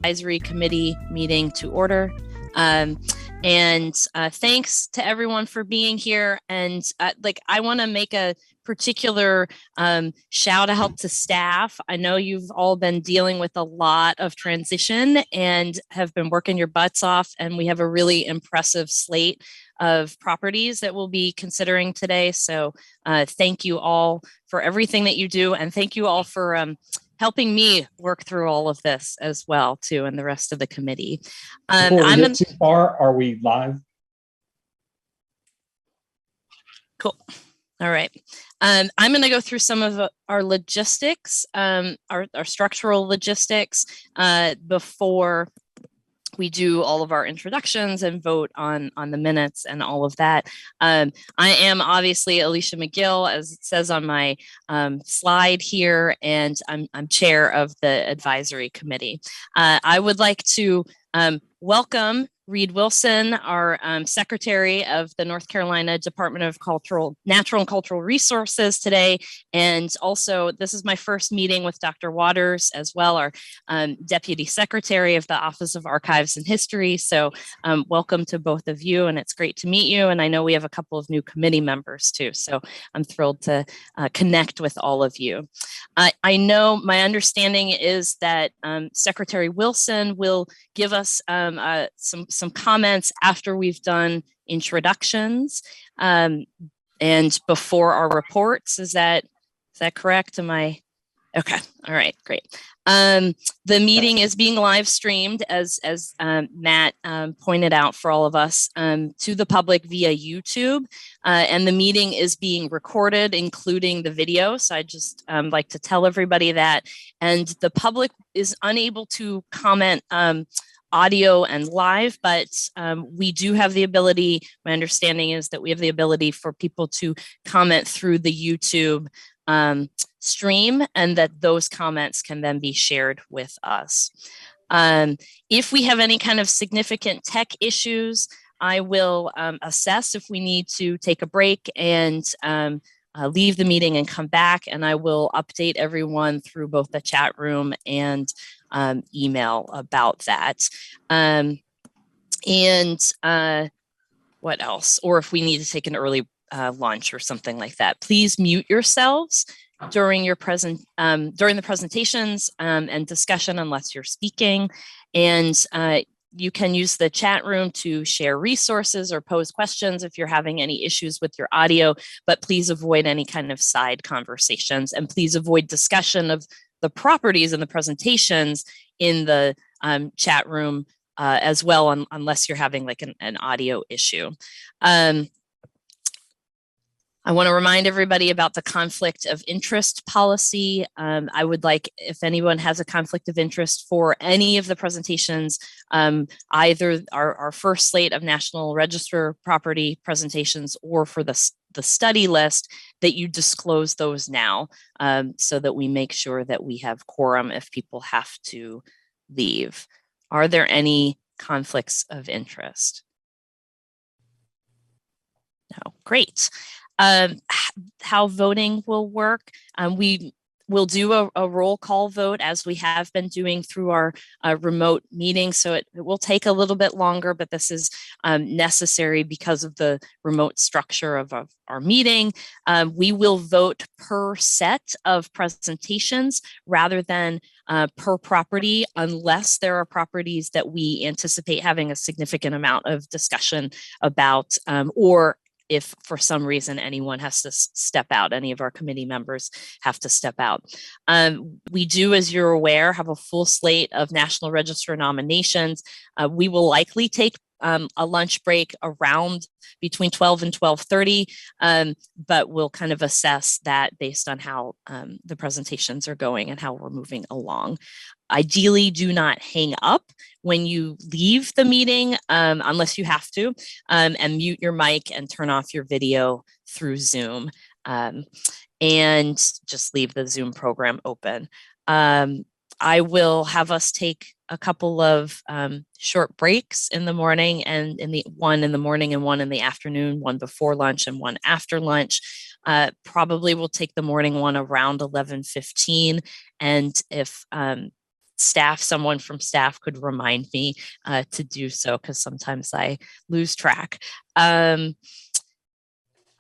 Advisory Committee meeting to order. Thanks to everyone for being here. And I want to make a particular shout out to staff. I know you've all been dealing with a lot of transition and have been working your butts off. And we have a really impressive slate of properties that we'll be considering today. So thank you all for everything that you do. And thank you all for helping me work through all of this as well, too, and the rest of the committee. Before we get too far, are we live? Cool. All right. I'm going to go through some of our logistics, our structural logistics before we do all of our introductions and vote on the minutes and all of that. I am obviously Alicia McGill, as it says on my slide here, and I'm chair of the advisory committee. I would like to welcome Reed Wilson, our secretary of the North Carolina Department of Natural and Cultural Resources today. And also, this is my first meeting with Dr. Waters as well, our deputy secretary of the Office of Archives and History. So welcome to both of you, and it's great to meet you. And I know we have a couple of new committee members too. So I'm thrilled to connect with all of you. I know my understanding is that Secretary Wilson will give us some comments after we've done introductions and before our reports. Is that correct? Am I okay? All right, great. The meeting is being live streamed, as Matt pointed out for all of us, to the public via YouTube, and the meeting is being recorded, including the video. So I just like to tell everybody that, and the public is unable to comment audio and live, but we do have the ability, my understanding is that we have the ability for people to comment through the YouTube stream, and that those comments can then be shared with us. If we have any kind of significant tech issues, I will assess if we need to take a break and leave the meeting and come back, and I will update everyone through both the chat room and email about that. What else? Or if we need to take an early lunch or something like that, please mute yourselves during your during the presentations and discussion unless you're speaking. And you can use the chat room to share resources or pose questions if you're having any issues with your audio, but please avoid any kind of side conversations, and please avoid discussion of the properties and the presentations in the chat room as well, unless you're having like an audio issue. I want to remind everybody about the conflict of interest policy. I would like, if anyone has a conflict of interest for any of the presentations, either our first slate of National Register property presentations or for the study list, that you disclose those now so that we make sure that we have quorum if people have to leave. Are there any conflicts of interest? No, great. How voting will work. We will do a roll call vote as we have been doing through our remote meeting. So it will take a little bit longer, but this is necessary because of the remote structure of our meeting. We will vote per set of presentations rather than per property, unless there are properties that we anticipate having a significant amount of discussion about, or if for some reason anyone has to step out, any of our committee members have to step out. We do, as you're aware, have a full slate of National Register nominations. We will likely take a lunch break around between 12 and 12:30, but we'll kind of assess that based on how the presentations are going and how we're moving along. Ideally, do not hang up when you leave the meeting unless you have to, and mute your mic and turn off your video through Zoom, and just leave the Zoom program open. I will have us take a couple of short breaks in the morning, and one in the morning and one in the afternoon, one before lunch and one after lunch. Probably we'll take the morning one around 11:15, and if someone from staff could remind me to do so, because sometimes I lose track. I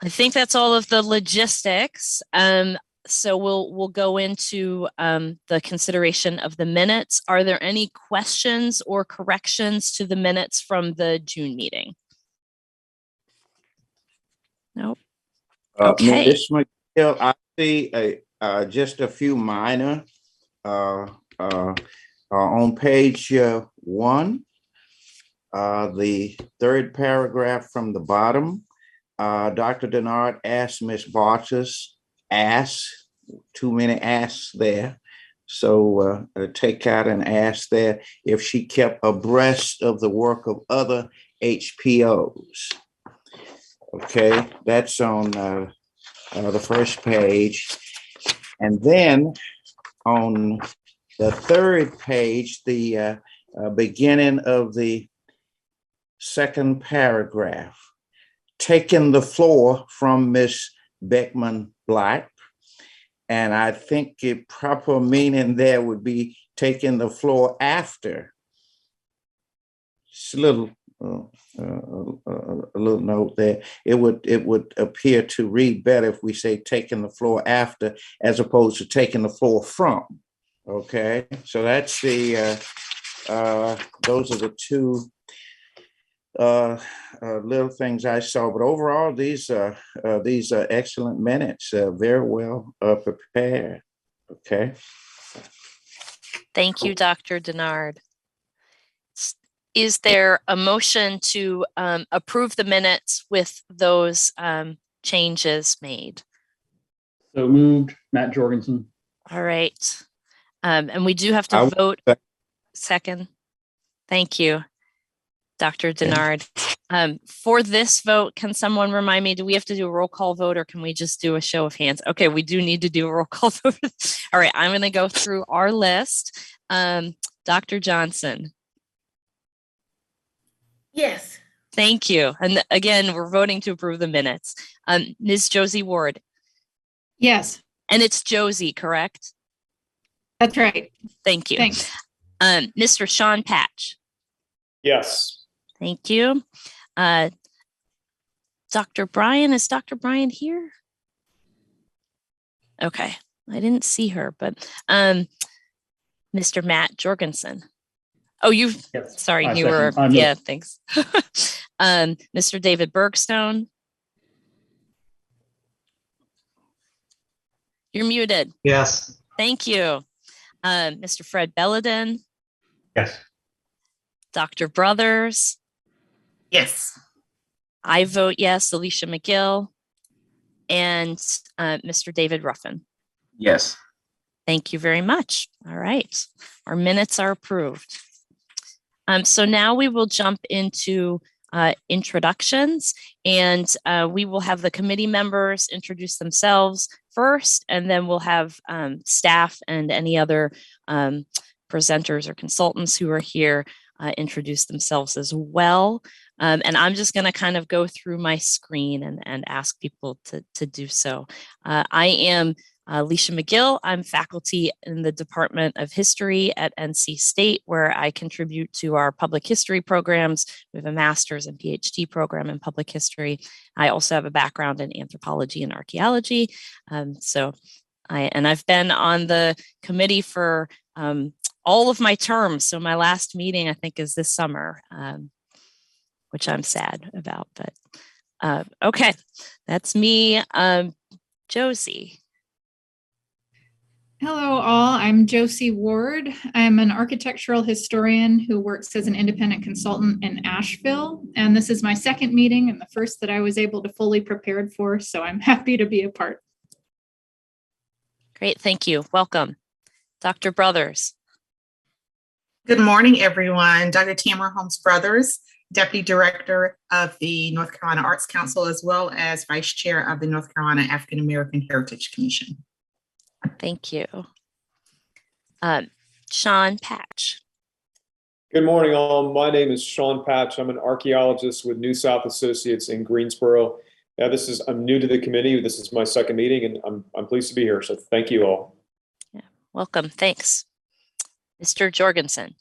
think that's all of the logistics. So we'll go into the consideration of the minutes. Are there any questions or corrections to the minutes from the June meeting? Nope. Okay. Ms. McGill, I see just a few minor on page 1, the third paragraph from the bottom. Dr. Denard asked Ms. Bartis, too many asks there. So take out an ask there, if she kept abreast of the work of other HPOs. Okay, that's on the first page. And then on the third page, the beginning of the second paragraph, taking the floor from Ms. Beckman Black. And I think the proper meaning there would be taking the floor after. It's a little note there. It would appear to read better if we say taking the floor after, as opposed to taking the floor from. Okay, so that's the those are the two little things I saw, but overall these are excellent minutes, very well prepared. Okay. Thank you, Dr. Denard. Is there a motion to approve the minutes with those changes made? So moved, Matt Jorgensen. All right. And we do have to vote. Second. Thank you, Dr. Denard. For this vote, can someone remind me, do we have to do a roll call vote, or can we just do a show of hands? Okay, we do need to do a roll call vote. All right, I'm going to go through our list. Dr. Johnson. Yes. Thank you. And again, we're voting to approve the minutes. Ms. Josie Ward. Yes. And it's Josie, correct? That's right. Thank you. Thanks. Mr. Sean Patch. Yes. Thank you. Dr. Brian, is Dr. Brian here? Okay, I didn't see her, but Mr. Matt Jorgensen. Oh, yes. Sorry, you were, yeah, thanks. Mr. David Bergstone. You're muted. Yes. Thank you. Mr. Fred Belladin. Yes. Dr. Brothers. Yes. I vote yes. Alicia McGill. And Mr. David Ruffin. Yes. Thank you very much. All right. Our minutes are approved. So now we will jump into introductions, and we will have the committee members introduce themselves first, and then we'll have staff and any other presenters or consultants who are here introduce themselves as well. And I'm just going to kind of go through my screen and ask people to do so. I am Alicia McGill. I'm faculty in the Department of History at NC State, where I contribute to our public history programs. We have a master's and PhD program in public history. I also have a background in anthropology and archaeology. I've been on the committee for all of my terms. So my last meeting, I think, is this summer, which I'm sad about, but okay, that's me. Josie. Hello, all. I'm Josie Ward. I'm an architectural historian who works as an independent consultant in Asheville. And this is my second meeting and the first that I was able to fully prepared for. So I'm happy to be a part. Great. Thank you. Welcome. Dr. Brothers. Good morning, everyone. Dr. Tamara Holmes Brothers, Deputy Director of the North Carolina Arts Council, as well as Vice Chair of the North Carolina African American Heritage Commission. Thank you. Sean Patch. Good morning, all. My name is Sean Patch. I'm an archaeologist with New South Associates in Greensboro. I'm new to the committee. This is my second meeting, and I'm pleased to be here. So thank you all. Yeah, welcome. Thanks. Mr. Jorgensen.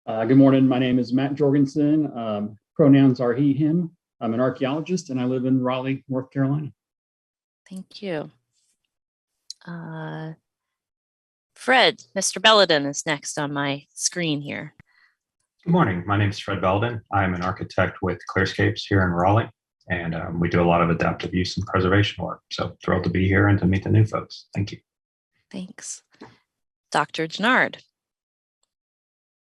Good morning. My name is Matt Jorgensen. Pronouns are he, him. I'm an archaeologist and I live in Raleigh, North Carolina. Thank you. Fred, Mr. Belladin is next on my screen here. Good morning. My name is Fred Belden. I'm an architect with Clearscapes here in Raleigh, and we do a lot of adaptive use and preservation work. So thrilled to be here and to meet the new folks. Thank you. Thanks. Dr. Gennard.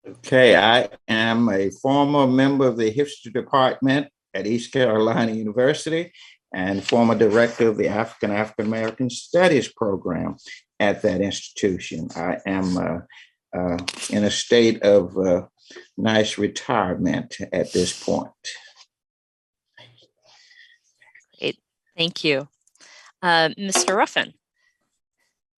Okay, I am a former member of the history department at East Carolina University and former director of the African American Studies program at that institution. I am in a state of nice retirement at this point. Great. Thank you. Mr. Ruffin.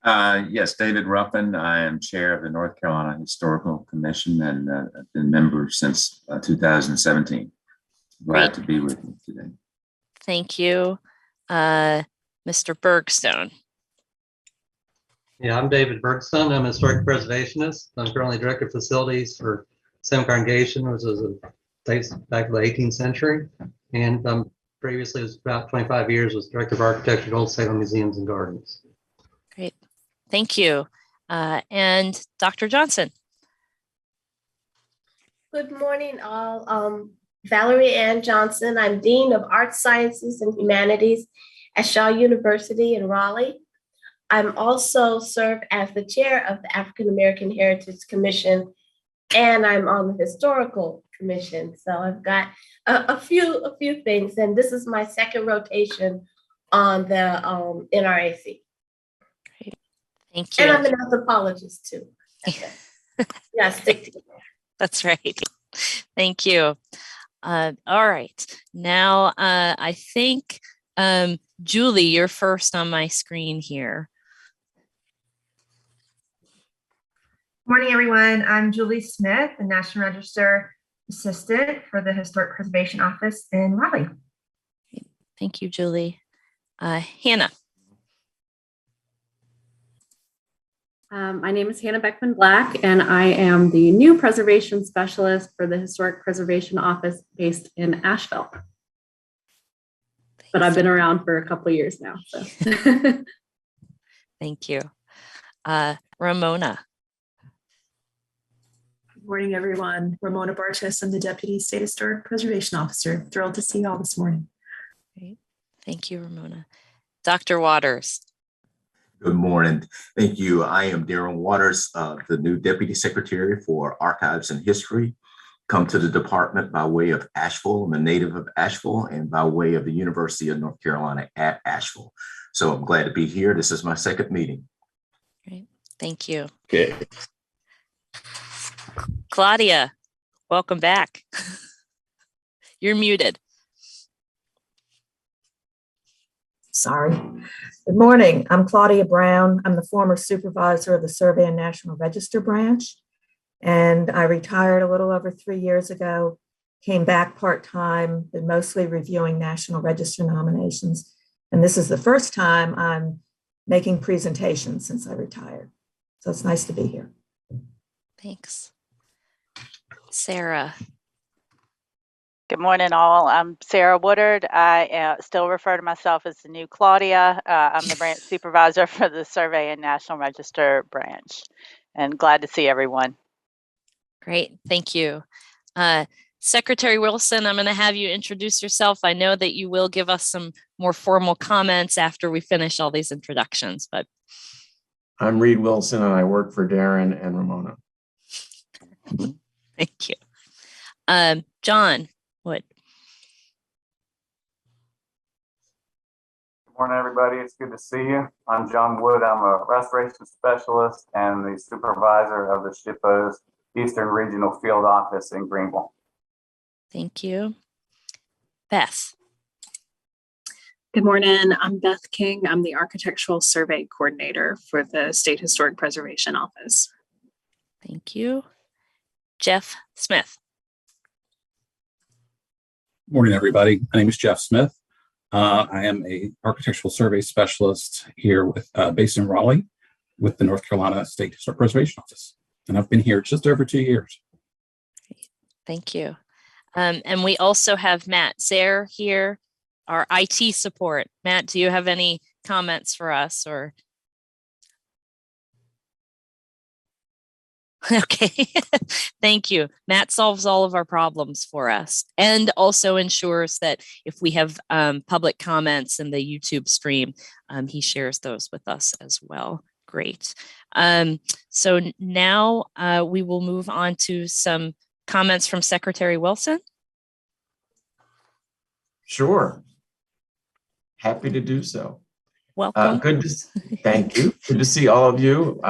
Yes, David Ruffin. I am chair of the North Carolina Historical Commission and I've been member since 2017. Glad to be with you today. Thank you. Mr. Bergstone. Yeah, I'm David Bergstone. I'm a historic preservationist. I'm currently director of facilities for Same Congregation, which dates back to the 18th century. And previously, it was about 25 years, was director of architecture at Old Salem Museums and Gardens. Great. Thank you. And Dr. Johnson. Good morning, all. Valerie Ann Johnson. I'm Dean of Arts, Sciences, and Humanities at Shaw University in Raleigh. I'm also served as the chair of the African American Heritage Commission, and I'm on the Historical Commission. So I've got a few things, and this is my second rotation on the NRAC. Great. Thank you. And I'm an anthropologist too. Yeah, stick together. That's right. Thank you. All right. Now, I think, Julie, you're first on my screen here. Morning, everyone. I'm Julie Smith, the National Register Assistant for the Historic Preservation Office in Raleigh. Thank you, Julie. Hannah. My name is Hannah Beckman Black, and I am the new preservation specialist for the Historic Preservation Office based in Asheville. But I've been around for a couple of years now. So. Thank you. Ramona. Good morning, everyone. Ramona Bartas. I'm the Deputy State Historic Preservation Officer. Thrilled to see you all this morning. Great. Thank you, Ramona. Dr. Waters. Good morning. Thank you. I am Darren Waters, the new Deputy Secretary for Archives and History. Come to the department by way of Asheville. I'm a native of Asheville and by way of the University of North Carolina at Asheville. So I'm glad to be here. This is my second meeting. Great. Thank you. Okay. Claudia, welcome back. You're muted. Sorry. Good morning. I'm Claudia Brown. I'm the former supervisor of the Survey and National Register branch. And I retired a little over 3 years ago, came back part-time, been mostly reviewing National Register nominations. And this is the first time I'm making presentations since I retired. So it's nice to be here. Thanks. Sarah. Good morning, all. I'm Sarah Woodard. I still refer to myself as the new Claudia. I'm the branch supervisor for the Survey and National Register branch, and glad to see everyone. Great, thank you. Secretary Wilson, I'm going to have you introduce yourself. I know that you will give us some more formal comments after we finish all these introductions, but. I'm Reed Wilson, and I work for Darren and Ramona. Thank you. John Wood. Good morning, everybody. It's good to see you. I'm John Wood. I'm a restoration specialist and the supervisor of the SHPO's Eastern Regional Field Office in Greenville. Thank you. Beth. Good morning. I'm Beth King. I'm the Architectural Survey Coordinator for the State Historic Preservation Office. Thank you. Jeff Smith. Morning, everybody. My name is Jeff Smith. I am a architectural survey specialist here with based in Raleigh with the North Carolina State Historic Preservation Office. And I've been here just over 2 years. Thank you. And we also have Matt Zaire here, our IT support. Matt, do you have any comments for us or? Okay, thank you. Matt solves all of our problems for us and also ensures that if we have public comments in the YouTube stream, he shares those with us as well. Great. So now we will move on to some comments from Secretary Wilson. Sure. Happy to do so. Welcome. Thank you. Good to see all of you.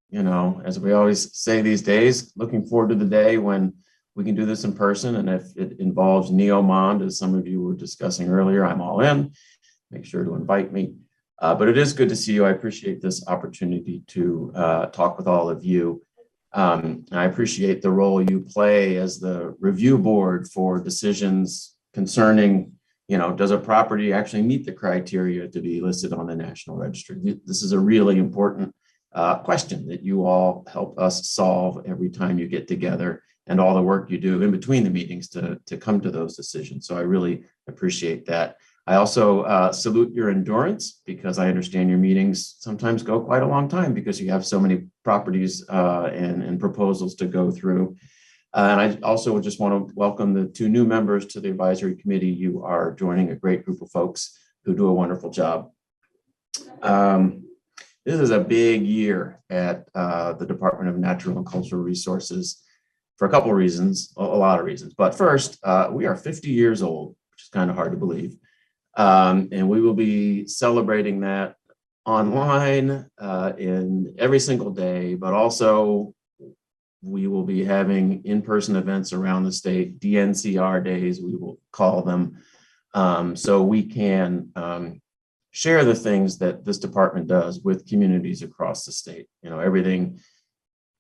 You know, as we always say these days, looking forward to the day when we can do this in person. And if it involves Neomond, as some of you were discussing earlier, I'm all in. Make sure to invite me. But it is good to see you. I appreciate this opportunity to talk with all of you. I appreciate the role you play as the review board for decisions concerning, you know, does a property actually meet the criteria to be listed on the National Register? This is a really important question that you all help us solve every time you get together, and all the work you do in between the meetings to come to those decisions. So I really appreciate that. I also salute your endurance, because I understand your meetings sometimes go quite a long time because you have so many properties and proposals to go through. And I also just want to welcome the 2 new members to the advisory committee. You are joining a great group of folks who do a wonderful job. This is a big year at the Department of Natural and Cultural Resources for a couple of reasons, a lot of reasons. But first, we are 50 years old, which is kind of hard to believe. And we will be celebrating that online in every single day, but also we will be having in-person events around the state, DNCR days, we will call them, so we can share the things that this department does with communities across the state. You know, everything,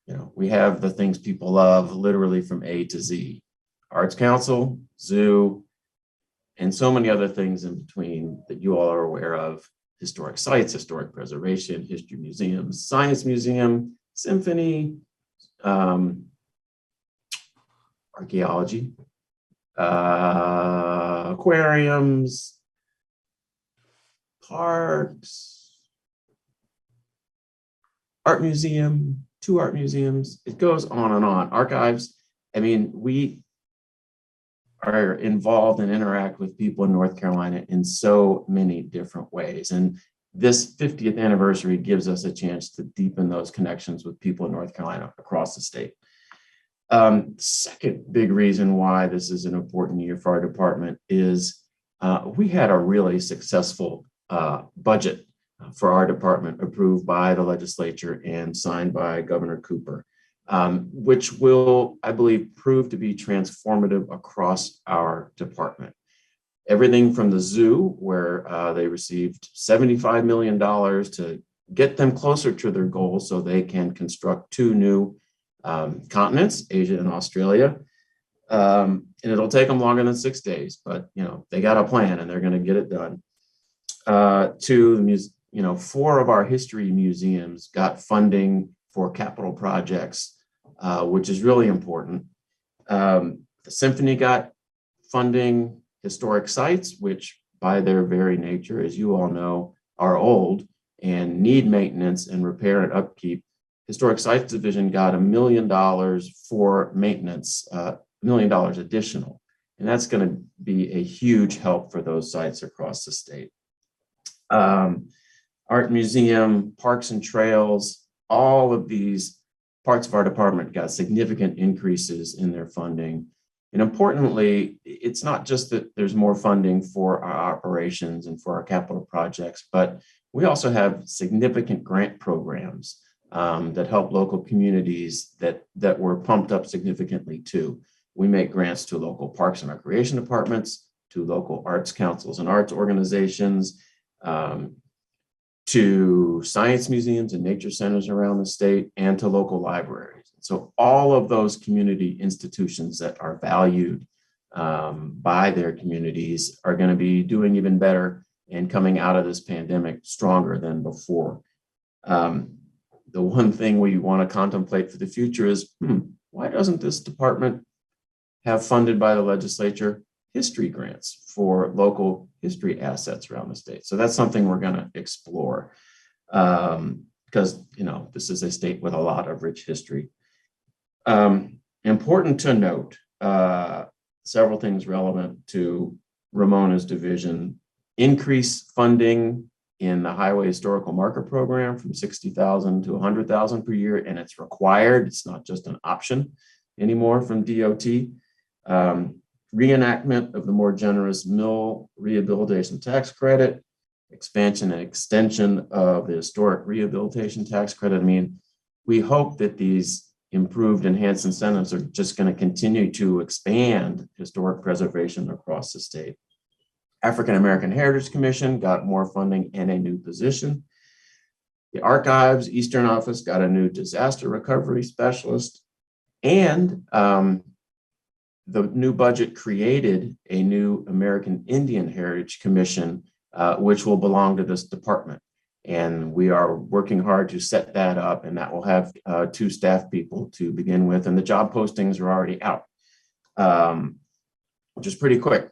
you know, we have the things people love literally from A to Z. Arts Council, zoo, and so many other things in between that you all are aware of. Historic sites, historic preservation, history museums, science museum, symphony, archaeology, aquariums, parks, art museum, 2 art museums. It goes on and on. Archives. I mean, we are involved and interact with people in North Carolina in so many different ways. And this 50th anniversary gives us a chance to deepen those connections with people in North Carolina across the state. Second big reason why this is an important year for our department is we had a really successful budget for our department approved by the legislature and signed by Governor Cooper, which will, I believe, prove to be transformative across our department. Everything from the zoo, where they received $75 million to get them closer to their goal so they can construct 2 new continents, Asia and Australia. And it'll take them longer than 6 days, but you know, they got a plan and they're going to get it done. To, you know, 4 of our history museums got funding for capital projects, which is really important. The Symphony got funding. Historic sites, which by their very nature, as you all know, are old and need maintenance and repair and upkeep. Historic Sites Division got $1 million for maintenance, $1 million additional. And that's going to be a huge help for those sites across the state. Art Museum, Parks and Trails, all of these parts of our department got significant increases in their funding. And importantly, it's not just that there's more funding for our operations and for our capital projects, but we also have significant grant programs that help local communities that were pumped up significantly too. We make grants to local parks and recreation departments, to local arts councils and arts organizations, to science museums and nature centers around the state, and to local libraries. So all of those community institutions that are valued by their communities are going to be doing even better and coming out of this pandemic stronger than before. the one thing we want to contemplate for the future is, why doesn't this department have funded by the legislature history grants for local history assets around the state? So that's something we're going to explore, because this is a state with a lot of rich history. Important to note, several things relevant to Ramona's division: increase funding in the Highway Historical Marker Program from $60,000 to $100,000 per year, and it's required. It's not just an option anymore from DOT. Reenactment of the more generous mill rehabilitation tax credit, expansion and extension of the historic rehabilitation tax credit. I mean, we hope that these improved enhanced incentives are just going to continue to expand historic preservation across the state. African American Heritage Commission got more funding and a new position. The Archives Eastern Office got a new disaster recovery specialist, and the new budget created a new American Indian Heritage Commission, which will belong to this department. And we are working hard to set that up, and that will have 2 staff people to begin with. And the job postings are already out, which is pretty quick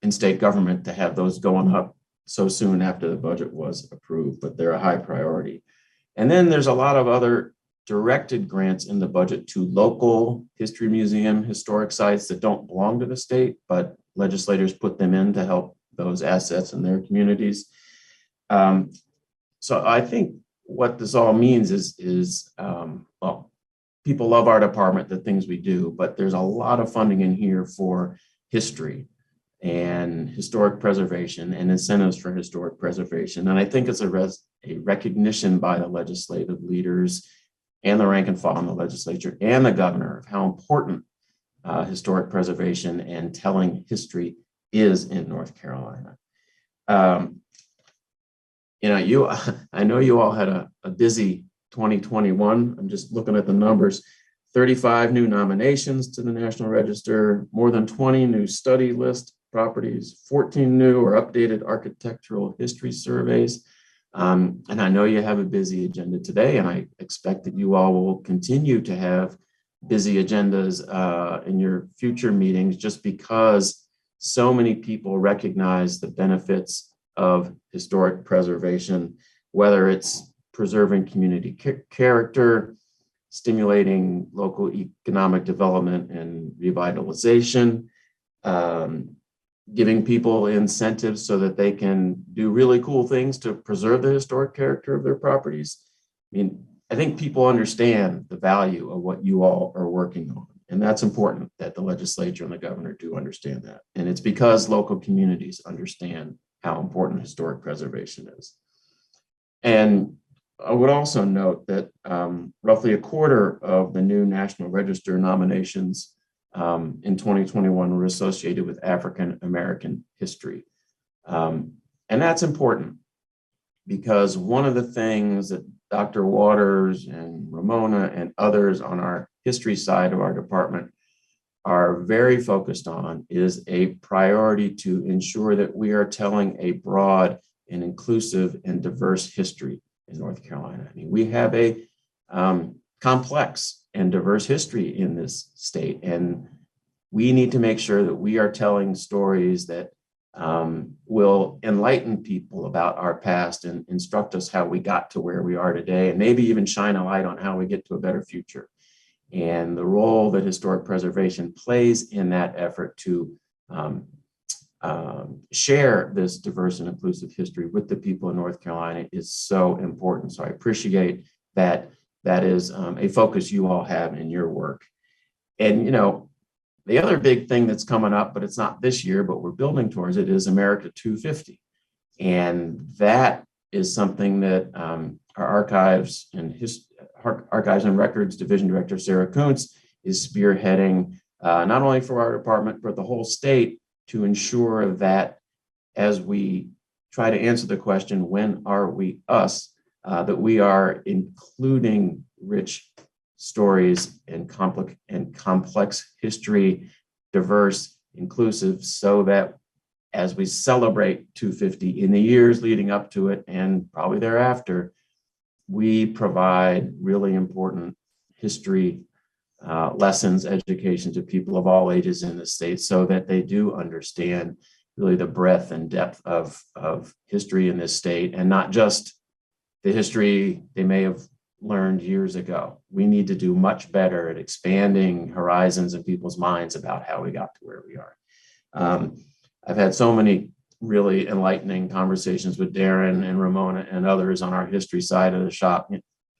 in state government to have those going up so soon after the budget was approved, but they're a high priority. And then there's a lot of other directed grants in the budget to local history museum historic sites that don't belong to the state, but legislators put them in to help those assets in their communities. So I think what this all means is well, people love our department, the things we do, but there's a lot of funding in here for history and historic preservation and incentives for historic preservation. And I think it's a recognition by the legislative leaders and the rank and file in the legislature and the governor of how important historic preservation and telling history is in North Carolina. I know you all had a busy 2021. I'm just looking at the numbers. 35 new nominations to the National Register, more than 20 new study list properties, 14 new or updated architectural history surveys. And I know you have a busy agenda today, and I expect that you all will continue to have busy agendas in your future meetings, just because so many people recognize the benefits of historic preservation, whether it's preserving community character, stimulating local economic development and revitalization, giving people incentives so that they can do really cool things to preserve the historic character of their properties. I think people understand the value of what you all are working on. And that's important that the legislature and the governor do understand that. And it's because local communities understand how important historic preservation is. And I would also note that roughly a quarter of the new National Register nominations in 2021 were associated with African American history. And that's important because one of the things that Dr. Waters and Ramona and others on our history side of our department are very focused on is a priority to ensure that we are telling a broad and inclusive and diverse history in North Carolina. We have a complex and diverse history in this state, and we need to make sure that we are telling stories that will enlighten people about our past and instruct us how we got to where we are today, and maybe even shine a light on how we get to a better future. And the role that historic preservation plays in that effort to share this diverse and inclusive history with the people in North Carolina is so important. So I appreciate that that is a focus you all have in your work. And, the other big thing that's coming up, but it's not this year, but we're building towards it, is America 250. And that is something that our Archives and Records Division Director, Sarah Kuntz, is spearheading, not only for our department, but the whole state, to ensure that as we try to answer the question, when are we us, that we are including rich stories and complex history, diverse, inclusive, so that as we celebrate 250 in the years leading up to it and probably thereafter, we provide really important history lessons, education to people of all ages in the state so that they do understand really the breadth and depth of history in this state, and not just the history they may have learned years ago. We need to do much better at expanding horizons in people's minds about how we got to where we are. I've had so many really enlightening conversations with Darren and Ramona and others on our history side of the shop.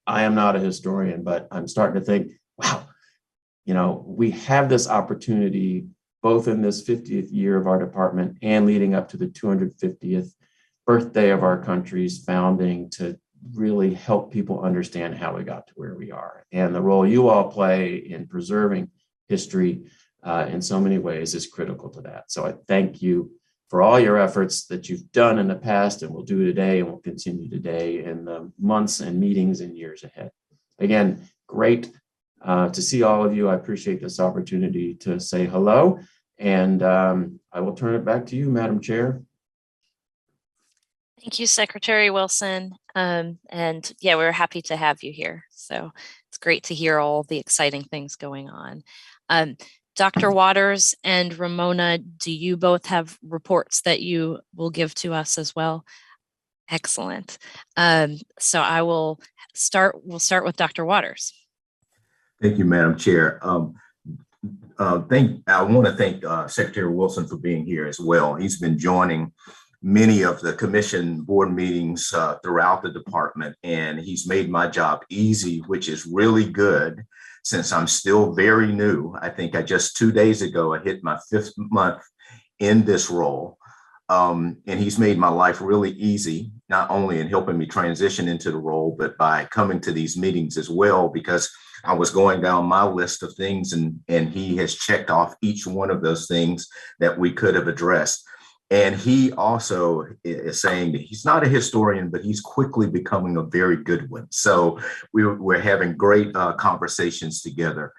I am not a historian, but I'm starting to think, wow, we have this opportunity both in this 50th year of our department and leading up to the 250th birthday of our country's founding to really help people understand how we got to where we are. And the role you all play in preserving history in so many ways is critical to that. So I thank you for all your efforts that you've done in the past and will do today and will continue today in the months and meetings and years ahead. Again, great to see all of you. I appreciate this opportunity to say hello, and I will turn it back to you, Madam Chair. Thank you, Secretary Wilson. And yeah, we're happy to have you here. So it's great to hear all the exciting things going on. Dr. Waters and Ramona, do you both have reports that you will give to us as well? Excellent. So we'll start with Dr. Waters. Thank you, Madam Chair. I want to thank Secretary Wilson for being here as well. He's been joining many of the commission board meetings throughout the department, and he's made my job easy, which is really good since I'm still very new. I think just 2 days ago, I hit my 5th month in this role. And he's made my life really easy, not only in helping me transition into the role, but by coming to these meetings as well, because I was going down my list of things and he has checked off each one of those things that we could have addressed. And he also is saying that he's not a historian, but he's quickly becoming a very good one. So we're having great conversations together.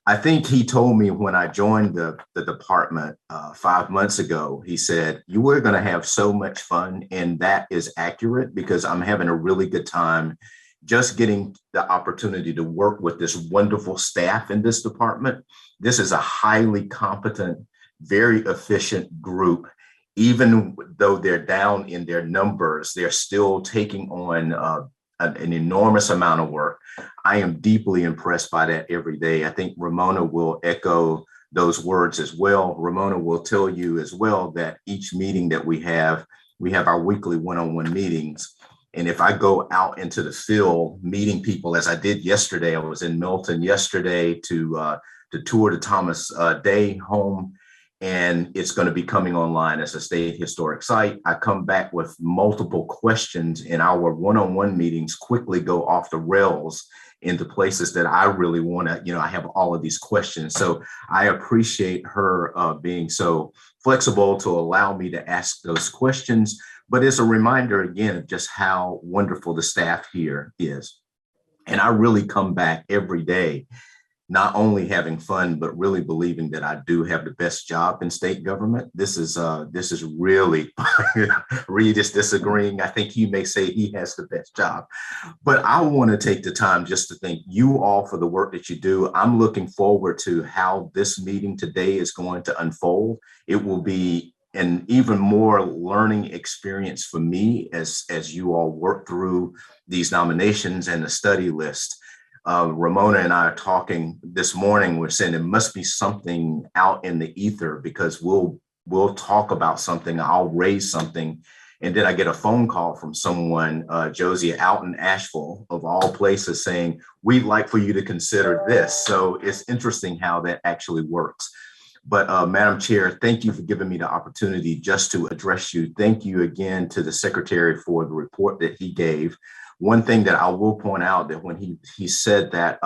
I think he told me when I joined the department 5 months ago, he said, you were going to have so much fun. And that is accurate because I'm having a really good time just getting the opportunity to work with this wonderful staff in this department. This is a highly competent, very efficient group. Even though they're down in their numbers, they're still taking on an enormous amount of work. I am deeply impressed by that every day. I think Ramona will echo those words as well. Ramona will tell you as well that each meeting that we have our weekly one-on-one meetings. And if I go out into the field meeting people, as I did yesterday, I was in Milton yesterday to tour the Thomas Day home, and it's going to be coming online as a state historic site. I come back with multiple questions, and our one-on-one meetings quickly go off the rails into places that I really want to, I have all of these questions. So I appreciate her being so flexible to allow me to ask those questions. But it's a reminder again of just how wonderful the staff here is. And I really come back every day not only having fun, but really believing that I do have the best job in state government. This is really, Reed is disagreeing. I think he may say he has the best job, but I want to take the time just to thank you all for the work that you do. I'm looking forward to how this meeting today is going to unfold. It will be an even more learning experience for me as you all work through these nominations and the study list. Ramona and I are talking this morning. We're saying there must be something out in the ether because we'll talk about something. I'll raise something. And then I get a phone call from someone, Josie out in Asheville of all places, saying, we'd like for you to consider this. So it's interesting how that actually works. But Madam Chair, thank you for giving me the opportunity just to address you. Thank you again to the Secretary for the report that he gave. One thing that I will point out that when he said that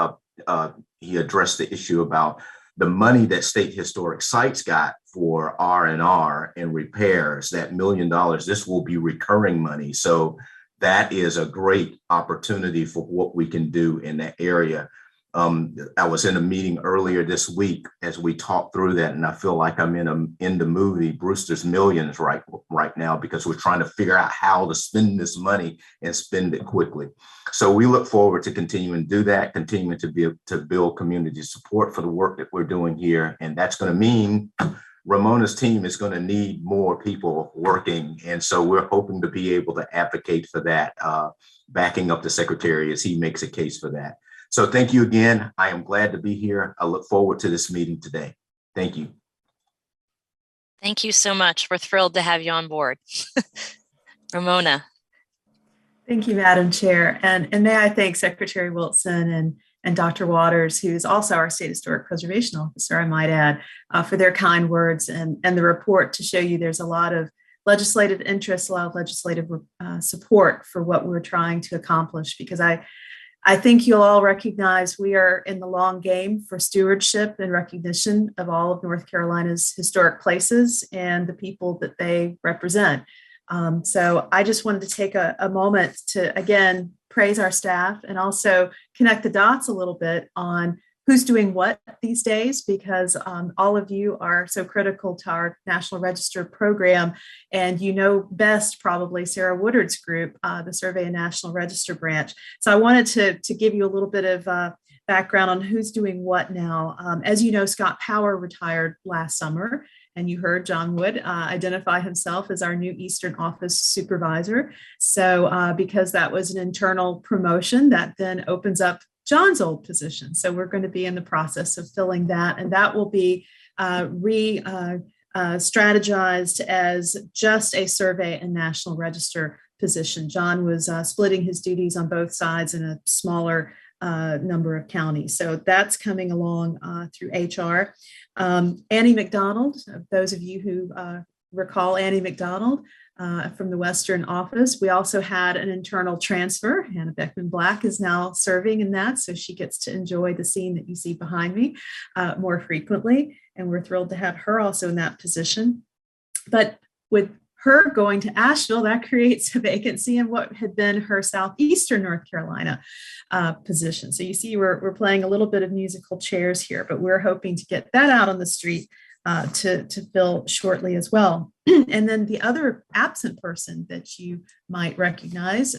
he addressed the issue about the money that state historic sites got for R&R and repairs, that $1 million, this will be recurring money. So that is a great opportunity for what we can do in that area. I was in a meeting earlier this week as we talked through that, and I feel like I'm in the movie Brewster's Millions right now, because we're trying to figure out how to spend this money and spend it quickly. So we look forward to continuing to do that, continuing to build community support for the work that we're doing here, and that's going to mean Ramona's team is going to need more people working, and so we're hoping to be able to advocate for that, backing up the secretary as he makes a case for that. So thank you again. I am glad to be here. I look forward to this meeting today. Thank you. Thank you so much. We're thrilled to have you on board. Ramona. Thank you, Madam Chair. And may I thank Secretary Wilson and Dr. Waters, who is also our State Historic Preservation Officer, I might add, for their kind words and the report to show you there's a lot of legislative interest, a lot of legislative support for what we're trying to accomplish, because I think you'll all recognize we are in the long game for stewardship and recognition of all of North Carolina's historic places and the people that they represent. So I just wanted to take a moment to, again, praise our staff and also connect the dots a little bit on who's doing what these days, because all of you are so critical to our National Register program. And you know best probably Sarah Woodard's group, the Survey and National Register branch. So I wanted to give you a little bit of background on who's doing what now. As you know, Scott Power retired last summer, and you heard John Wood identify himself as our new Eastern Office Supervisor. So because that was an internal promotion, that then opens up John's old position. So we're going to be in the process of filling that, and that will be strategized as just a Survey and National Register position. John was splitting his duties on both sides in a smaller number of counties. So that's coming along through HR. Annie McDonald, those of you who recall Annie McDonald from the Western office. We also had an internal transfer. Hannah Beckman Black is now serving in that, so she gets to enjoy the scene that you see behind me more frequently. And we're thrilled to have her also in that position. But with her going to Asheville, that creates a vacancy in what had been her Southeastern North Carolina position. So you see, we're playing a little bit of musical chairs here, but we're hoping to get that out on the street to fill shortly as well. And then the other absent person that you might recognize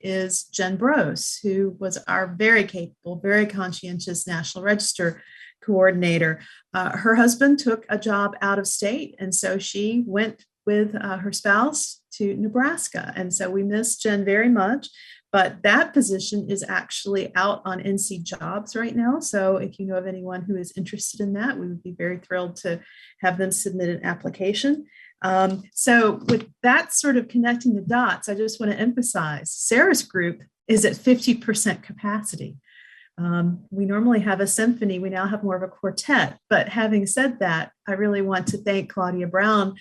is Jen Brose, who was our very capable, very conscientious National Register coordinator. Her husband took a job out of state, and so she went with her spouse to Nebraska. And so we miss Jen very much, but that position is actually out on NC Jobs right now. So if you know of anyone who is interested in that, we would be very thrilled to have them submit an application. So with that sort of connecting the dots, I just want to emphasize Sarah's group is at 50% capacity. We normally have a symphony. We now have more of a quartet. But having said that, I really want to thank Claudia Brown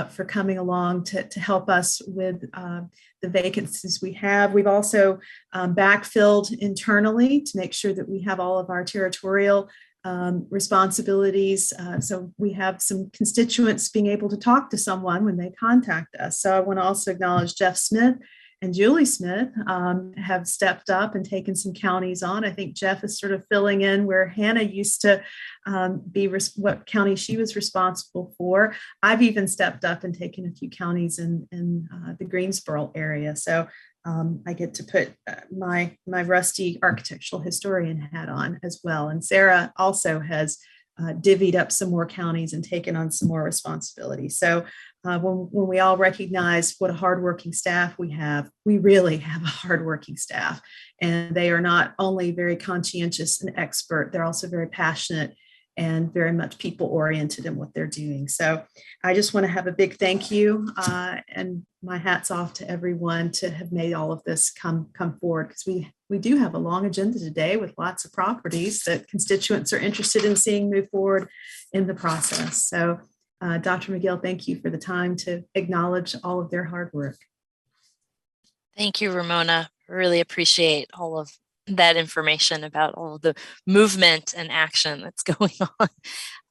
for coming along to help us with the vacancies we have. We've also backfilled internally to make sure that we have all of our territorial responsibilities. So we have some constituents being able to talk to someone when they contact us. So I want to also acknowledge Jeff Smith and Julie Smith have stepped up and taken some counties on. I think Jeff is sort of filling in where Hannah used to be what county she was responsible for. I've even stepped up and taken a few counties in the Greensboro area. So I get to put my rusty architectural historian hat on as well. And Sarah also has divvied up some more counties and taken on some more responsibility. So when we all recognize what a hardworking staff we have, we really have a hardworking staff. And they are not only very conscientious and expert, they're also very passionate and very much people oriented in what they're doing. So I just want to have a big thank you and my hat's off to everyone to have made all of this come forward, because we do have a long agenda today with lots of properties that constituents are interested in seeing move forward in the process. So Dr. McGill, thank you for the time to acknowledge all of their hard work. Thank you, Ramona. Really appreciate all of that information about all of the movement and action that's going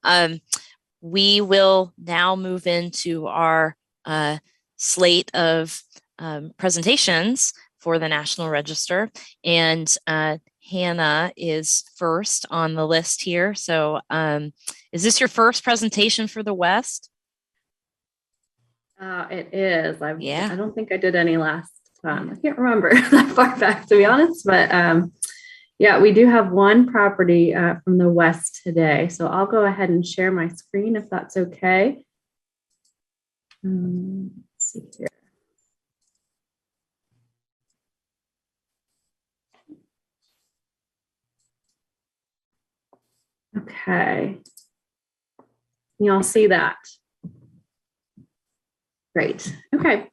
on. We will now move into our slate of presentations for the National Register. And Hannah is first on the list here. So is this your first presentation for the West? It is. I Yeah. don't think I did any last time. I can't remember that far back, to be honest. But yeah, we do have one property from the West today. So I'll go ahead and share my screen if that's okay. Let's see here. Okay. You all see that? Great. Okay.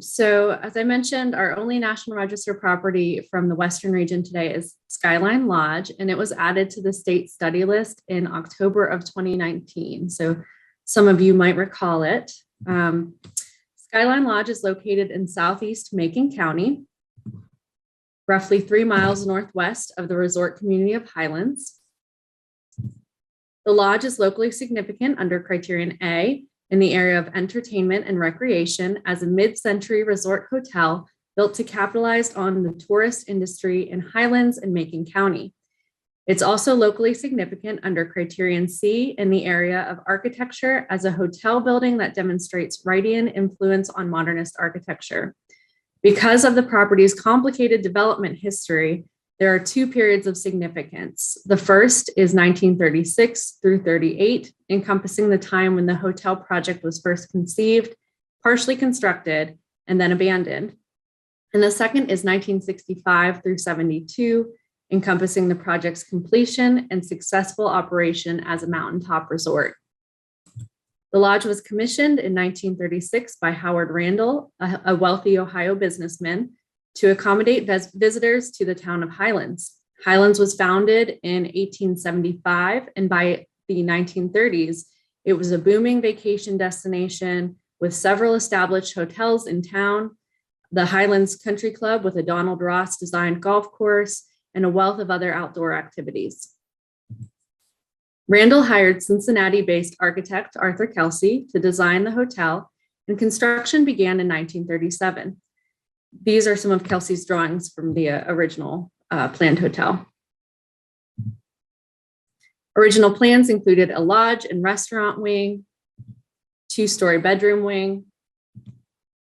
So as I mentioned, our only National Register property from the Western region today is Skyline Lodge, and it was added to the state study list in October of 2019. So some of you might recall it. Skyline Lodge is located in southeast Macon County, roughly 3 miles northwest of the resort community of Highlands. The lodge is locally significant under Criterion A in the area of entertainment and recreation as a mid-century resort hotel built to capitalize on the tourist industry in Highlands and Macon County. It's also locally significant under Criterion C in the area of architecture as a hotel building that demonstrates Wrightian influence on modernist architecture. Because of the property's complicated development history, there are 2 periods of significance. The first is 1936 through 38, encompassing the time when the hotel project was first conceived, partially constructed, and then abandoned. And the second is 1965 through 72, encompassing the project's completion and successful operation as a mountaintop resort. The lodge was commissioned in 1936 by Howard Randall, a wealthy Ohio businessman, to accommodate visitors to the town of Highlands. Highlands was founded in 1875, and by the 1930s, it was a booming vacation destination with several established hotels in town, the Highlands Country Club with a Donald Ross designed golf course, and a wealth of other outdoor activities. Randall hired Cincinnati-based architect Arthur Kelsey to design the hotel, and construction began in 1937. These are some of Kelsey's drawings from the original planned hotel. Original plans included a lodge and restaurant wing, 2-story bedroom wing,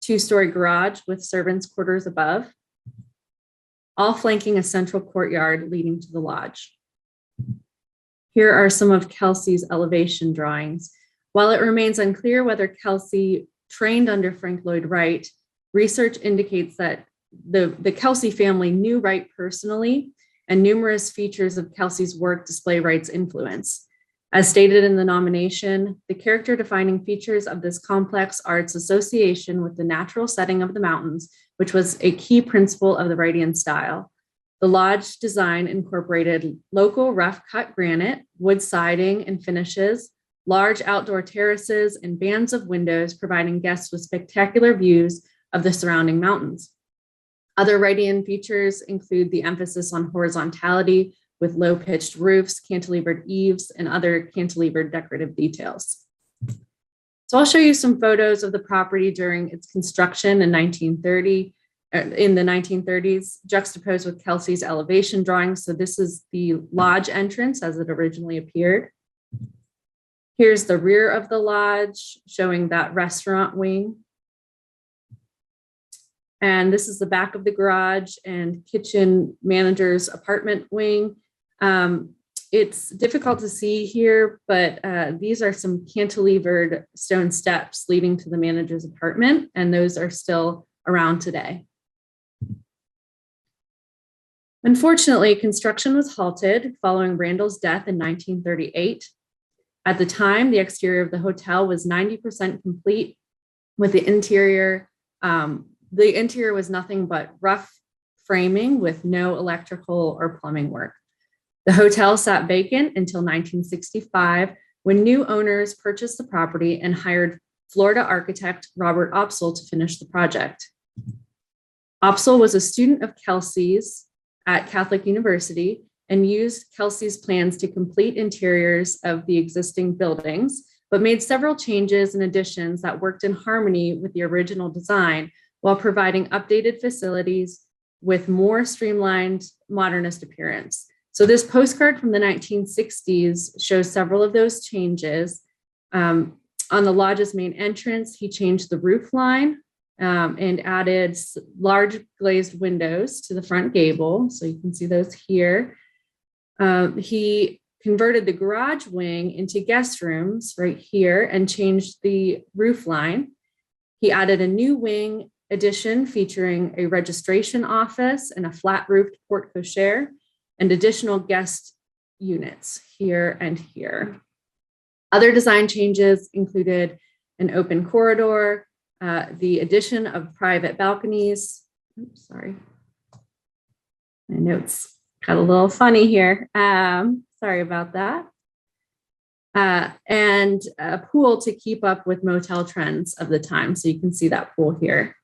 2-story garage with servants' quarters above, all flanking a central courtyard leading to the lodge. Here are some of Kelsey's elevation drawings. While it remains unclear whether Kelsey trained under Frank Lloyd Wright, research indicates that the Kelsey family knew Wright personally, and numerous features of Kelsey's work display Wright's influence. As stated in the nomination, the character-defining features of this complex are its association with the natural setting of the mountains, which was a key principle of the Wrightian style. The lodge design incorporated local rough-cut granite, wood siding and finishes, large outdoor terraces, and bands of windows, providing guests with spectacular views of the surrounding mountains. Other Wrightian features include the emphasis on horizontality with low-pitched roofs, cantilevered eaves, and other cantilevered decorative details. So I'll show you some photos of the property during its construction in the 1930s, juxtaposed with Kelsey's elevation drawings. So this is the lodge entrance as it originally appeared. Here's the rear of the lodge, showing that restaurant wing. And this is the back of the garage and kitchen manager's apartment wing. It's difficult to see here, but these are some cantilevered stone steps leading to the manager's apartment, and those are still around today. Unfortunately, construction was halted following Randall's death in 1938. At the time, the exterior of the hotel was 90% complete with the interior. The interior was nothing but rough framing with no electrical or plumbing work. The hotel sat vacant until 1965, when new owners purchased the property and hired Florida architect Robert Opsahl to finish the project. Opsahl was a student of Kelsey's at Catholic University and used Kelsey's plans to complete interiors of the existing buildings, but made several changes and additions that worked in harmony with the original design, while providing updated facilities, with more streamlined modernist appearance. So this postcard from the 1960s shows several of those changes. On the lodge's main entrance, he changed the roof line and added large glazed windows to the front gable. So you can see those here. He converted the garage wing into guest rooms right here and changed the roof line. He added a new wing addition featuring a registration office and a flat roofed porte cochere and additional guest units here and here. Other design changes included an open corridor, the addition of private balconies. Oops, sorry. My notes got a little funny here. Sorry about that. And a pool to keep up with motel trends of the time. So you can see that pool here.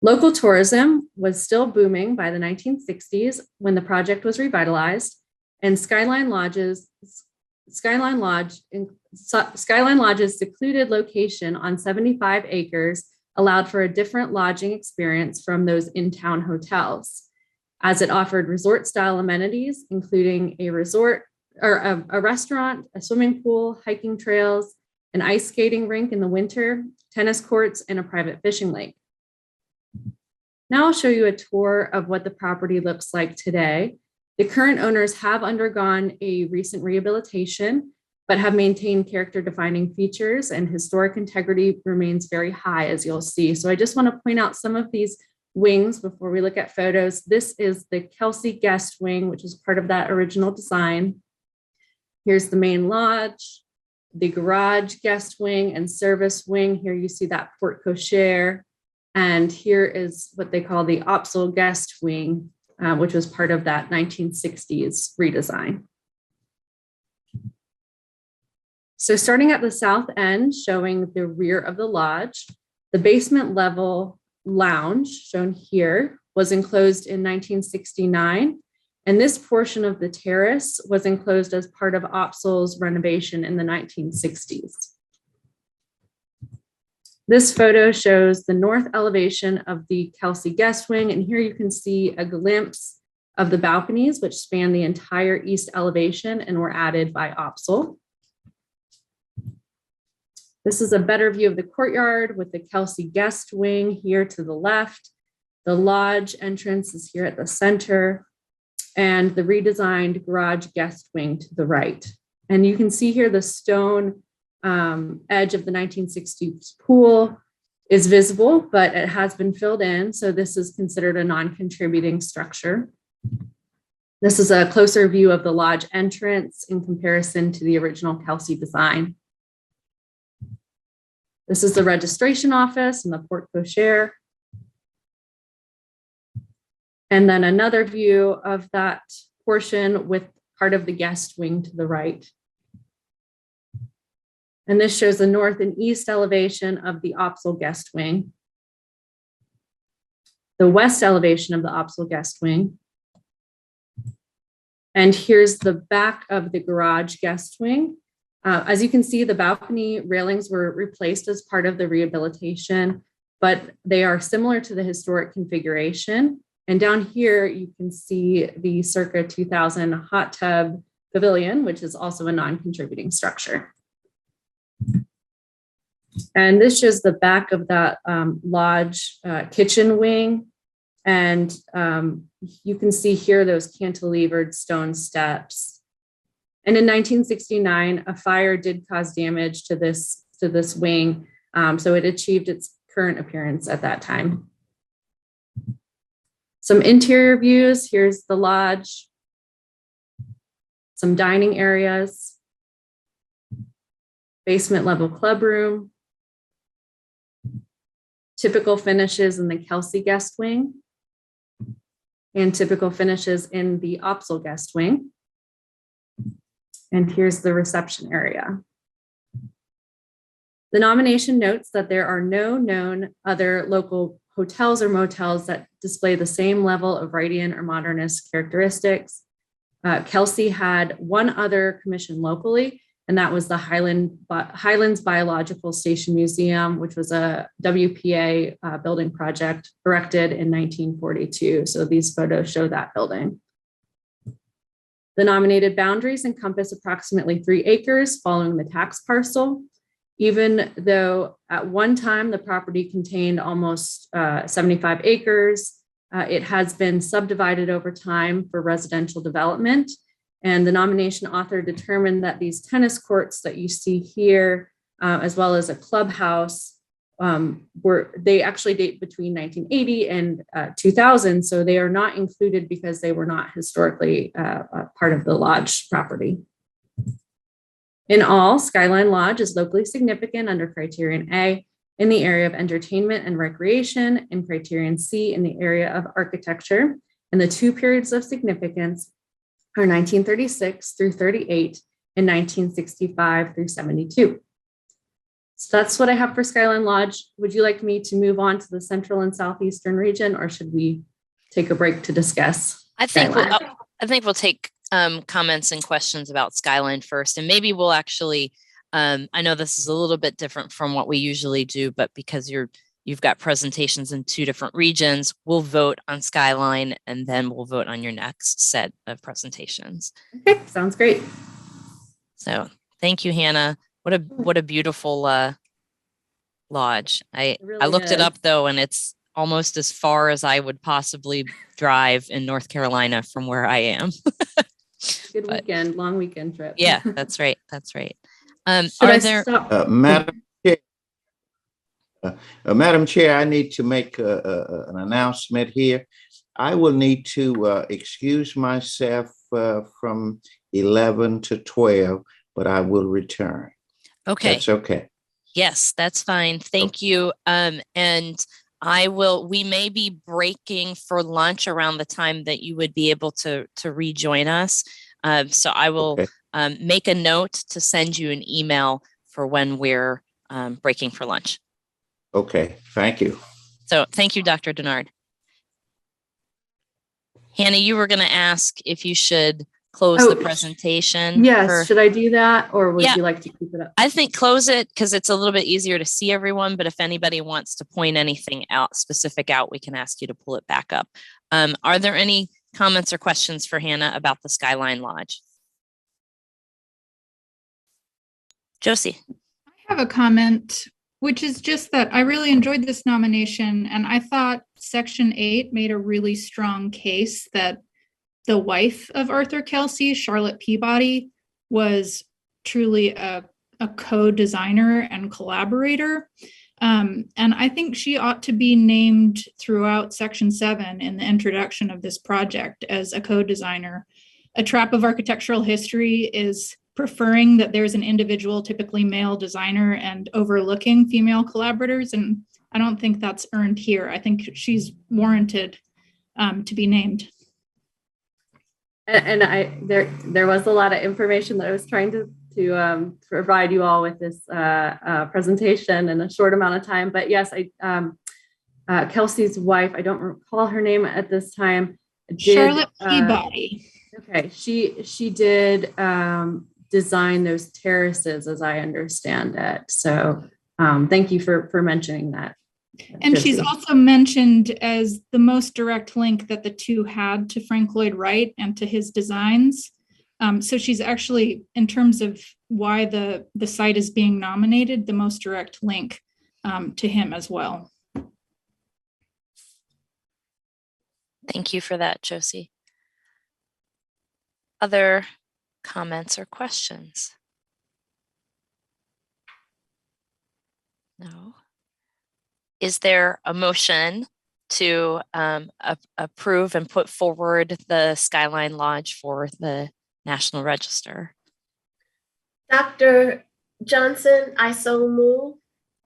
Local tourism was still booming by the 1960s when the project was revitalized, and Skyline Lodge's secluded location on 75 acres allowed for a different lodging experience from those in-town hotels, as it offered resort-style amenities, including a restaurant, a swimming pool, hiking trails, an ice skating rink in the winter, tennis courts, and a private fishing lake. Now I'll show you a tour of what the property looks like today. The current owners have undergone a recent rehabilitation, but have maintained character-defining features, and historic integrity remains very high, as you'll see. So I just want to point out some of these wings before we look at photos. This is the Kelsey Guest Wing, which is part of that original design. Here's the main lodge, the garage guest wing and service wing. Here you see that porte cochere. And here is what they call the Opsal Guest Wing, which was part of that 1960s redesign. So starting at the south end, showing the rear of the lodge, the basement level lounge, shown here, was enclosed in 1969. And this portion of the terrace was enclosed as part of Opsal's renovation in the 1960s. This photo shows the north elevation of the Kelsey Guest Wing, and here you can see a glimpse of the balconies, which span the entire east elevation and were added by Opsal. This is a better view of the courtyard with the Kelsey Guest Wing here to the left. The lodge entrance is here at the center, and the redesigned garage guest wing to the right. And you can see here the stone edge of the 1960s pool is visible, but it has been filled in. So this is considered a non-contributing structure. This is a closer view of the lodge entrance in comparison to the original Kelsey design. This is the registration office and the porte cochere. And then another view of that portion with part of the guest wing to the right. And this shows the north and east elevation of the Opsal Guest Wing, the west elevation of the Opsal Guest Wing. And here's the back of the garage guest wing. As you can see, the balcony railings were replaced as part of the rehabilitation, but they are similar to the historic configuration. And down here, you can see the circa 2000 hot tub pavilion, which is also a non-contributing structure. And this shows the back of that lodge kitchen wing. And you can see here those cantilevered stone steps. And in 1969, a fire did cause damage to this wing. So it achieved its current appearance at that time. Some interior views. Here's the lodge, some dining areas, basement level club room, typical finishes in the Kelsey Guest Wing, and typical finishes in the Opsal Guest Wing. And here's the reception area. The nomination notes that there are no known other local hotels or motels that display the same level of Wrightian or modernist characteristics. Kelsey had one other commission locally, and that was the Highlands Biological Station Museum, which was a WPA building project erected in 1942. So these photos show that building. The nominated boundaries encompass approximately 3 acres following the tax parcel. Even though at one time the property contained almost 75 acres, it has been subdivided over time for residential development. And the nomination author determined that these tennis courts that you see here, as well as a clubhouse, they actually date between 1980 and 2000. So they are not included because they were not historically part of the lodge property. In all, Skyline Lodge is locally significant under criterion A in the area of entertainment and recreation, and criterion C in the area of architecture. And the 2 periods of significance are 1936 through 38 and 1965 through 72. So that's what I have for Skyline Lodge. Would you like me to move on to the central and southeastern region, or should we take a break to discuss? I think we'll take comments and questions about Skyline first, and maybe we'll actually, I know this is a little bit different from what we usually do, but because you've got presentations in 2 different regions, we'll vote on Skyline and then we'll vote on your next set of presentations. Okay, sounds great. So thank you, Hannah. What a beautiful lodge. I looked it up though, and it's almost as far as I would possibly drive in North Carolina from where I am. Good weekend, long weekend trip. Yeah, that's right. That's right. Madam Chair, I need to make an announcement here. I will need to excuse myself from 11 to 12, but I will return. Okay. That's okay. Yes, that's fine. Thank you. And we may be breaking for lunch around the time that you would be able to rejoin us. So I will make a note to send you an email for when we're breaking for lunch. Okay, thank you. So thank you, Dr. Denard. Hannah, you were going to ask if you should close the presentation. Yes, should I do that, or would you like to keep it up? I think close it because it's a little bit easier to see everyone, but if anybody wants to point anything specific out, we can ask you to pull it back up. Are there any comments or questions for Hannah about the Skyline Lodge? Josie. I have a comment, which is just that I really enjoyed this nomination, and I thought Section 8 made a really strong case that the wife of Arthur Kelsey, Charlotte Peabody, was truly a co-designer and collaborator. And I think she ought to be named throughout Section 7 in the introduction of this project as a co-designer. A trap of architectural history is preferring that there's an individual, typically male designer, and overlooking female collaborators. And I don't think that's earned here. I think she's warranted to be named. And there was a lot of information that I was trying to provide you all with this presentation in a short amount of time. But yes, Kelsey's wife, I don't recall her name at this time. Charlotte Peabody. Okay, she did design those terraces, as I understand it. So thank you for mentioning that. And she's also mentioned as the most direct link that the 2 had to Frank Lloyd Wright and to his designs. So she's actually, in terms of why the site is being nominated, the most direct link to him as well. Thank you for that, Josie. Other comments or questions? No. Is there a motion to approve and put forward the Skyline Lodge for the National Register? Dr. Johnson, I so move.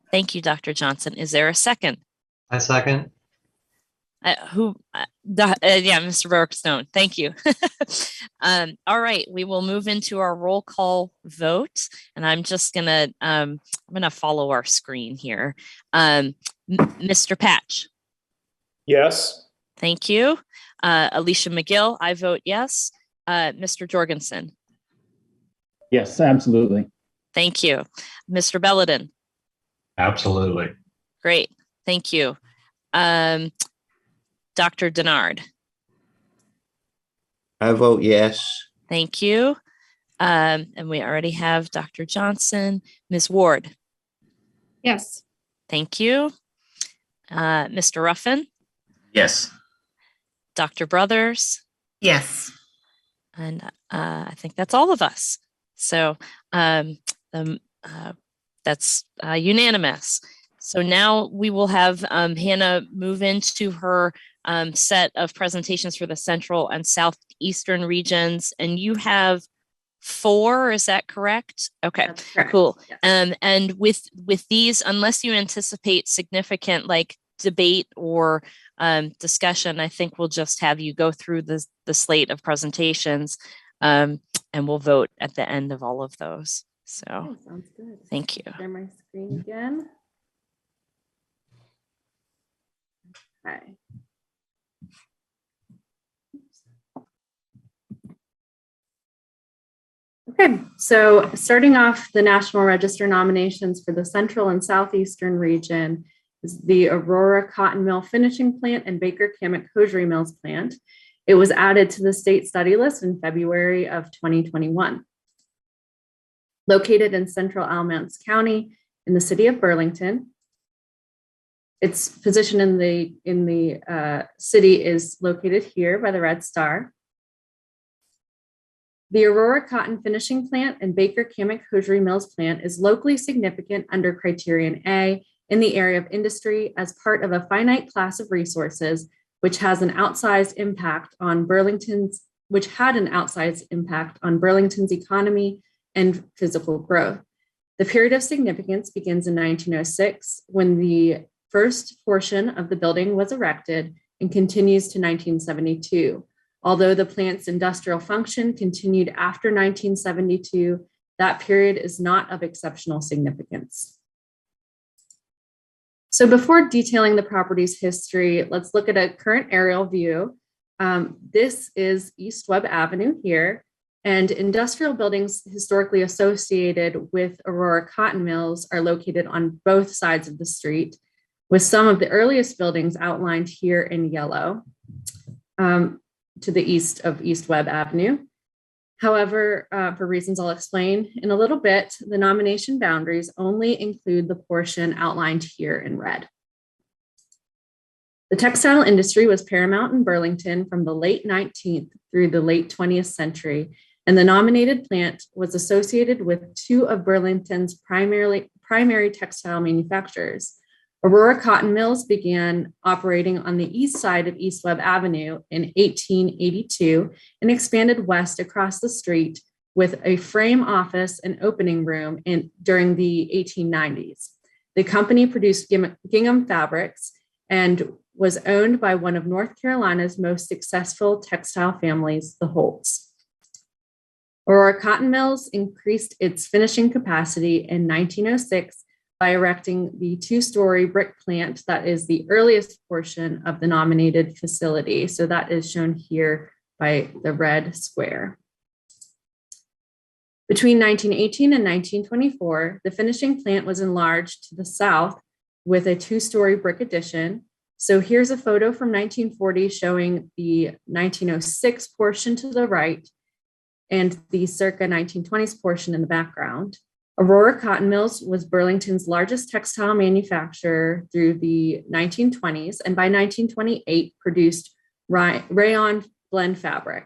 Thank you, Dr. Johnson. Is there a second? I second. Mr. Brookstone. Thank you. All right, we will move into our roll call vote, and I'm just gonna I'm gonna follow our screen here. Mr. Patch. Yes. Thank you. Alicia McGill, I vote yes. Mr. Jorgensen. Yes, absolutely. Thank you. Mr. Belladin. Absolutely. Great. Thank you. Dr. Denard. I vote yes. Thank you. And we already have Dr. Johnson. Ms. Ward. Yes. Thank you. Mr. Ruffin. Yes. Dr. Brothers. Yes. And I think that's all of us. So that's unanimous. So now we will have Hannah move into her set of presentations for the Central and Southeastern regions. And you have 4, is that correct? Okay, correct. Cool. Yes. And with these, unless you anticipate significant like debate or discussion, I think we'll just have you go through the slate of presentations and we'll vote at the end of all of those. So Okay, sounds good. thank you. Share my screen again. Okay. Okay, so starting off the National Register nominations for the Central and Southeastern region is the Aurora Cotton Mill Finishing Plant and Baker Kamek Hosiery Mills Plant. It was added to the state study list in February of 2021. Located in central Alamance County in the city of Burlington. Its position in the city is located here by the red star. The Aurora Cotton Finishing Plant and Baker Kamek Hosiery Mills Plant is locally significant under Criterion A in the area of industry as part of a finite class of resources, which had an outsized impact on Burlington's economy and physical growth. The period of significance begins in 1906 when the first portion of the building was erected and continues to 1972. Although the plant's industrial function continued after 1972, that period is not of exceptional significance. So before detailing the property's history, let's look at a current aerial view. This is East Webb Avenue here, and industrial buildings historically associated with Aurora Cotton Mills are located on both sides of the street, with some of the earliest buildings outlined here in yellow. To the east of East Webb Avenue. However, for reasons I'll explain in a little bit, the nomination boundaries only include the portion outlined here in red. The textile industry was paramount in Burlington from the late 19th through the late 20th century, and the nominated plant was associated with 2 of Burlington's primary textile manufacturers. Aurora Cotton Mills began operating on the east side of East Webb Avenue in 1882 and expanded west across the street with a frame office and opening room during the 1890s. The company produced gingham fabrics and was owned by one of North Carolina's most successful textile families, the Holts. Aurora Cotton Mills increased its finishing capacity in 1906 by erecting the 2-story brick plant that is the earliest portion of the nominated facility. So that is shown here by the red square. Between 1918 and 1924, the finishing plant was enlarged to the south with a 2-story brick addition. So here's a photo from 1940 showing the 1906 portion to the right and the circa 1920s portion in the background. Aurora Cotton Mills was Burlington's largest textile manufacturer through the 1920s, and by 1928 produced rayon blend fabric.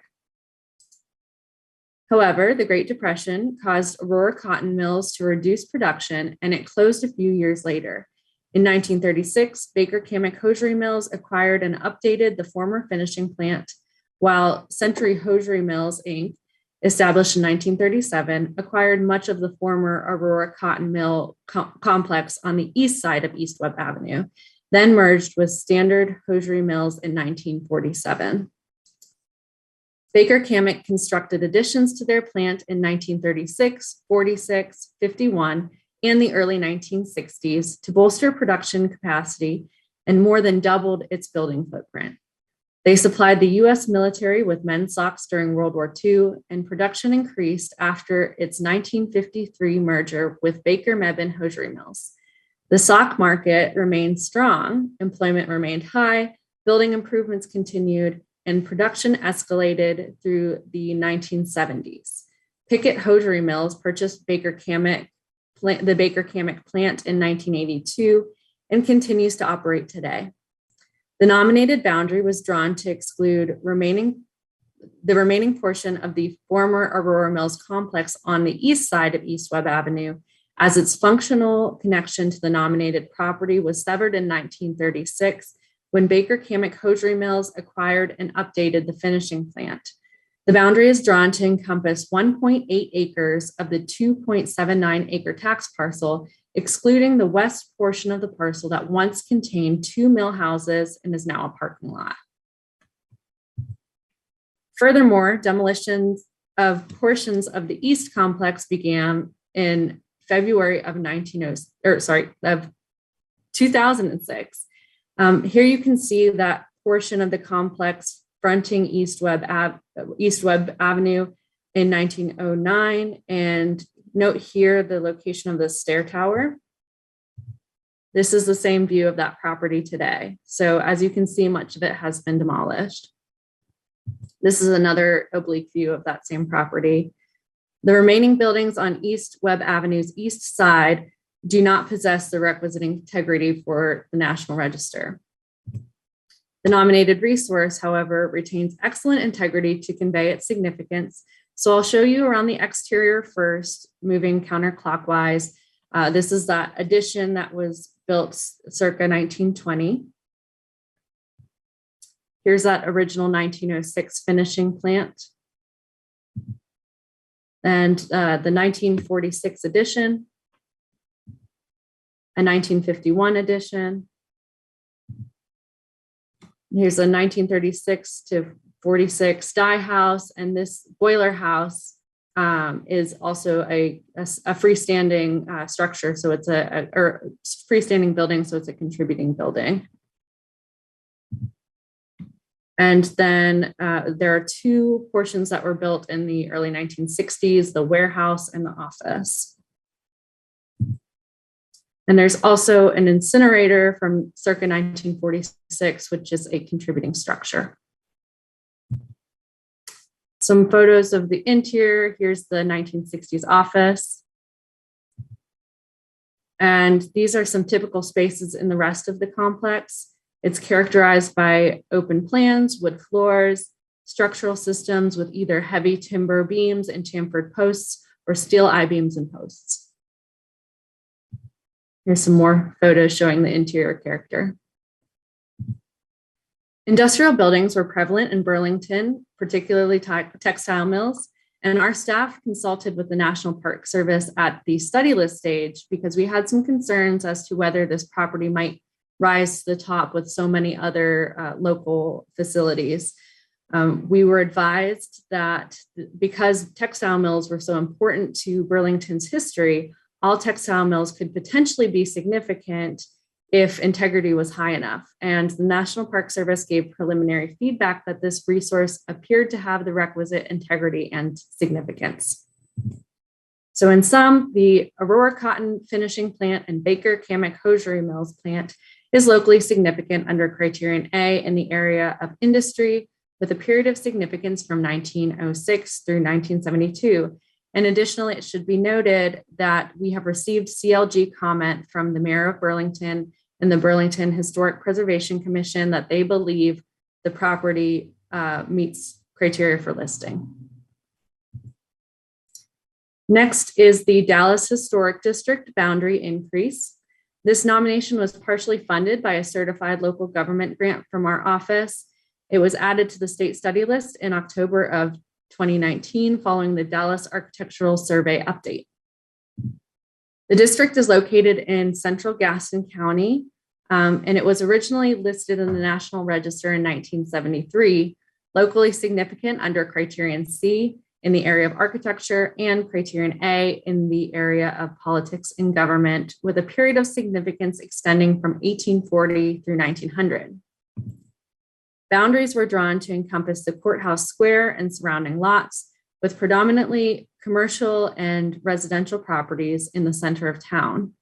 However, the Great Depression caused Aurora Cotton Mills to reduce production, and it closed a few years later. In 1936, Baker Kamek Hosiery Mills acquired and updated the former finishing plant, while Century Hosiery Mills, Inc., established in 1937, acquired much of the former Aurora Cotton Mill complex on the east side of East Webb Avenue, then merged with Standard Hosiery Mills in 1947. Baker Kamek constructed additions to their plant in 1936, 46, 51, and the early 1960s to bolster production capacity and more than doubled its building footprint. They supplied the US military with men's socks during World War II, and production increased after its 1953 merger with Baker Mebane Hosiery Mills. The sock market remained strong, employment remained high, building improvements continued, and production escalated through the 1970s. Pickett Hosiery Mills purchased the Baker Cammack plant in 1982 and continues to operate today. The nominated boundary was drawn to exclude the remaining portion of the former Aurora Mills complex on the east side of East Webb Avenue, as its functional connection to the nominated property was severed in 1936 when Baker Cammack Hosiery Mills acquired and updated the finishing plant. The boundary is drawn to encompass 1.8 acres of the 2.79 acre tax parcel, excluding the west portion of the parcel that once contained 2 mill houses and is now a parking lot. Furthermore, demolitions of portions of the east complex began in February of 2006. Here you can see that portion of the complex fronting East Webb Avenue in 1909, and note here the location of the stair tower. This is the same view of that property today. So as you can see, much of it has been demolished. This is another oblique view of that same property. The remaining buildings on East Webb Avenue's east side do not possess the requisite integrity for the National Register. The nominated resource, however, retains excellent integrity to convey its significance. So I'll show you around the exterior first, moving counterclockwise. This is that addition that was built circa 1920. Here's that original 1906 finishing plant. And the 1946 addition, a 1951 addition. Here's a 1936 to 46 dye house, and this boiler house is also a freestanding structure. So it's a freestanding building, so it's a contributing building. And then there are 2 portions that were built in the early 1960s, the warehouse and the office. And there's also an incinerator from circa 1946, which is a contributing structure. Some photos of the interior. Here's the 1960s office. And these are some typical spaces in the rest of the complex. It's characterized by open plans, wood floors, structural systems with either heavy timber beams and chamfered posts or steel I-beams and posts. Here's some more photos showing the interior character. Industrial buildings were prevalent in Burlington, particularly textile mills, and our staff consulted with the National Park Service at the study list stage because we had some concerns as to whether this property might rise to the top with so many other local facilities. We were advised that because textile mills were so important to Burlington's history, all textile mills could potentially be significant if integrity was high enough. And the National Park Service gave preliminary feedback that this resource appeared to have the requisite integrity and significance. So in sum, the Aurora Cotton Finishing Plant and Baker Cammack Hosiery Mills plant is locally significant under Criterion A in the area of industry with a period of significance from 1906 through 1972. And additionally, it should be noted that we have received CLG comment from the Mayor of Burlington and the Burlington Historic Preservation Commission that they believe the property meets criteria for listing. Next is the Dallas Historic District boundary increase. This nomination was partially funded by a certified local government grant from our office. It was added to the state study list in October of 2019 following the Dallas Architectural Survey update. The district is located in central Gaston County, and it was originally listed in the National Register in 1973, locally significant under Criterion C in the area of architecture and Criterion A in the area of politics and government, with a period of significance extending from 1840 through 1900. Boundaries were drawn to encompass the courthouse square and surrounding lots, with predominantly commercial and residential properties in the center of town.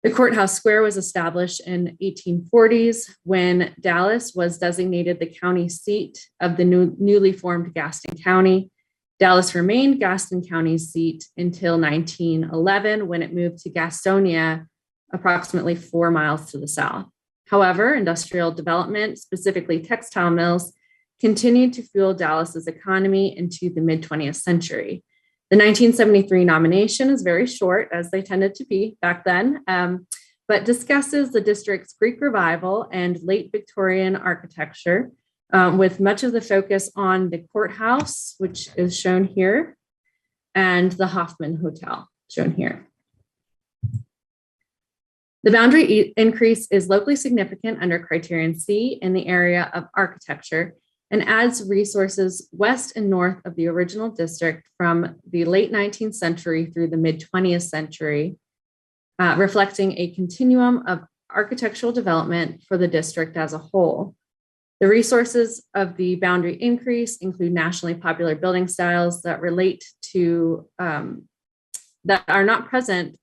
The courthouse square was established in 1840s when Dallas was designated the county seat of the newly formed Gaston County. Dallas remained Gaston County's seat until 1911 when it moved to Gastonia, approximately 4 miles to the south. However, industrial development, specifically textile mills, continued to fuel Dallas's economy into the mid-20th century. The 1973 nomination is very short, as they tended to be back then, but discusses the district's Greek revival and late Victorian architecture, with much of the focus on the courthouse, which is shown here, and the Hoffman Hotel, shown here. The boundary increase is locally significant under criterion C in the area of architecture and adds resources west and north of the original district from the late 19th century through the mid 20th century, reflecting a continuum of architectural development for the district as a whole. The resources of the boundary increase include nationally popular building styles that relate to, that are not present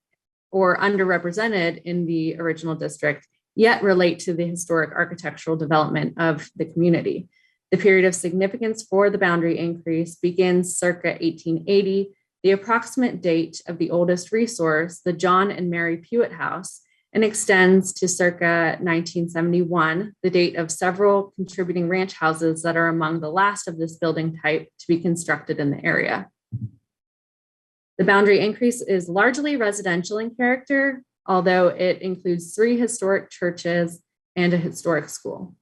or underrepresented in the original district, yet relate to the historic architectural development of the community. The period of significance for the boundary increase begins circa 1880, the approximate date of the oldest resource, the John and Mary Pewitt House, and extends to circa 1971, the date of several contributing ranch houses that are among the last of this building type to be constructed in the area. The boundary increase is largely residential in character, although it includes 3 historic churches and a historic school.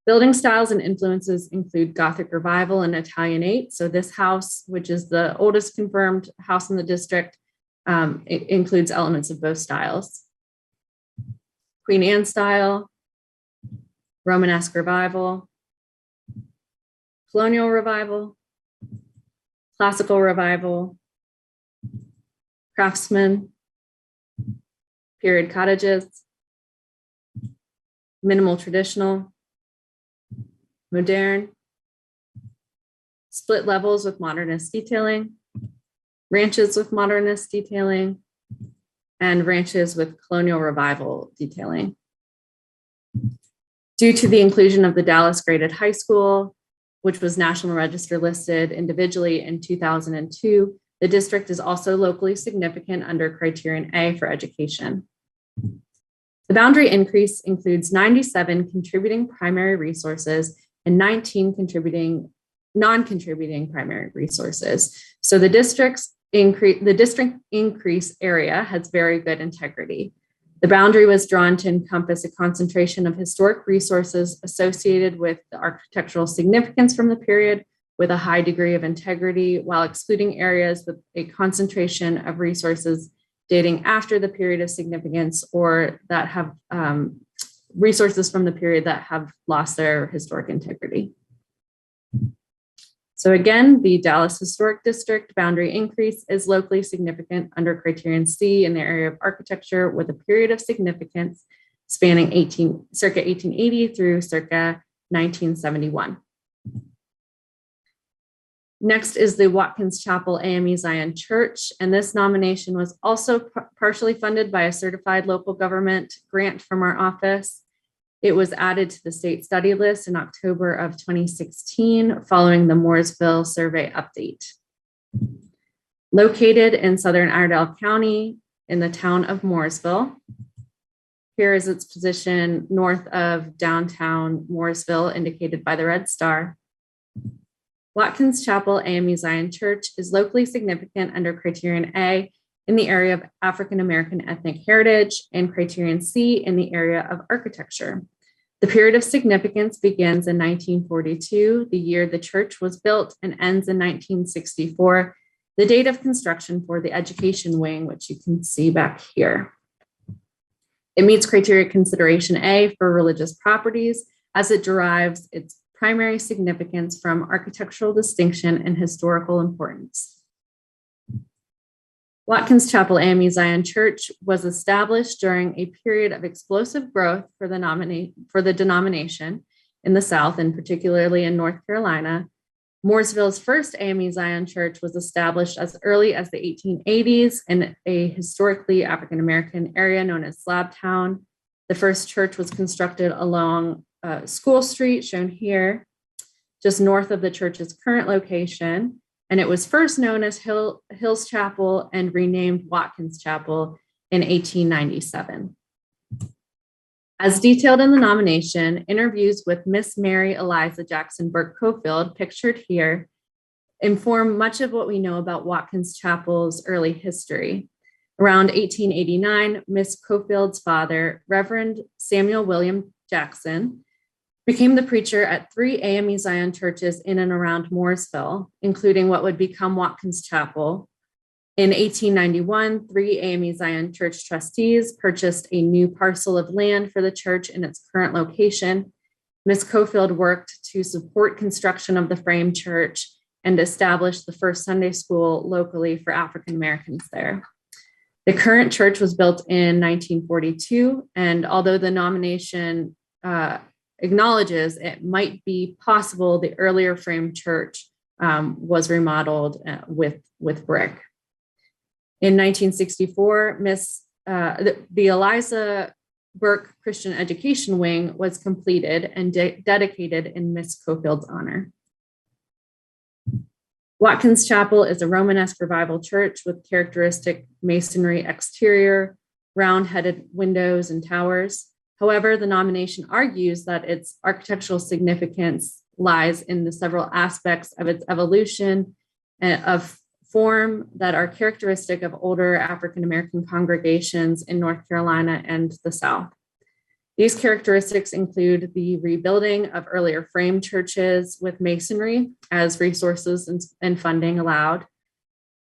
Building styles and influences include Gothic Revival and Italianate. So this house, which is the oldest confirmed house in the district, it includes elements of both styles. Queen Anne style, Romanesque Revival, Colonial Revival, Classical Revival, Craftsman, Period cottages, Minimal Traditional, Modern, split levels with modernist detailing, ranches with modernist detailing, and ranches with colonial revival detailing. Due to the inclusion of the Dallas Graded High School, which was National Register listed individually in 2002, the district is also locally significant under criterion A for education. The boundary increase includes 97 contributing primary resources and 19 non-contributing primary resources. So the district increase area has very good integrity. The boundary was drawn to encompass a concentration of historic resources associated with the architectural significance from the period with a high degree of integrity, while excluding areas with a concentration of resources dating after the period of significance or that have resources from the period that have lost their historic integrity. So again, the Dallas Historic District boundary increase is locally significant under criterion C in the area of architecture with a period of significance spanning circa 1880 through circa 1971. Next is the Watkins Chapel AME Zion Church, and this nomination was also partially funded by a certified local government grant from our office. It was added to the state study list in October of 2016 following the Mooresville survey update. Located in southern Iredell County in the town of Mooresville, here is its position north of downtown Mooresville, indicated by the red star. Watkins Chapel AME Zion Church is locally significant under criterion A in the area of African American ethnic heritage and criterion C in the area of architecture. The period of significance begins in 1942, the year the church was built, and ends in 1964, the date of construction for the education wing, which you can see back here. It meets criteria consideration A for religious properties as it derives its primary significance from architectural distinction and historical importance. Watkins Chapel AME Zion Church was established during a period of explosive growth for the denomination in the South, and particularly in North Carolina. Mooresville's first AME Zion Church was established as early as the 1880s in a historically African-American area known as Slabtown. The first church was constructed along School Street, shown here, just north of the church's current location. And it was first known as Hills Chapel and renamed Watkins Chapel in 1897. As detailed in the nomination, interviews with Miss Mary Eliza Jackson Burke Cofield, pictured here, inform much of what we know about Watkins Chapel's early history. Around 1889, Miss Cofield's father, Reverend Samuel William Jackson, became the preacher at 3 AME Zion churches in and around Mooresville, including what would become Watkins Chapel. In 1891, 3 AME Zion church trustees purchased a new parcel of land for the church in its current location. Ms. Cofield worked to support construction of the frame church and established the first Sunday school locally for African Americans there. The current church was built in 1942, and although the nomination acknowledges it might be possible the earlier frame church was remodeled with brick. In 1964, the Eliza Burke Christian Education Wing was completed and dedicated in Miss Cofield's honor. Watkins Chapel is a Romanesque revival church with characteristic masonry exterior, round-headed windows and towers. However, the nomination argues that its architectural significance lies in the several aspects of its evolution of form that are characteristic of older African-American congregations in North Carolina and the South. These characteristics include the rebuilding of earlier frame churches with masonry as resources and funding allowed,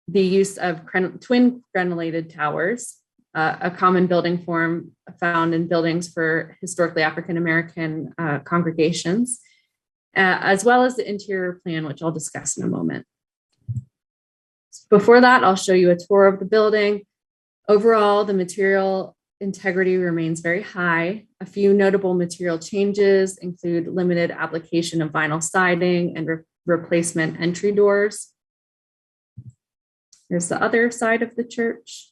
the use of twin crenellated towers, a common building form found in buildings for historically African-American congregations, as well as the interior plan, which I'll discuss in a moment. Before that, I'll show you a tour of the building. Overall, the material integrity remains very high. A few notable material changes include limited application of vinyl siding and replacement entry doors. Here's the other side of the church.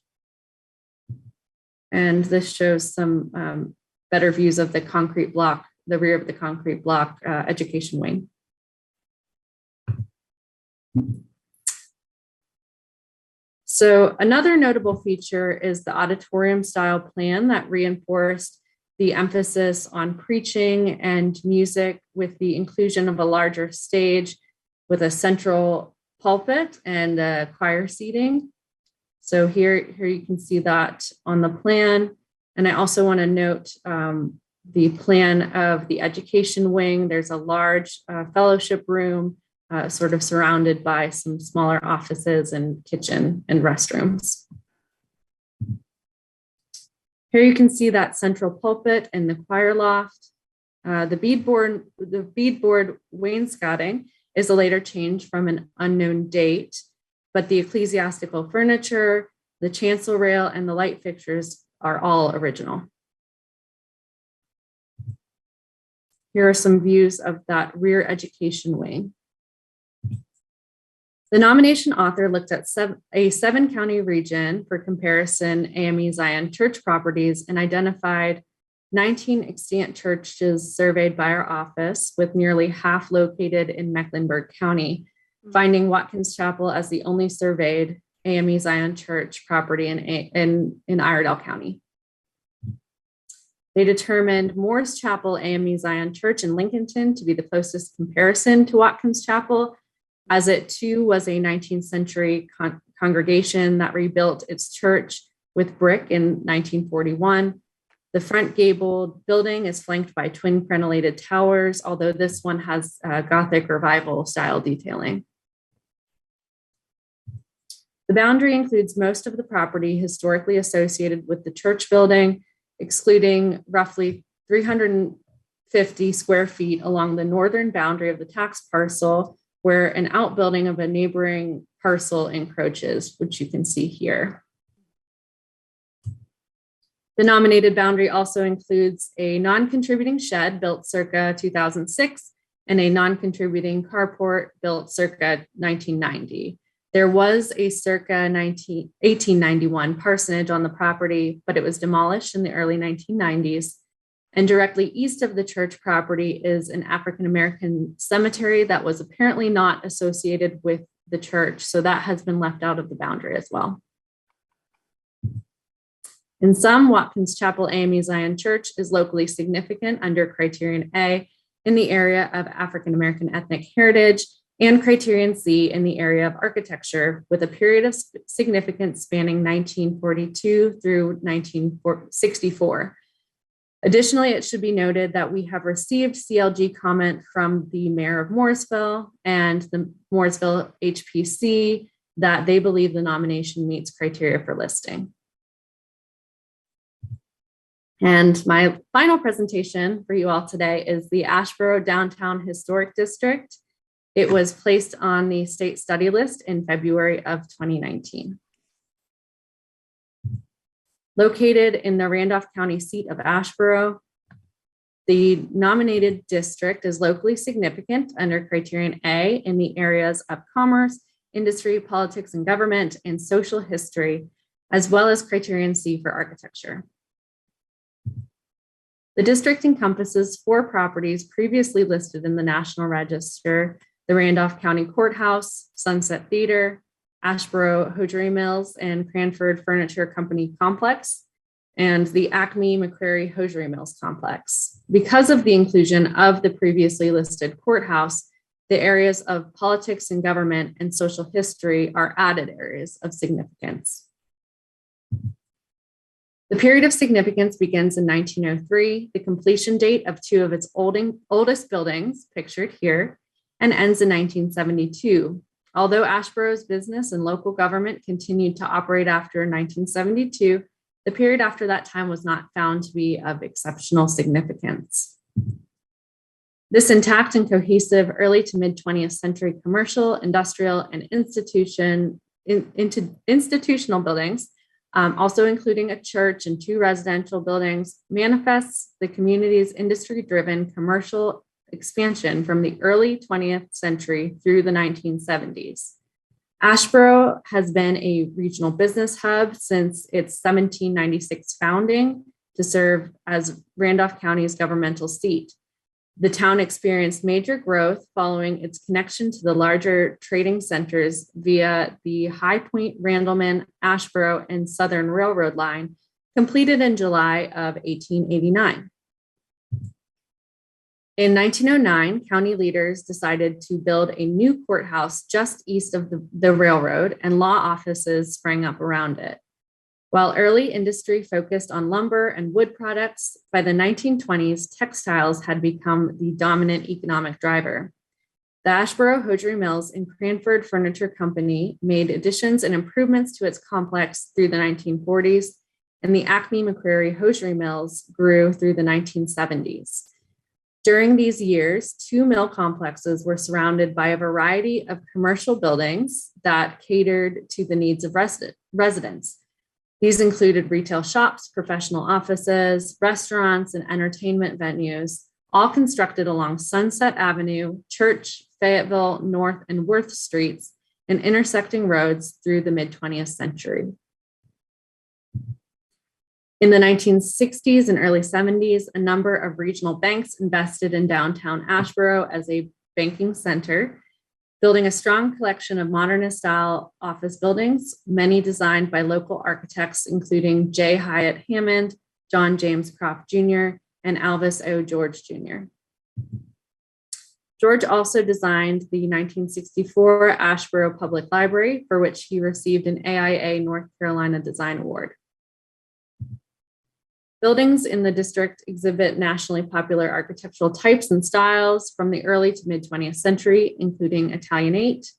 And this shows some better views of the concrete block, the rear of the concrete block education wing. So another notable feature is the auditorium style plan that reinforced the emphasis on preaching and music with the inclusion of a larger stage with a central pulpit and choir seating. So here you can see that on the plan. And I also want to note the plan of the education wing. There's a large fellowship room sort of surrounded by some smaller offices and kitchen and restrooms. Here you can see that central pulpit and the choir loft. The beadboard wainscoting is a later change from an unknown date, but the ecclesiastical furniture, the chancel rail, and the light fixtures are all original. Here are some views of that rear education wing. The nomination author looked at a 7-county region for comparison AME Zion church properties and identified 19 extant churches surveyed by our office, with nearly half located in Mecklenburg County, finding Watkins Chapel as the only surveyed AME Zion church property in Iredell County. They determined Moore's Chapel AME Zion Church in Lincolnton to be the closest comparison to Watkins Chapel, as it too was a 19th century congregation that rebuilt its church with brick in 1941. The front gabled building is flanked by twin crenellated towers, although this one has Gothic revival style detailing. The boundary includes most of the property historically associated with the church building, excluding roughly 350 square feet along the northern boundary of the tax parcel, where an outbuilding of a neighboring parcel encroaches, which you can see here. The nominated boundary also includes a non-contributing shed built circa 2006 and a non-contributing carport built circa 1990. There was a circa 1891 parsonage on the property, but it was demolished in the early 1990s. And directly east of the church property is an African-American cemetery that was apparently not associated with the church, so that has been left out of the boundary as well. In sum, Watkins Chapel AME Zion Church is locally significant under Criterion A in the area of African-American ethnic heritage and Criterion C in the area of architecture, with a period of significance spanning 1942 through 1964. Additionally, it should be noted that we have received CLG comment from the mayor of Morrisville and the Morrisville HPC that they believe the nomination meets criteria for listing. And my final presentation for you all today is the Asheboro Downtown Historic District. It was placed on the state study list in February of 2019. Located in the Randolph County seat of Asheboro, the nominated district is locally significant under Criterion A in the areas of commerce, industry, politics and government, and social history, as well as Criterion C for architecture. The district encompasses 4 properties previously listed in the National Register: the Randolph County Courthouse, Sunset Theater, Asheboro Hosiery Mills and Cranford Furniture Company Complex, and the Acme McCrary Hosiery Mills Complex. Because of the inclusion of the previously listed courthouse, the areas of politics and government and social history are added areas of significance. The period of significance begins in 1903, the completion date of 2 of its oldest buildings, pictured here, and ends in 1972. Although Asheboro's business and local government continued to operate after 1972, the period after that time was not found to be of exceptional significance. This intact and cohesive early to mid 20th century commercial, industrial, and institutional buildings, also including a church and 2 residential buildings, manifests the community's industry-driven commercial expansion from the early 20th century through the 1970s. Asheboro has been a regional business hub since its 1796 founding to serve as Randolph County's governmental seat. The town experienced major growth following its connection to the larger trading centers via the High Point, Randleman, Asheboro, and Southern Railroad line, completed in July of 1889. In 1909, county leaders decided to build a new courthouse just east of the railroad, and law offices sprang up around it. While early industry focused on lumber and wood products, by the 1920s, textiles had become the dominant economic driver. The Asheboro Hosiery Mills and Cranford Furniture Company made additions and improvements to its complex through the 1940s, and the Acme McCrary Hosiery Mills grew through the 1970s. During these years, 2 mill complexes were surrounded by a variety of commercial buildings that catered to the needs of residents. These included retail shops, professional offices, restaurants, and entertainment venues, all constructed along Sunset Avenue, Church, Fayetteville, North, and Worth Streets, and intersecting roads through the mid-20th century. In the 1960s and early 70s, a number of regional banks invested in downtown Asheboro as a banking center, building a strong collection of modernist-style office buildings, many designed by local architects, including J. Hyatt Hammond, John James Croft Jr., and Alvis O. George Jr. George also designed the 1964 Asheboro Public Library, for which he received an AIA North Carolina Design Award. Buildings in the district exhibit nationally popular architectural types and styles from the early to mid 20th century, including Italianate,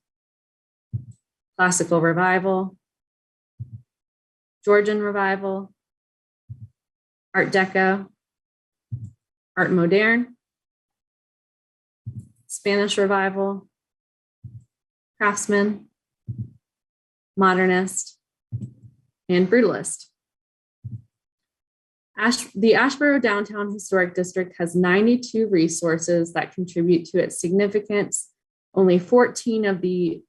Classical Revival, Georgian Revival, Art Deco, Art Moderne, Spanish Revival, Craftsman, modernist, and brutalist. The Asheboro Downtown Historic District has 92 resources that contribute to its significance. Only 14 of the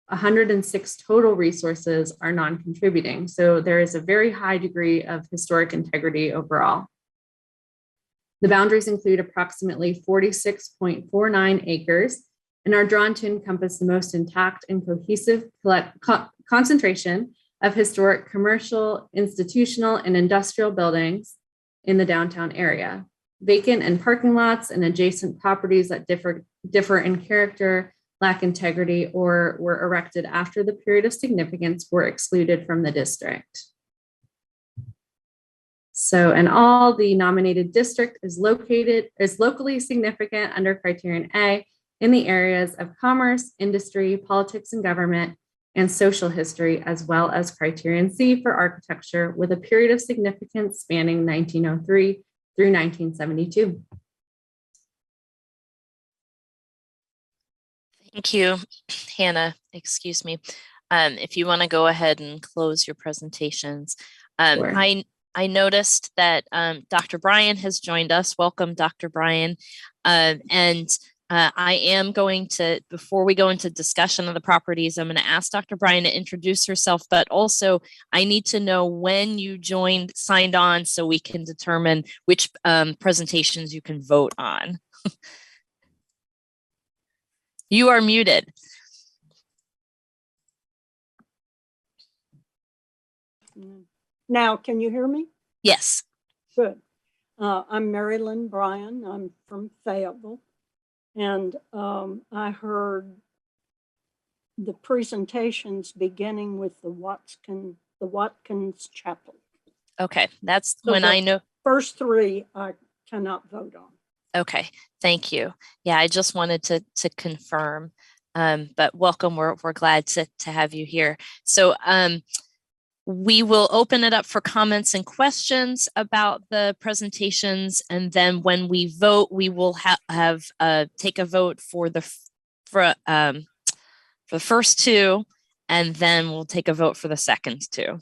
106 total resources are non-contributing. So there is a very high degree of historic integrity overall. The boundaries include approximately 46.49 acres and are drawn to encompass the most intact and cohesive concentration of historic commercial, institutional, and industrial buildings in the downtown area. Vacant and parking lots and adjacent properties that differ in character, lack integrity, or were erected after the period of significance were excluded from the district. So in all, the nominated district is locally significant under criterion A in the areas of commerce, industry, politics and government, and social history, as well as criterion C for architecture, with a period of significance spanning 1903 through 1972. Thank you, Hannah. Excuse me. If you want to go ahead and close your presentations. Sure. I noticed that Dr. Bryan has joined us. Welcome, Dr. Bryan. I am going to, before we go into discussion of the properties, I'm going to ask Dr. Bryan to introduce herself, but also I need to know when you signed on so we can determine which presentations you can vote on. You are muted. Now, can you hear me? Yes. Good. I'm Mary Lynn Bryan. I'm from Fayetteville. And I heard the presentations beginning with the Watkins Chapel. Okay, that's So when the I know. First three I cannot vote on. Okay, thank you. Yeah, I just wanted to confirm, but welcome. We're glad to have you here. So we will open it up for comments and questions about the presentations, and then when we vote, we will take a vote for the first two, and then we'll take a vote for the second two.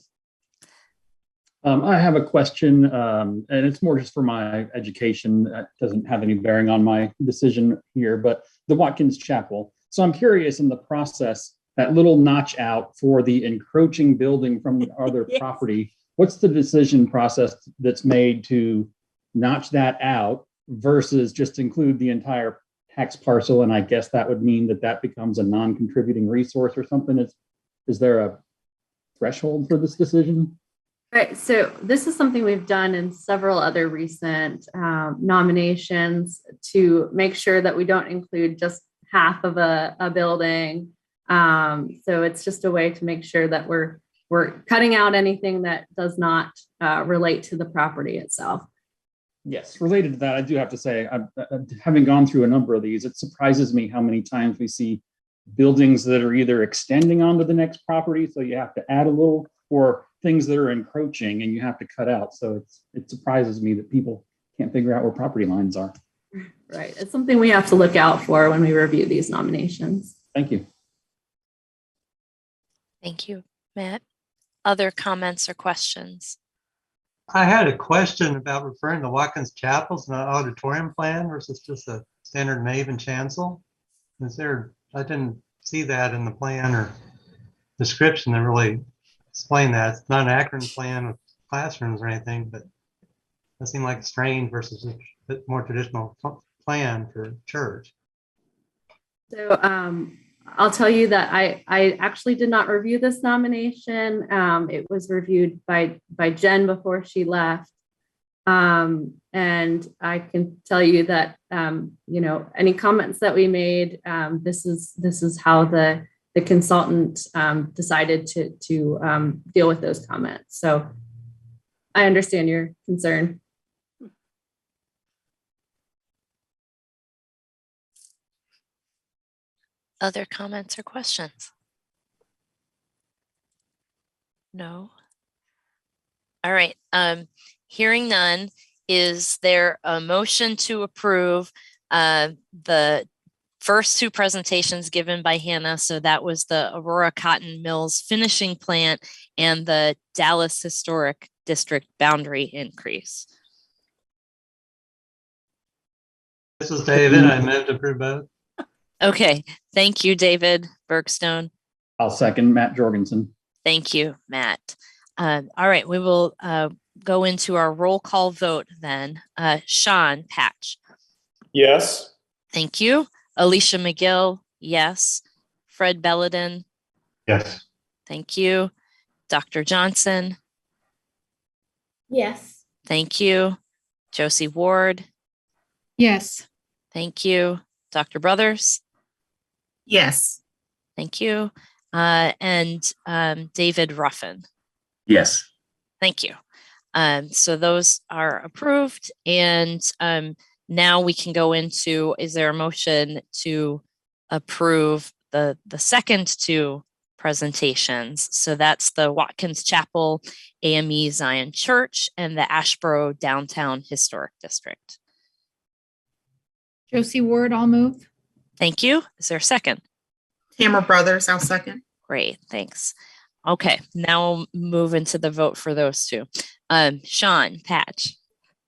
I have a question, and it's more just for my education. That doesn't have any bearing on my decision here, but the Watkins Chapel. So I'm curious in the process, that little notch out for the encroaching building from the other Yes. property, what's the decision process that's made to notch that out versus just include the entire tax parcel? And I guess that would mean that becomes a non-contributing resource or something. Is there a threshold for this decision? Right, so this is something we've done in several other recent nominations to make sure that we don't include just half of a building. So it's just a way to make sure that we're cutting out anything that does not relate to the property itself. Yes, related to that, I do have to say, having gone through a number of these, it surprises me how many times we see buildings that are either extending onto the next property, so you have to add a little, or things that are encroaching and you have to cut out. So it surprises me that people can't figure out where property lines are. Right, it's something we have to look out for when we review these nominations. Thank you. Thank you, Matt. Other comments or questions? I had a question about referring to Watkins Chapels and an auditorium plan versus just a standard nave and chancel. I didn't see that in the plan or description that really explained that. It's not an Akron plan with classrooms or anything, but that seemed like a strange versus a bit more traditional plan for church. So I'll tell you that I actually did not review this nomination. It was reviewed by Jen before she left. And I can tell you that, any comments that we made, this is how the consultant decided to deal with those comments. So I understand your concern. Other comments or questions? No. All right. Hearing none, is there a motion to approve the first two presentations given by Hannah. So that was the Aurora Cotton Mills finishing plant and the Dallas Historic District boundary increase. This is David. I move to approve both. Okay, thank you, David Bergstone. I'll second Matt Jorgensen. Thank you, Matt. All right, we will go into our roll call vote then. Sean Patch. Yes. Thank you. Alicia McGill, yes. Fred Belladin. Yes. Thank you. Dr. Johnson. Yes. Thank you. Josie Ward. Yes. Thank you. Dr. Brothers. Yes. Thank you. And David Ruffin. Yes. Thank you. So those are approved. And now we can go into, is there a motion to approve the second two presentations? So that's the Watkins Chapel AME Zion Church and the Ashboro Downtown Historic District. Josie Ward, I'll move. Thank you. Is there a second? Tamara Brothers, I'll second. Great, thanks. Okay, now we'll move into the vote for those two. Sean Patch.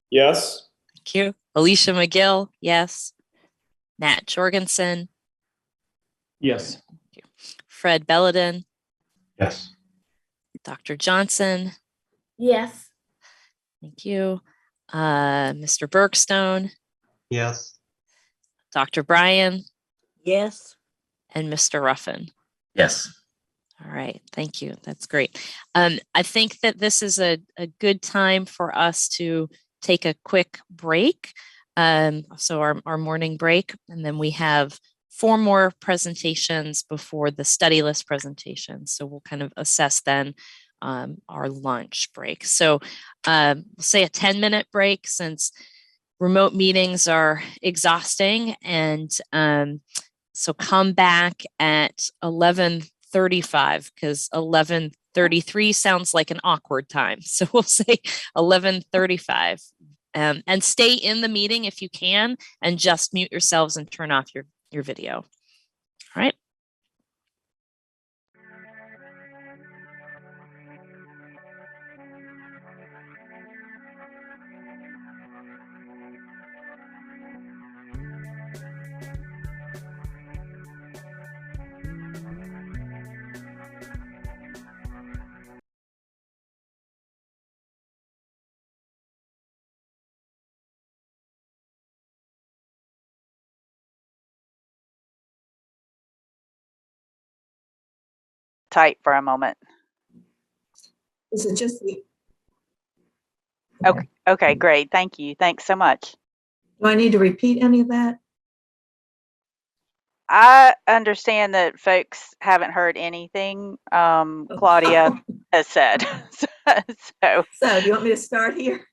Yes. Thank you. Alicia McGill, yes. Matt Jorgensen. Yes. Fred Belladin. Yes. Dr. Johnson. Yes. Thank you. Mr. Bergstone. Yes. Dr. Bryan. Yes. And Mr. Ruffin. Yes. All right, thank you. That's great. I think that this is a good time for us to take a quick break. So our morning break, and then we have 4 more presentations before the study list presentation. So we'll kind of assess then our lunch break. So we'll say a 10-minute break since remote meetings are exhausting. And so come back at 11:35 because 11:33 sounds like an awkward time. So we'll say 11:35 and stay in the meeting if you can, and just mute yourselves and turn off your video. All right. Tight for a moment. Is it just the, Okay, great. Thank you. Thanks so much. do I need to repeat any of that? I understand that folks haven't heard anything Claudia has said. So So do you want me to start here?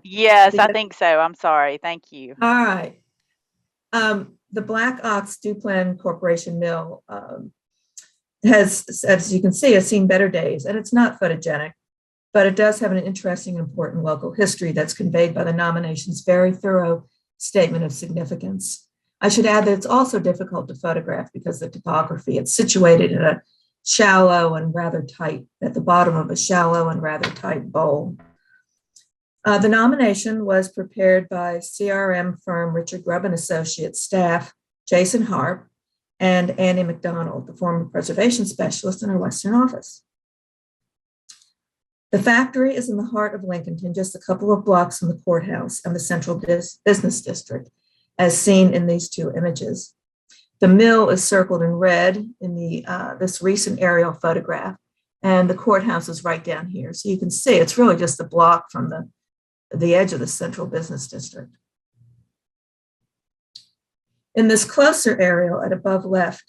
yes, I think so. I'm sorry. Thank you. All right. The Black Ox Duplan Corporation Mill has, as you can see, has seen better days, and it's not photogenic, but it does have an interesting and important local history that's conveyed by the nomination's very thorough statement of significance. I should add that it's also difficult to photograph because of the topography. It's situated in a shallow and rather tight, at the bottom of a shallow and rather tight bowl. The nomination was prepared by CRM firm Richard Grubb and Associates staff, Jason Harp, and Andy McDonald, the former preservation specialist in our Western office. The factory is in the heart of Lincolnton, just a couple of blocks from the courthouse and the central business district, as seen in these two images. The mill is circled in red in this recent aerial photograph, and the courthouse is right down here. So you can see it's really just a block from the edge of the central business district. In this closer aerial at above left,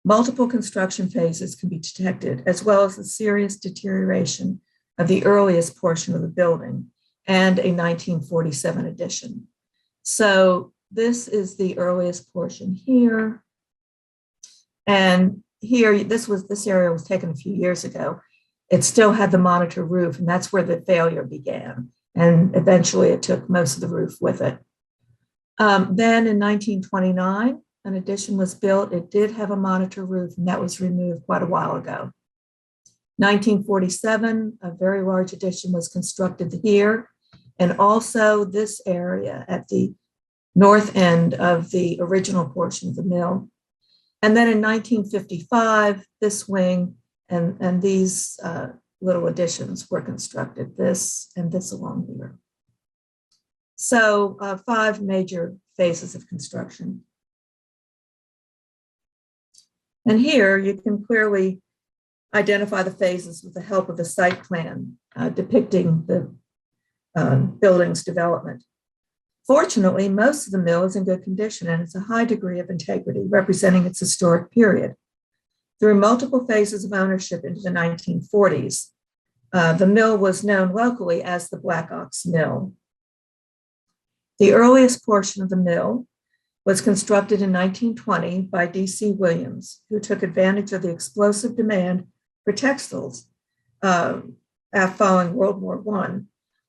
multiple construction phases can be detected, as well as the serious deterioration of the earliest portion of the building and a 1947 addition. So this is the earliest portion here. And here, this area was taken a few years ago. It still had the monitor roof, and that's where the failure began. And eventually it took most of the roof with it. Then in 1929, an addition was built. It did have a monitor roof, and that was removed quite a while ago. 1947, a very large addition was constructed here, and also this area at the north end of the original portion of the mill. And then in 1955, this wing and these little additions were constructed, this and this along here. So 5 major phases of construction. And here you can clearly identify the phases with the help of the site plan depicting the building's development. Fortunately, most of the mill is in good condition and it's a high degree of integrity, representing its historic period. Through multiple phases of ownership into the 1940s, the mill was known locally as the Black Ox Mill. The earliest portion of the mill was constructed in 1920 by D.C. Williams, who took advantage of the explosive demand for textiles following World War I,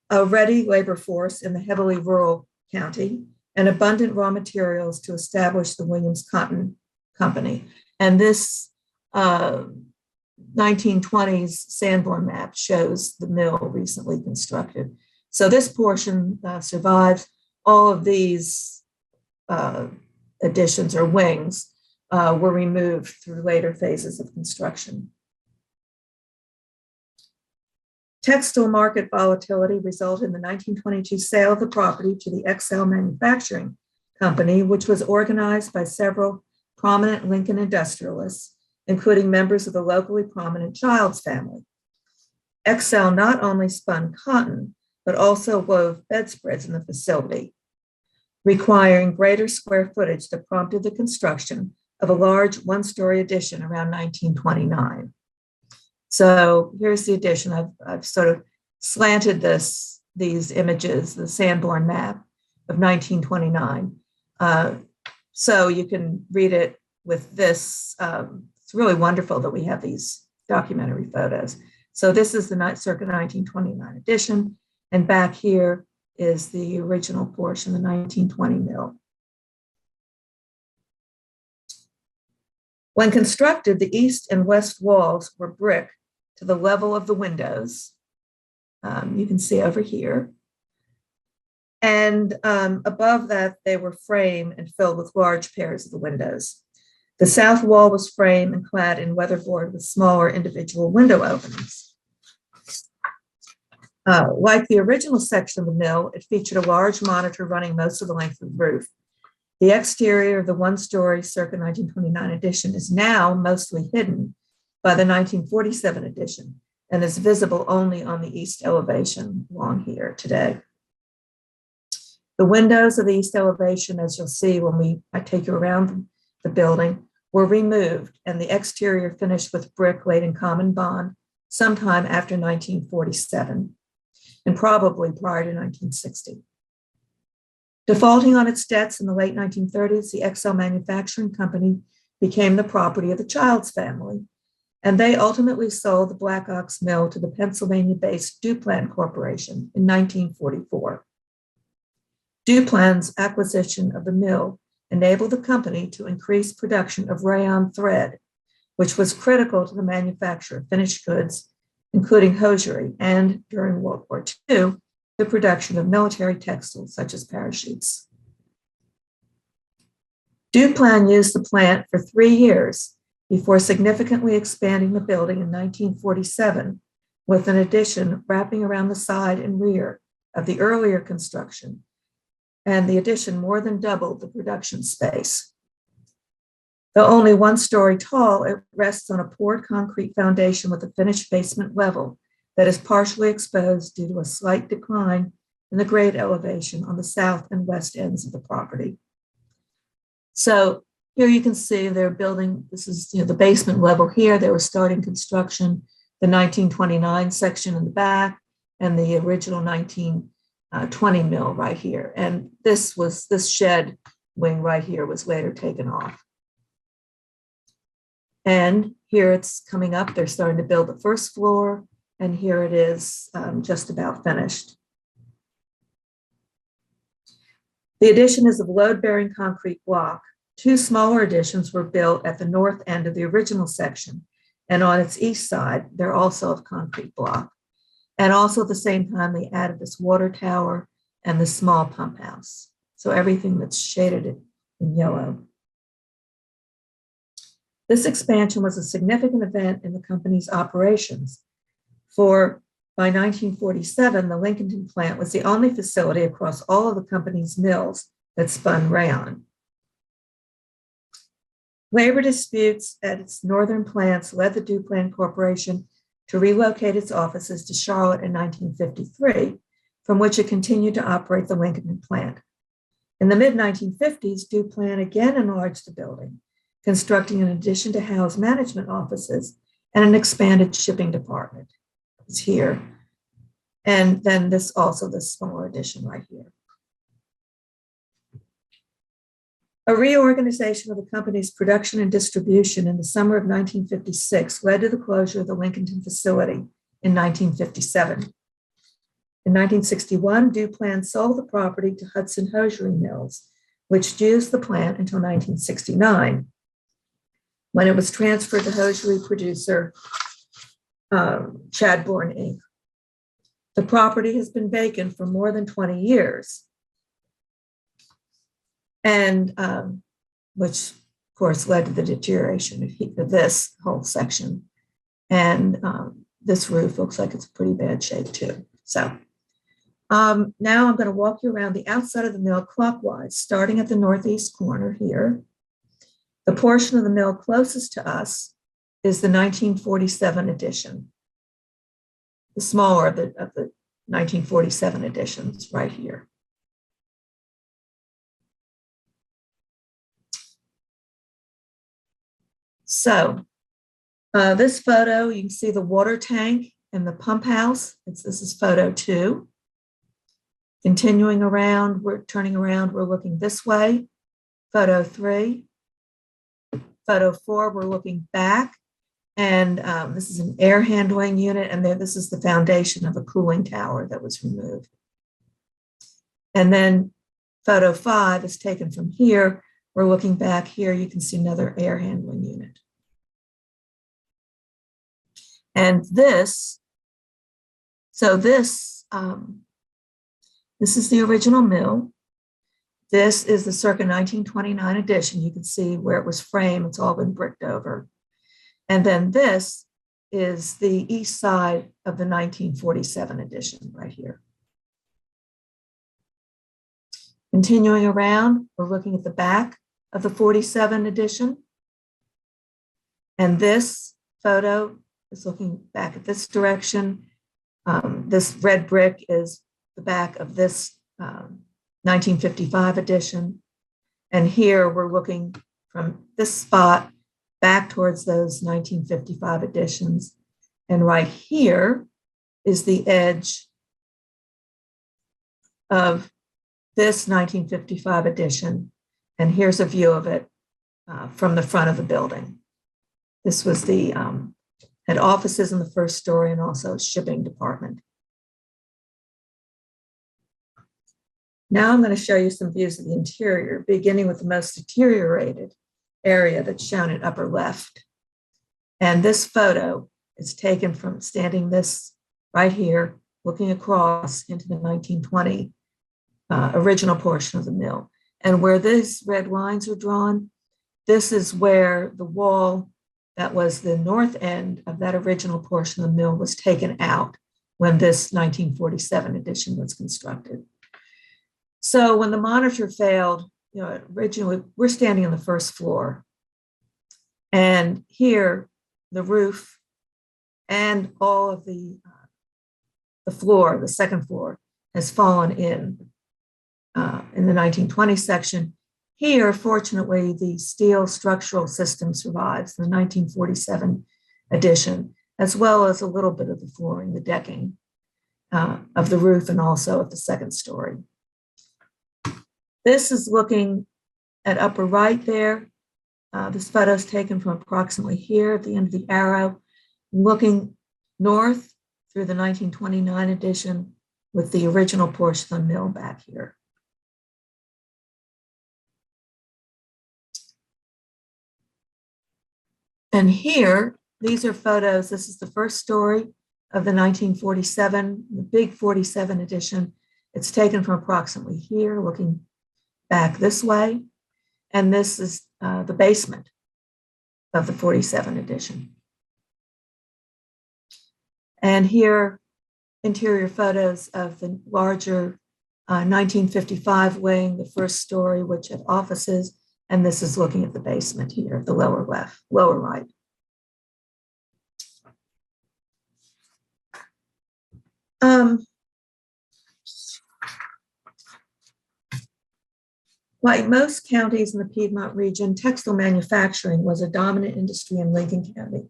a ready labor force in the heavily rural county, and abundant raw materials to establish the Williams Cotton Company. And this 1920s Sanborn map shows the mill recently constructed. So this portion survives. All of these additions or wings were removed through later phases of construction. Textile market volatility resulted in the 1922 sale of the property to the XL Manufacturing Company, which was organized by several prominent Lincoln industrialists, including members of the locally prominent Childs family. XL not only spun cotton, but also wove bedspreads in the facility, requiring greater square footage that prompted the construction of a large one-story addition around 1929. So here's the addition. I've sort of slanted these images, the Sanborn map of 1929. So you can read it with this. It's really wonderful that we have these documentary photos. So this is the circa 1929 edition. And back here is the original portion, the 1920 mill. When constructed, the east and west walls were brick to the level of the windows. You can see over here. And above that, they were frame and filled with large pairs of the windows. The south wall was frame and clad in weatherboard with smaller individual window openings. Like the original section of the mill, it featured a large monitor running most of the length of the roof. The exterior of the one-story circa 1929 addition is now mostly hidden by the 1947 addition and is visible only on the east elevation along here today. The windows of the east elevation, as you'll see when I take you around the building, were removed and the exterior finished with brick laid in common bond sometime after 1947 and probably prior to 1960. Defaulting on its debts in the late 1930s, the XL Manufacturing Company became the property of the Childs family, and they ultimately sold the Black Ox Mill to the Pennsylvania-based Duplan Corporation in 1944. Duplan's acquisition of the mill enabled the company to increase production of rayon thread, which was critical to the manufacture of finished goods, including hosiery, and during World War II, the production of military textiles such as parachutes. Duplan used the plant for 3 years before significantly expanding the building in 1947 with an addition wrapping around the side and rear of the earlier construction, and the addition more than doubled the production space. Though only 1 story tall, it rests on a poured concrete foundation with a finished basement level that is partially exposed due to a slight decline in the grade elevation on the south and west ends of the property. So here you can see they're building, this is the basement level here. They were starting construction, the 1929 section in the back and the original 1920 mill right here. And this shed wing right here was later taken off. And here it's coming up. They're starting to build the first floor. And here it is just about finished. The addition is of load-bearing concrete block Two smaller additions were built at the north end of the original section, and on its east side, they're also of concrete block. And also at the same time, they added this water tower and the small pump house. So everything that's shaded in yellow. This expansion was a significant event in the company's operations. For by 1947, the Lincolnton plant was the only facility across all of the company's mills that spun rayon. Labor disputes at its northern plants led the Duplan Corporation to relocate its offices to Charlotte in 1953, from which it continued to operate the Lincolnton plant. In the mid-1950s, Duplan again enlarged the building, constructing an addition to house management offices and an expanded shipping department. It's here. And then this smaller addition right here. A reorganization of the company's production and distribution in the summer of 1956 led to the closure of the Lincolnton facility in 1957. In 1961, Duplan sold the property to Hudson Hosiery Mills, which used the plant until 1969, when it was transferred to hosiery producer Chadbourne Inc. The property has been vacant for more than 20 years. And which, of course, led to the deterioration of this whole section. And this roof looks like it's pretty bad shape too. So now I'm going to walk you around the outside of the mill clockwise, starting at the northeast corner here. The portion of the mill closest to us is the 1947 edition, the smaller of the 1947 editions right here. So this photo, you can see the water tank and the pump house. This is photo 2. Continuing around, we're turning around, we're looking this way. Photo 3. Photo 4, we're looking back. And this is an air handling unit. And this is the foundation of a cooling tower that was removed. And then photo 5 is taken from here. We're looking back here, you can see another air handling unit. And this is the original mill. This is the circa 1929 edition. You can see where it was framed, it's all been bricked over. And then this is the east side of the 1947 edition right here. Continuing around, we're looking at the back of the 47 edition. And this photo is looking back at this direction. This red brick is the back of this 1955 edition. And here we're looking from this spot back towards those 1955 editions. And right here is the edge of this 1955 edition. And here's a view of it from the front of the building. This was the, had offices in the first story and also a shipping department. Now I'm going to show you some views of the interior, beginning with the most deteriorated area that's shown in upper left. And this photo is taken from standing this right here, looking across into the 1920 original portion of the mill. And where these red lines are drawn, this is where the wall that was the north end of that original portion of the mill was taken out when this 1947 edition was constructed. So when the monitor failed, originally we're standing on the first floor. And here, the roof and all of the floor, the second floor, has fallen in the 1920 section. Here, fortunately, the steel structural system survives, the 1947 edition, as well as a little bit of the flooring, the decking of the roof, and also of the second story. This is looking at upper right there. This photo is taken from approximately here at the end of the arrow, looking north through the 1929 edition with the original portion of the mill back here. And here, these are photos. This is the first story of the 1947, the big 47 edition. It's taken from approximately here, looking back this way. And this is the basement of the 47 edition. And here, interior photos of the larger 1955 wing, the first story, which had offices. And this is looking at the basement here, the lower left, lower right. Like most counties in the Piedmont region, textile manufacturing was a dominant industry in Lincoln County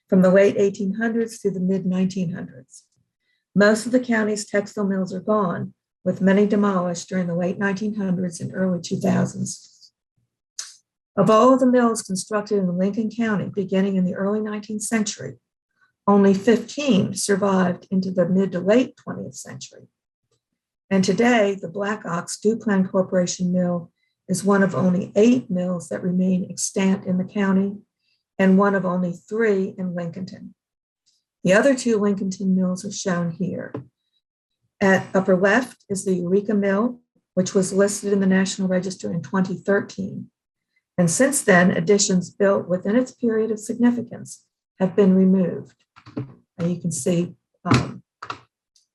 from the late 1800s through the mid 1900s. Most of the county's textile mills are gone, with many demolished during the late 1900s and early 2000s. Of all of the mills constructed in Lincoln County beginning in the early 19th century, only 15 survived into the mid to late 20th century. And today, the Black Ox Duplan Corporation mill is one of only 8 mills that remain extant in the county and one of only 3 in Lincolnton. The other 2 Lincolnton mills are shown here. At upper left is the Eureka Mill, which was listed in the National Register in 2013. And since then, additions built within its period of significance have been removed. And you can see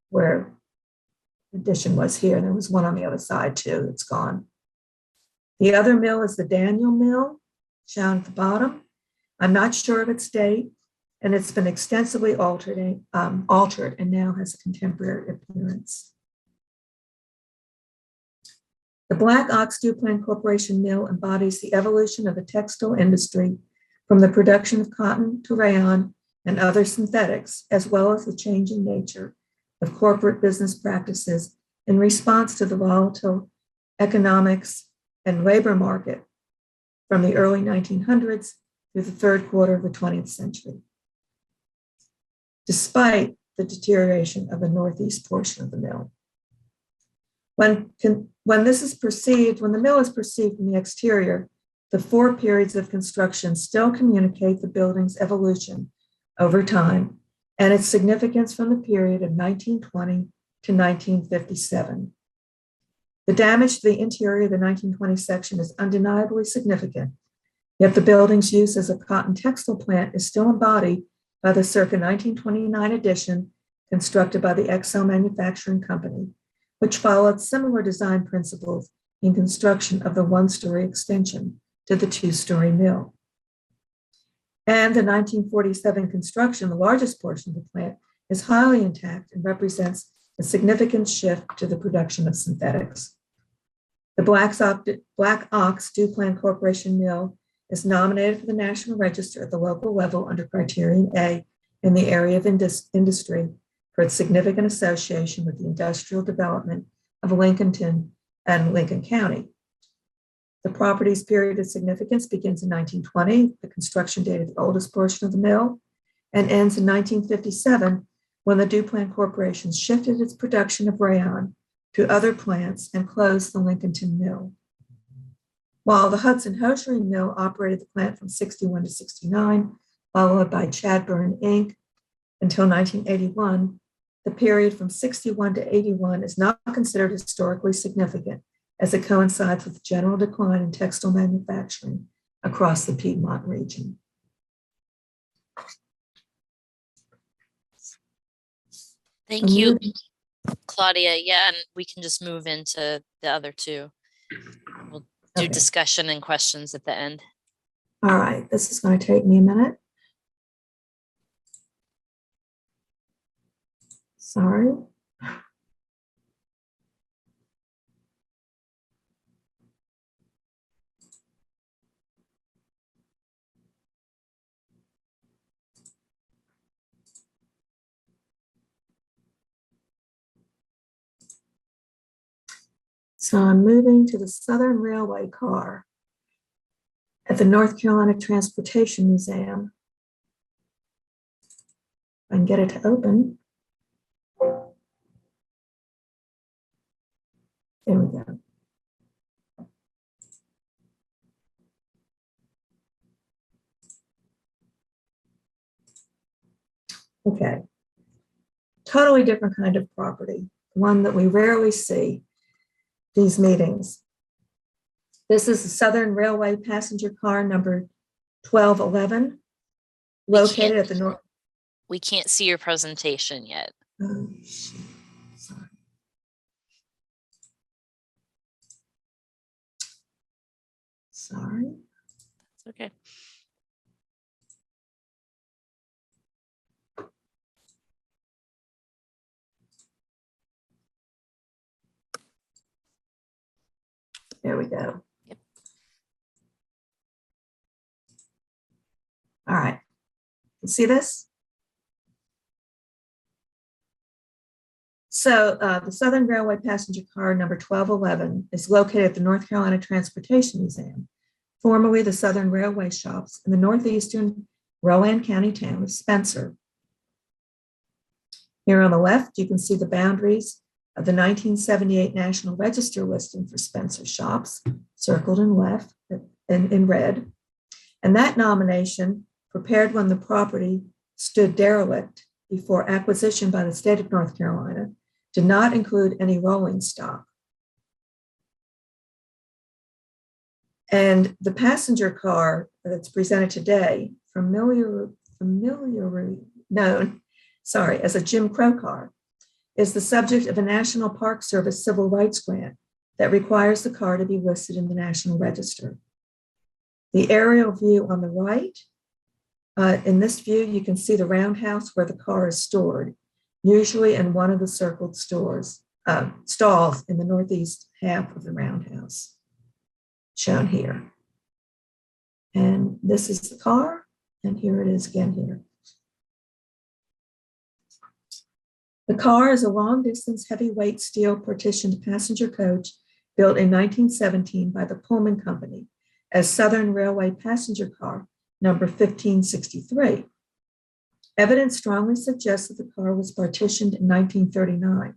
where the addition was here. There was one on the other side too, it's gone. The other mill is the Daniel Mill, shown at the bottom. I'm not sure of its date, and it's been extensively altered and now has a contemporary appearance. The Black Ox Duplan Corporation mill embodies the evolution of the textile industry from the production of cotton to rayon and other synthetics, as well as the changing nature of corporate business practices in response to the volatile economics and labor market from the early 1900s through the third quarter of the 20th century, despite the deterioration of the northeast portion of the mill. When the mill is perceived from the exterior, the 4 periods of construction still communicate the building's evolution over time and its significance from the period of 1920 to 1957. The damage to the interior of the 1920 section is undeniably significant, yet the building's use as a cotton textile plant is still embodied by the circa 1929 addition constructed by the XL Manufacturing Company, which followed similar design principles in construction of the 1-story extension to the 2-story mill. And the 1947 construction, the largest portion of the plant, is highly intact and represents a significant shift to the production of synthetics. The Black Ox Duplan Corporation mill is nominated for the National Register at the local level under Criterion A in the area of industry for its significant association with the industrial development of Lincolnton and Lincoln County. The property's period of significance begins in 1920, the construction date of the oldest portion of the mill, and ends in 1957 when the Duplan Corporation shifted its production of rayon to other plants and closed the Lincolnton mill. While the Hudson Hosiery Mill operated the plant from 61 to 69, followed by Chadburn Inc. until 1981, the period from 61 to 81 is not considered historically significant as it coincides with the general decline in textile manufacturing across the Piedmont region. Thank you, Claudia. Yeah, and we can just move into the other 2. We'll do discussion and questions at the end. All right, this is going to take me a minute. Sorry. So I'm moving to the Southern Railway car at the North Carolina Transportation Museum. If I can get it to open. There we go. Okay. Totally different kind of property, one that we rarely see these meetings. This is the Southern Railway passenger car number 1211, located at the north. We can't see your presentation yet. Oh, shit. Sorry. Sorry. It's okay. There we go. Yep. All right. You see this? So the Southern Railway passenger car number 1211 is located at the North Carolina Transportation Museum, formerly the Southern Railway shops in the northeastern Rowan County town of Spencer. Here on the left, you can see the boundaries of the 1978 National Register listing for Spencer shops, circled in left in red. And that nomination, prepared when the property stood derelict before acquisition by the state of North Carolina, did not include any rolling stock. And the passenger car that's presented today, familiarly known, as a Jim Crow car, is the subject of a National Park Service civil rights grant that requires the car to be listed in the National Register. The aerial view on the right, in this view, you can see the roundhouse where the car is stored, usually in one of the circled stalls in the northeast half of the roundhouse, shown here. And this is the car, and here it is again here. The car is a long-distance, heavyweight steel partitioned passenger coach built in 1917 by the Pullman Company as Southern Railway passenger car number 1563. Evidence strongly suggests that the car was partitioned in 1939,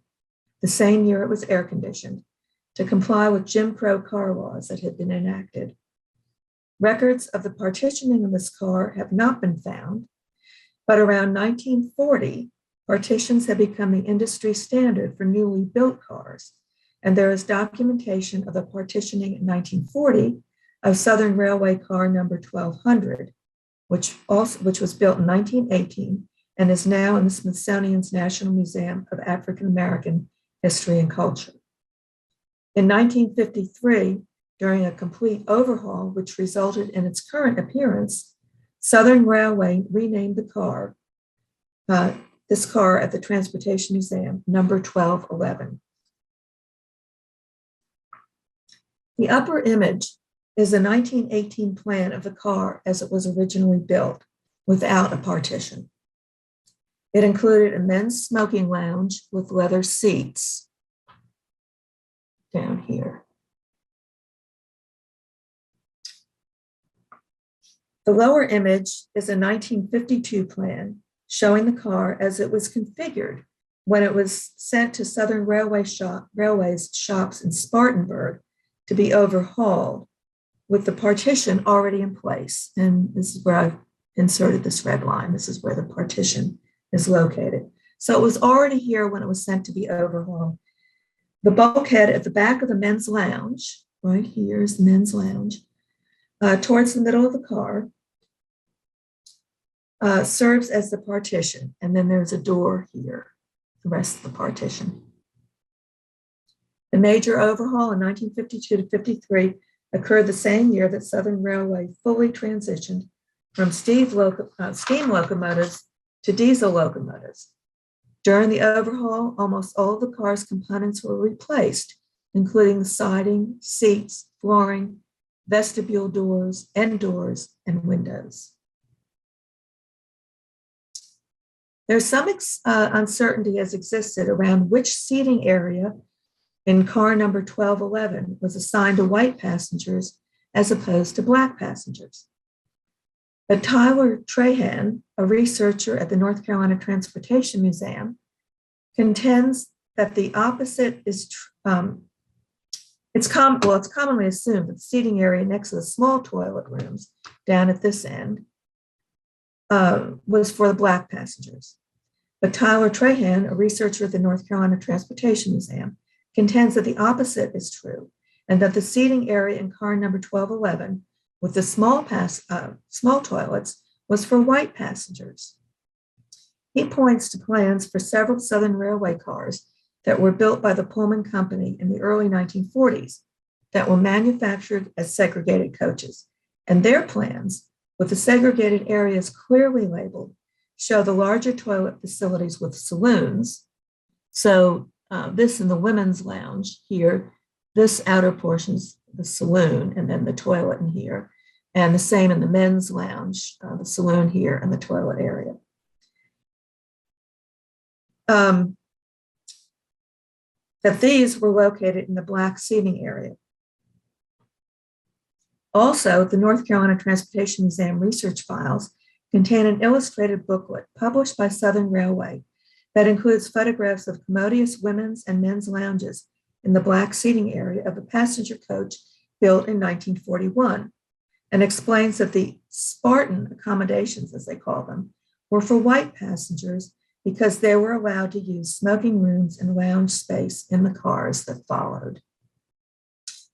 the same year it was air-conditioned, to comply with Jim Crow car laws that had been enacted. Records of the partitioning of this car have not been found, but around 1940, partitions had become the industry standard for newly built cars, and there is documentation of the partitioning in 1940 of Southern Railway car number 1200, which was built in 1918 and is now in the Smithsonian's National Museum of African American History and Culture. In 1953, during a complete overhaul, which resulted in its current appearance, Southern Railway renamed the car, this car at the Transportation Museum, number 1211. The upper image is a 1918 plan of the car as it was originally built, without a partition. It included a men's smoking lounge with leather seats down here. The lower image is a 1952 plan showing the car as it was configured when it was sent to Southern Railway's shops in Spartanburg to be overhauled, with the partition already in place. And this is where I've inserted this red line. This is where the partition is located. So it was already here when it was sent to be overhauled. The bulkhead at the back of the men's lounge, right here is the men's lounge, towards the middle of the car, serves as the partition. And then there's a door here, the rest of the partition. The major overhaul in 1952 to 53 occurred the same year that Southern Railway fully transitioned from steam locomotives to diesel locomotives. During the overhaul, almost all of the car's components were replaced, including the siding, seats, flooring, vestibule doors, end doors, and windows. There's some uncertainty has existed around which seating area in car number 1211 was assigned to white passengers as opposed to black passengers. But Tyler Trahan, a researcher at the North Carolina Transportation Museum, contends that the opposite is it's commonly assumed that the seating area next to the small toilet rooms down at this end was for the black passengers. But Tyler Trahan, a researcher at the North Carolina Transportation Museum, contends that the opposite is true, and that the seating area in car number 1211 with the small toilets was for white passengers. He points to plans for several Southern Railway cars that were built by the Pullman Company in the early 1940s that were manufactured as segregated coaches. And their plans, with the segregated areas clearly labeled, show the larger toilet facilities with saloons. So this in the women's lounge here, this outer portion's the saloon, and then the toilet in here. And the same in the men's lounge, the saloon here and the toilet area. That these were located in the black seating area. Also, the North Carolina Transportation Museum research files contain an illustrated booklet published by Southern Railway that includes photographs of commodious women's and men's lounges in the black seating area of a passenger coach built in 1941, and explains that the Spartan accommodations, as they call them, were for white passengers because they were allowed to use smoking rooms and lounge space in the cars that followed.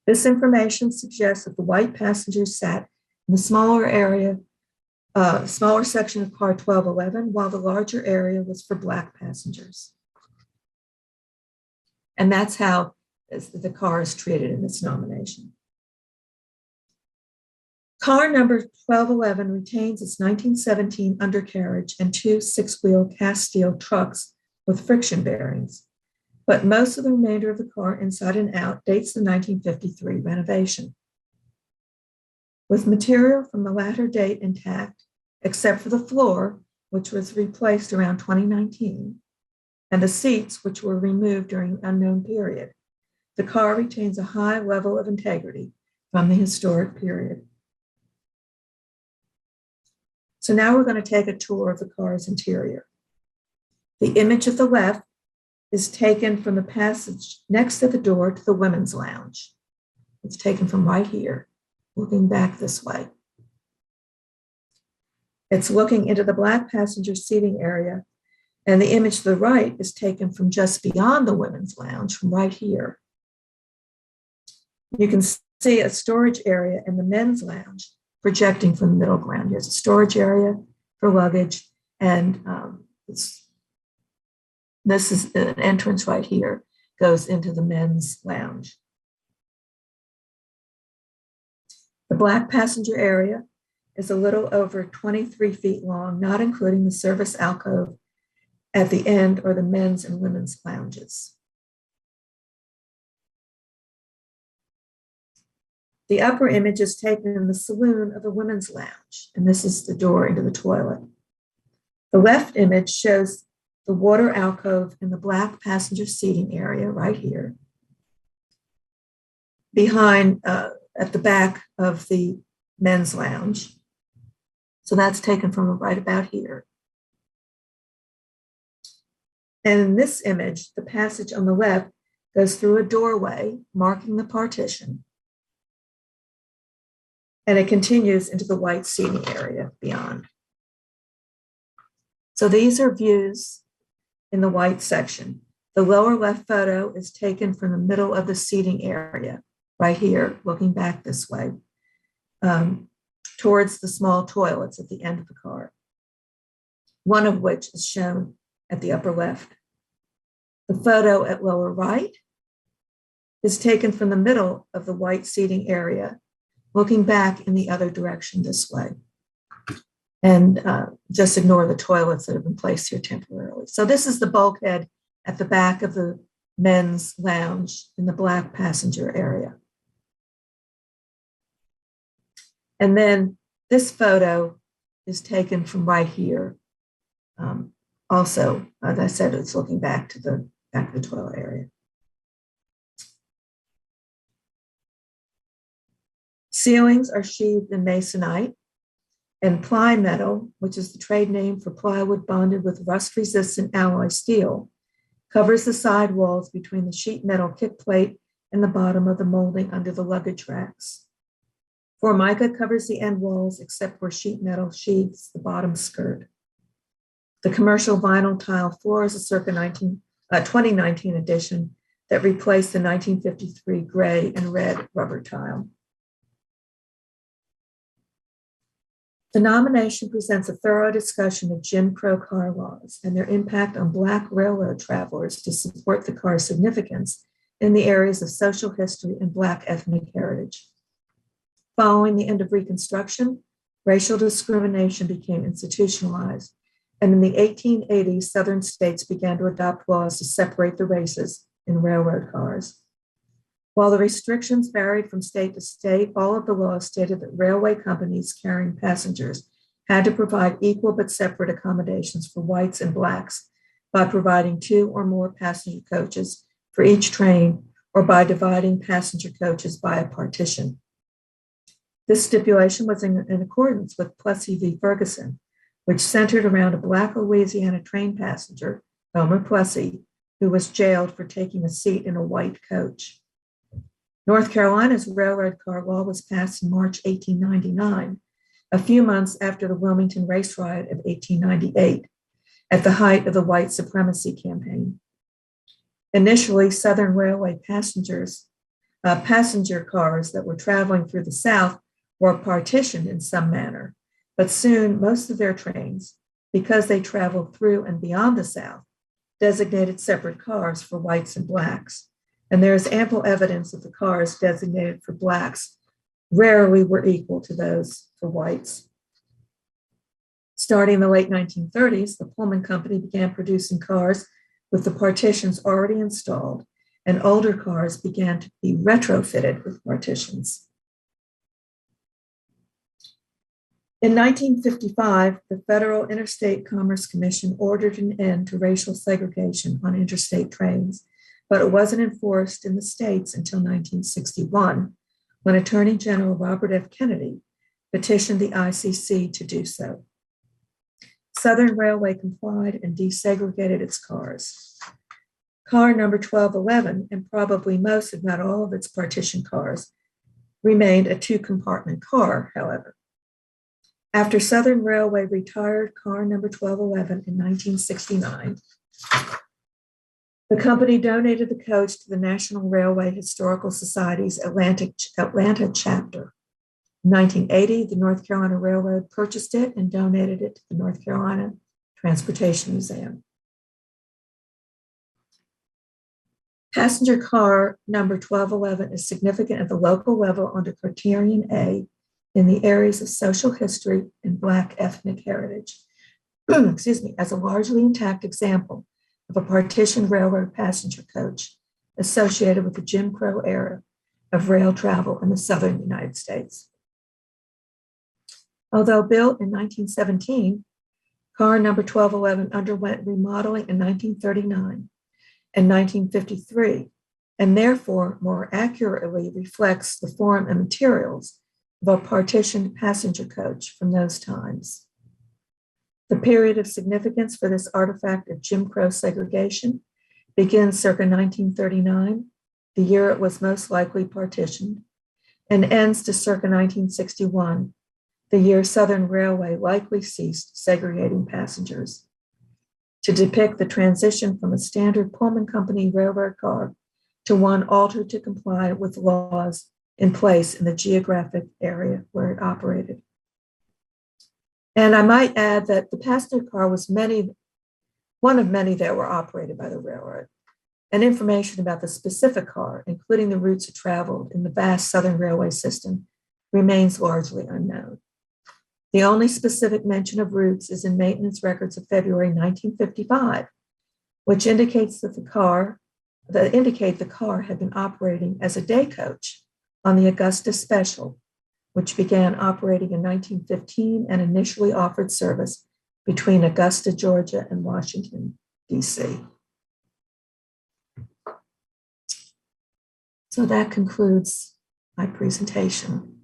This information suggests that the white passengers sat in the smaller area, smaller section of car 1211, while the larger area was for black passengers. And that's how the car is treated in this nomination. Car number 1211 retains its 1917 undercarriage and two six-wheel cast steel trucks with friction bearings, but most of the remainder of the car inside and out dates the 1953 renovation. With material from the latter date intact, except for the floor, which was replaced around 2019, and the seats, which were removed during an unknown period, the car retains a high level of integrity from the historic period. So now we're going to take a tour of the car's interior. The image at the left is taken from the passage next to the door to the women's lounge. It's taken from right here, looking back this way. It's looking into the black passenger seating area, and the image to the right is taken from just beyond the women's lounge, from right here. You can see a storage area in the men's lounge projecting from the middle ground. Here's a storage area for luggage, and this is an entrance right here, goes into the men's lounge. The black passenger area is a little over 23 feet long, not including the service alcove at the end or the men's and women's lounges. The upper image is taken in the saloon of the women's lounge, and this is the door into the toilet. The left image shows the water alcove in the black passenger seating area right here, behind, at the back of the men's lounge. So that's taken from right about here. And in this image, the passage on the left goes through a doorway marking the partition, and it continues into the white seating area beyond. So these are views in the white section. The lower left photo is taken from the middle of the seating area, right here, looking back this way, towards the small toilets at the end of the car, one of which is shown at the upper left. The photo at lower right is taken from the middle of the white seating area, looking back in the other direction this way. And just ignore the toilets that have been placed here temporarily. So this is the bulkhead at the back of the men's lounge in the black passenger area. And then this photo is taken from right here. Also, as I said, it's looking back to the back of the toilet area. Ceilings are sheathed in masonite, and ply metal, which is the trade name for plywood bonded with rust-resistant alloy steel, covers the side walls between the sheet metal kick plate and the bottom of the molding under the luggage racks. Formica covers the end walls except where sheet metal sheathes the bottom skirt. The commercial vinyl tile floor is a circa 2019 addition that replaced the 1953 gray and red rubber tile. The nomination presents a thorough discussion of Jim Crow car laws and their impact on Black railroad travelers to support the car's significance in the areas of social history and Black ethnic heritage. Following the end of Reconstruction, racial discrimination became institutionalized, and in the 1880s, Southern states began to adopt laws to separate the races in railroad cars. While the restrictions varied from state to state, all of the laws stated that railway companies carrying passengers had to provide equal but separate accommodations for whites and Blacks by providing 2 or more passenger coaches for each train or by dividing passenger coaches by a partition. This stipulation was in accordance with Plessy v. Ferguson, which centered around a Black Louisiana train passenger, Homer Plessy, who was jailed for taking a seat in a white coach. North Carolina's railroad car law was passed in March 1899, a few months after the Wilmington race riot of 1898, at the height of the white supremacy campaign. Initially, Southern Railway passenger cars that were traveling through the South were partitioned in some manner, but soon most of their trains, because they traveled through and beyond the South, designated separate cars for whites and Blacks. And there is ample evidence that the cars designated for Blacks rarely were equal to those for whites. Starting in the late 1930s, the Pullman Company began producing cars with the partitions already installed, and older cars began to be retrofitted with partitions. In 1955, the Federal Interstate Commerce Commission ordered an end to racial segregation on interstate trains, but it wasn't enforced in the states until 1961, when Attorney General Robert F. Kennedy petitioned the ICC to do so. Southern Railway complied and desegregated its cars. Car number 1211, and probably most, if not all, of its partition cars, remained a 2-compartment car, however. After Southern Railway retired car number 1211 in 1969, the company donated the coach to the National Railway Historical Society's Atlanta chapter. In 1980, the North Carolina Railroad purchased it and donated it to the North Carolina Transportation Museum. Passenger car number 1211 is significant at the local level under Criterion A in the areas of social history and Black ethnic heritage. Excuse me, as a largely intact example of a partitioned railroad passenger coach associated with the Jim Crow era of rail travel in the southern United States. Although built in 1917, car number 1211 underwent remodeling in 1939 and 1953, and therefore more accurately reflects the form and materials of a partitioned passenger coach from those times. The period of significance for this artifact of Jim Crow segregation begins circa 1939, the year it was most likely partitioned, and ends to circa 1961, the year Southern Railway likely ceased segregating passengers, to depict the transition from a standard Pullman Company railroad car to one altered to comply with laws in place in the geographic area where it operated. And I might add that the passenger car was one of many that were operated by the railroad. And information about the specific car, including the routes it traveled in the vast Southern Railway system, remains largely unknown. The only specific mention of routes is in maintenance records of February 1955, which indicates that the car had been operating as a day coach on the Augusta Special, which began operating in 1915 and initially offered service between Augusta, Georgia, and Washington, D.C. So that concludes my presentation.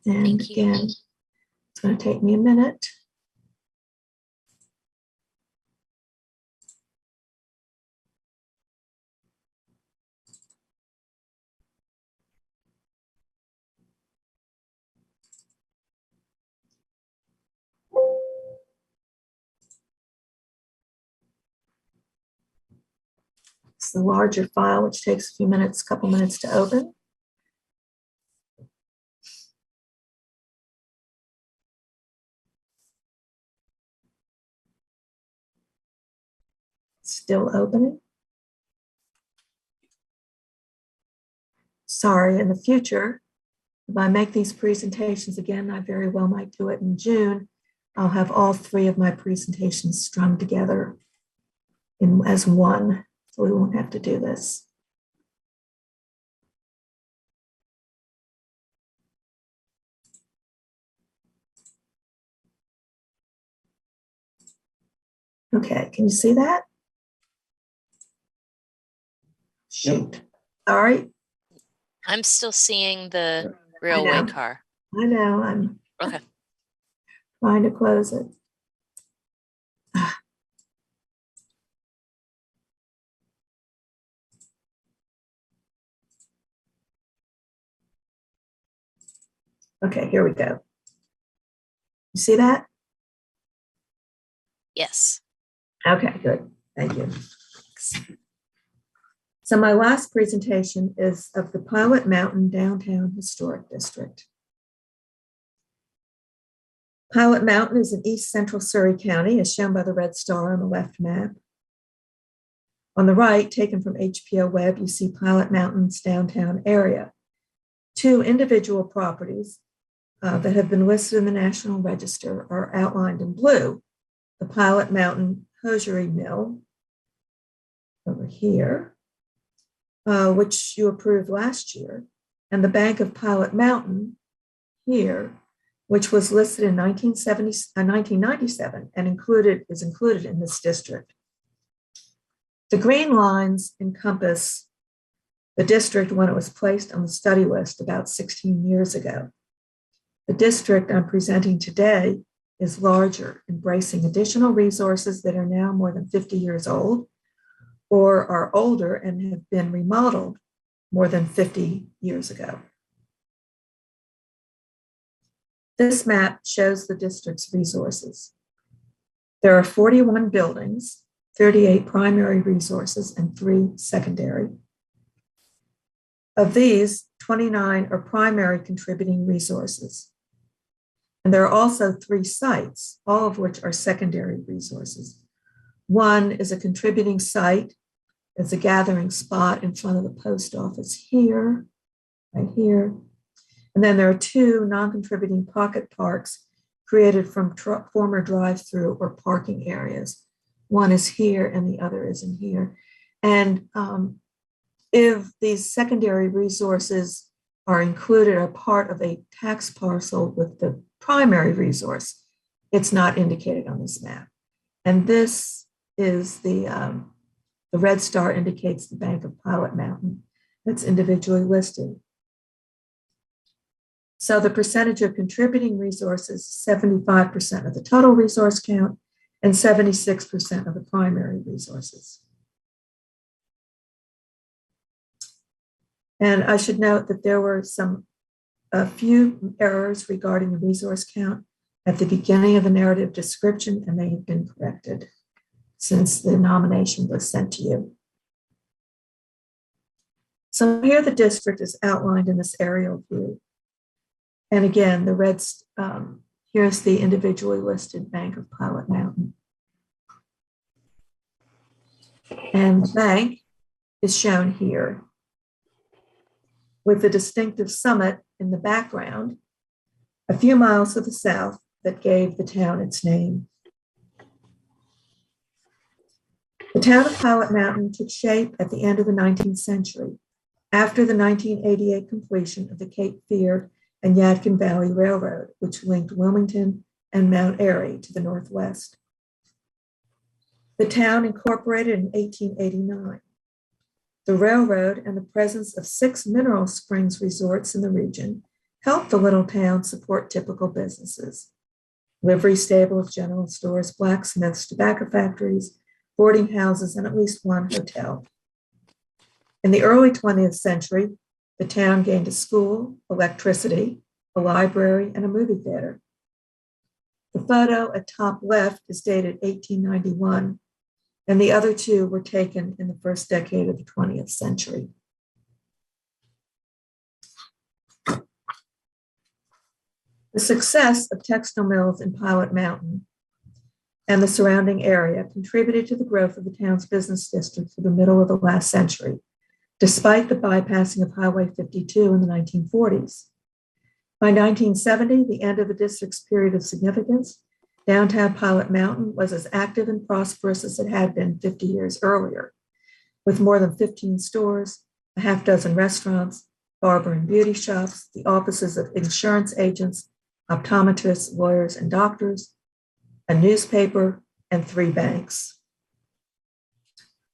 And again, it's going to take me a minute. It's the larger file, which takes a few minutes, couple minutes to open. Still opening. Sorry, in the future, if I make these presentations again, I very well might do it in June. I'll have all three of my presentations strung together as one, so we won't have to do this. Okay, can you see that? Shoot. All right. I'm still seeing the I railway know. car. I know, I'm Okay. trying to close it. Okay, here we go. You see that? Yes. Okay, good. Thank you. So my last presentation is of the Pilot Mountain Downtown Historic District. Pilot Mountain is in east central Surrey County, as shown by the red star on the left map. On the right, taken from HPO Web, you see Pilot Mountain's downtown area. Two individual properties that have been listed in the National Register are outlined in blue. The Pilot Mountain Hosiery Mill over here, which you approved last year, and the Bank of Pilot Mountain here, which was listed in 1997 and is included in this district. The green lines encompass the district when it was placed on the study list about 16 years ago. The district I'm presenting today is larger, embracing additional resources that are now more than 50 years old or are older and have been remodeled more than 50 years ago. This map shows the district's resources. There are 41 buildings, 38 primary resources, and 3 secondary. Of these, 29 are primary contributing resources. And there are also 3 sites, all of which are secondary resources. One is a contributing site. It's a gathering spot in front of the post office here, right here. And then there are 2 non-contributing pocket parks created from former drive-through or parking areas. One is here and the other is in here. And if these secondary resources are included or part of a tax parcel with the primary resource, it's not indicated on this map. And this is the red star indicates the Bank of Pilot Mountain that's individually listed. So the percentage of contributing resources, 75% of the total resource count and 76% of the primary resources. And I should note that there were a few errors regarding the resource count at the beginning of the narrative description, and they have been corrected since the nomination was sent to you. So here the district is outlined in this aerial view. And again, the red, here's the individually listed Bank of Pilot Mountain. And the bank is shown here with the distinctive summit in the background, a few miles to the south that gave the town its name. The town of Pilot Mountain took shape at the end of the 19th century, after the 1988 completion of the Cape Fear and Yadkin Valley Railroad, which linked Wilmington and Mount Airy to the northwest. The town incorporated in 1889. The railroad and the presence of 6 mineral springs resorts in the region helped the little town support typical businesses: livery stables, general stores, blacksmiths, tobacco factories, boarding houses, and at least 1 hotel. In the early 20th century, the town gained a school, electricity, a library, and a movie theater. The photo at top left is dated 1891 and the other two were taken in the first decade of the 20th century. The success of textile mills in Pilot Mountain and the surrounding area contributed to the growth of the town's business district through the middle of the last century, despite the bypassing of Highway 52 in the 1940s. By 1970, the end of the district's period of significance, downtown Pilot Mountain was as active and prosperous as it had been 50 years earlier, with more than 15 stores, a half dozen restaurants, barber and beauty shops, the offices of insurance agents, optometrists, lawyers, and doctors, a newspaper, and 3 banks.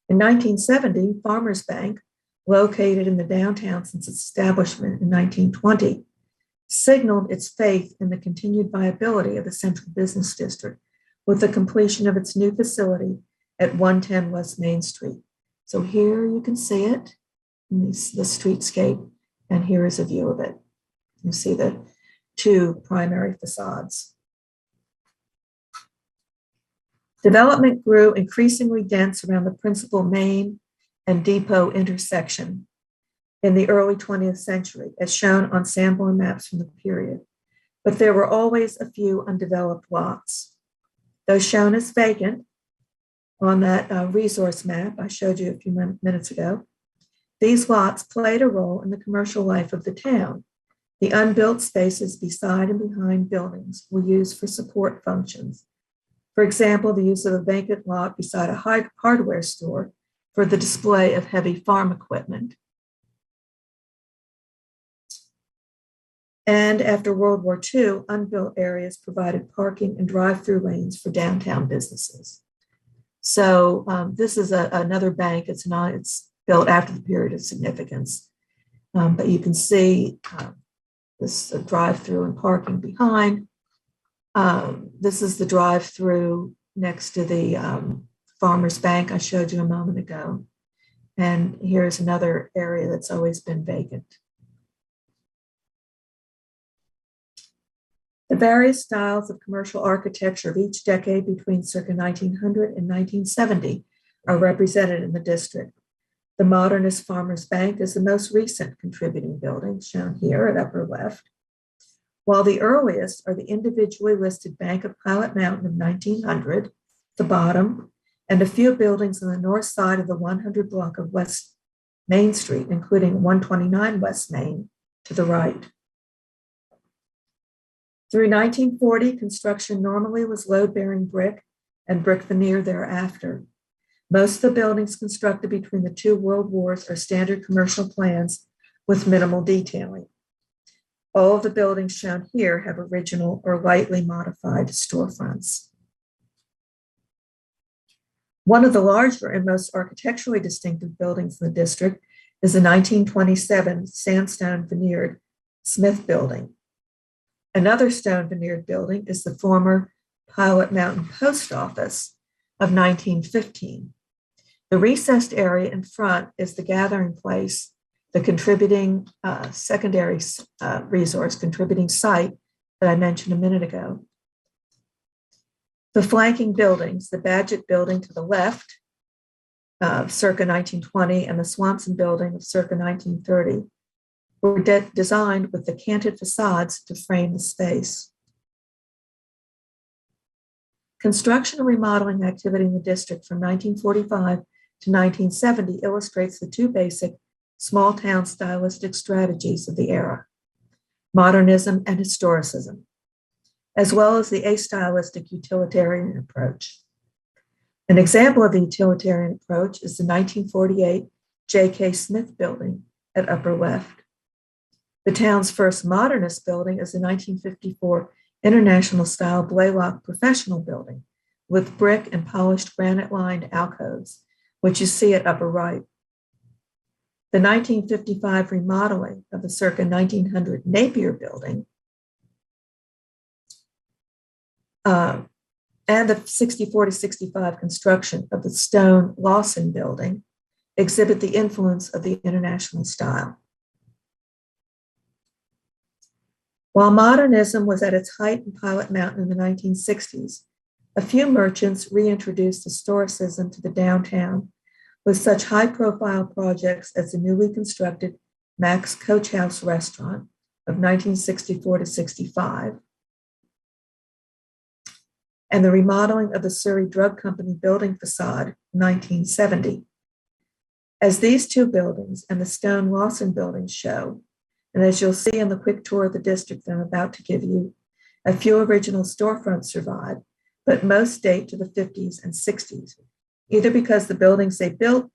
In 1970, Farmers Bank, located in the downtown since its establishment in 1920, signaled its faith in the continued viability of the central business district with the completion of its new facility at 110 West Main Street. So here you can see it in the streetscape, and here is a view of it. You see the 2 primary facades. Development grew increasingly dense around the principal main and depot intersection in the early 20th century, as shown on Sanborn maps from the period. But there were always a few undeveloped lots. Those shown as vacant on that resource map I showed you a few minutes ago, these lots played a role in the commercial life of the town. The unbuilt spaces beside and behind buildings were used for support functions. For example, the use of a vacant lot beside a hardware store for the display of heavy farm equipment. And after World War II, unbuilt areas provided parking and drive-through lanes for downtown businesses. So this is another bank. It's built after the period of significance. But you can see this drive-through and parking behind. This is the drive-through next to the Farmers Bank I showed you a moment ago. And here's another area that's always been vacant. The various styles of commercial architecture of each decade between circa 1900 and 1970 are represented in the district. The modernist Farmers Bank is the most recent contributing building, shown here at upper left, while the earliest are the individually listed Bank of Pilot Mountain of 1900, the bottom, and a few buildings on the north side of the 100 block of West Main Street, including 129 West Main to the right. Through 1940, construction normally was load-bearing brick and brick veneer thereafter. Most of the buildings constructed between the 2 world wars are standard commercial plans with minimal detailing. All of the buildings shown here have original or lightly modified storefronts. One of the larger and most architecturally distinctive buildings in the district is the 1927 sandstone veneered Smith Building. Another stone veneered building is the former Pilot Mountain Post Office of 1915. The recessed area in front is the gathering place, the contributing secondary resource contributing site that I mentioned a minute ago. The flanking buildings, the Badgett Building to the left, circa 1920, and the Swanson Building of circa 1930, were designed with the canted facades to frame the space. Construction and remodeling activity in the district from 1945 to 1970 illustrates the 2 basic small town stylistic strategies of the era, modernism and historicism, as well as the astylistic utilitarian approach. An example of the utilitarian approach is the 1948 J.K. Smith Building at upper left. The town's first modernist building is the 1954 International Style Blaylock Professional Building with brick and polished granite-lined alcoves, which you see at upper right. The 1955 remodeling of the circa 1900 Napier Building and the 64 to 65 construction of the stone Lawson Building exhibit the influence of the international style. While modernism was at its height in Pilot Mountain in the 1960s, A few merchants reintroduced historicism to the downtown with such high-profile projects as the newly constructed Max Coach House restaurant of 1964 to 65, and the remodeling of the Surrey Drug Company building facade in 1970. As these two buildings and the Stone Lawson building show, and as you'll see in the quick tour of the district that I'm about to give you, a few original storefronts survive, but most date to the 50s and 60s, either because the buildings they built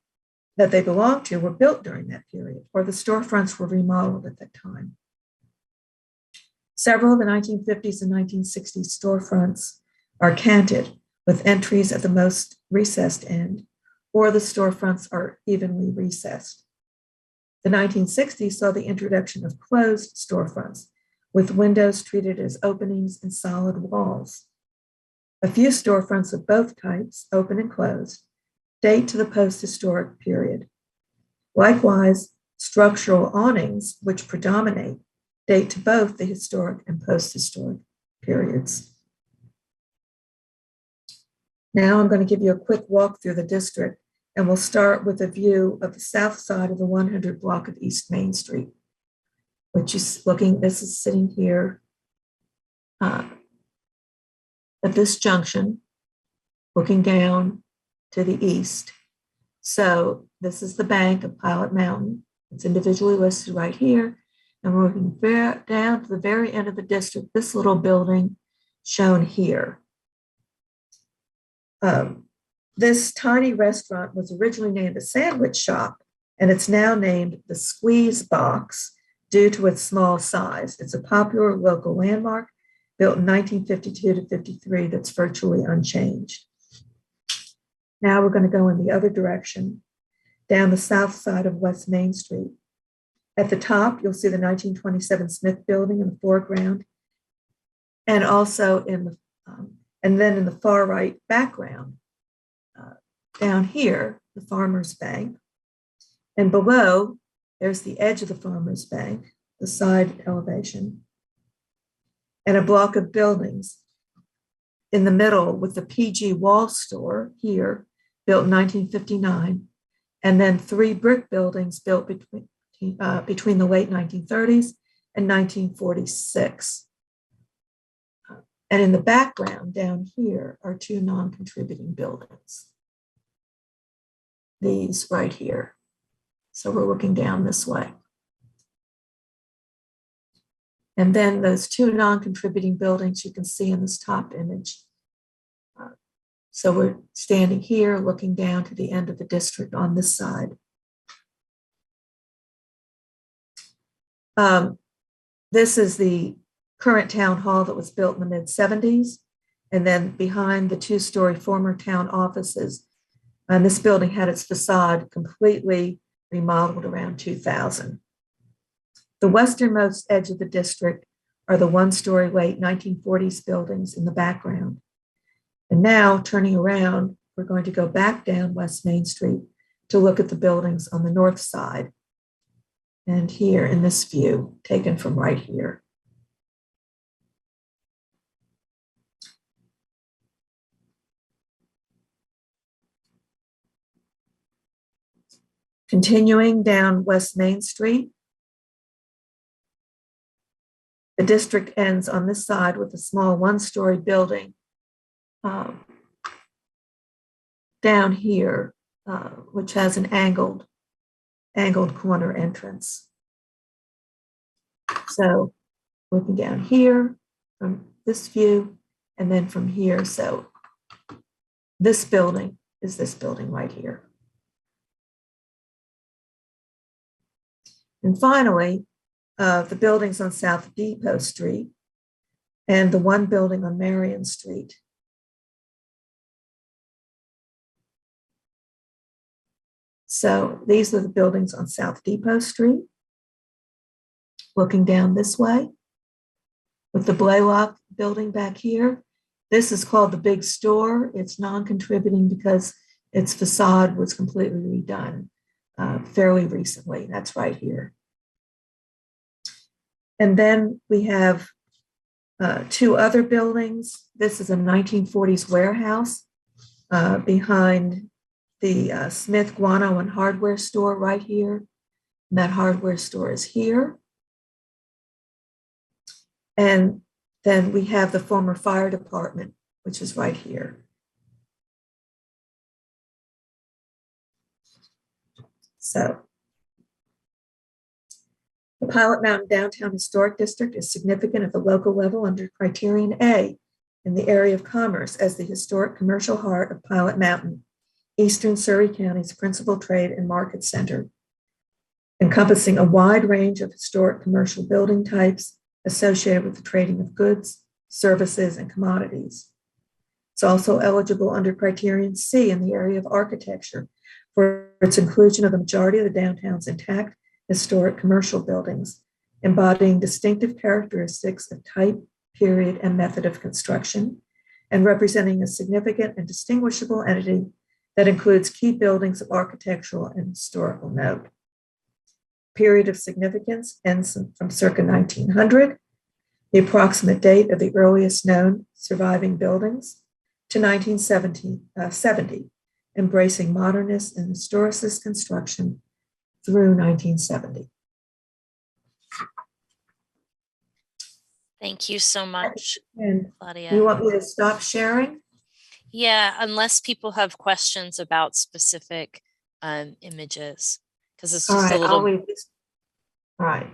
that they belong to were built during that period, or the storefronts were remodeled at that time. Several of the 1950s and 1960s storefronts are canted with entries at the most recessed end, or the storefronts are evenly recessed. The 1960s saw the introduction of closed storefronts with windows treated as openings and solid walls. A few storefronts of both types, open and closed, date to the post-historic period. Likewise, structural awnings, which predominate, date to both the historic and post-historic periods. Now I'm going to give you a quick walk through the district, and we'll start with a view of the south side of the 100 block of East Main Street, which is this is sitting here at this junction, looking down to the east. So this is the bank of Pilot Mountain. It's individually listed right here. And we're looking down to the very end of the district, this little building shown here. This tiny restaurant was originally named a sandwich shop, and it's now named the Squeeze Box due to its small size. It's a popular local landmark built in 1952 to 53 that's virtually unchanged. Now we're going to go in the other direction, down the south side of West Main Street. At the top, you'll see the 1927 Smith Building in the foreground, and also in the and then in the far right background, down here, the Farmers Bank, and below, there's the edge of the Farmers Bank, the side elevation, and a block of buildings in the middle with the PG Wall Store here, built in 1959, and then 3 brick buildings built between the late 1930s and 1946. And in the background down here are 2 non-contributing buildings. These right here. So we're looking down this way. And then those 2 non-contributing buildings you can see in this top image. So we're standing here looking down to the end of the district on this side. This is the current town hall that was built in the mid-70s. And then behind the 2-story former town offices, and this building had its facade completely remodeled around 2000. The westernmost edge of the district are the 1-story late 1940s buildings in the background. And now, turning around, we're going to go back down West Main Street to look at the buildings on the north side. And here in this view, taken from right here. Continuing down West Main Street, the district ends on this side with a small 1-story building down here, which has an angled corner entrance. So looking down here from this view, and then from here, so this building is this building right here. And finally, the buildings on South Depot Street and the 1 building on Marion Street. So these are the buildings on South Depot Street. Looking down this way with the Blaylock building back here. This is called the Big Store. It's non-contributing because its facade was completely redone fairly recently. That's right here. And then we have two other buildings. This is a 1940s warehouse behind the Smith Guano and Hardware store right here. And that hardware store is here. And then we have the former fire department, which is right here. So the Pilot Mountain Downtown Historic District is significant at the local level under Criterion A in the area of commerce as the historic commercial heart of Pilot Mountain, Eastern Surrey County's principal trade and market center, encompassing a wide range of historic commercial building types associated with the trading of goods, services, and commodities. It's also eligible under Criterion C in the area of architecture for its inclusion of the majority of the downtown's intact historic commercial buildings, embodying distinctive characteristics of type, period, and method of construction, and representing a significant and distinguishable entity that includes key buildings of architectural and historical note. Period of significance ends from circa 1900, the approximate date of the earliest known surviving buildings, to 1970, embracing modernist and historicist construction through 1970. Thank you so much, And Claudia. you want me to stop sharing? Yeah, unless people have questions about specific images, because it's All just right, a little. I'll leave this. All right.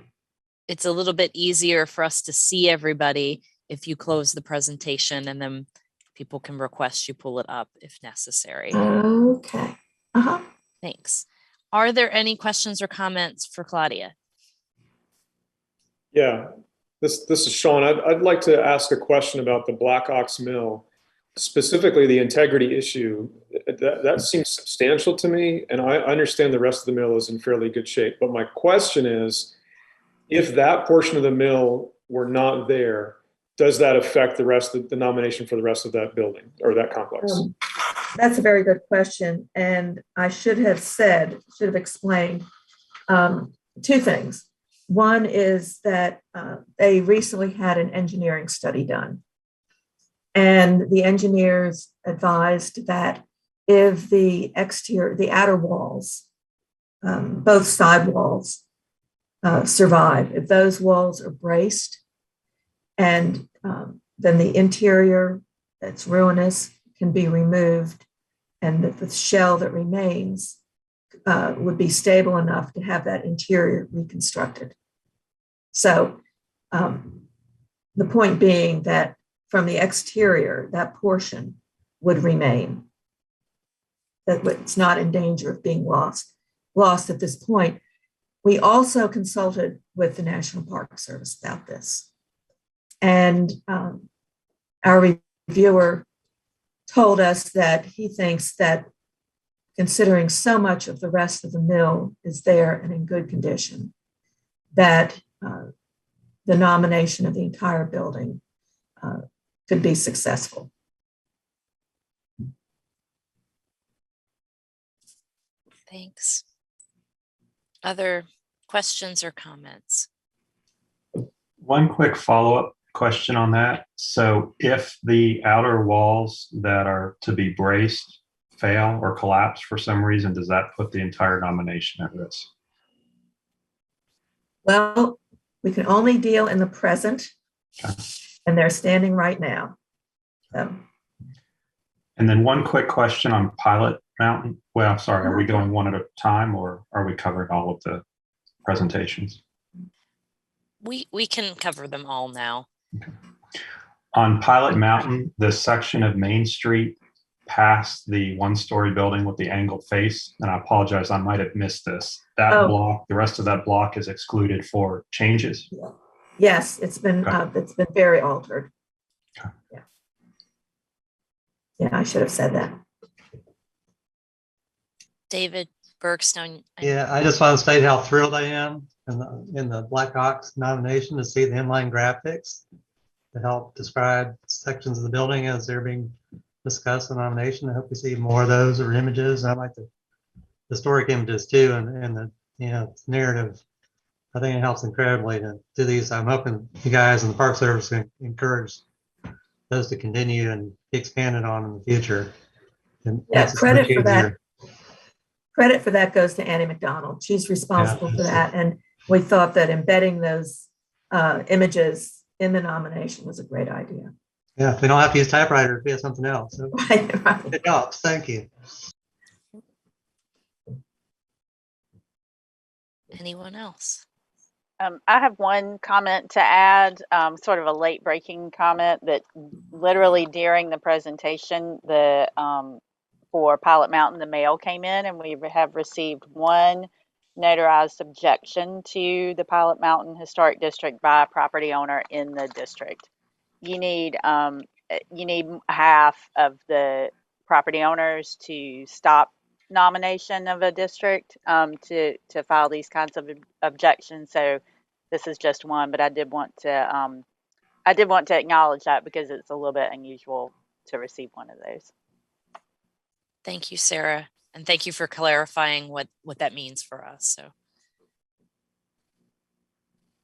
It's a little bit easier for us to see everybody if you close the presentation, and then people can request you pull it up if necessary. Okay. Uh-huh. Thanks. Are there any questions or comments for Claudia? Yeah, this is Sean. I'd like to ask a question about the Black Ox Mill, specifically the integrity issue. That seems substantial to me, and I understand the rest of the mill is in fairly good shape. But my question is, if that portion of the mill were not there, does that affect the rest of the nomination for the rest of that building or that complex? That's a very good question. And I should have explained two things. One is that they recently had an engineering study done. And the engineers advised that if the outer walls, both side walls, survive, if those walls are braced, and then the interior that's ruinous can be removed, and that the shell that remains would be stable enough to have that interior reconstructed. So the point being that from the exterior, that portion would remain, that it's not in danger of being lost at this point. We also consulted with the National Park Service about this. And our reviewer told us that he thinks that considering so much of the rest of the mill is there and in good condition, that the nomination of the entire building could be successful. Thanks. Other questions or comments? One quick follow-up question on that. So if the outer walls that are to be braced fail or collapse for some reason, does that put the entire nomination at risk? Well, we can only deal in the present, and they're standing right now. So. And then one quick question on Pilot Mountain. Well, sorry, are we going one at a time, or are we covering all of the presentations? We can cover them all now. Okay. On Pilot Mountain, the section of Main Street past the one-story building with the angled face, and I apologize, I might have missed this. That block, the rest of that block is excluded for changes. Yes, it's been very altered. Okay. Yeah, I should have said that. David Bergstone. Yeah, I just want to state how thrilled I am in the Black Ox nomination to see the inline graphics to help describe sections of the building as they're being discussed in the nomination. I hope we see more of those or images. I like the historic images too, and the narrative I think it helps incredibly to do these. I'm hoping you guys and the Park Service can encourage those to continue and be expanded on in the future. And Yeah, makes it so much easier. Credit for that goes to Annie McDonald. She's responsible for that. And we thought that embedding those images in the nomination was a great idea. Yeah, if we don't have to use typewriter, we have something else. So good job. Thank you. Anyone else? I have one comment to add, sort of a late breaking comment that literally during the presentation, for Pilot Mountain, the mail came in and we have received one notarized objection to the Pilot Mountain Historic District by a property owner in the district. You need half of the property owners to stop nomination of a district to file these kinds of objections. So this is just one, but I did want to acknowledge that because it's a little bit unusual to receive one of those. Thank you, Sarah. And thank you for clarifying what that means for us. So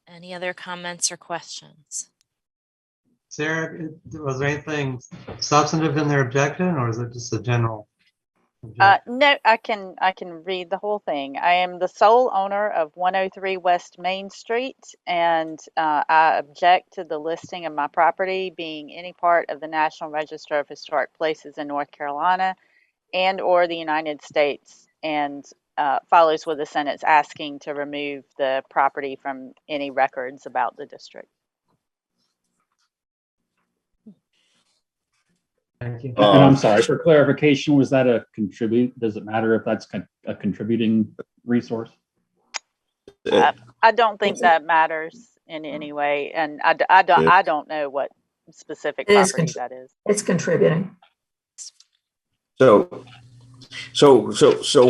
any other comments or questions? Sarah, was there anything substantive in their objection, or is it just a general? No, I can read the whole thing. I am the sole owner of 103 West Main Street, and I object to the listing of my property being any part of the National Register of Historic Places in North Carolina and or the United States, and follows with a sentence asking to remove the property from any records about the district. Thank you. And I'm sorry, for clarification, was that a contribute? Does it matter if that's a contributing resource? I don't think that matters in any way, and I don't know what specific property that is. It's contributing. So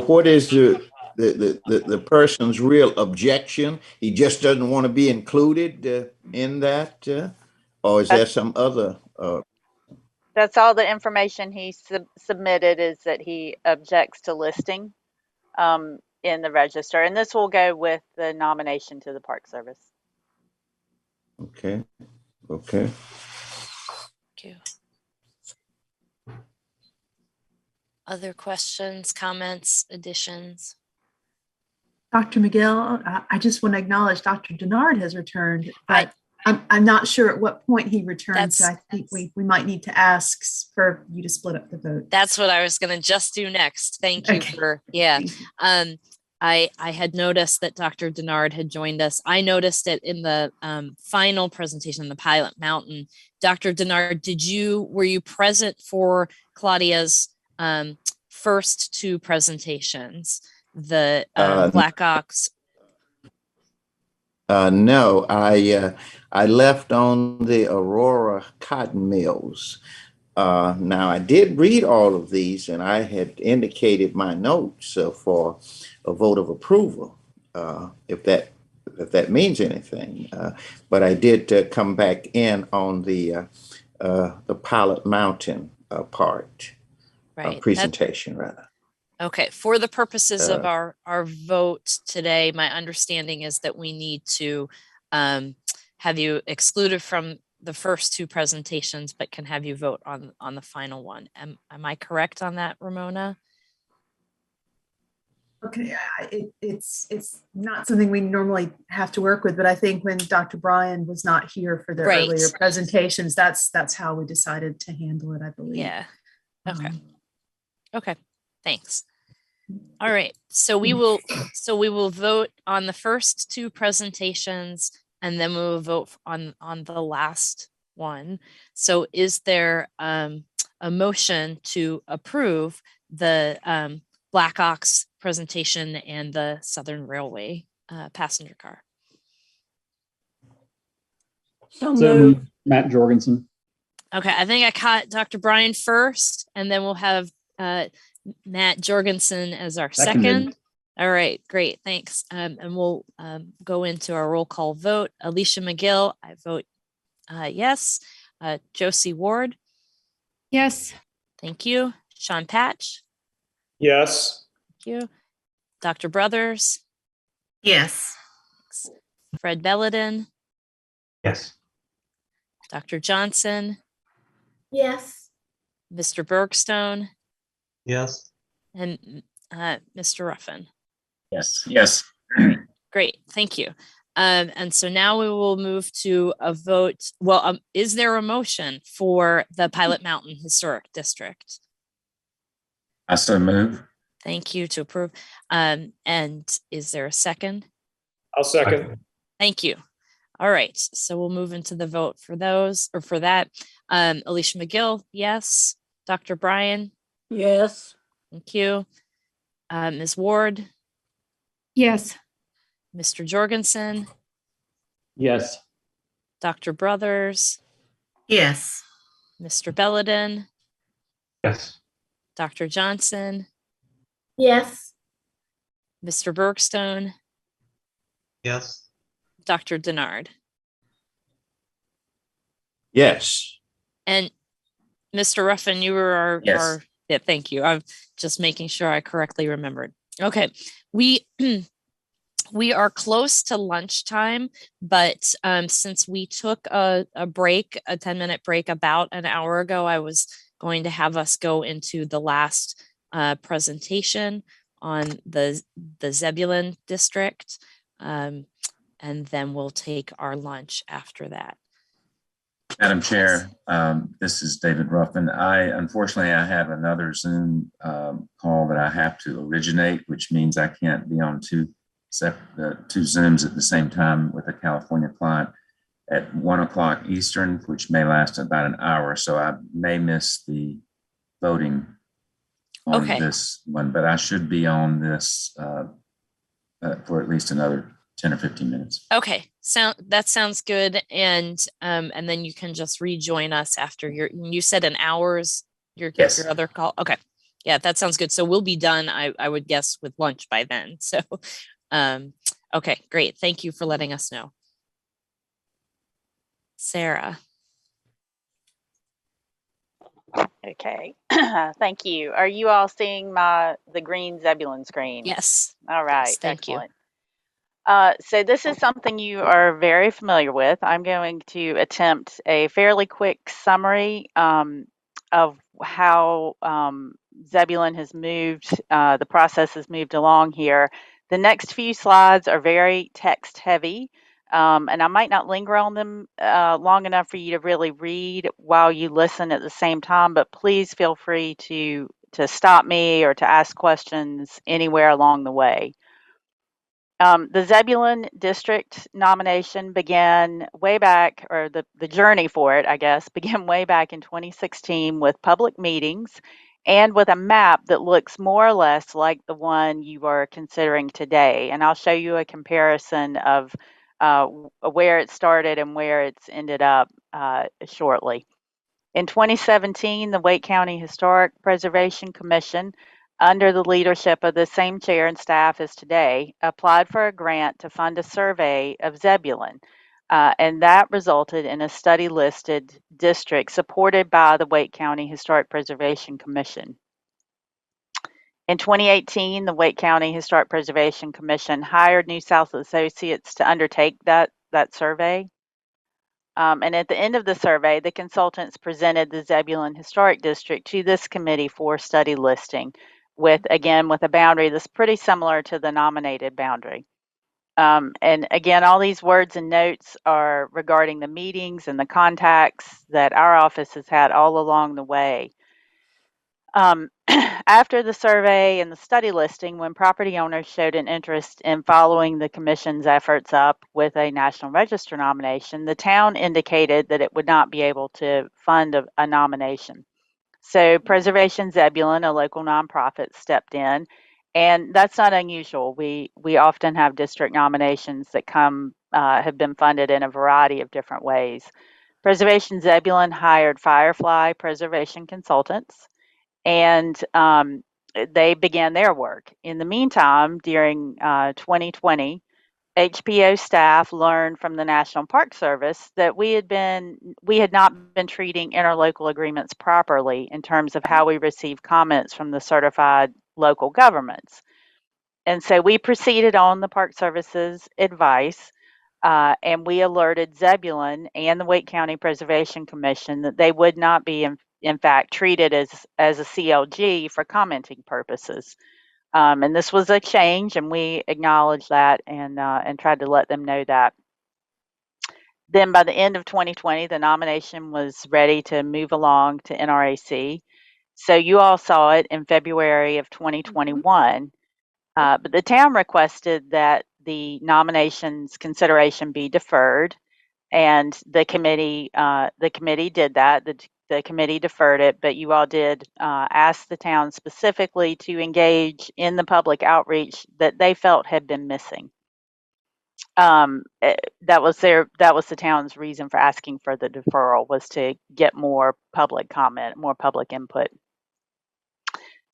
what is the person's real objection? He just doesn't want to be included in that, or is there some other? That's all the information he submitted, is that he objects to listing in the register, and this will go with the nomination to the Park Service. Okay. Thank you. Other questions, comments, additions? Dr. McGill, I just want to acknowledge Dr. Denard has returned, but I'm not sure at what point he returned. So I think we might need to ask for you to split up the vote. That's what I was going to just do next. Thank you for, yeah. I had noticed that Dr. Denard had joined us. I noticed it in the final presentation, the Pilot Mountain. Dr. Denard, were you present for Claudia's first two presentations, the Black Ox? No, I left on the Aurora cotton mills. Now I did read all of these, and I had indicated my notes for a vote of approval, if that means anything. But I did come back in on the Pilot Mountain part. Right. Presentation, rather. Okay. For the purposes of our vote today, my understanding is that we need to have you excluded from the first two presentations, but can have you vote on the final one. Am I correct on that, Ramona? Okay, it's not something we normally have to work with, but I think when Dr. Bryan was not here for the earlier presentations, that's how we decided to handle it, I believe. Yeah. Okay. Okay. Thanks. All right. So we will vote on the first two presentations, and then we will vote on the last one. So is there a motion to approve the Black Ox presentation and the Southern Railway passenger car? So Matt Jorgensen. Okay, I think I caught Dr. Bryan first, and then we'll have Matt Jorgensen as our second. All right, great, thanks. And we'll go into our roll call vote. Alicia McGill, I vote yes. Josie Ward. Yes. Thank you. Sean Patch. Yes. Thank you. Dr. Brothers. Yes. Fred Belladin, Yes. Dr. Johnson, Yes. Mr. Bergstone, Yes. and Mr. Ruffin. Yes. Yes. Great, thank you. And so now we will move to a vote. Well, is there a motion for the Pilot Mountain Historic District? I so move. Thank you to approve. And is there a second? I'll second. Thank you. All right, so we'll move into the vote for those, or for that. Alicia McGill, yes. Dr. Bryan? Yes. Thank you. Ms. Ward? Yes. Mr. Jorgensen? Yes. Dr. Brothers? Yes. Mr. Belladin? Yes. Dr. Johnson? Yes. Mr. Bergstone? Yes. Dr. Denard? Yes. And Mr. Ruffin, you were Yes. our yeah, thank you. I'm just making sure I correctly remembered. Okay, we we are close to lunchtime, but since we took a break, a 10-minute break about an hour ago, I was going to have us go into the last presentation on the Zebulon district, and then we'll take our lunch after that. Madam Chair, this is David Ruffin. Unfortunately, I have another Zoom call that I have to originate, which means I can't be on two Zooms at the same time with a California client at 1 o'clock Eastern, which may last about an hour. So I may miss the voting on this one, but I should be on this for at least another 10 or 15 minutes. Okay, that sounds good. And then you can just rejoin us after you said an hour's your other call. Okay. Yeah, that sounds good. So we'll be done, I would guess, with lunch by then. So okay, great. Thank you for letting us know. Sarah. Okay, thank you. Are you all seeing the green Zebulon screen? Yes. All right, Yes, thank you. So this is something you are very familiar with. I'm going to attempt a fairly quick summary of how Zebulon has moved, the process has moved along here. The next few slides are very text heavy, and I might not linger on them long enough for you to really read while you listen at the same time, but please feel free to stop me or to ask questions anywhere along the way. The Zebulon district nomination began way back, or the journey for it, I guess, began way back in 2016 with public meetings and with a map that looks more or less like the one you are considering today. And I'll show you a comparison of where it started and where it's ended up shortly. In 2017, the Wake County Historic Preservation Commission, under the leadership of the same chair and staff as today, applied for a grant to fund a survey of Zebulon, and that resulted in a study listed district supported by the Wake County Historic Preservation Commission. In 2018, the Wake County Historic Preservation Commission hired New South Associates to undertake that survey. And at the end of the survey, the consultants presented the Zebulon Historic District to this committee for study listing with a boundary that's pretty similar to the nominated boundary. And again, all these words and notes are regarding the meetings and the contacts that our office has had all along the way. After the survey and the study listing, when property owners showed an interest in following the commission's efforts up with a National Register nomination, the town indicated that it would not be able to fund a nomination. So Preservation Zebulon, a local nonprofit, stepped in, and that's not unusual. We often have district nominations that have been funded in a variety of different ways. Preservation Zebulon hired Firefly Preservation Consultants, and they began their work. In the meantime, during 2020, HPO staff learned from the National Park Service that we had not been treating interlocal agreements properly in terms of how we receive comments from the certified local governments. And so we proceeded on the Park Service's advice And we alerted Zebulon and the Wake County Preservation Commission that they would not be, in fact, treated as a CLG for commenting purposes. And this was a change, and we acknowledged that and tried to let them know that. Then by the end of 2020, the nomination was ready to move along to NRAC. So you all saw it in February of 2021. But the town requested that the nominations consideration be deferred, and the committee did that. The committee deferred it, but you all did ask the town specifically to engage in the public outreach that they felt had been missing. That was the town's reason for asking for the deferral, was to get more public comment, more public input.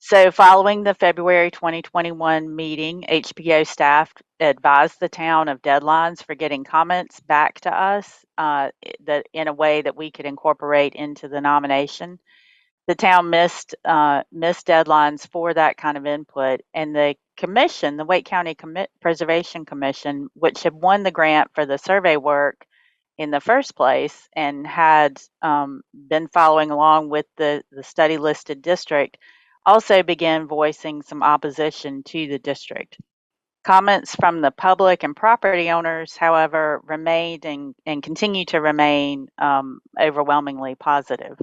So following the February 2021 meeting, HPO staff advised the town of deadlines for getting comments back to us that in a way that we could incorporate into the nomination. The town missed deadlines for that kind of input, and the commission, the Wake County Preservation Commission, which had won the grant for the survey work in the first place and had been following along with the study listed district, also began voicing some opposition to the district. Comments from the public and property owners, however, remained and continue to remain overwhelmingly positive.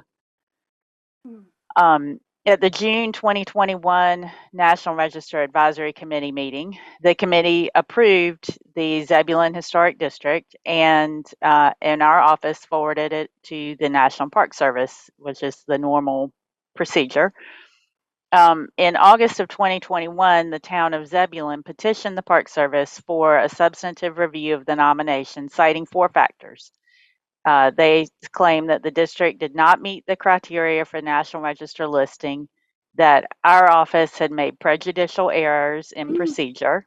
At the June 2021 National Register Advisory Committee meeting, the committee approved the Zebulon Historic District, and our office forwarded it to the National Park Service, which is the normal procedure. In August of 2021, the town of Zebulon petitioned the Park Service for a substantive review of the nomination, citing 4 factors. They claim that the district did not meet the criteria for National Register listing, that our office had made prejudicial errors in procedure,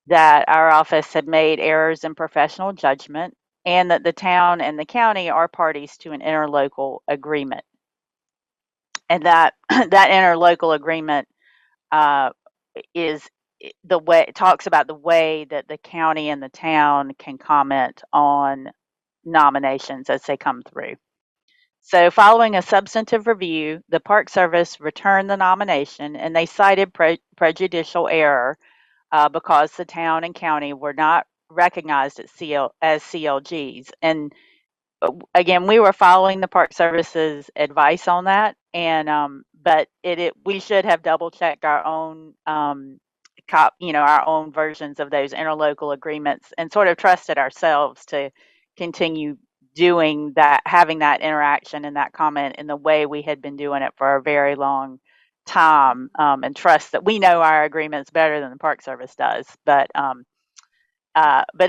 that our office had made errors in professional judgment, and that the town and the county are parties to an interlocal agreement. And that interlocal agreement is the way, talks about the way that the county and the town can comment on nominations as they come through. So following a substantive review, the Park Service returned the nomination, and they cited prejudicial error because the town and county were not recognized as CLGs. And again, we were following the Park Service's advice on that, and but we should have double checked our own our own versions of those interlocal agreements and sort of trusted ourselves to continue doing that, having that interaction and that comment in the way we had been doing it for a very long time, and trust that we know our agreements better than the Park Service does. But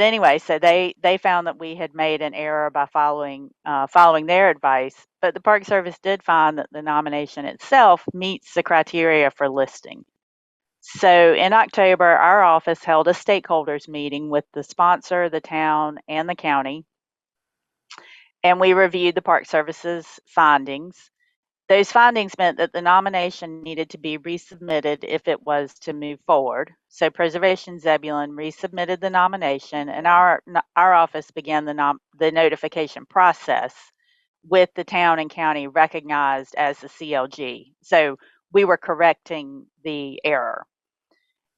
anyway, so they found that we had made an error by following their advice, but the Park Service did find that the nomination itself meets the criteria for listing. So in October, our office held a stakeholders meeting with the sponsor, the town, and the county, and we reviewed the Park Service's findings. Those findings meant that the nomination needed to be resubmitted if it was to move forward. So Preservation Zebulon resubmitted the nomination, and our office began the notification process with the town and county recognized as the CLG. So we were correcting the error.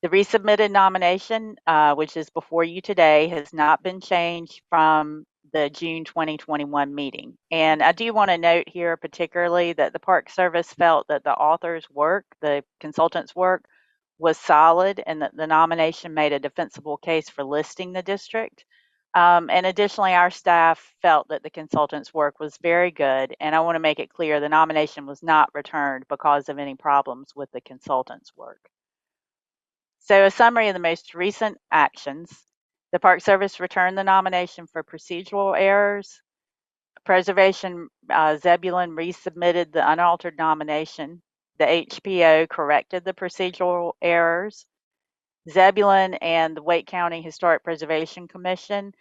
The resubmitted nomination, which is before you today, has not been changed from the June 2021 meeting. And I do want to note here particularly that the Park Service felt that the author's work, the consultant's work, was solid, and that the nomination made a defensible case for listing the district. And additionally, our staff felt that the consultant's work was very good, and I want to make it clear the nomination was not returned because of any problems with the consultant's work. So a summary of the most recent actions: the Park Service returned the nomination for procedural errors. Preservation Zebulon resubmitted the unaltered nomination. The HPO corrected the procedural errors. Zebulon and the Wake County Historic Preservation Commission,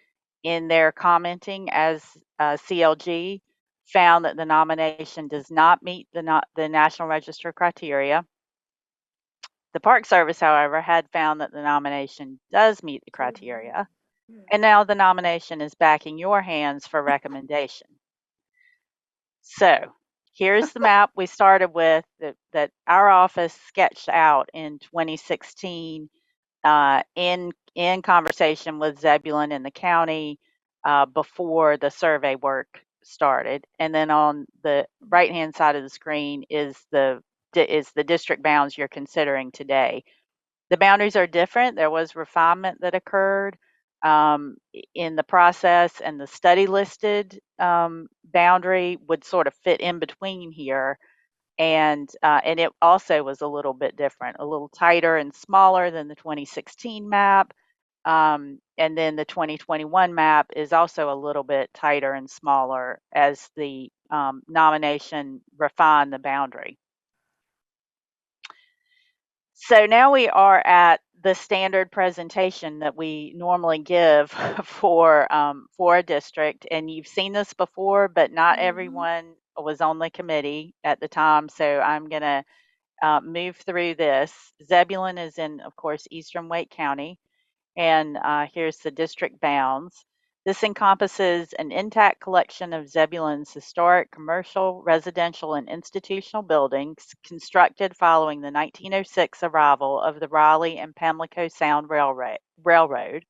in their commenting as CLG, found that the nomination does not meet the National Register criteria. The Park Service, however, had found that the nomination does meet the criteria. And now the nomination is back in your hands for recommendation. So here's the map we started with that our office sketched out in 2016 in conversation with Zebulon and the county before the survey work started. And then on the right-hand side of the screen is the district bounds you're considering today. The boundaries are different. There was refinement that occurred in the process, and the study listed boundary would sort of fit in between here. And it also was a little bit different, a little tighter and smaller than the 2016 map. And then the 2021 map is also a little bit tighter and smaller as the nomination refined the boundary. So now we are at the standard presentation that we normally give for a district, and you've seen this before, but not everyone was on the committee at the time. So I'm going to move through this. Zebulon is in, of course, Eastern Wake County, and here's the district bounds. This encompasses an intact collection of Zebulon's historic commercial, residential, and institutional buildings constructed following the 1906 arrival of the Raleigh and Pamlico Sound Railroad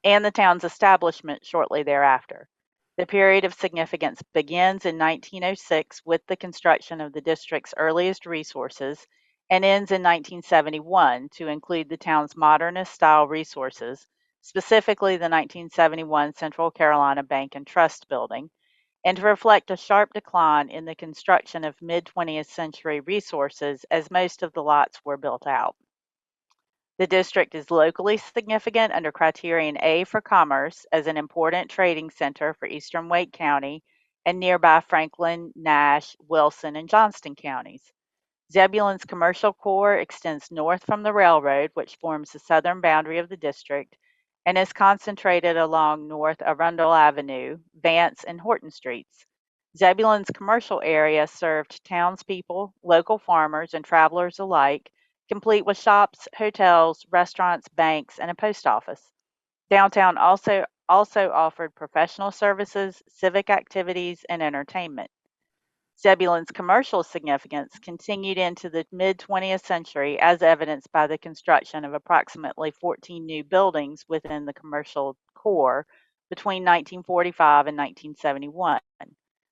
and the town's establishment shortly thereafter. The period of significance begins in 1906 with the construction of the district's earliest resources and ends in 1971 to include the town's modernist-style resources, specifically the 1971 Central Carolina Bank and Trust Building, and to reflect a sharp decline in the construction of mid-20th century resources as most of the lots were built out. The district is locally significant under criterion A for commerce as an important trading center for Eastern Wake County and nearby Franklin, Nash, Wilson, and Johnston counties. Zebulon's commercial core extends north from the railroad, which forms the southern boundary of the district, and is concentrated along North Arundel Avenue, Vance, and Horton Streets. Zebulon's commercial area served townspeople, local farmers, and travelers alike, complete with shops, hotels, restaurants, banks, and a post office. Downtown also offered professional services, civic activities, and entertainment. Zebulon's commercial significance continued into the mid-20th century as evidenced by the construction of approximately 14 new buildings within the commercial core between 1945 and 1971.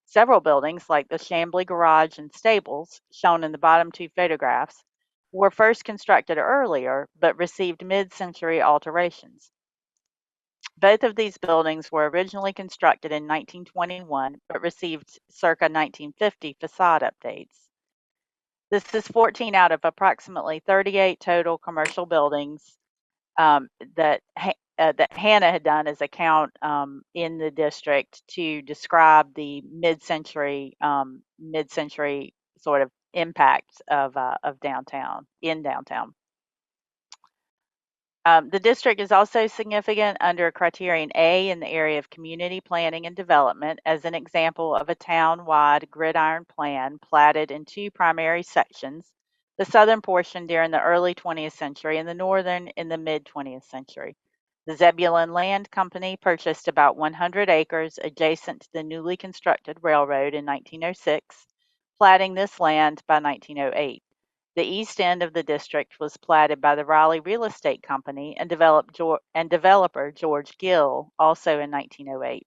Several buildings, like the Chambly Garage and Stables, shown in the bottom two photographs, were first constructed earlier but received mid-century alterations. Both of these buildings were originally constructed in 1921 but received circa 1950 facade updates. This is 14 out of approximately 38 total commercial buildings that Hannah had done as a count in the district to describe the mid-century sort of impact of downtown. The district is also significant under criterion A in the area of community planning and development as an example of a town-wide gridiron plan platted in two primary sections, the southern portion during the early 20th century and the northern in the mid-20th century. The Zebulon Land Company purchased about 100 acres adjacent to the newly constructed railroad in 1906, platting this land by 1908. The east end of the district was platted by the Raleigh Real Estate Company and developer George Gill, also in 1908.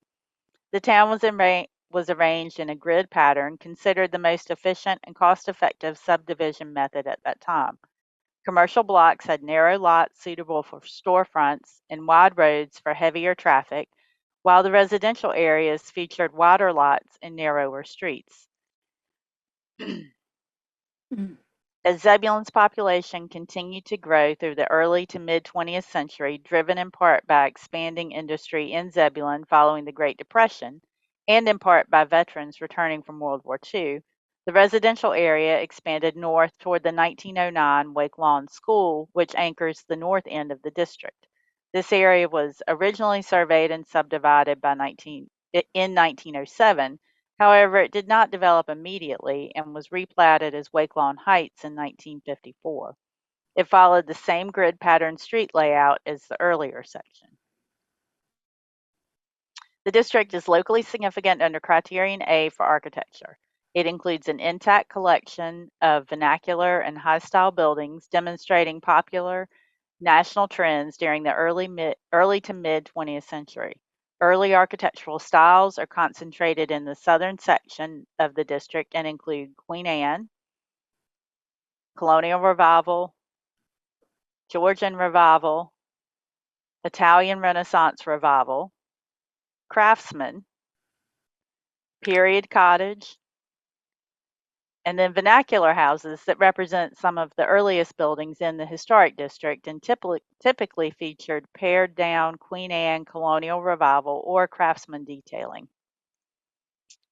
The town was arranged in a grid pattern considered the most efficient and cost-effective subdivision method at that time. Commercial blocks had narrow lots suitable for storefronts and wide roads for heavier traffic, while the residential areas featured wider lots and narrower streets. As Zebulon's population continued to grow through the early to mid-20th century, driven in part by expanding industry in Zebulon following the Great Depression, and in part by veterans returning from World War II, the residential area expanded north toward the 1909 Wake Lawn School, which anchors the north end of the district. This area was originally surveyed and subdivided in 1907. However, it did not develop immediately and was replatted as Wake Lawn Heights in 1954. It followed the same grid pattern street layout as the earlier section. The district is locally significant under criterion A for architecture. It includes an intact collection of vernacular and high-style buildings demonstrating popular national trends during the early to mid 20th century. Early architectural styles are concentrated in the southern section of the district and include Queen Anne, Colonial Revival, Georgian Revival, Italian Renaissance Revival, Craftsman, Period Cottage, and then vernacular houses that represent some of the earliest buildings in the historic district and typically featured pared down Queen Anne Colonial Revival or Craftsman detailing.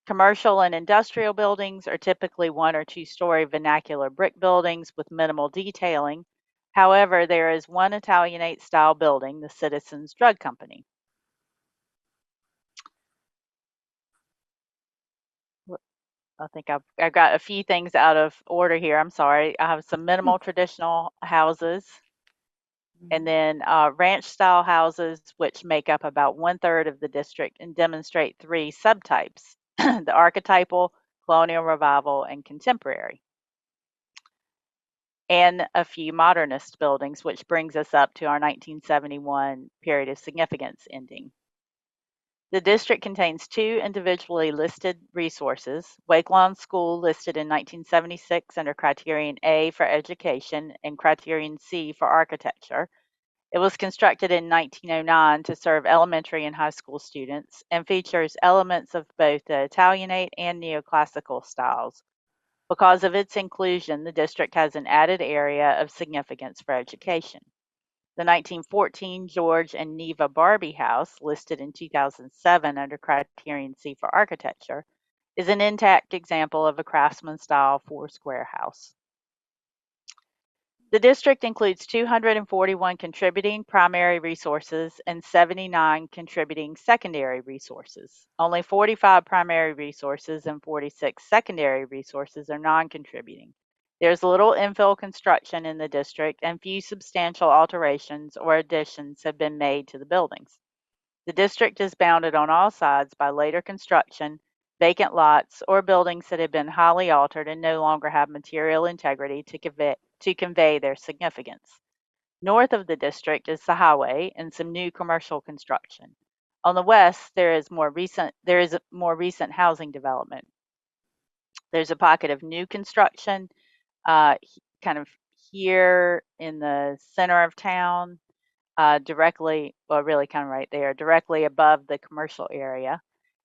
Commercial and industrial buildings are typically 1 or 2 story vernacular brick buildings with minimal detailing. However, there is one Italianate style building, the Citizens Drug Company. I think I've got a few things out of order here. I'm sorry. I have some minimal traditional houses, and then ranch style houses, which make up about 1/3 of the district and demonstrate 3 subtypes: the archetypal, colonial revival, and contemporary. And a few modernist buildings, which brings us up to our 1971 period of significance ending. The district contains 2 individually listed resources: Wake Lawn School, listed in 1976 under Criterion A for education and Criterion C for architecture. It was constructed in 1909 to serve elementary and high school students and features elements of both the Italianate and neoclassical styles. Because of its inclusion, the district has an added area of significance for education. The 1914 George and Neva Barbie House, listed in 2007 under Criterion C for architecture, is an intact example of a craftsman-style 4-square house. The district includes 241 contributing primary resources and 79 contributing secondary resources. Only 45 primary resources and 46 secondary resources are non-contributing. There's little infill construction in the district, and few substantial alterations or additions have been made to the buildings. The district is bounded on all sides by later construction, vacant lots, or buildings that have been highly altered and no longer have material integrity to convey their significance. North of the district is the highway and some new commercial construction. On the west, there is more recent housing development. There's a pocket of new construction kind of here in the center of town, directly, well, really kind of right there, directly above the commercial area.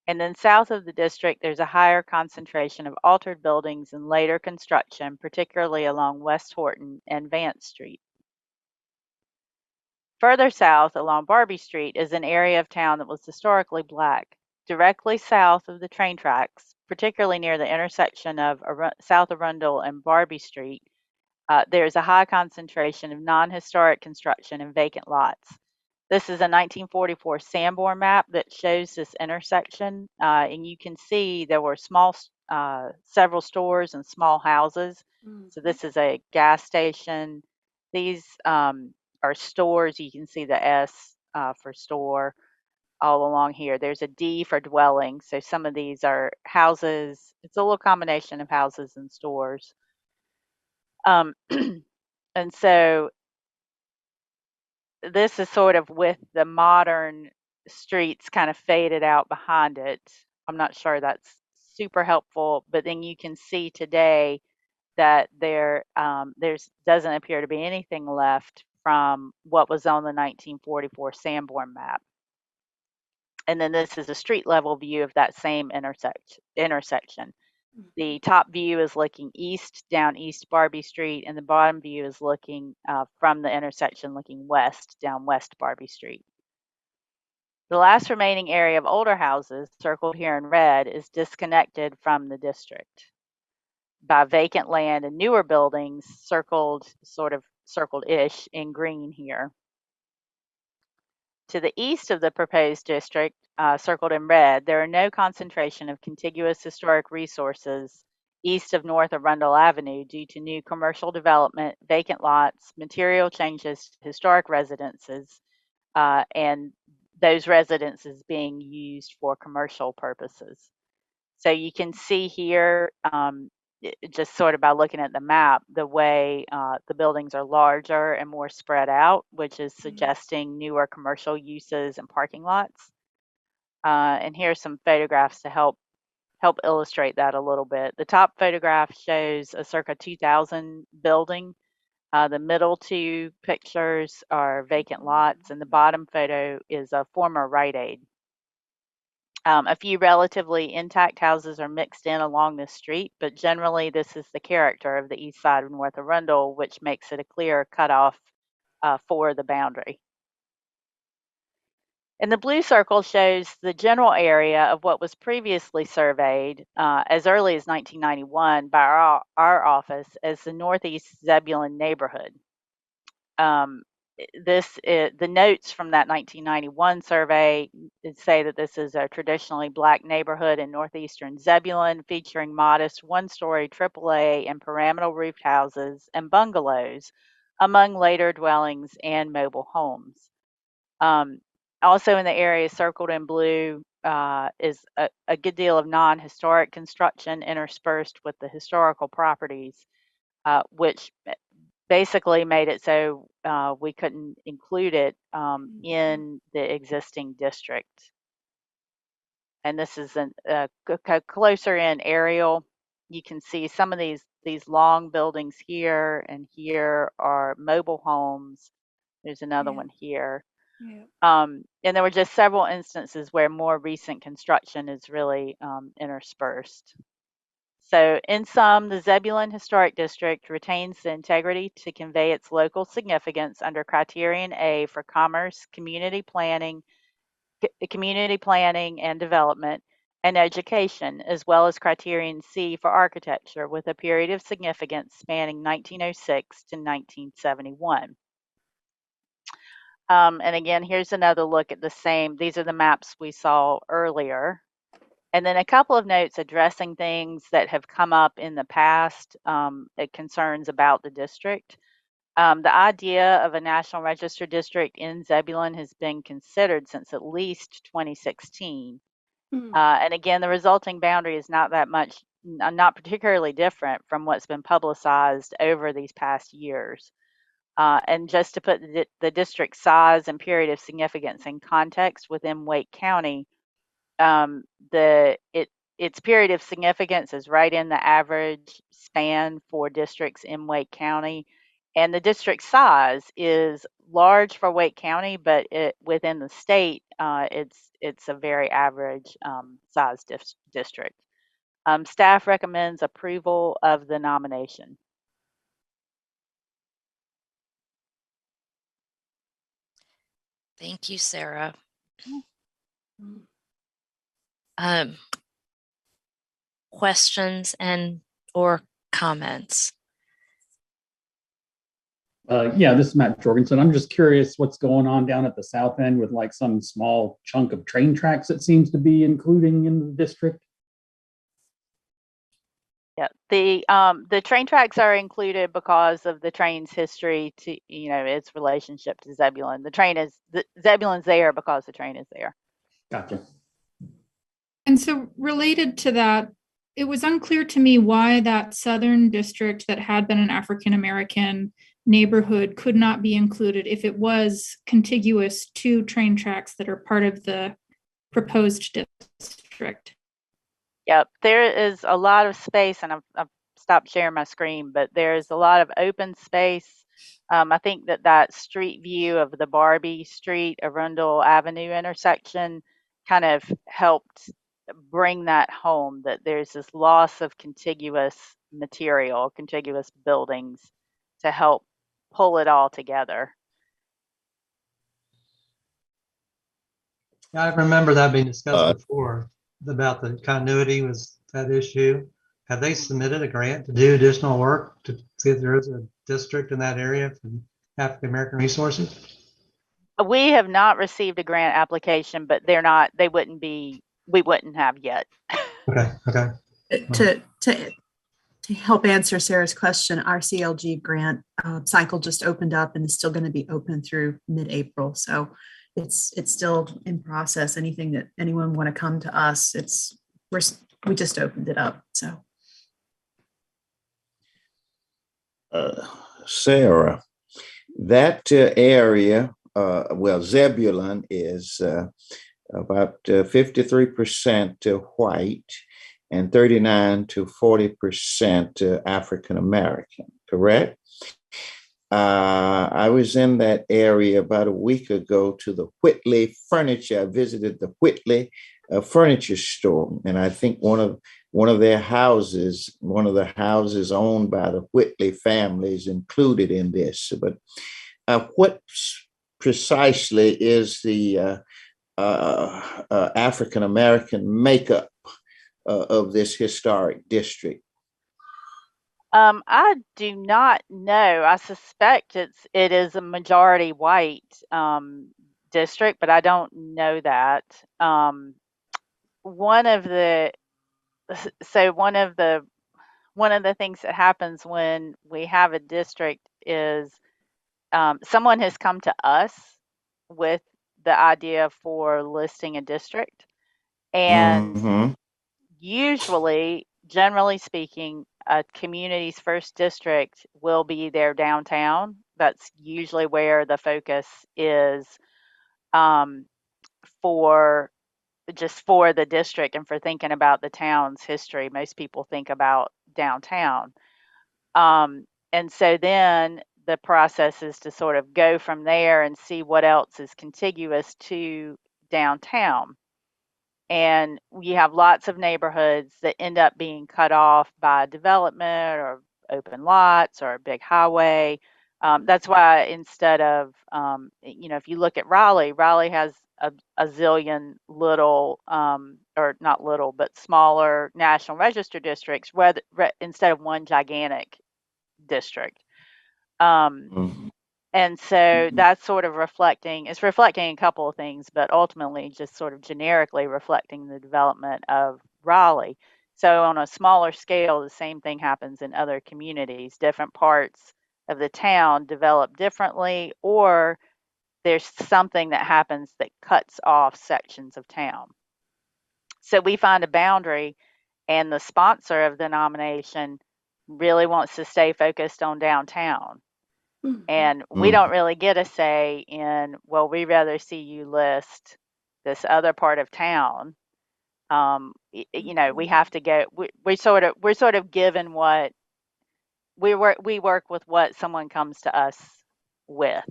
And then south of the district, there's a higher concentration of altered buildings and later construction, particularly along West Horton and Vance Street. Further south along Barbie Street is an area of town that was historically Black. Directly south of the train tracks, particularly near the intersection of South Arundel and Barbie Street, there's a high concentration of non-historic construction and vacant lots. This is a 1944 Sanborn map that shows this intersection, and you can see there were several stores and small houses. So this is a gas station. These are stores. You can see the S for store all along here. There's a D for dwelling. So some of these are houses. It's a little combination of houses and stores. And so this is sort of with the modern streets kind of faded out behind it. I'm not sure that's super helpful, but then you can see today that there's doesn't appear to be anything left from what was on the 1944 Sanborn map. And then this is a street level view of that same intersection. The top view is looking east down East Barbie Street, and the bottom view is looking from the intersection looking west down West Barbie Street. The last remaining area of older houses, circled here in red, is disconnected from the district by vacant land and newer buildings circled-ish in green here. To the east of the proposed district, circled in red, there are no concentration of contiguous historic resources east of North Arundel Avenue due to new commercial development, vacant lots, material changes to historic residences, and those residences being used for commercial purposes. So you can see here, just sort of by looking at the map, the way the buildings are larger and more spread out, which is suggesting newer commercial uses and parking lots. And here's some photographs to help illustrate that a little bit. The top photograph shows a circa 2000 building. The middle two pictures are vacant lots, and the bottom photo is a former Rite Aid. A few relatively intact houses are mixed in along this street, but generally this is the character of the east side of North Arundel, which makes it a clear cutoff for the boundary. And the blue circle shows the general area of what was previously surveyed as early as 1991 by our office as the Northeast Zebulon neighborhood. The notes from that 1991 survey say that this is a traditionally Black neighborhood in northeastern Zebulon, featuring modest one-story AAA and pyramidal roofed houses and bungalows, among later dwellings and mobile homes. Also in the area circled in blue is a good deal of non-historic construction interspersed with the historical properties, which basically made it so we couldn't include it in the existing district. And this is a closer in aerial. You can see some of these long buildings here, and here are mobile homes. There's another one here. And there were just several instances where more recent construction is really interspersed. So in sum, the Zebulon Historic District retains the integrity to convey its local significance under Criterion A for commerce, community planning and development, and education, as well as Criterion C for architecture, with a period of significance spanning 1906 to 1971. And again, here's another look at the same. These are the maps we saw earlier. And then a couple of notes addressing things that have come up in the past, concerns about the district. The idea of a National Register district in Zebulon has been considered since at least 2016. And again, the resulting boundary is not particularly different from what's been publicized over these past years. And just to put the district size and period of significance in context within Wake County, its period of significance is right in the average span for districts in Wake County, and the district size is large for Wake County, but within the state, it's a very average size district. Staff recommends approval of the nomination. Thank you, Sarah. Questions or comments? Yeah, this is Matt Jorgensen. I'm just curious what's going on down at the south end with like some small chunk of train tracks that seems to be including in the district. Yeah, the train tracks are included because of the train's history to, its relationship to Zebulon. Zebulon's there because the train is there. Gotcha. And so related to that, it was unclear to me why that southern district that had been an African-American neighborhood could not be included if it was contiguous to train tracks that are part of the proposed district. Yep, there is a lot of space, and I've stopped sharing my screen, but there's a lot of open space. I think that street view of the Barbie Street, Arundel Avenue intersection kind of helped bring that home, that there's this loss of contiguous material, contiguous buildings to help pull it all together. I remember that being discussed before about the continuity was that issue. Have they submitted a grant to do additional work to see if there is a district in that area for African American resources? We have not received a grant application, but we wouldn't have yet. Okay. To help answer Sarah's question, our CLG grant cycle just opened up and is still going to be open through mid-April. So it's still in process. Anything that anyone want to come to us, we just opened it up. So Sarah, that area, well, Zebulon is about 53% white and 39 to 40% African American, correct? I was in that area about a week ago to the Whitley Furniture. I visited the Whitley furniture store, and I think one of their houses, one of the houses owned by the Whitley family, is included in this. But what precisely is the African American makeup of this historic district? I do not know. I suspect it is a majority white district, but I don't know that. One of the things that happens when we have a district is someone has come to us with the idea for listing a district, and usually, generally speaking, a community's first district will be their downtown. That's usually where the focus is for the district and for thinking about the town's history. Most people think about downtown. And so then the process is to sort of go from there and see what else is contiguous to downtown. And you have lots of neighborhoods that end up being cut off by development or open lots or a big highway. That's why instead of, if you look at Raleigh, Raleigh has a zillion little, or not little, but smaller National Register districts instead of one gigantic district. And so that's sort of reflecting a couple of things, but ultimately just sort of generically reflecting the development of Raleigh. So on a smaller scale, the same thing happens in other communities. Different parts of the town develop differently, or there's something that happens that cuts off sections of town. So we find a boundary, and the sponsor of the nomination really wants to stay focused on downtown. And we don't really get a say in, well, we'd rather see you list this other part of town. We have to go, we're sort of given what we work with what someone comes to us with.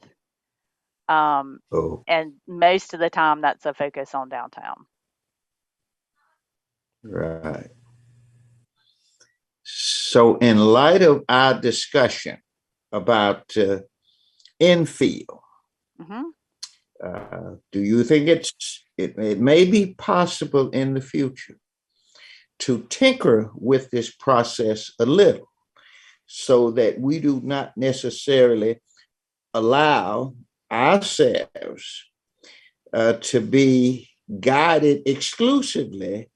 And most of the time that's a focus on downtown. Right. So in light of our discussion about infill, do you think it may be possible in the future to tinker with this process a little so that we do not necessarily allow ourselves to be guided exclusively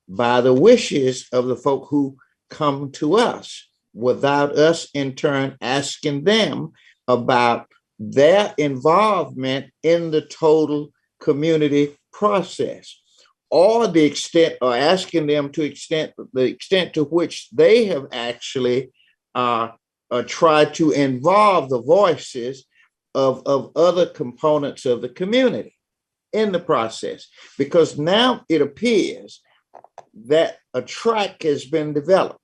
by the wishes of the folk who come to us, without us in turn asking them about their involvement in the total community process, or the extent, or asking them to the extent to which they have actually tried to involve the voices of other components of the community in the process. Because now it appears that a track has been developed,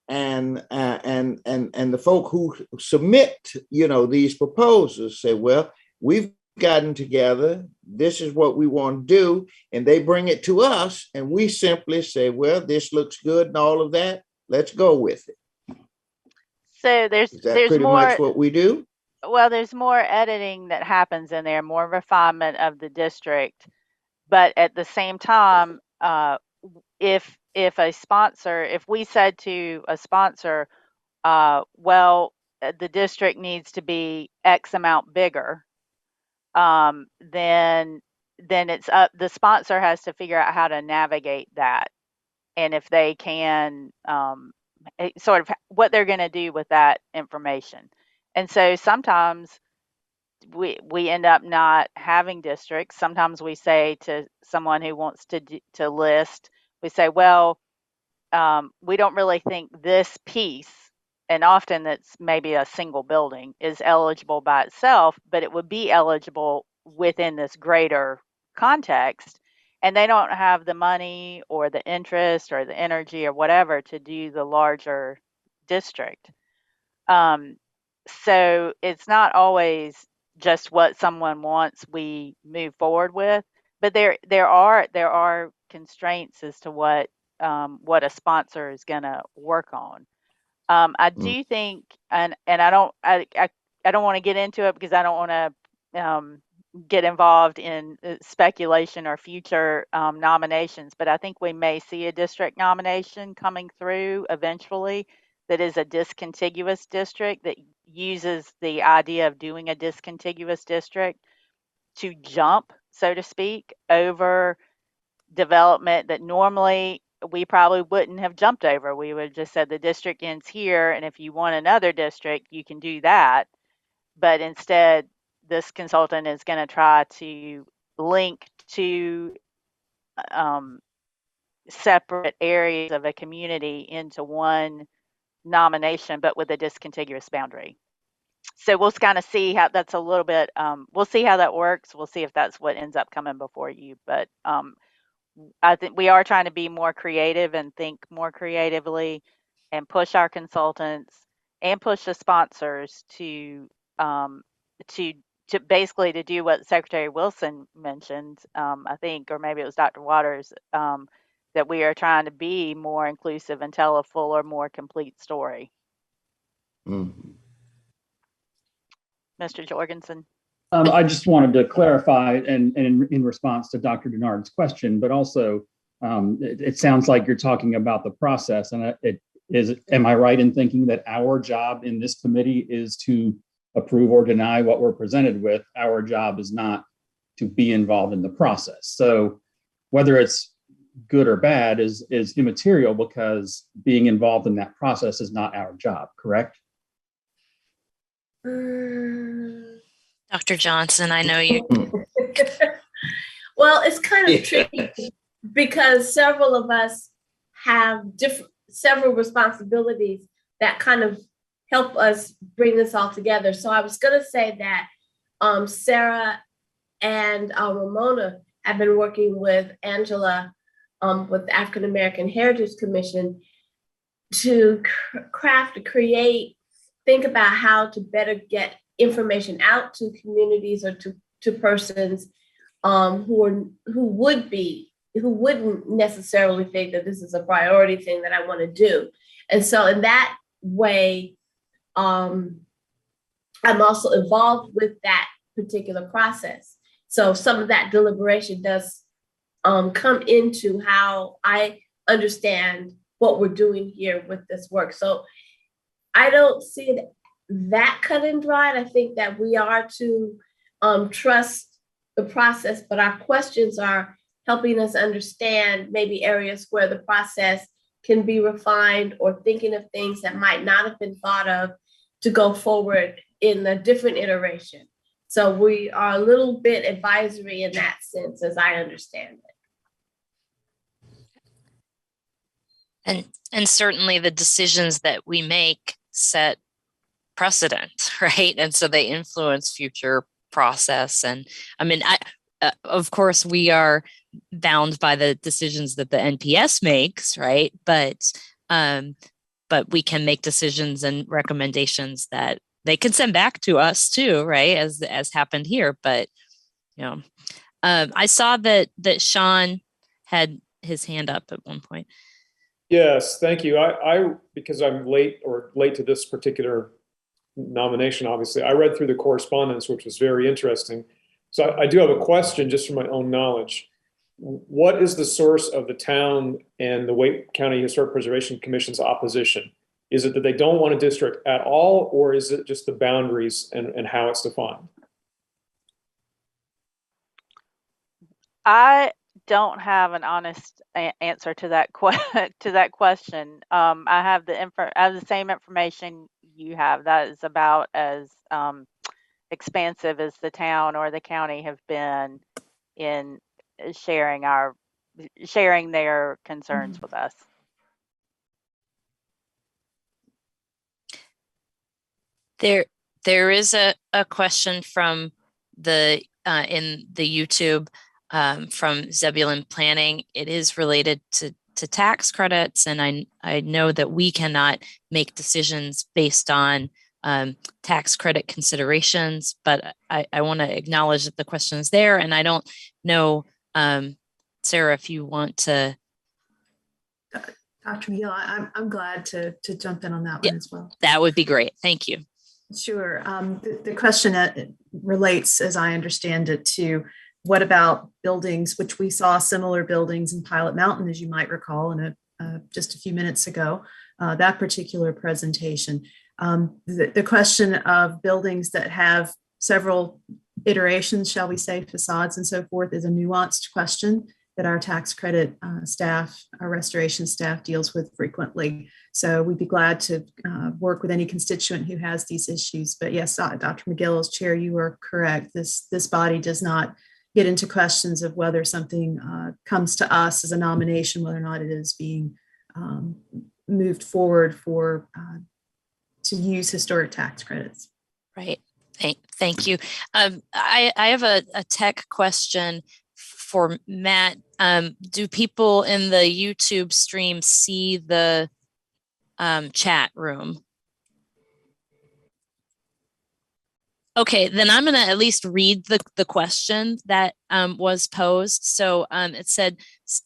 and the folk who submit, these proposals say, well, we've gotten together, this is what we want to do, and they bring it to us, and we simply say, well, this looks good and all of that, let's go with it. So there's pretty more, much what we do? Well, there's more editing that happens in there, more refinement of the district. But at the same time, if we said to a sponsor, well, the district needs to be X amount bigger, then it's up, the sponsor has to figure out how to navigate that. And if they can, sort of what they're going to do with that information. And so sometimes we end up not having districts. Sometimes we say to someone who wants to list, we say, well, we don't really think this piece, and often it's maybe a single building, is eligible by itself, but it would be eligible within this greater context. And they don't have the money or the interest or the energy or whatever to do the larger district. So it's not always just what someone wants we move forward with, but there are constraints as to what a sponsor is going to work on. I do think, and I don't want to get into it because I don't want to get involved in speculation or future nominations, but I think we may see a district nomination coming through eventually that is a discontiguous district that uses the idea of doing a discontiguous district to jump, so to speak, over development that normally we probably wouldn't have jumped over. We would have just said the district ends here, and if you want another district, you can do that. But instead, this consultant is going to try to link two separate areas of a community into one nomination, but with a discontiguous boundary. So we'll kind of see how that's a little bit, we'll see how that works. We'll see if that's what ends up coming before you. But I think we are trying to be more creative and think more creatively and push our consultants and push the sponsors to basically to do what Secretary Wilson mentioned, I think, or maybe it was Dr. Waters, that we are trying to be more inclusive and tell a fuller, more complete story. Mhm. Mr. Jorgensen. I just wanted to clarify, and in response to Dr. Denard's question, but also it sounds like you're talking about the process, and am I right in thinking that our job in this committee is to approve or deny what we're presented with? Our job is not to be involved in the process. So whether it's good or bad is immaterial, because being involved in that process is not our job, correct? Dr. Johnson, I know you. Well, it's kind of tricky because several of us have several responsibilities that kind of help us bring this all together. So I was going to say that Sarah and Ramona have been working with Angela with the African American Heritage Commission to create, think about how to better get information out to communities or to persons who wouldn't necessarily think that this is a priority thing that I want to do. And so in that way, I'm also involved with that particular process. So some of that deliberation does come into how I understand what we're doing here with this work. So I don't see it that cut and dried. I think that we are to trust the process, but our questions are helping us understand maybe areas where the process can be refined, or thinking of things that might not have been thought of to go forward in a different iteration. So we are a little bit advisory in that sense, as I understand it. And certainly the decisions that we make set precedent, right? And so they influence future process. And I mean, of course, we are bound by the decisions that the NPS makes, right? But we can make decisions and recommendations that they can send back to us too, right? As happened here. But I saw that Sean had his hand up at one point. Yes, thank you. I because I'm late to this particular nomination, obviously, I read through the correspondence, which was very interesting. So I do have a question just from my own knowledge. What is the source of the town and the Wake County Historic Preservation Commission's opposition? Is it that they don't want a district at all, or is it just the boundaries and how it's defined? I don't have an honest answer to that question. I have the same information you have. That is about as expansive as the town or the county have been in sharing their concerns with us. There is a question from the in the YouTube from Zebulon Planning. It is related to tax credits, and I know that we cannot make decisions based on tax credit considerations, but I want to acknowledge that the question is there, and I don't know, Sarah, if you want to. Dr. McGill, I'm glad to jump in on that one as well. That would be great. Thank you. Sure. The question relates, as I understand it, to what about buildings, which we saw similar buildings in Pilot Mountain, as you might recall, in just a few minutes ago, that particular presentation. The question of buildings that have several iterations, shall we say, facades and so forth, is a nuanced question that our tax credit staff, our restoration staff deals with frequently. So we'd be glad to work with any constituent who has these issues. But yes, Dr. McGill, as chair, you are correct. This body does not get into questions of whether something comes to us as a nomination, whether or not it is being moved forward for to use historic tax credits. Right. Thank you. I have a tech question for Matt. Do people in the YouTube stream see the chat room? Okay, then I'm going to at least read the question that was posed. So it said,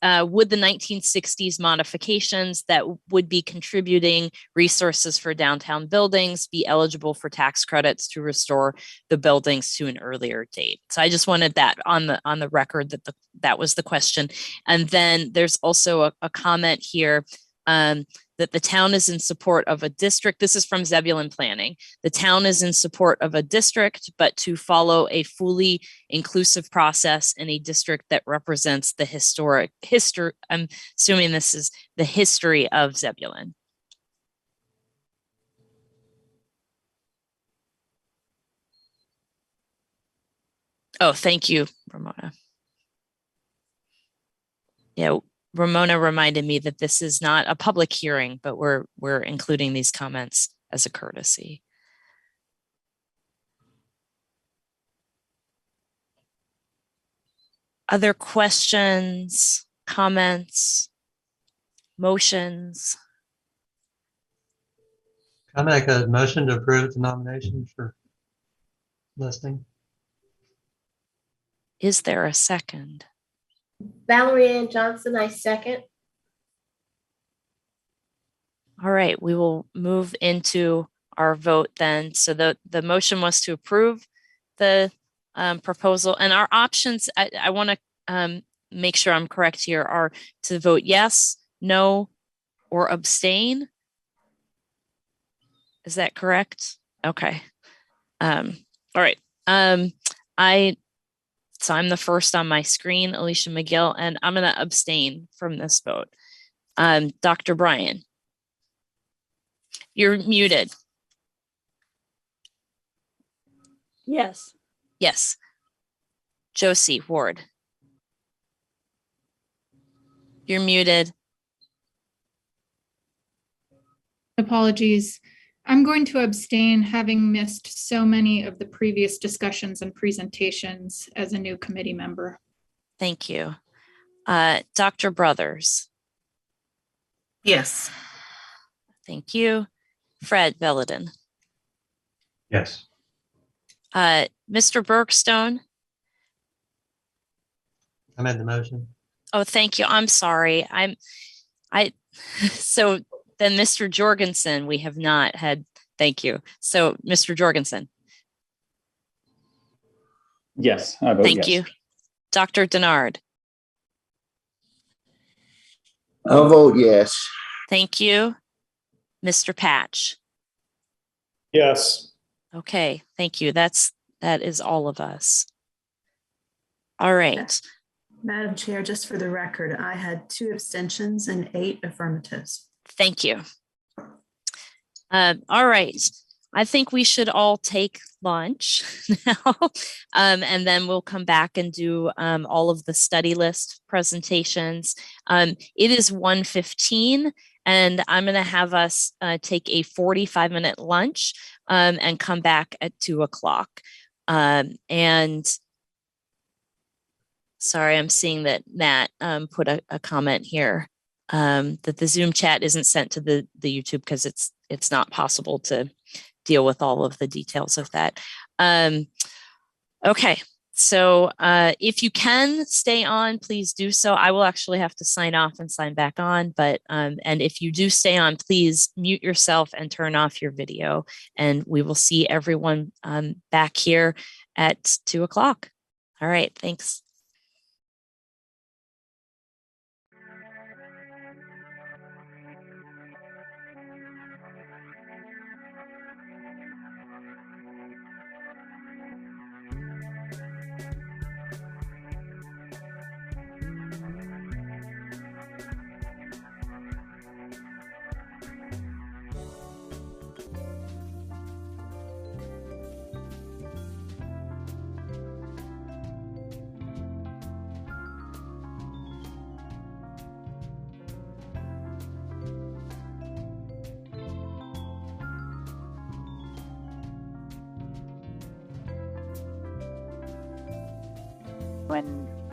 would the 1960s modifications that would be contributing resources for downtown buildings be eligible for tax credits to restore the buildings to an earlier date? So I just wanted that on the record that that was the question. And then there's also a comment here that the town is in support of a district. This is from Zebulon Planning. The town is in support of a district, but to follow a fully inclusive process in a district that represents the history. I'm assuming this is the history of Zebulon. Oh, thank you, Ramona. Yeah. Ramona reminded me that this is not a public hearing, but we're including these comments as a courtesy. Other questions, comments, motions? I make a motion to approve the nomination for listing. Is there a second? Valerie Ann Johnson, I second. All right, we will move into our vote then. So the motion was to approve the proposal, and our options, I want to make sure I'm correct here, are to vote yes, no, or abstain. Is that correct? Okay. All right. So I'm the first on my screen, Alicia McGill, and I'm going to abstain from this vote. Dr. Bryan, you're muted. Yes. Yes. Josie Ward, you're muted. Apologies. I'm going to abstain, having missed so many of the previous discussions and presentations as a new committee member. Thank you. Dr. Brothers. Yes. Thank you. Fred Velladin. Yes. Mr. Bergstone. I made the motion. Oh, thank you. I'm sorry. So then Mr. Jorgensen, we have not had, thank you. So Mr. Jorgensen. Yes, I vote Thank yes. you. Dr. Denard. I'll vote yes. Thank you. Mr. Patch. Yes. Okay, thank you. That is all of us. All right. Madam Chair, just for the record, I had 2 abstentions and 8 affirmatives. Thank you. All right. I think we should all take lunch now, and then we'll come back and do all of the study list presentations. It is 1:15, and I'm going to have us take a 45-minute lunch and come back at 2 o'clock. And sorry, I'm seeing that Matt put a comment here that the Zoom chat isn't sent to the YouTube because it's not possible to deal with all of the details of that. Okay, so if you can stay on, please do so. I will actually have to sign off and sign back on, but and if you do stay on, please mute yourself and turn off your video, and we will see everyone back here at 2 o'clock. All right, thanks.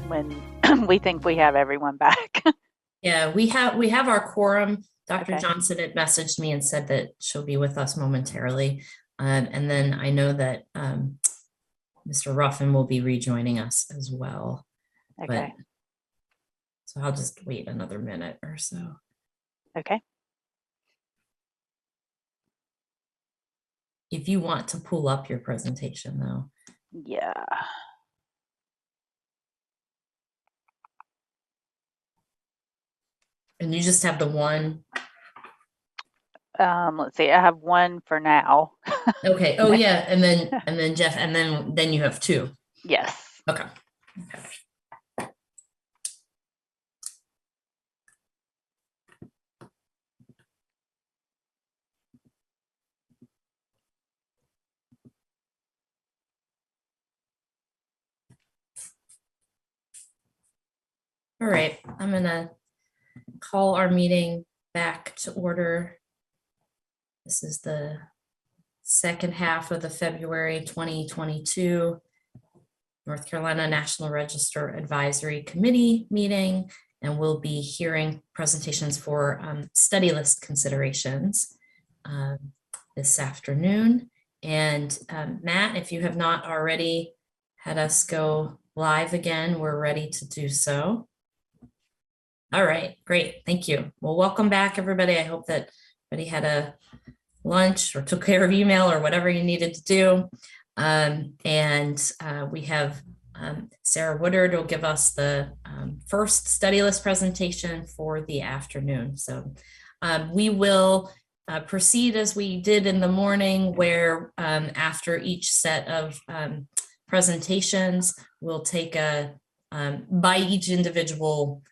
When we think we have everyone back. Yeah, we have our quorum. Dr. Okay. Johnson had messaged me and said that she'll be with us momentarily. And then I know that Mr. Ruffin will be rejoining us as well. Okay. So I'll just wait another minute or so. Okay. If you want to pull up your presentation though. Yeah. And you just have the one. Let's see. I have one for now. Okay. Oh yeah, and then Jeff, and then you have two. Yes. Okay. All right, I'm gonna call our meeting back to order. This is the second half of the February 2022 North Carolina National Register Advisory Committee meeting, and we'll be hearing presentations for study list considerations this afternoon. And Matt, if you have not already had us go live again, we're ready to do so. All right, great, thank you. Well, welcome back, everybody. I hope that everybody had a lunch or took care of email or whatever you needed to do. We have Sarah Woodard will give us the first study list presentation for the afternoon. So we will proceed as we did in the morning, where after each set of presentations, we'll take by each individual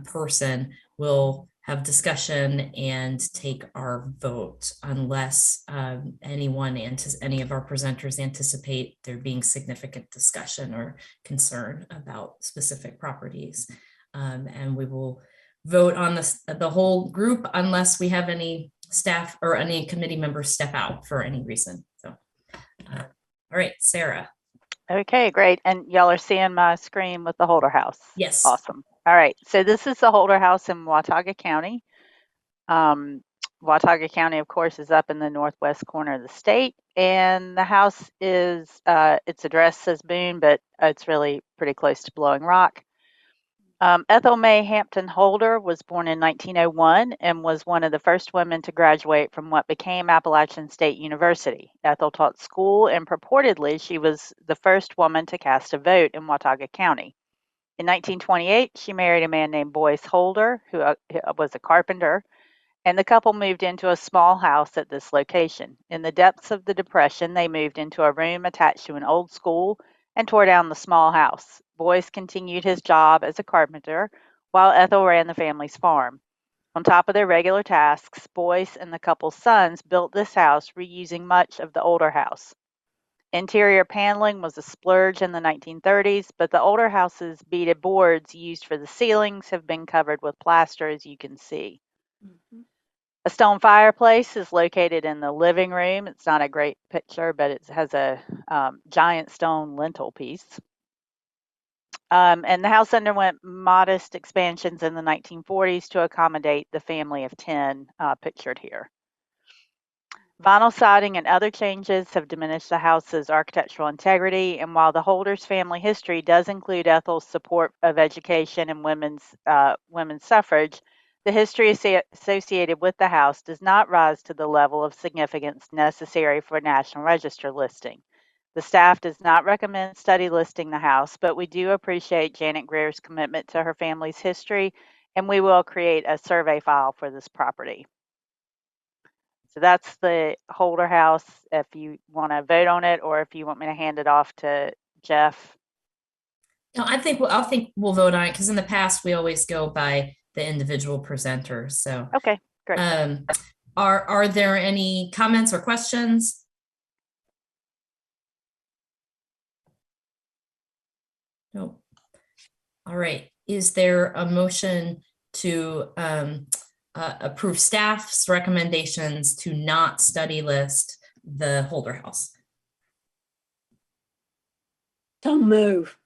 person, we'll have discussion and take our vote unless any of our presenters anticipate there being significant discussion or concern about specific properties. And we will vote on the whole group unless we have any staff or any committee members step out for any reason. So, all right, Sarah. Okay, great. And y'all are seeing my screen with the Holder House? Yes. Awesome. All right. So this is the Holder House in Watauga County. Watauga County, of course, is up in the northwest corner of the state. And the house is, its address says Boone, but it's really pretty close to Blowing Rock. Ethel May Hampton Holder was born in 1901 and was one of the first women to graduate from what became Appalachian State University. Ethel taught school, and purportedly she was the first woman to cast a vote in Watauga County. In 1928, she married a man named Boyce Holder, who was a carpenter, and the couple moved into a small house at this location. In the depths of the Depression, they moved into a room attached to an old school and tore down the small house. Boyce continued his job as a carpenter, while Ethel ran the family's farm. On top of their regular tasks, Boyce and the couple's sons built this house reusing much of the older house. Interior paneling was a splurge in the 1930s, but the older house's beaded boards used for the ceilings have been covered with plaster, as you can see. A stone fireplace is located in the living room. It's not a great picture, but it has a giant stone lintel piece. And the house underwent modest expansions in the 1940s to accommodate the family of 10 pictured here. Vinyl siding and other changes have diminished the house's architectural integrity, and while the Holders family history does include Ethel's support of education and women's suffrage, the history associated with the house does not rise to the level of significance necessary for a National Register listing. The staff does not recommend study listing the house, but we do appreciate Janet Greer's commitment to her family's history, and we will create a survey file for this property. So that's the Holder house, if you want to vote on it, or if you want me to hand it off to Jeff. No, I think we'll vote on it because in the past we always go by the individual presenters. So okay, great. Are there any comments or questions? No. All right. Is there a motion to approve staff's recommendations to not study list the Holder house? Don't move.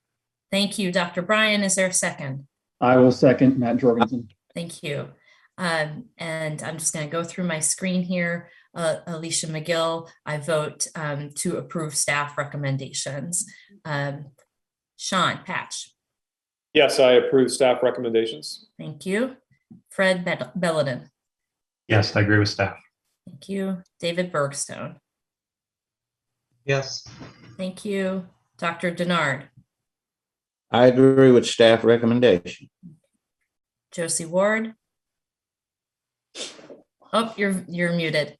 Thank you, Dr. Bryan. Is there a second? I will second Matt Jorgensen. Thank you. And I'm just going to go through my screen here. Alicia McGill, I vote to approve staff recommendations. Sean Patch. Yes, I approve staff recommendations. Thank you. Fred Belladin. Yes, I agree with staff. Thank you. David Bergstone. Yes. Thank you. Dr. Denard. I agree with staff recommendation. Josie Ward. Oh, you're muted.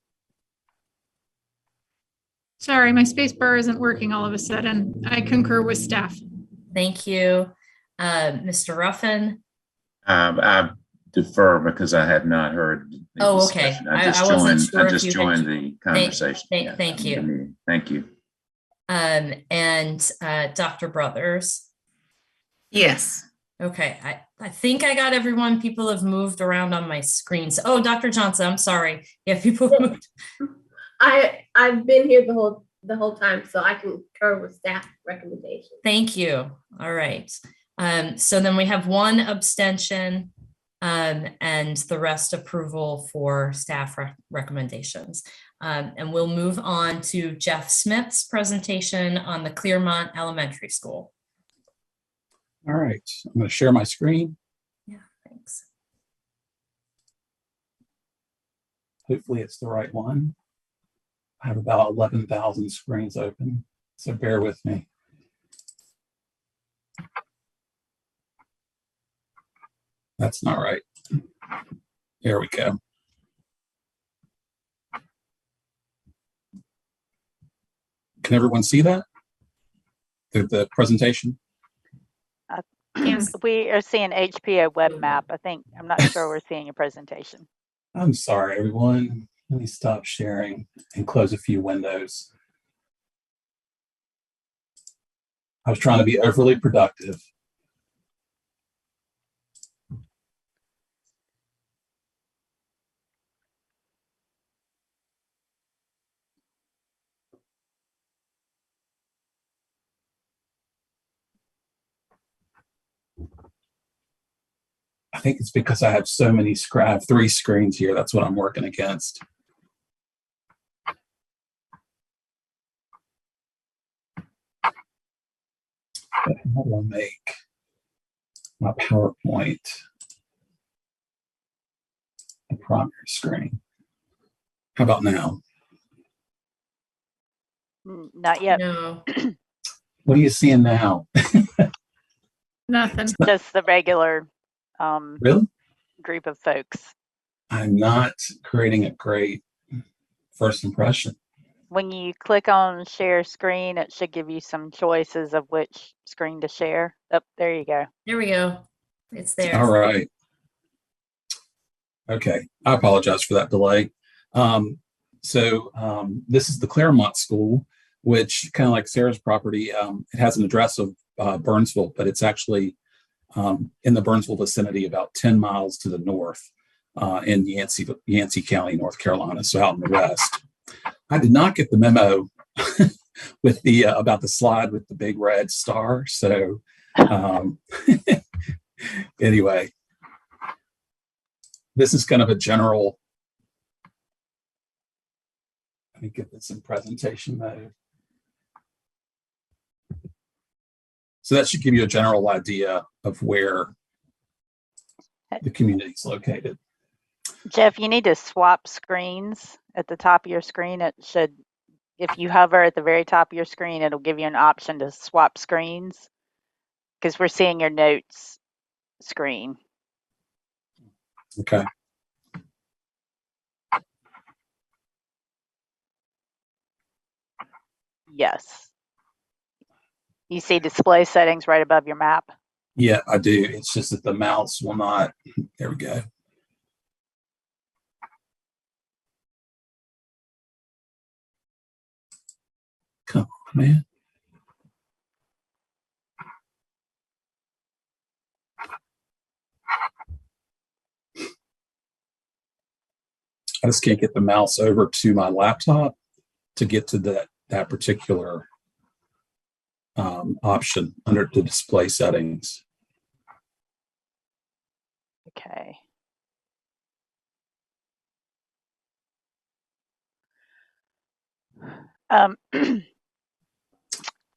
Sorry, my space bar isn't working all of a sudden. I concur with staff. Thank you. Mr. Ruffin. I defer because I have not heard the discussion. Okay. I just joined the conversation. Thank you. Thank you. And Dr. Brothers. Yes. Okay, I think I got everyone. People have moved around on my screens. Oh, Dr. Johnson, I'm sorry. Yeah, people moved. I've been here the whole time, so I concur with staff recommendations. Thank you. All right. So then we have one abstention and the rest approval for staff recommendations. And we'll move on to Jeff Smith's presentation on the Clearmont Elementary School. All right, I'm going to share my screen. Yeah, thanks. Hopefully it's the right one. I have about 11,000 screens open, so bear with me. That's not right. Here we go. Can everyone see that? The presentation? Yes. We are seeing HPO web map. I'm not sure we're seeing a presentation. I'm sorry, everyone. Let me stop sharing and close a few windows. I was trying to be overly productive. I think it's because I have so many I have 3 screens here. That's what I'm working against. But how do I make my PowerPoint the primary screen? How about now? Not yet. No. What are you seeing now? Nothing. Just the regular Really? group of folks. I'm not creating a great first impression. When you click on share screen, it should give you some choices of which screen to share. Oh, there you go. There we go. It's there. All right. Okay, I apologize for that delay. This is the Claremont School, which kind of like Sarah's property, it has an address of Burnsville, but it's actually in the Burnsville vicinity, about 10 miles to the north in Yancey County, North Carolina, so out in the west. I did not get the memo with the about the slide with the big red star. So anyway, this is kind of a general. Let me get this in presentation mode. So that should give you a general idea of where the community is located. Jeff, you need to swap screens at the top of your screen. It should, if you hover at the very top of your screen, it'll give you an option to swap screens because we're seeing your notes screen. Okay. Yes. You see display settings right above your map? Yeah, I do. It's just that the mouse will not. There we go. Come on, man. I just can't get the mouse over to my laptop to get to that particular option under the display settings. Okay.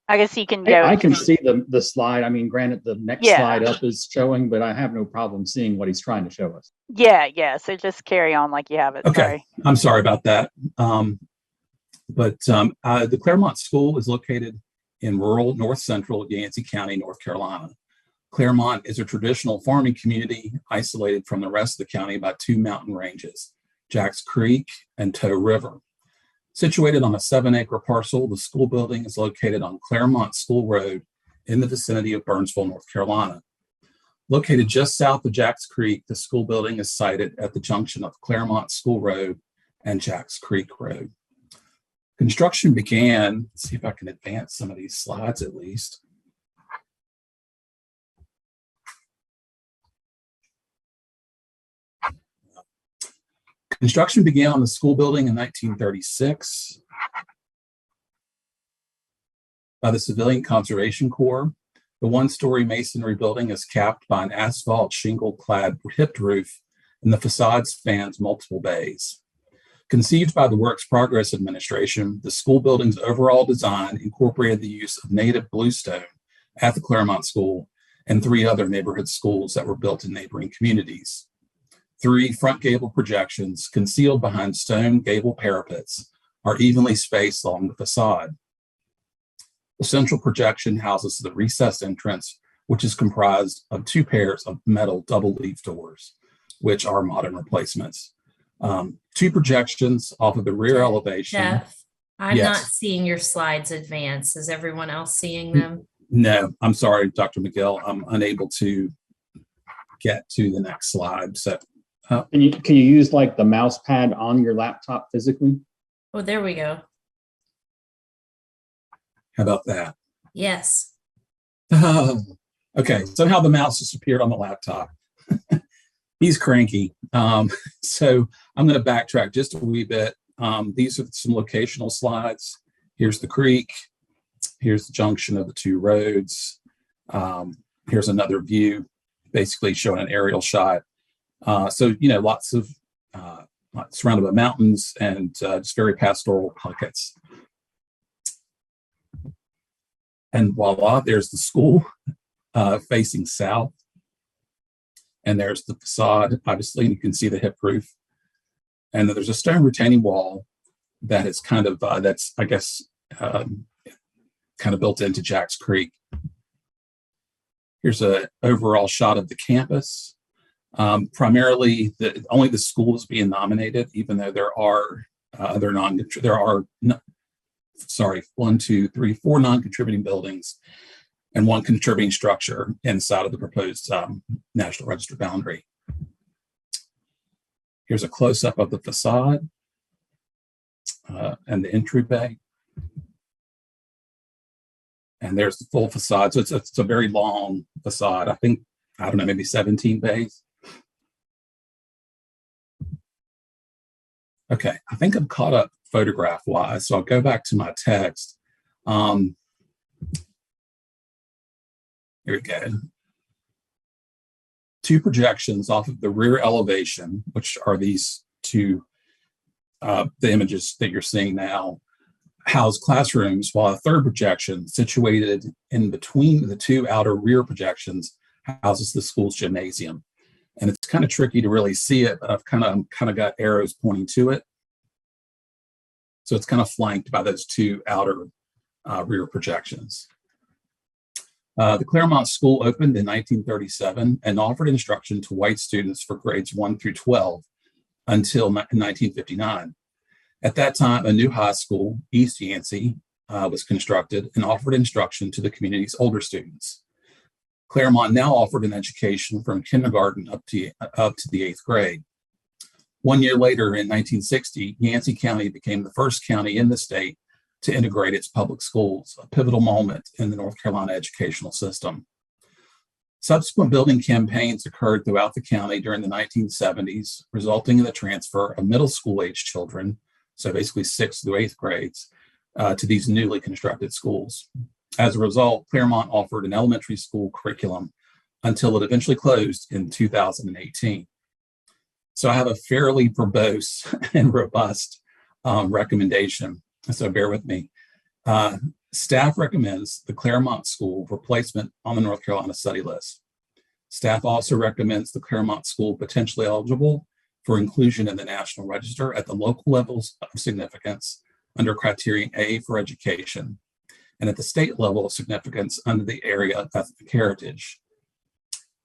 I guess you can go. I can see the slide. I mean, granted, the next slide up is showing, but I have no problem seeing what he's trying to show us. Yeah. So just carry on like you have it. Okay. Sorry. I'm sorry about that. The Claremont School is located in rural north central Yancey County, North Carolina. Claremont is a traditional farming community isolated from the rest of the county by two mountain ranges, Jacks Creek and Toe River. Situated on a 7-acre parcel, the school building is located on Claremont School Road in the vicinity of Burnsville, North Carolina. Located just south of Jacks Creek, the school building is sited at the junction of Claremont School Road and Jacks Creek Road. Construction began, let's see if I can advance some of these slides at least. Construction began on the school building in 1936 by the Civilian Conservation Corps. The one-story masonry building is capped by an asphalt shingle-clad hipped roof, and the facade spans multiple bays. Conceived by the Works Progress Administration, the school building's overall design incorporated the use of native bluestone at the Claremont School and 3 other neighborhood schools that were built in neighboring communities. 3 front gable projections concealed behind stone gable parapets are evenly spaced along the facade. The central projection houses the recessed entrance, which is comprised of 2 pairs of metal double-leaf doors, which are modern replacements. 2 projections off of the rear elevation. Jeff, I'm Yes. not seeing your slides advance. Is everyone else seeing them? No, I'm sorry, Dr. McGill. I'm unable to get to the next slide. So Can you use like the mouse pad on your laptop physically? Oh, there we go. how about that? Yes. Okay, somehow the mouse disappeared on the laptop. He's cranky. So I'm going to backtrack just a wee bit. These are some locational slides. Here's the creek. Here's the junction of the 2 roads. Here's another view, basically showing an aerial shot. So, lots of surrounded by mountains and just very pastoral pockets. And voila, there's the school facing south. And there's the facade, obviously, and you can see the hip roof. And then there's a stone retaining wall that is kind of, that's, I guess, kind of built into Jacks Creek. Here's an overall shot of the campus. Primarily, only the school is being nominated, even though there are four non-contributing buildings and 1 contributing structure inside of the proposed National Register boundary. Here's a close-up of the facade and the entry bay. And there's the full facade. So it's a very long facade. I think, I don't know, maybe 17 bays. Okay, I think I'm caught up photograph-wise, so I'll go back to my text. Here we go. Two projections off of the rear elevation, which are these two, the images that you're seeing now, house classrooms, while a third projection situated in between the two outer rear projections houses the school's gymnasium. And it's kind of tricky to really see it, but I've kind of got arrows pointing to it. So it's kind of flanked by those two outer rear projections. The Claremont School opened in 1937 and offered instruction to white students for grades 1 through 12 until 1959. At that time, a new high school, East Yancey, was constructed and offered instruction to the community's older students. Claremont now offered an education from kindergarten up to the 8th grade. 1 year later, in 1960, Yancey County became the first county in the state to integrate its public schools, a pivotal moment in the North Carolina educational system. Subsequent building campaigns occurred throughout the county during the 1970s, resulting in the transfer of middle school age children, so basically 6th through 8th grades, to these newly constructed schools. As a result, Claremont offered an elementary school curriculum until it eventually closed in 2018. So I have a fairly verbose and robust recommendation, so bear with me. Staff recommends the Claremont School for placement on the North Carolina study list. Staff also recommends the Claremont School potentially eligible for inclusion in the National Register at the local levels of significance under criterion A for education, and at the state level of significance under the area of ethnic heritage.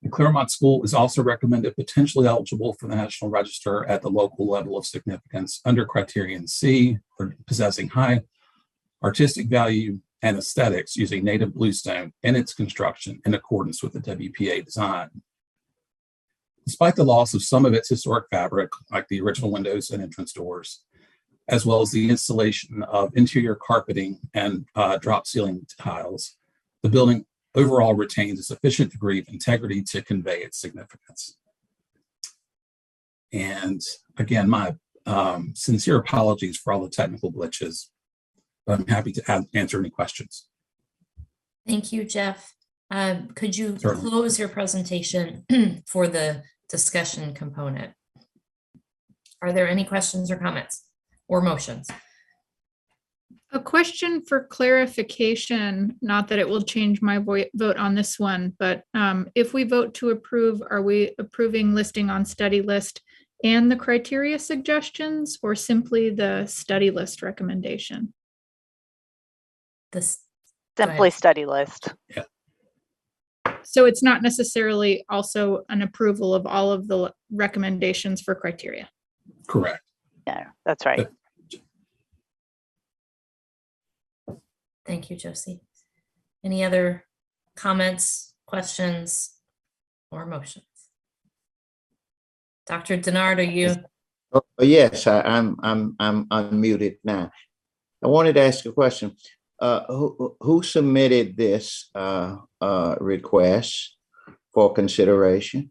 The Claremont School is also recommended potentially eligible for the National Register at the local level of significance under criterion C for possessing high artistic value and aesthetics using native bluestone in its construction in accordance with the WPA design. Despite the loss of some of its historic fabric, like the original windows and entrance doors, as well as the installation of interior carpeting and drop ceiling tiles, the building overall retains a sufficient degree of integrity to convey its significance. And again, my sincere apologies for all the technical glitches, but I'm happy to answer any questions. Thank you, Jeff. Could you Certainly. close your presentation for the discussion component? Are there any questions or comments or motions? A question for clarification, not that it will change my vote on this one, but if we vote to approve, are we approving listing on study list and the criteria suggestions, or simply the study list recommendation? Simply study list. Yeah. So it's not necessarily also an approval of all of the recommendations for criteria. Correct. Yeah, that's right. Thank you, Josie. Any other comments, questions, or motions? Dr. Denard, are you? Oh, yes, I'm unmuted now. I wanted to ask a question. Who submitted this request for consideration?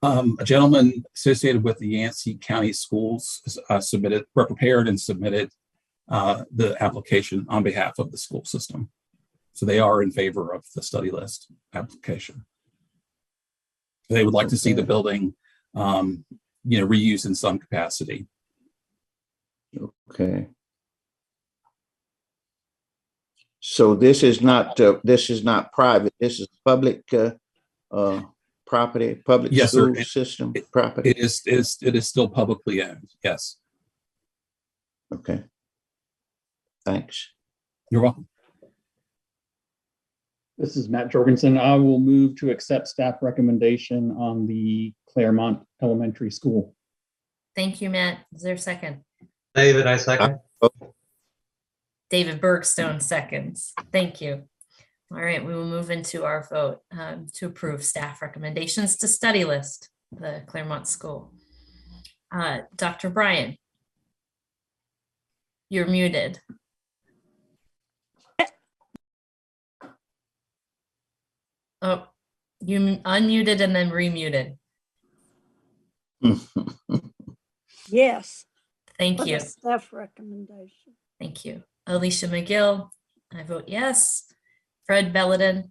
A gentleman associated with the Yancey County Schools prepared and submitted the application on behalf of the school system. So they are in favor of the study list application. They would like to see the building, reused in some capacity. Okay. So this is not private. This is public property, public Yes, school sir. system property. It is still publicly owned. Yes. Okay. Thanks. You're welcome. This is Matt Jorgensen. I will move to accept staff recommendation on the Claremont Elementary School. Thank you, Matt. Is there a second? David, I second. David Bergstone seconds. Thank you. All right, we will move into our vote to approve staff recommendations to study list the Claremont School. Dr. Bryan, you're muted. Oh, you unmuted and then remuted. Yes. Thank For the you. staff recommendation. Thank you. Alicia McGill, I vote yes. Fred Belladin,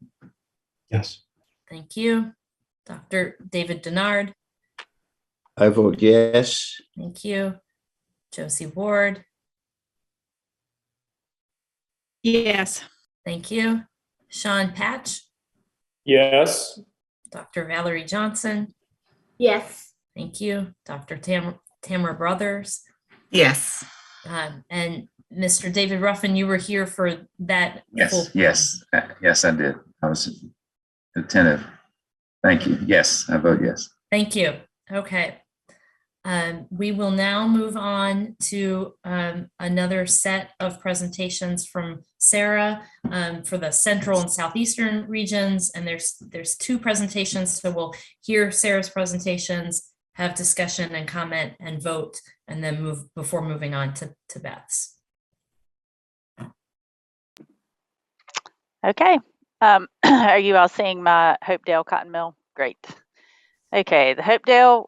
Yes. thank you. Dr. David Denard, I vote yes. thank you. Josie Ward, Yes. thank you. Sean Patch, Yes. Dr. Valerie Johnson, Yes. thank you. Dr. Tamara Brothers, Yes. and Mr. David Ruffin, you were here for that. Yes, yes, yes, I did. I was attentive. Thank you. Yes, I vote yes. Thank you. Okay. We will now move on to another set of presentations from Sarah for the central and southeastern regions. And there's two presentations. So we'll hear Sarah's presentations, have discussion and comment and vote, and then move before moving on to Beth's. Okay. Are you all seeing my Hopedale Cotton Mill? Great. Okay, the Hopedale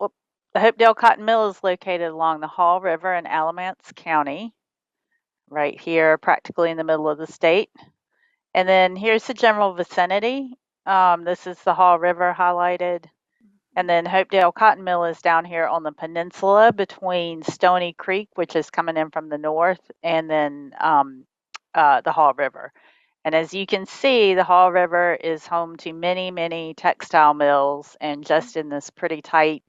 Cotton Mill is located along the Haw River in Alamance County, right here, practically in the middle of the state. And then here's the general vicinity. This is the Haw River highlighted. And then Hopedale Cotton Mill is down here on the peninsula between Stony Creek, which is coming in from the north, and then the Haw River. And as you can see, the Haw River is home to many, many textile mills. And just in this pretty tight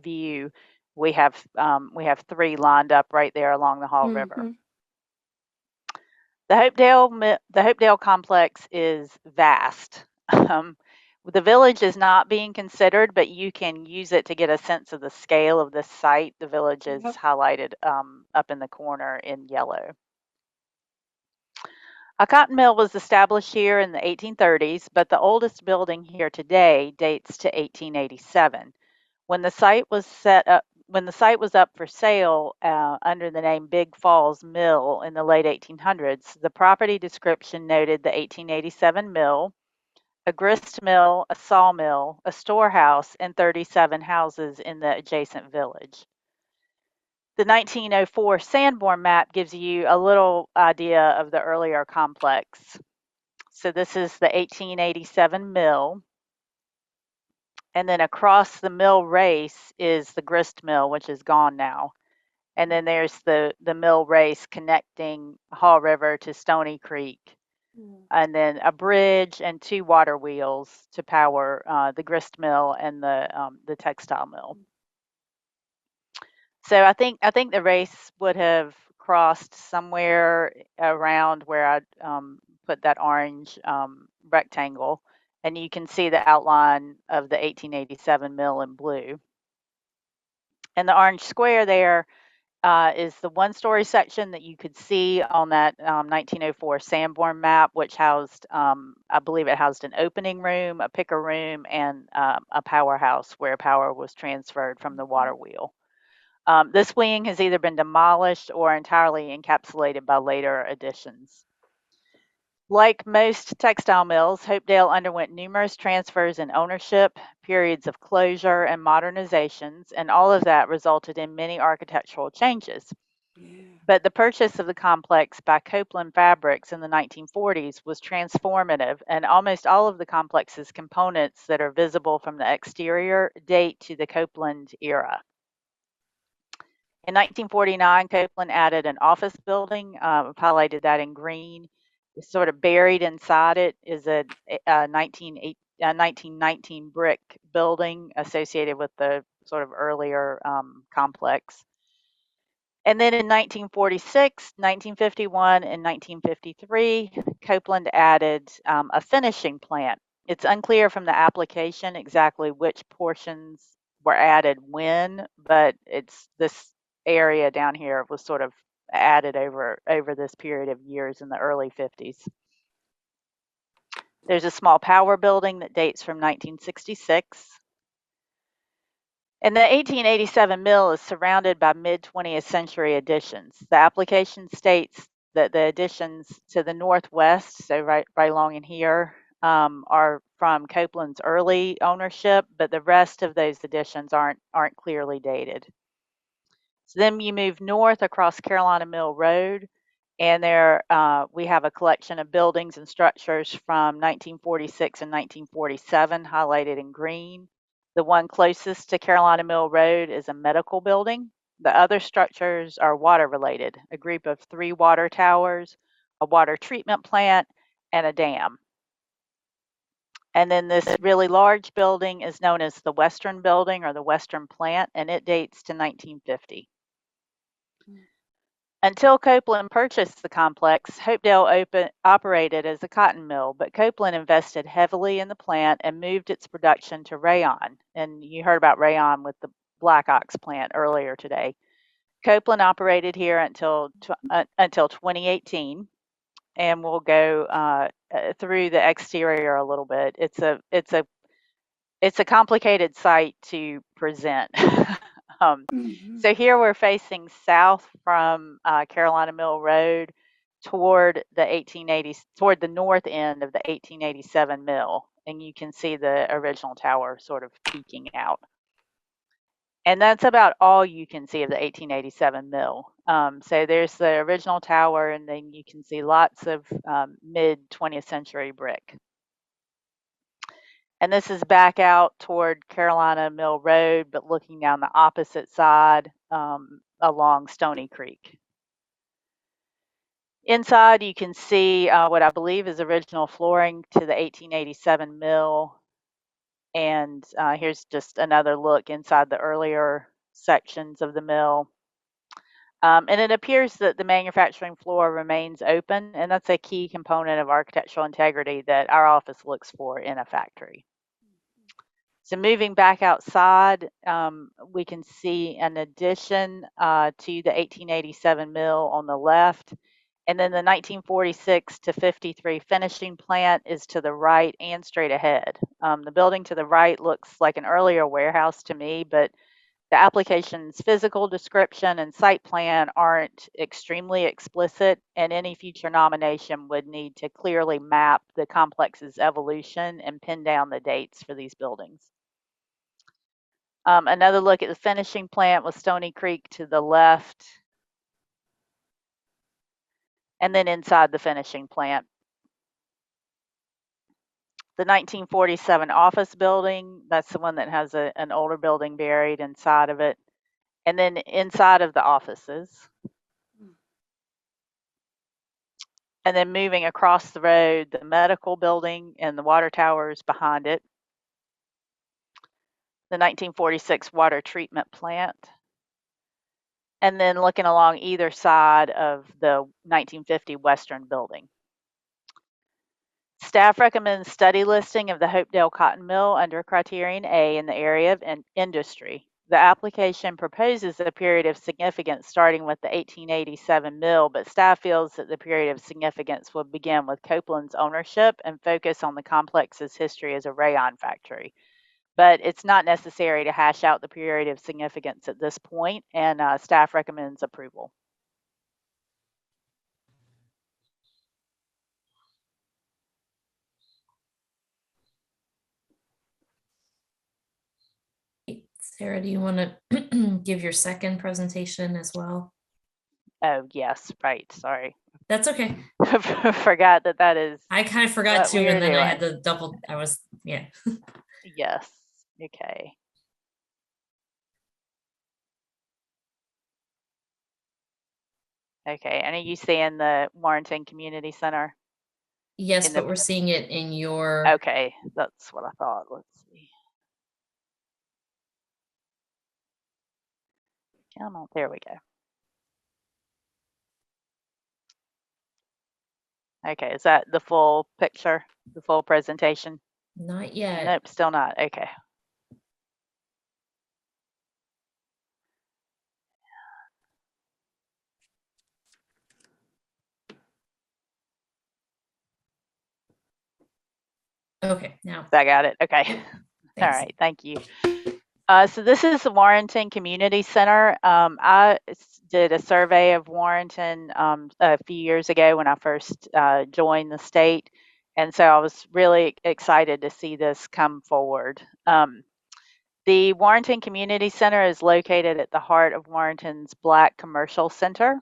view, we have 3 lined up right there along the Haw River. The Hopedale complex is vast. The village is not being considered, but you can use it to get a sense of the scale of this site. The village is highlighted up in the corner in yellow. A cotton mill was established here in the 1830s, but the oldest building here today dates to 1887. When the site was up for sale under the name Big Falls Mill in the late 1800s, the property description noted the 1887 mill, a grist mill, a sawmill, a storehouse, and 37 houses in the adjacent village. The 1904 Sanborn map gives you a little idea of the earlier complex. So this is the 1887 mill. And then across the mill race is the grist mill, which is gone now. And then there's the mill race connecting Haw River to Stony Creek. And then a bridge and 2 water wheels to power the grist mill and the textile mill. So I think the race would have crossed somewhere around where I put that orange rectangle, and you can see the outline of the 1887 mill in blue. And the orange square there is the 1-story section that you could see on that 1904 Sanborn map, which housed, I believe it housed an opening room, a picker room, and a powerhouse where power was transferred from the water wheel. This wing has either been demolished or entirely encapsulated by later additions. Like most textile mills, Hopedale underwent numerous transfers in ownership, periods of closure, and modernizations, and all of that resulted in many architectural changes. But the purchase of the complex by Copeland Fabrics in the 1940s was transformative, and almost all of the complex's components that are visible from the exterior date to the Copeland era. In 1949, Copeland added an office building, highlighted that in green. Sort of buried inside it is a 1919 brick building associated with the sort of earlier complex. And then in 1946, 1951, and 1953, Copeland added a finishing plant. It's unclear from the application exactly which portions were added when, but it's this area down here was sort of added over this period of years in the early 50s. There's a small power building that dates from 1966. And the 1887 mill is surrounded by mid-20th century additions. The application states that the additions to the northwest, so right along in here, are from Copeland's early ownership, but the rest of those additions aren't clearly dated. So then you move north across Carolina Mill Road, and there we have a collection of buildings and structures from 1946 and 1947 highlighted in green. The one closest to Carolina Mill Road is a medical building. The other structures are water related, a group of 3 water towers, a water treatment plant, and a dam. And then this really large building is known as the Western Building or the Western Plant, and it dates to 1950. Until Copeland purchased the complex, Hopedale operated as a cotton mill, but Copeland invested heavily in the plant and moved its production to rayon. And you heard about rayon with the Black Ox plant earlier today. Copeland operated here until 2018, and we'll go through the exterior a little bit. It's a complicated site to present. So here we're facing south from Carolina Mill Road toward the 1880s, toward the north end of the 1887 mill, and you can see the original tower sort of peeking out. And that's about all you can see of the 1887 mill. So there's the original tower, and then you can see lots of mid-20th century brick. And this is back out toward Carolina Mill Road, but looking down the opposite side along Stony Creek. Inside, you can see what I believe is original flooring to the 1887 mill. And here's just another look inside the earlier sections of the mill. And it appears that the manufacturing floor remains open, and that's a key component of architectural integrity that our office looks for in a factory. So moving back outside, we can see an addition to the 1887 mill on the left, and then the 1946 to 53 finishing plant is to the right and straight ahead. The building to the right looks like an earlier warehouse to me, but the application's physical description and site plan aren't extremely explicit, and any future nomination would need to clearly map the complex's evolution and pin down the dates for these buildings. Another look at the finishing plant with Stony Creek to the left, and then inside the finishing plant. The 1947 office building, that's the one that has an older building buried inside of it. And then inside of the offices. And then moving across the road, the medical building and the water towers behind it. The 1946 water treatment plant. And then looking along either side of the 1950 Western building. Staff recommends study listing of the Hopedale Cotton Mill under Criterion A in the area of industry. The application proposes a period of significance starting with the 1887 mill, but staff feels that the period of significance will begin with Copeland's ownership and focus on the complex's history as a rayon factory. But it's not necessary to hash out the period of significance at this point, and staff recommends approval. Sarah, do you want to give your second presentation as well? Oh, yes, right. Sorry. That's okay. Forgot that is. I kind of forgot too, and then I had to double. Yeah. Yes. Okay. Okay. And are you seeing the Warrenton Community Center? Yes, but we're seeing it in your. Okay, that's what I thought. Let's see. Come on, there we go. Okay, is that the full picture, the full presentation? Not yet. Nope, still not. Okay. Okay, now. I got it. Okay. Thanks. All right, thank you. So this is the Warrenton Community Center. I did a survey of Warrenton a few years ago when I first joined the state. And so I was really excited to see this come forward. The Warrenton Community Center is located at the heart of Warrenton's Black Commercial Center.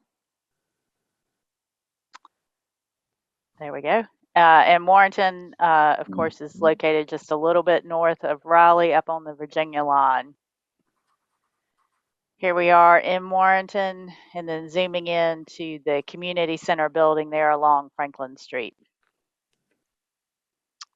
There we go. And Warrenton, of course, is located just a little bit north of Raleigh up on the Virginia line. Here we are in Warrenton, and then zooming in to the community center building there along Franklin Street.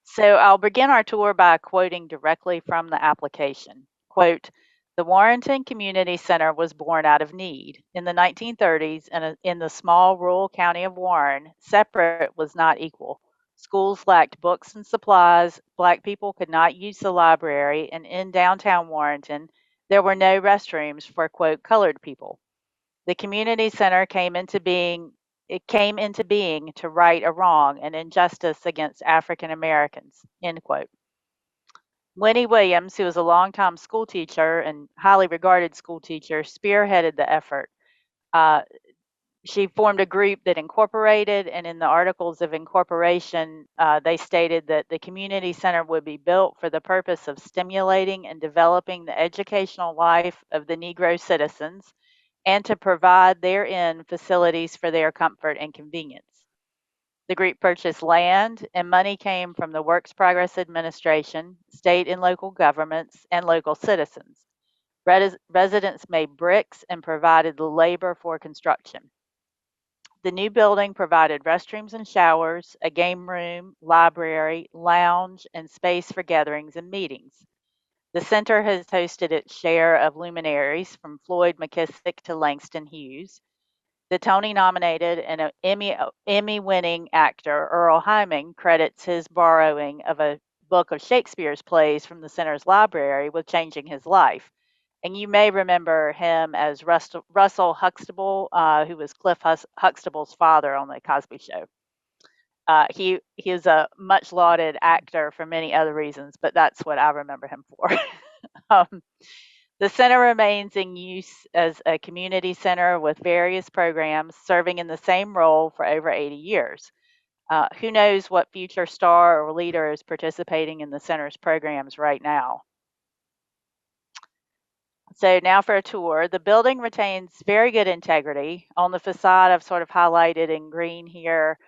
So I'll begin our tour by quoting directly from the application. Quote, "The Warrenton Community Center was born out of need. In the 1930s, in the small rural county of Warren, separate was not equal. Schools lacked books and supplies, Black people could not use the library, and in downtown Warrenton, there were no restrooms for, quote, colored people. The community center came into being to right a wrong and injustice against African Americans," end quote. Winnie Williams, who was a longtime school teacher and highly regarded school teacher, spearheaded the effort. She formed a group that incorporated, and in the Articles of Incorporation, they stated that the community center would be built for the purpose of stimulating and developing the educational life of the Negro citizens and to provide therein facilities for their comfort and convenience. The group purchased land, and money came from the Works Progress Administration, state and local governments, and local citizens. Residents made bricks and provided the labor for construction. The new building provided restrooms and showers, a game room, library, lounge, and space for gatherings and meetings. The center has hosted its share of luminaries from Floyd McKissick to Langston Hughes. The Tony-nominated and Emmy-winning actor Earl Hyman credits his borrowing of a book of Shakespeare's plays from the center's library with changing his life. And you may remember him as Russell Huxtable, who was Cliff Huxtable's father on The Cosby Show. He is a much lauded actor for many other reasons, but that's what I remember him for. The center remains in use as a community center with various programs serving in the same role for over 80 years. Who knows what future star or leader is participating in the center's programs right now. So now for a tour. The building retains very good integrity. On the facade, I've sort of highlighted in green here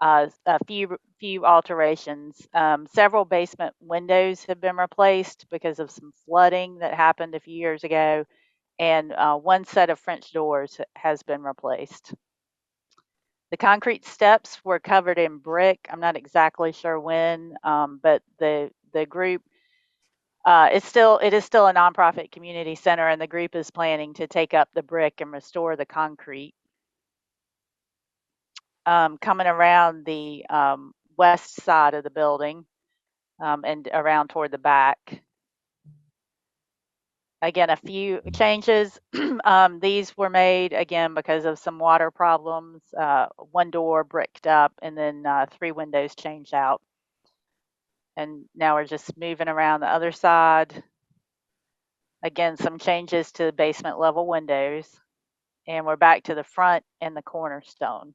a few alterations. Several basement windows have been replaced because of some flooding that happened a few years ago, and one set of French doors has been replaced. The concrete steps were covered in brick. I'm not exactly sure when, but the group it is still a nonprofit community center, and the group is planning to take up the brick and restore the concrete. Coming around the west side of the building and around toward the back. Again, a few changes. These were made, again, because of some water problems. One door bricked up and then 3 windows changed out. And now we're just moving around the other side. Again, some changes to the basement level windows. And we're back to the front and the cornerstone.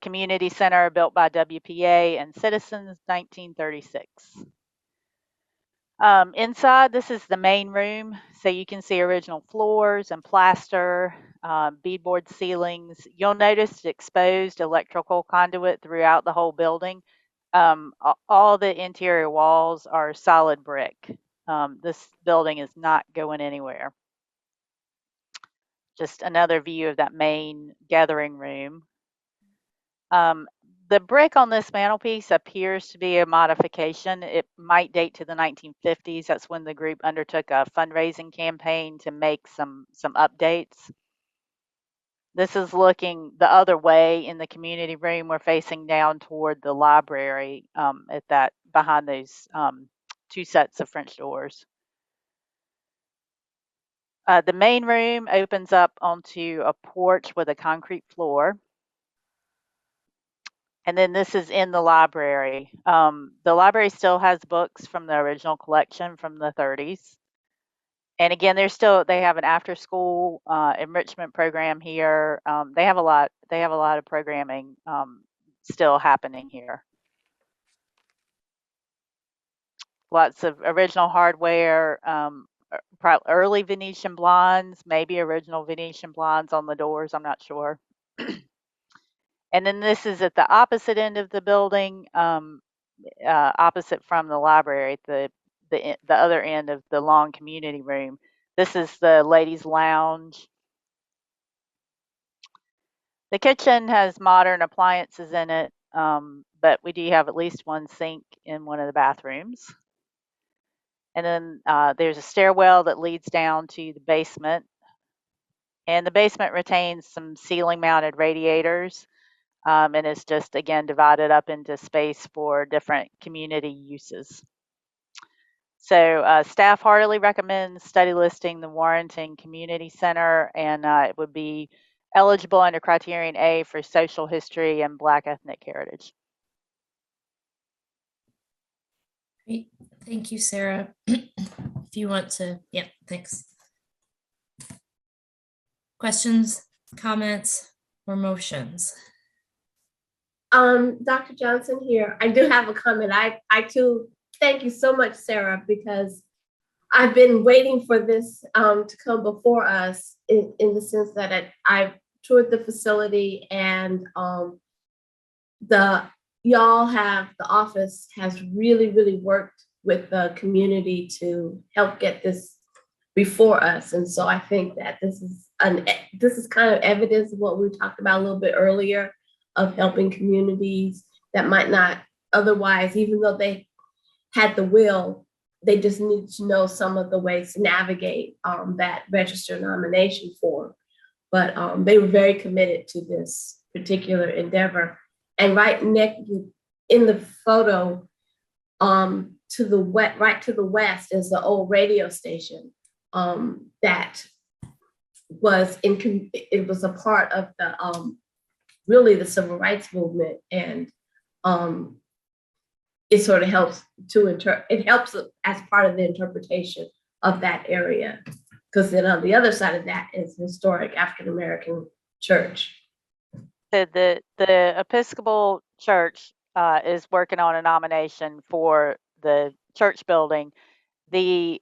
Community center built by WPA and Citizens, 1936. Inside, this is the main room. So you can see original floors and plaster, beadboard ceilings. You'll notice exposed electrical conduit throughout the whole building. All the interior walls are solid brick. This building is not going anywhere. Just another view of that main gathering room. The brick on this mantelpiece appears to be a modification. It might date to the 1950s. That's when the group undertook a fundraising campaign to make some updates. This is looking the other way in the community room. We're facing down toward the library at that behind those 2 sets of French doors. The main room opens up onto a porch with a concrete floor. And then this is in the library. The library still has books from the original collection from the 30s. And again, they have an after school enrichment program here. They have a lot of programming still happening here. Lots of original hardware, early Venetian blinds, maybe original Venetian blinds on the doors, I'm not sure. And then this is at the opposite end of the building, opposite from the library, at the other end of the long community room. This is the ladies' lounge. The kitchen has modern appliances in it, but we do have at least one sink in one of the bathrooms. And then there's a stairwell that leads down to the basement. And the basement retains some ceiling mounted radiators, and it's just, again, divided up into space for different community uses. So staff heartily recommends study listing the Warrenton Community Center, and it would be eligible under criterion A for social history and Black ethnic heritage. Great. Thank you, Sarah. If you want to, yeah, thanks. Questions, comments, or motions? Dr. Johnson here. I do have a comment. I too thank you so much, Sarah, because I've been waiting for this to come before us in the sense that I've toured the facility, and the office has really worked with the community to help get this before us. And so I think that this is kind of evidence of what we talked about a little bit earlier, of helping communities that might not otherwise, even though they had the will, they just need to know some of the ways to navigate that register nomination form. But they were very committed to this particular endeavor. And right next in the photo, right to the west is the old radio station that was it was a part of the really the civil rights movement, and it sort of helps it helps as part of the interpretation of that area, because then on the other side of that is the historic African American church. The Episcopal Church is working on a nomination for the church building. The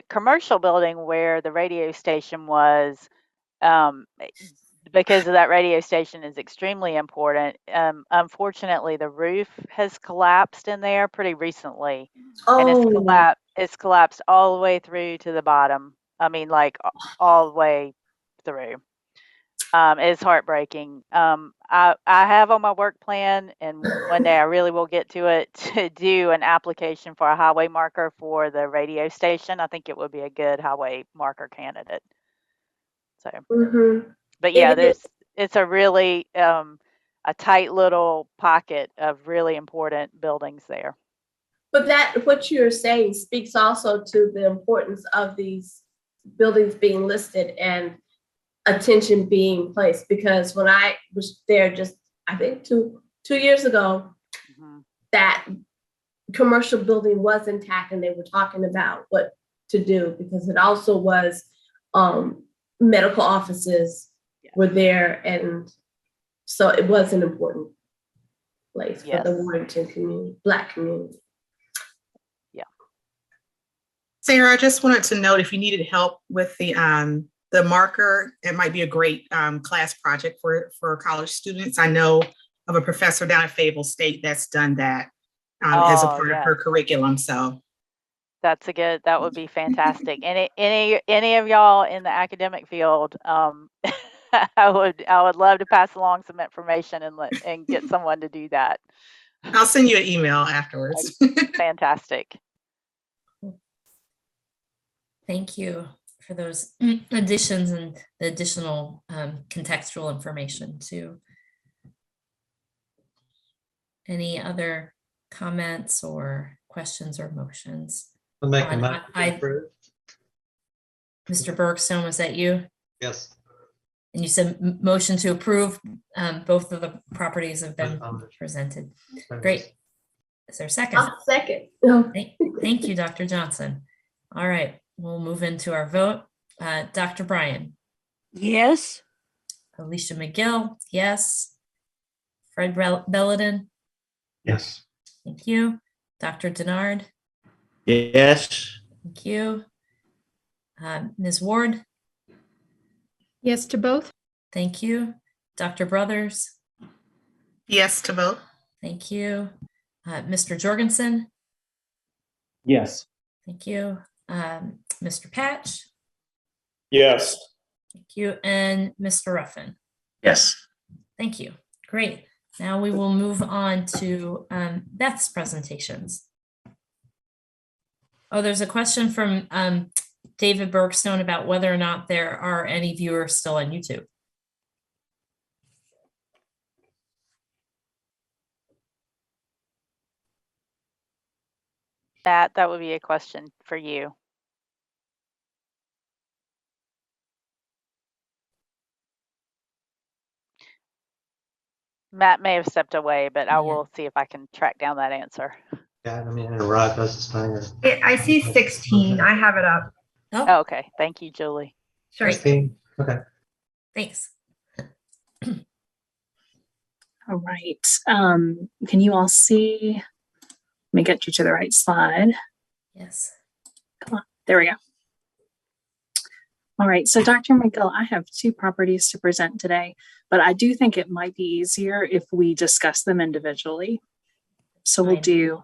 commercial building where the radio station was, because of that radio station, is extremely important. Unfortunately, the roof has collapsed in there pretty recently, and it's collapsed all the way through to the bottom. I mean, like all the way through. It's heartbreaking. I have on my work plan, and one day I really will get to it, to do an application for a highway marker for the radio station. I think it would be a good highway marker candidate. So, but yeah, it's a really a tight little pocket of really important buildings there. But what you're saying speaks also to the importance of these buildings being listed and attention being placed, because when I was there just, I think two years ago, that commercial building was intact, and they were talking about what to do, because it also was medical offices were there, and so it was an important place for the Warrenton community, Black community. Sarah, I just wanted to note, if you needed help with the marker, it might be a great class project for college students. I know of a professor down at Fayetteville State that's done that as a part of her curriculum. So that would be fantastic. Any of y'all in the academic field, I would love to pass along some information and get someone to do that. I'll send you an email afterwards. Fantastic. Thank you for those additions and the additional contextual information too. Any other comments or questions or motions? I'll make a motion to approve. Mr. Bergstone, was that you? Yes. And you said motion to approve. Both of the properties have been presented. Great. Is there a second? Second. Thank you, Dr. Johnson. All right, we'll move into our vote. Dr. Bryan. Yes. Alicia McGill, yes. Fred Belladin. Yes. Thank you. Dr. Denard. Yes. Thank you. Ms. Ward. Yes to both. Thank you. Dr. Brothers. Yes to both. Thank you. Mr. Jorgensen. Yes. Thank you. Mr. Patch. Yes. Thank you. And Mr. Ruffin. Yes. Thank you. Great. Now we will move on to Beth's presentations. Oh, there's a question from David Bergstone about whether or not there are any viewers still on YouTube. That would be a question for you. Matt may have stepped away, but I will see if I can track down that answer. Yeah, I mean, interrupt, I was just trying to. I see 16. I have it up. Oh, okay. Thank you, Julie. Sure. 16. Okay. Thanks. All right. Can you all see? Let me get you to the right slide. Yes. Come on. There we go. All right. So Dr. McGill, I have 2 properties to present today, but I do think it might be easier if we discuss them individually. So we'll do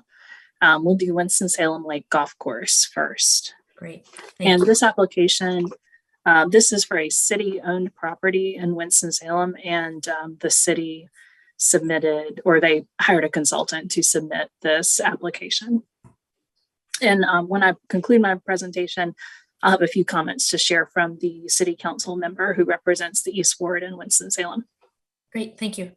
Winston-Salem Lake Golf Course first. Great. And this application, this is for a city-owned property in Winston-Salem, and the city submitted, or they hired a consultant to submit this application. And when I conclude my presentation, I'll have a few comments to share from the city council member who represents the East Ward in Winston-Salem. Great, thank you.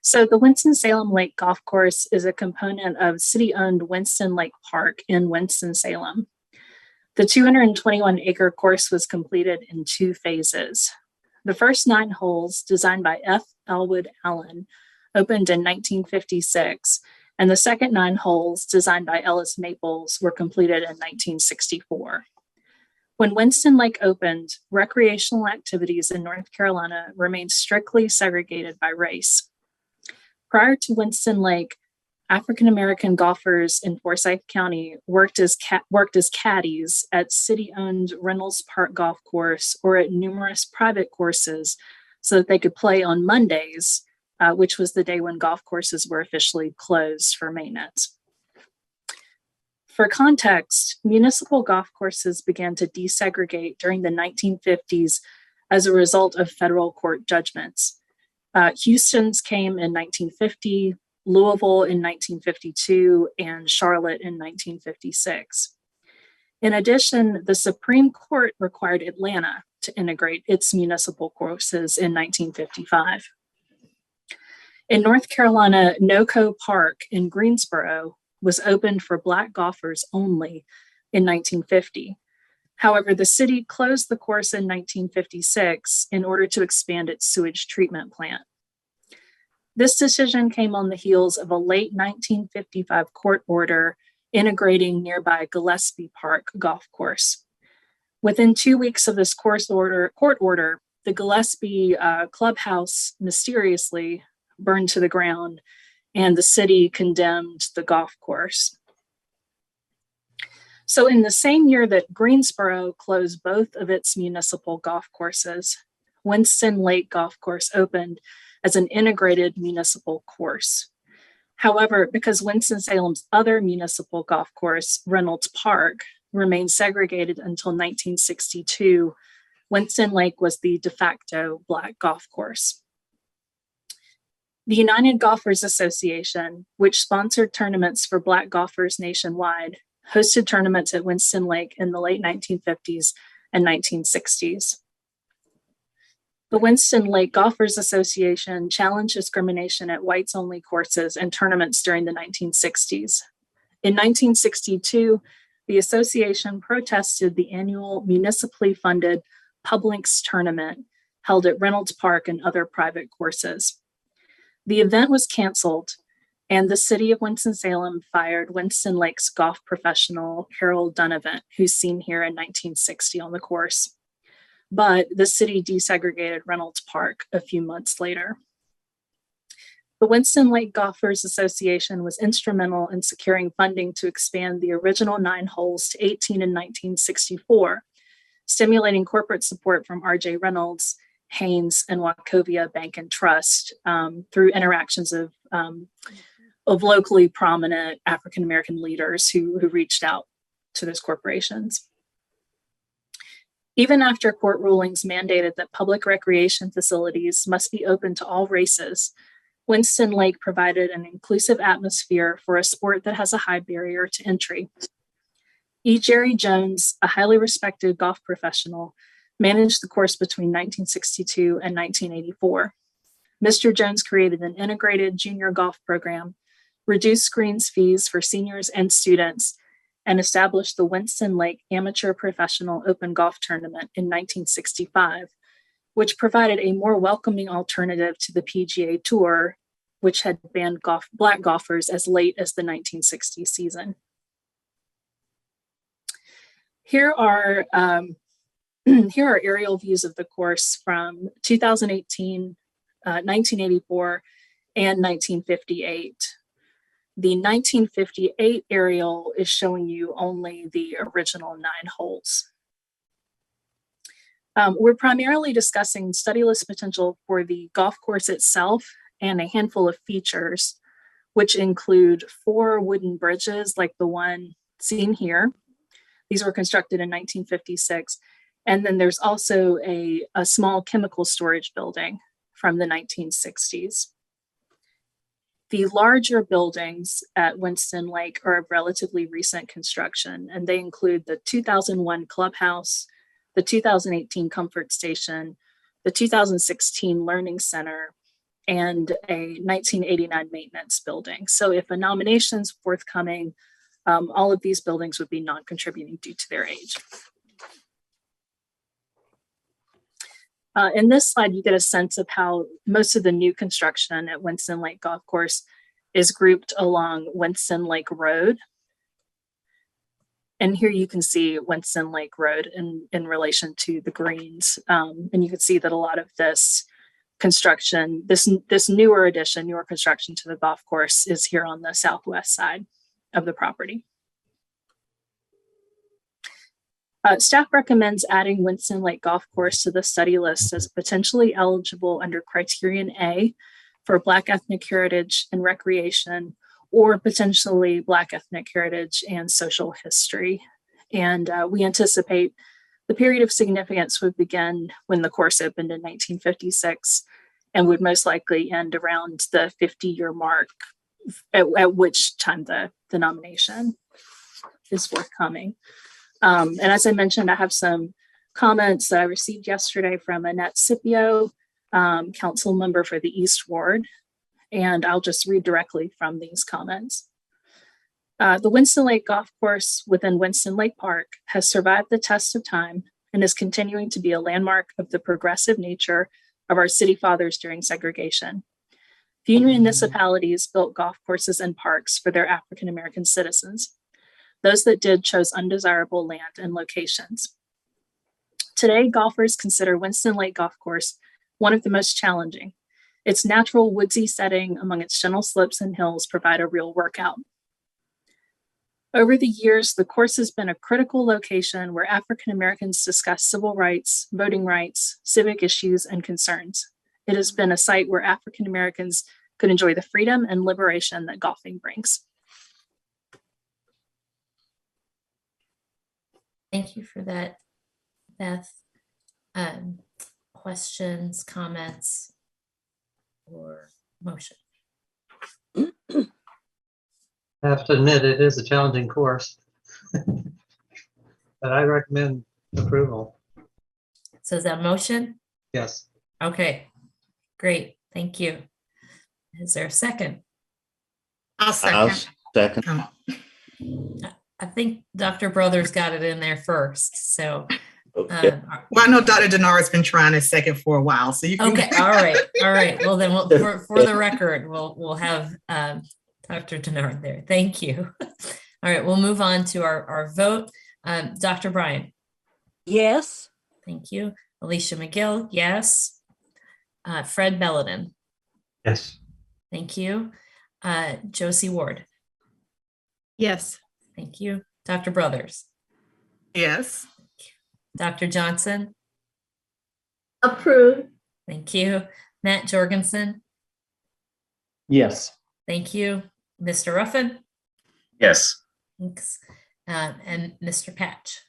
So the Winston-Salem Lake Golf Course is a component of city-owned Winston Lake Park in Winston-Salem. The 221-acre course was completed in 2 phases. The first 9 holes, designed by F. Elwood Allen, opened in 1956, and the second 9 holes, designed by Ellis Maples, were completed in 1964. When Winston Lake opened, recreational activities in North Carolina remained strictly segregated by race. Prior to Winston Lake, African-American golfers in Forsyth County worked as caddies at city-owned Reynolds Park Golf Course or at numerous private courses so that they could play on Mondays, which was the day when golf courses were officially closed for maintenance. For context, municipal golf courses began to desegregate during the 1950s as a result of federal court judgments. Houston's came in 1950, Louisville in 1952, and Charlotte in 1956. In addition, the Supreme Court required Atlanta to integrate its municipal courses in 1955. In North Carolina, NoCo Park in Greensboro was opened for Black golfers only in 1950. However, the city closed the course in 1956 in order to expand its sewage treatment plant. This decision came on the heels of a late 1955 court order integrating nearby Gillespie Park golf course. Within 2 weeks of this court order, the Gillespie clubhouse mysteriously burned to the ground, and the city condemned the golf course. So in the same year that Greensboro closed both of its municipal golf courses, Winston Lake Golf Course opened as an integrated municipal course. However, because Winston-Salem's other municipal golf course, Reynolds Park, remained segregated until 1962, Winston Lake was the de facto Black golf course. The United Golfers Association, which sponsored tournaments for Black golfers nationwide, hosted tournaments at Winston Lake in the late 1950s and 1960s. The Winston Lake Golfers Association challenged discrimination at whites-only courses and tournaments during the 1960s. In 1962, the association protested the annual municipally funded Publix tournament held at Reynolds Park and other private courses. The event was canceled, And the city of Winston-Salem fired Winston Lake's golf professional, Harold Dunavant, who's seen here in 1960 on the course. But the city desegregated Reynolds Park a few months later. The Winston Lake Golfers Association was instrumental in securing funding to expand the original 9 holes to 18 in 1964, stimulating corporate support from R.J. Reynolds, Haynes, and Wachovia Bank and Trust through interactions of locally prominent African-American leaders who reached out to those corporations. Even after court rulings mandated that public recreation facilities must be open to all races, Winston Lake provided an inclusive atmosphere for a sport that has a high barrier to entry. E. Jerry Jones, a highly respected golf professional, managed the course between 1962 and 1984. Mr. Jones created an integrated junior golf program, reduced greens fees for seniors and students, and established the Winston Lake Amateur Professional Open Golf Tournament in 1965, which provided a more welcoming alternative to the PGA Tour, which had banned Black golfers as late as the 1960 season. Here are aerial views of the course from 2018, 1984, and 1958. The 1958 aerial is showing you only the original 9 holes. We're primarily discussing study list potential for the golf course itself and a handful of features, which include 4 wooden bridges like the one seen here. These were constructed in 1956. And then there's also a small chemical storage building from the 1960s. The larger buildings at Winston Lake are of relatively recent construction, and they include the 2001 clubhouse, the 2018 Comfort Station, the 2016 Learning Center, and a 1989 maintenance building. So if a nomination's forthcoming, all of these buildings would be non-contributing due to their age. In this slide, you get a sense of how most of the new construction at Winston Lake Golf Course is grouped along Winston Lake Road. And here you can see Winston Lake Road in relation to the greens. And you can see that a lot of this construction, this newer addition, newer construction to the golf course is here on the southwest side of the property. Staff recommends adding Winston Lake Golf Course to the study list as potentially eligible under criterion A for Black ethnic heritage and recreation, or potentially Black ethnic heritage and social history. And we anticipate the period of significance would begin when the course opened in 1956 and would most likely end around the 50-year mark, at which time the nomination is forthcoming. And as I mentioned, I have some comments that I received yesterday from Annette Scipio, council member for the East Ward, and I'll just read directly from these comments. The Winston Lake Golf Course within Winston Lake Park has survived the test of time and is continuing to be a landmark of the progressive nature of our city fathers during segregation. Few municipalities built golf courses and parks for their African-American citizens. Those that did chose undesirable land and locations. Today, golfers consider Winston Lake Golf Course one of the most challenging. Its natural woodsy setting among its gentle slopes and hills provide a real workout. Over the years, the course has been a critical location where African Americans discuss civil rights, voting rights, civic issues, and concerns. It has been a site where African Americans could enjoy the freedom and liberation that golfing brings. Thank you for that, Beth. Questions, comments, or motion? I have to admit, it is a challenging course, but I recommend approval. So is that a motion? Yes. Okay, great. Thank you. Is there a second? I'll second. I'll second. I think Dr. Brothers got it in there first. So, Okay. Well, I know Dr. Denard has been trying to second for a while, so you can. okay, all right. Well, then for the record, we'll have Dr. Denard there. Thank you. All right, we'll move on to our vote. Dr. Bryan. Yes. Thank you. Alicia McGill, yes. Fred Belladin. Yes. Thank you. Josie Ward. Yes. Thank you. Dr. Brothers. Yes. Dr. Johnson. Approved. Thank you. Matt Jorgensen. Yes. Thank you. Mr. Ruffin. Yes. Thanks. And Mr. Patch.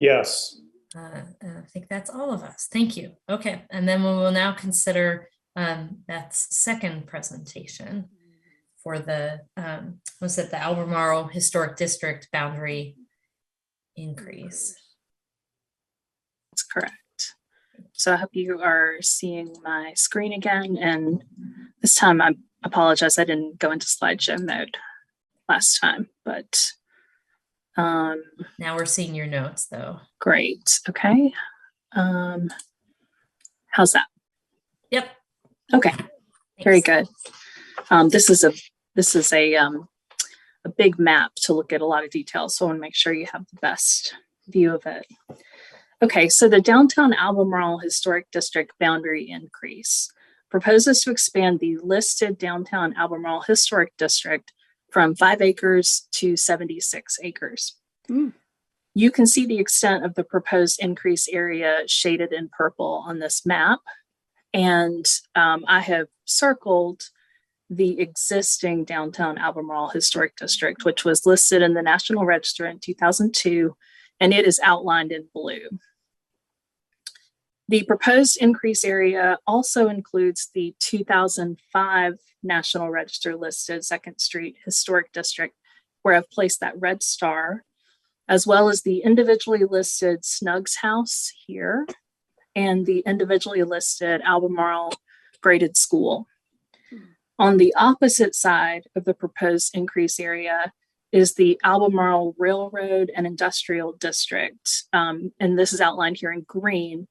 Yes. I think that's all of us. Thank you. Okay. And then we will now consider Beth's second presentation for the, was it the Albemarle Historic District boundary increase? That's correct. So I hope you are seeing my screen again. And this time I apologize, I didn't go into slideshow mode last time, but now we're seeing your notes though. Great. Okay. How's that? Yep. Okay. Very good. This is a big map to look at a lot of details. So I want to make sure you have the best view of it. Okay, so the Downtown Albemarle Historic District boundary increase proposes to expand the listed Downtown Albemarle Historic District from 5 acres to 76 acres. You can see the extent of the proposed increase area shaded in purple on this map. And I have circled the existing Downtown Albemarle Historic District, which was listed in the National Register in 2002, and it is outlined in blue. The proposed increase area also includes the 2005 National Register listed 2nd Street Historic District, where I've placed that red star, as well as the individually listed Snuggs House here and the individually listed Albemarle Graded School. On the opposite side of the proposed increase area is the Albemarle Railroad and Industrial District, and this is outlined here in green.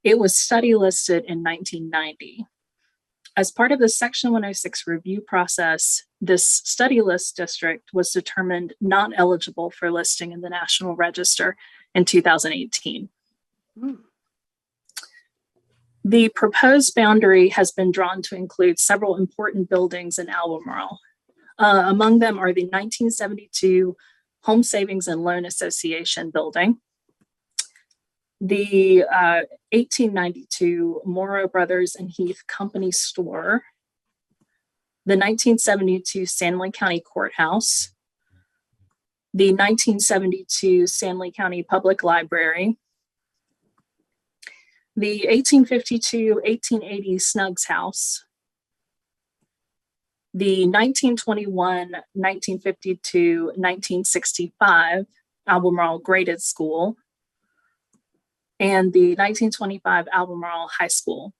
It was study listed in 1990. As part of the Section 106 review process, this study list district was determined not eligible for listing in the National Register in 2018. The proposed boundary has been drawn to include several important buildings in Albemarle. Among them are the 1972 Home Savings and Loan Association building, the 1892 Morrow Brothers and Heath Company store, the 1972 Stanley County Courthouse, the 1972 Stanley County Public Library, the 1852-1880 Snuggs House, the 1921-1952-1965 Albemarle Graded School, and the 1925 Albemarle High School.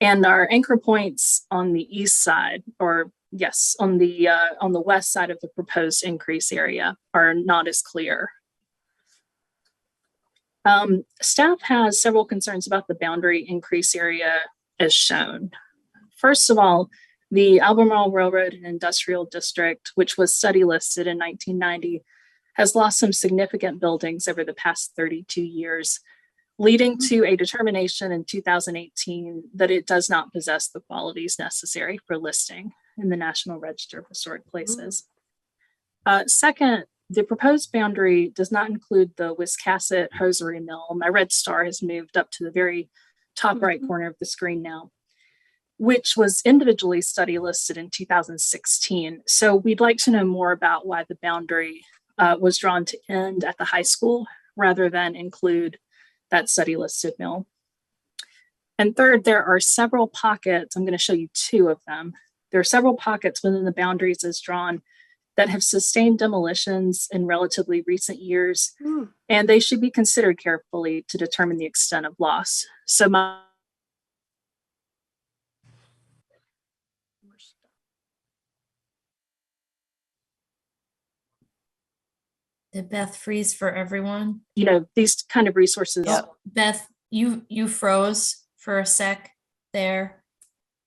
And our anchor points on the east side, or yes, on the west side of the proposed increase area are not as clear. Staff has several concerns about the boundary increase area as shown. First of all, the Albemarle Railroad and Industrial District, which was study listed in 1990, has lost some significant buildings over the past 32 years, leading to a determination in 2018 that it does not possess the qualities necessary for listing in the National Register of Historic Places. Second, the proposed boundary does not include the Wiscasset Hosiery Mill. My red star has moved up to the very top right corner of the screen now, which was individually study listed in 2016. So we'd like to know more about why the boundary was drawn to end at the high school rather than include that study listed mill. And third, there are several pockets, I'm going to show you 2 of them. There are several pockets within the boundaries as drawn that have sustained demolitions in relatively recent years, and they should be considered carefully to determine the extent of loss. So Did Beth freeze for everyone? you know, these kind of resources. Oh, Beth, you froze for a sec there.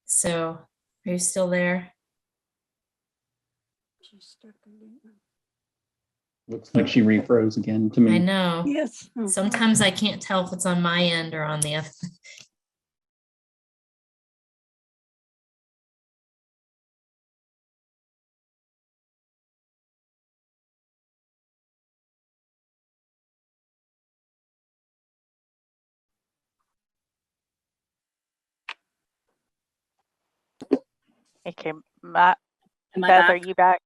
So are you still there? She's stuck again. Looks like she refroze again to me. I know. Yes. Sometimes I can't tell if it's on my end or on the other. Okay, Am I Beth, back? are you back?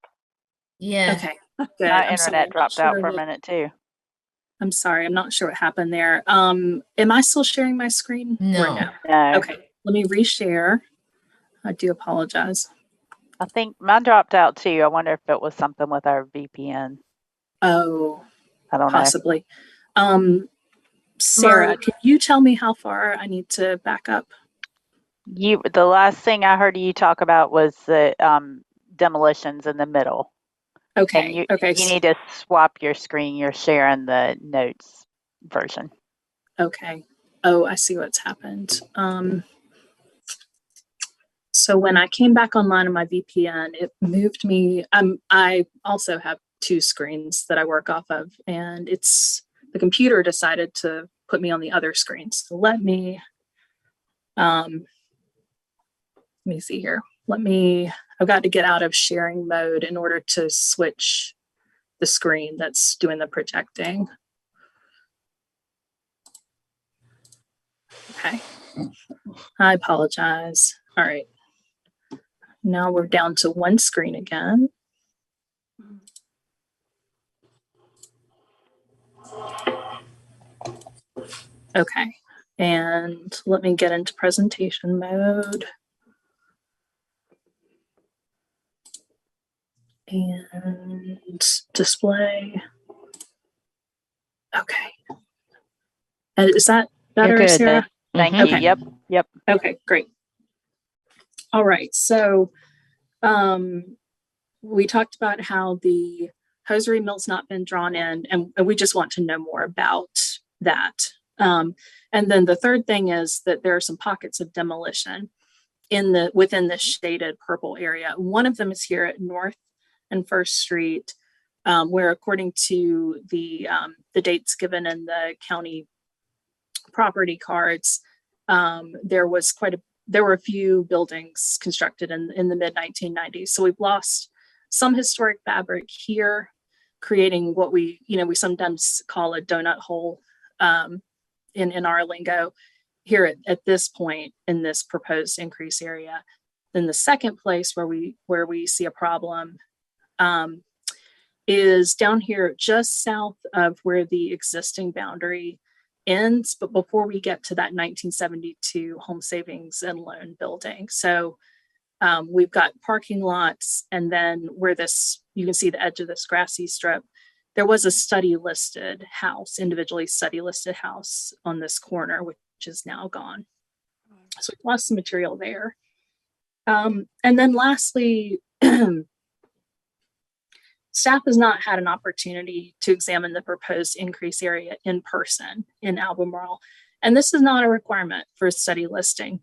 Yeah. Okay, good. My I'm sorry. internet I'm not dropped out sure for a what, minute too. I'm sorry. I'm not sure what happened there. Am I still sharing my screen? Or No. No. Okay, let me reshare. I do apologize. I think mine dropped out too. I wonder if it was something with our VPN. Oh, I don't possibly. Sarah, can you tell me how far I need to back up? The last thing I heard you talk about was the demolitions in the middle. Okay. And you need to swap your screen. You're sharing the notes version. Okay. Oh, I see what's happened. So when I came back online on my VPN, it moved me. I also have two screens that I work off of, and the computer decided to put me on the other screen. So let me see here. I've got to get out of sharing mode in order to switch the screen that's doing the projecting. Okay. I apologize. All right. Now we're down to one screen again. Okay. And let me get into presentation mode. And display. Okay. And is that better, You're good, Sarah? Beth. Thank you. Okay. Yep. Okay, great. All right. So we talked about how the hosiery mill's not been drawn in, and we just want to know more about that. And then the third thing is that there are some pockets of demolition within the shaded purple area. One of them is here at North and First Street, where according to the dates given in the county property cards, there were a few buildings constructed in the mid-1990s. So we've lost some historic fabric here, creating what we sometimes call a donut hole in our lingo here at this point in this proposed increase area. Then the second place where we see a problem is down here just south of where the existing boundary ends, but before we get to that 1972 Home Savings and Loan building. So we've got parking lots, and then where you can see the edge of this grassy strip, there was a individually study listed house on this corner, which is now gone. So we've lost some material there. And then lastly, staff has not had an opportunity to examine the proposed increase area in person in Albemarle. And this is not a requirement for a study listing,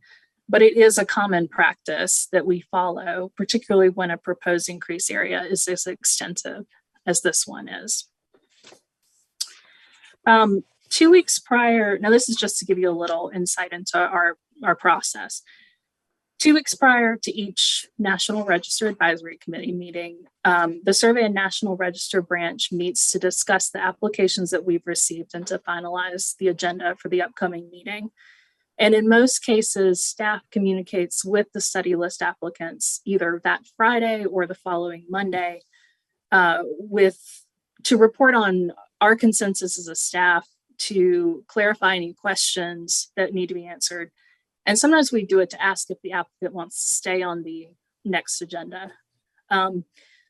but it is a common practice that we follow, particularly when a proposed increase area is as extensive as this one is. 2 weeks prior, now this is just to give you a little insight into our process. 2 weeks prior to each National Register Advisory Committee meeting, the Survey and National Register branch meets to discuss the applications that we've received and to finalize the agenda for the upcoming meeting. And in most cases, staff communicates with the study list applicants either that Friday or the following Monday to report on our consensus as a staff, to clarify any questions that need to be answered. And sometimes we do it to ask if the applicant wants to stay on the next agenda.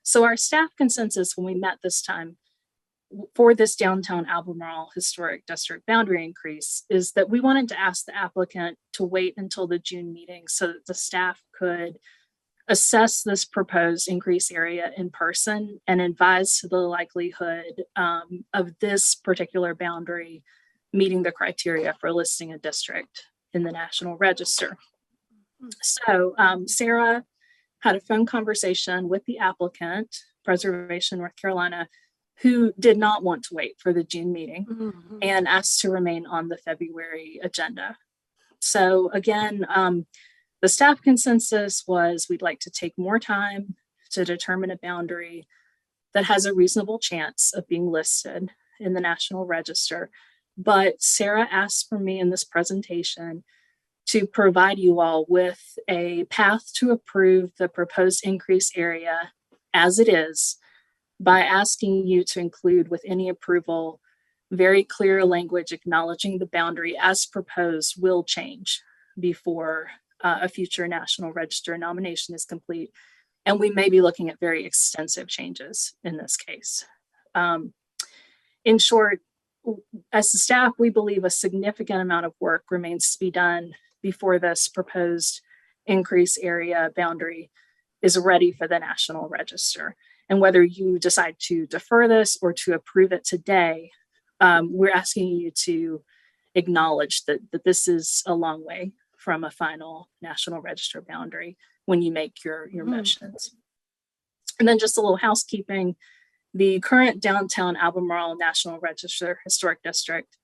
So our staff consensus when we met this time for this downtown Albemarle Historic District boundary increase is that we wanted to ask the applicant to wait until the June meeting so that the staff could assess this proposed increase area in person and advise to the likelihood of this particular boundary meeting the criteria for listing a district in the National Register. So Sarah had a phone conversation with the applicant Preservation, North Carolina, who did not want to wait for the June meeting and asked to remain on the February agenda. So again, the staff consensus was we'd like to take more time to determine a boundary that has a reasonable chance of being listed in the National Register. But Sarah asked for me in this presentation to provide you all with a path to approve the proposed increase area as it is by asking you to include with any approval very clear language acknowledging the boundary as proposed will change before a future National Register nomination is complete. And we may be looking at very extensive changes in this case. In short, as the staff, we believe a significant amount of work remains to be done before this proposed increase area boundary is ready for the National Register. And whether you decide to defer this or to approve it today, we're asking you to acknowledge that this is a long way from a final National Register boundary when you make your motions. And then just a little housekeeping. The current downtown Albemarle National Register Historic District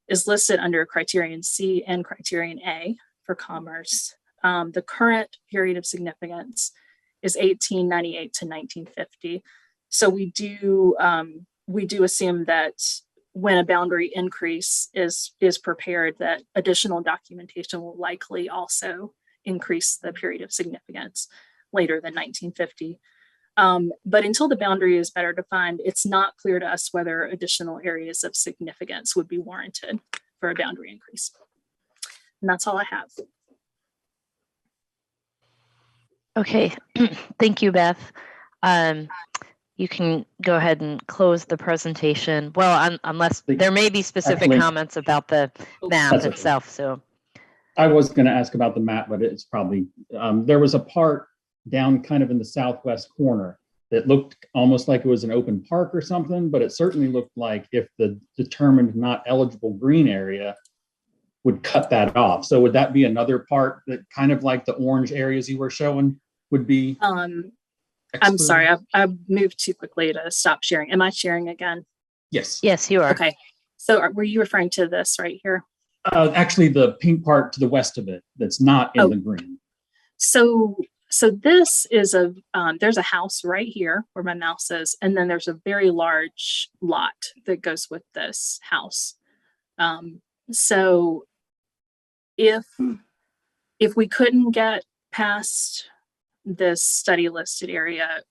is listed under Criterion C and Criterion A for commerce. The current period of significance is 1898 to 1950. So we do assume that when a boundary increase is prepared, that additional documentation will likely also increase the period of significance later than 1950. But until the boundary is better defined, it's not clear to us whether additional areas of significance would be warranted for a boundary increase. And that's all I have. Okay, thank you, Beth. You can go ahead and close the presentation. Well, unless there may be specific comments about the map itself. So I was going to ask about the map, but it's probably, there was a part down kind of in the southwest corner that looked almost like it was an open park or something, but it certainly looked like if the determined not eligible green area would cut that off. So would that be another part that kind of like the orange areas you were showing would be? I'm sorry, I moved too quickly to stop sharing. Am I sharing again? Yes. Yes, you are. Okay. So were you referring to this right here? Actually, the pink part to the west of it that's not in the green. So this is there's a house right here where my mouse is, and then there's a very large lot that goes with this house. So if we couldn't get past this study listed area,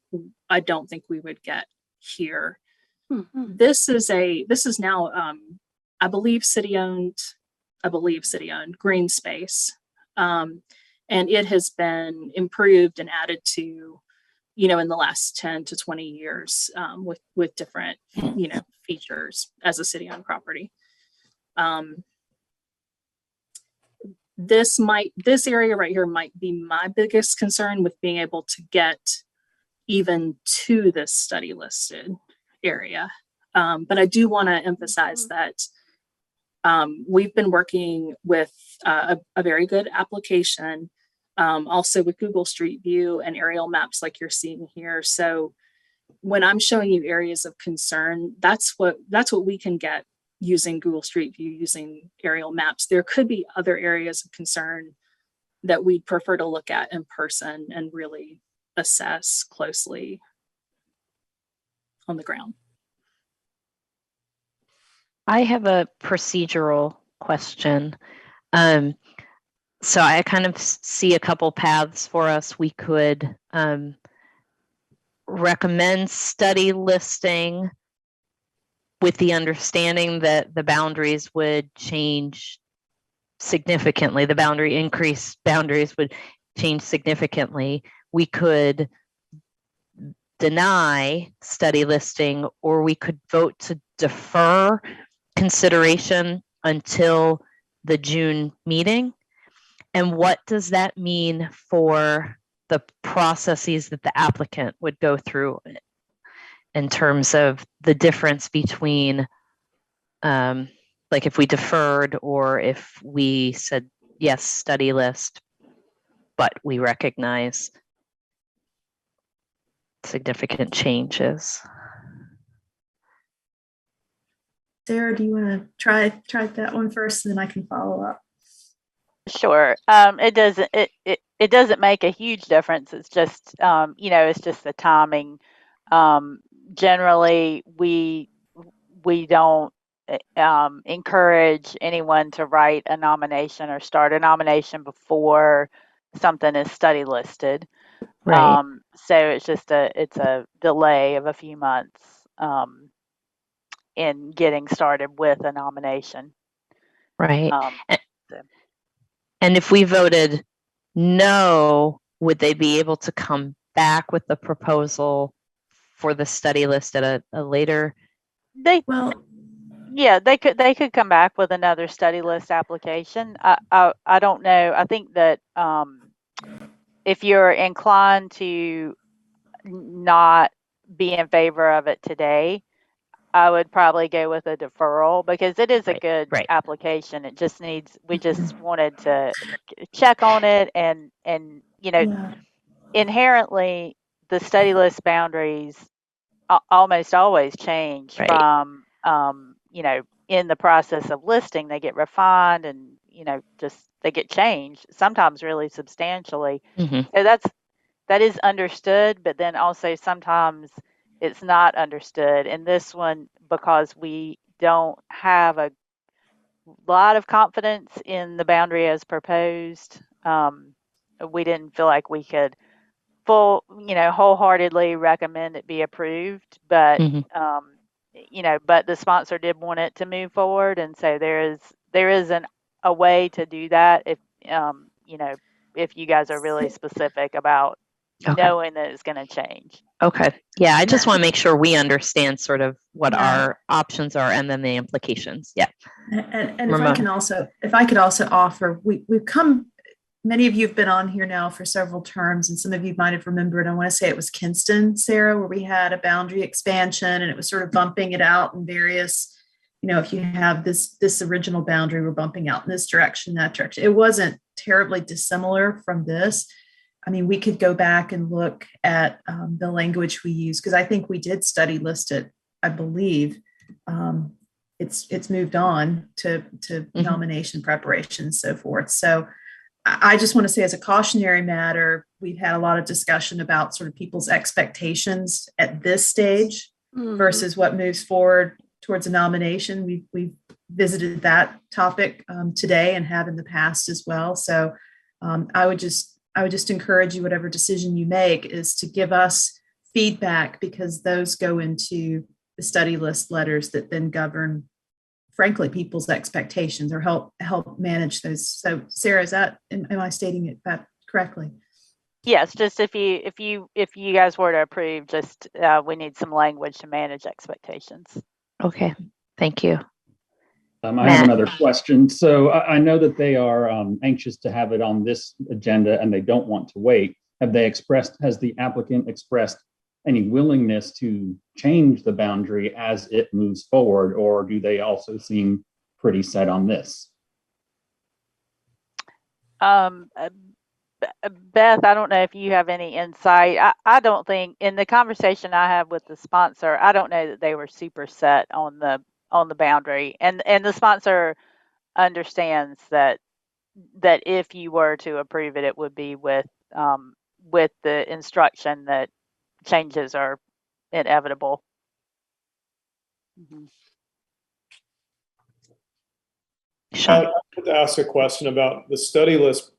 I don't think we would get here. This is now I believe city owned green space. And it has been improved and added to, in the last 10 to 20 years with different, features as a city-owned property. This area right here might be my biggest concern with being able to get even to this study listed area. But I do want to emphasize that we've been working with a very good application, also with Google Street View and aerial maps like you're seeing here. So when I'm showing you areas of concern, that's what we can get using Google Street View, using aerial maps. There could be other areas of concern that we'd prefer to look at in person and really assess closely on the ground. I have a procedural question. So I kind of see a couple paths for us. We could recommend study listing with the understanding that the boundaries would change significantly. The boundaries would change significantly. We could deny study listing, or we could vote to defer consideration until the June meeting. And what does that mean for the processes that the applicant would go through in terms of the difference between like if we deferred or if we said, yes, study list, but we recognize significant changes. Sarah, do you want to try that one first, and then I can follow up? Sure. It doesn't make a huge difference. It's just it's just the timing. Generally, we don't encourage anyone to write a nomination or start a nomination before something is study listed. Right. So it's just a delay of a few months in getting started with a nomination. Right. So. And if we voted no, would they be able to come back with the proposal for the study list at a later? Yeah, they could come back with another study list application. I don't know. I think that if you're inclined to not be in favor of it today, I would probably go with a deferral because it is a good application. It just needs, we just wanted to check on it and inherently the study list boundaries almost always change from, in the process of listing, they get refined and, just they get changed, sometimes really substantially. Mm-hmm. So that is understood, but then also sometimes it's not understood. And this one, because we don't have a lot of confidence in the boundary as proposed, we didn't feel like we could wholeheartedly recommend it be approved, but but the sponsor did want it to move forward, and so there is a way to do that if if you guys are really specific about knowing that it's going to change. Okay. Yeah, I just want to make sure we understand sort of what our options are and then the implications. Yeah. And if I could also offer, we've come. Many of you have been on here now for several terms, and some of you might have remembered, I want to say it was Kinston, Sarah, where we had a boundary expansion and it was sort of bumping it out in various, if you have this original boundary, we're bumping out in this direction, that direction. It wasn't terribly dissimilar from this. I mean, we could go back and look at the language we use, because I think we did study list it, I believe. It's moved on to nomination preparation and so forth. So I just want to say, as a cautionary matter, we've had a lot of discussion about sort of people's expectations at this stage versus what moves forward towards a nomination. We've visited that topic today and have in the past as well. So I would just encourage you, whatever decision you make, is to give us feedback, because those go into the study list letters that then govern, frankly, people's expectations or help manage those. So Sarah, am I stating that correctly? Yes, just if you guys were to approve, just we need some language to manage expectations. Okay, thank you. I have another question. So I know that they are anxious to have it on this agenda and they don't want to wait. Has the applicant expressed any willingness to change the boundary as it moves forward, or do they also seem pretty set on this? Beth, I don't know if you have any insight. I don't think, in the conversation I had with the sponsor, I don't know that they were super set on the boundary, and the sponsor understands that if you were to approve it, it would be with the instruction that changes are inevitable. I'd like to ask a question about the study list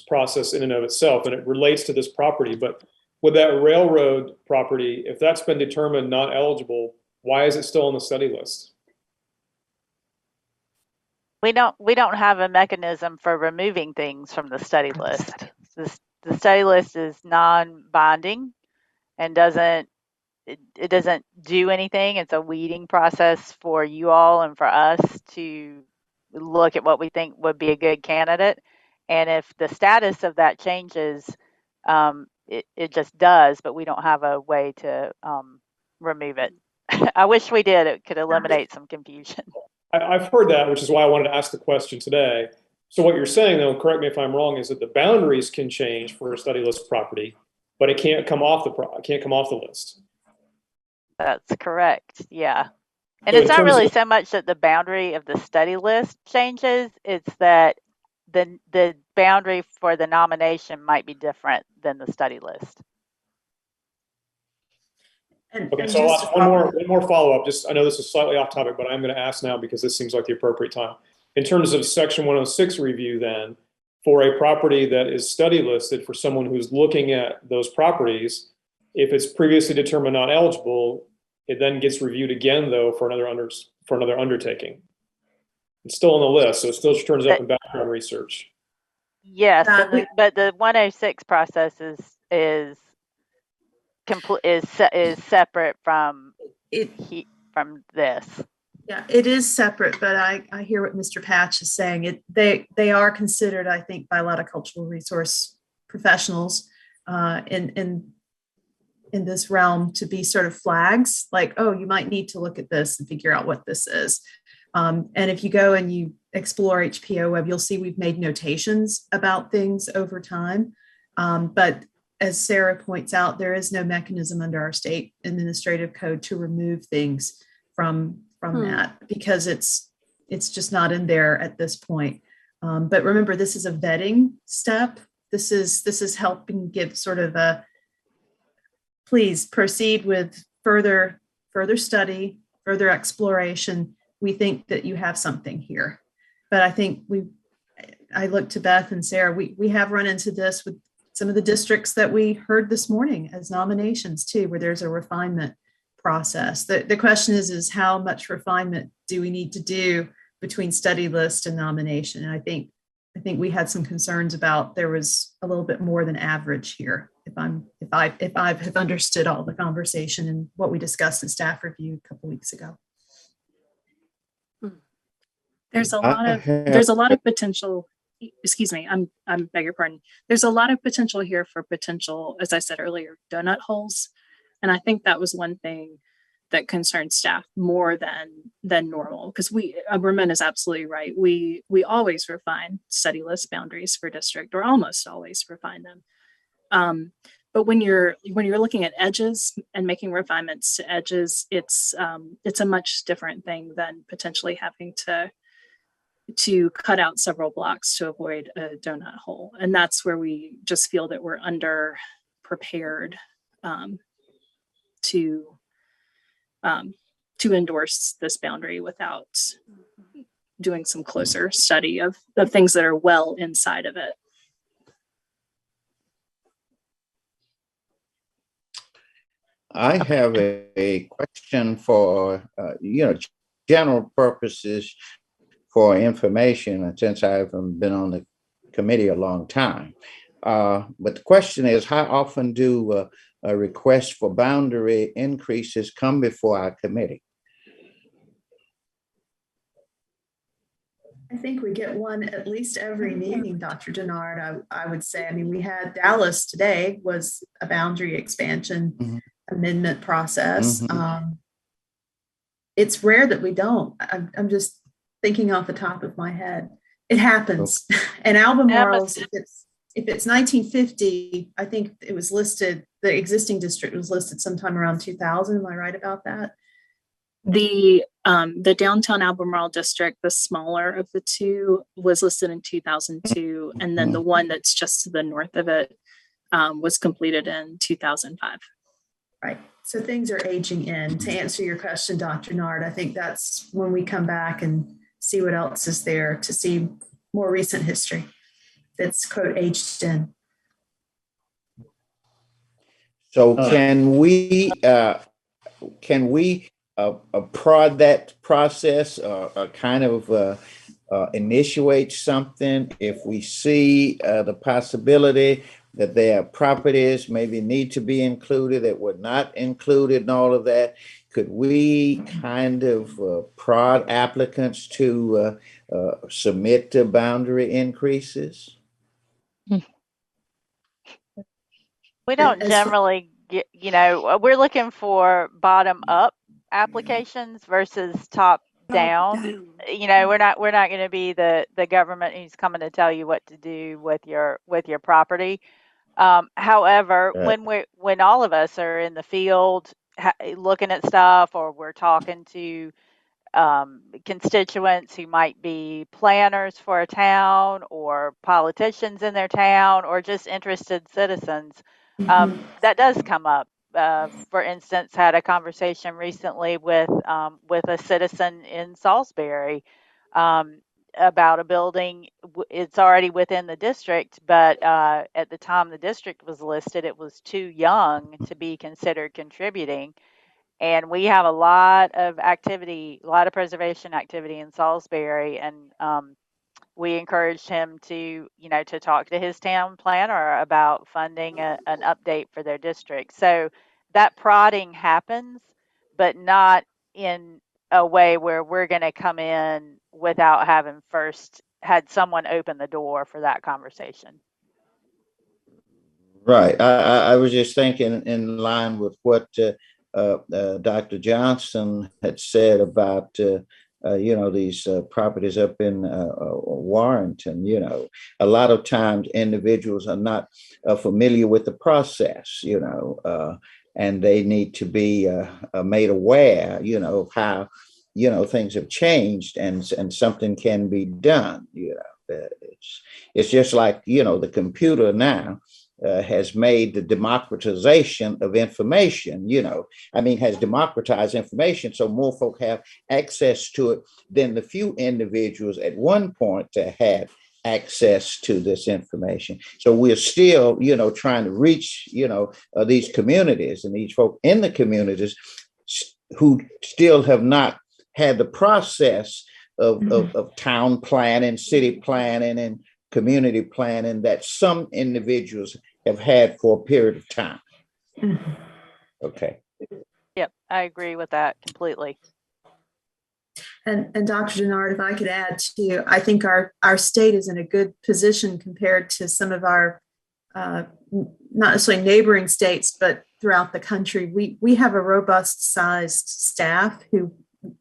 process in and of itself, and it relates to this property. But with that railroad property, if that's been determined not eligible, why is it still on the study list? We don't have a mechanism for removing things from the study list. The study list is non-binding and doesn't do anything. It's a weeding process for you all and for us to look at what we think would be a good candidate. And if the status of that changes, it just does, but we don't have a way to remove it. I wish we did. It could eliminate some confusion. I've heard that, which is why I wanted to ask the question today. So what you're saying, though, correct me if I'm wrong, is that the boundaries can change for a study list property, but it can't come off the list. That's correct. Yeah. And So it's in not terms really of- so much that the boundary of the study list changes, it's that the boundary for the nomination might be different than the study list. Okay, so I'll ask one more follow-up. I know this is slightly off topic, but I'm going to ask now because this seems like the appropriate time. In terms of Section 106 review then, for a property that is study listed, for someone who's looking at those properties, if it's previously determined not eligible, it then gets reviewed again though for another undertaking. It's still on the list, so it still turns up in background research. Yes, but the 106 process is separate from this. Yeah, it is separate, but I hear what Mr. Patch is saying. They are considered, I think, by a lot of cultural resource professionals in this realm to be sort of flags, like, oh, you might need to look at this and figure out what this is. And if you go and you explore HPO Web, you'll see we've made notations about things over time. But as Sarah points out, there is no mechanism under our state administrative code to remove things from that because it's just not in there at this point. But remember, this is a vetting step. This is helping give sort of a, please proceed with further study, further exploration. We think that you have something here. But I think I look to Beth and Sarah, we have run into this with some of the districts that we heard this morning as nominations too, where there's a refinement process. The question is how much refinement do we need to do between study list and nomination? And I think we had some concerns about there was a little bit more than average here. If I have understood all the conversation and what we discussed in staff review a couple weeks ago. There's a lot of potential. Excuse me, I beg your pardon. There's a lot of potential here for potential, as I said earlier, donut holes. And I think that was one thing that concerned staff more than normal, because Ramin is absolutely right. We always refine study list boundaries for district, or almost always refine them. But when you're looking at edges and making refinements to edges, it's a much different thing than potentially having to cut out several blocks to avoid a donut hole. And that's where we just feel that we're under prepared to endorse this boundary without doing some closer study of the things that are well inside of it. I have a question for, general purposes for information, since I haven't been on the committee a long time. But the question is, how often do requests for boundary increases come before our committee? I think we get one at least every meeting, Dr. Denard, I would say. I mean, we had Dallas today was a boundary expansion amendment process. It's rare that we don't. I'm just thinking off the top of my head. It happens. And Albemarle's, if it's 1950, I think it was listed, the existing district was listed sometime around 2000. Am I right about that? The downtown Albemarle district, the smaller of the two, was listed in 2002. And then the one that's just to the north of it was completed in 2005. Right. So things are aging in. To answer your question, Dr. Nard, I think that's when we come back and see what else is there, to see more recent history that's, quote, aged in. So can we prod that process or kind of initiate something if we see the possibility that there are properties maybe need to be included that were not included and all of that? Could we kind of prod applicants to submit to boundary increases? We don't generally get, we're looking for bottom up applications versus top down. We're not going to be the government who's coming to tell you what to do with your property. However, Right. when all of us are in the field looking at stuff, or we're talking to constituents who might be planners for a town, or politicians in their town, or just interested citizens, that does come up. For instance, had a conversation recently with a citizen in Salisbury um, about a building. It's already within the district, but at the time the district was listed, it was too young to be considered contributing. And we have a lot of activity, a lot of preservation activity in Salisbury, and we encouraged him to, to talk to his town planner about funding an update for their district. So that prodding happens, but not in a way where we're going to come in without having first had someone open the door for that conversation. Right. I was just thinking in line with what Dr. Johnson had said about, these properties up in Warrenton. A lot of times individuals are not familiar with the process, and they need to be made aware, of how, things have changed and something can be done. It's just like, the computer now has made the democratization of information, has democratized information. So more folk have access to it than the few individuals at one point to have access to this information. So we're still, trying to reach, these communities and these folk in the communities who still have not had the process of town planning, city planning, and community planning that some individuals have had for a period of time. Okay. Yep, I agree with that completely. And Dr. Denard, if I could add to you, I think our state is in a good position compared to some of our, not necessarily neighboring states, but throughout the country. We have a robust sized staff who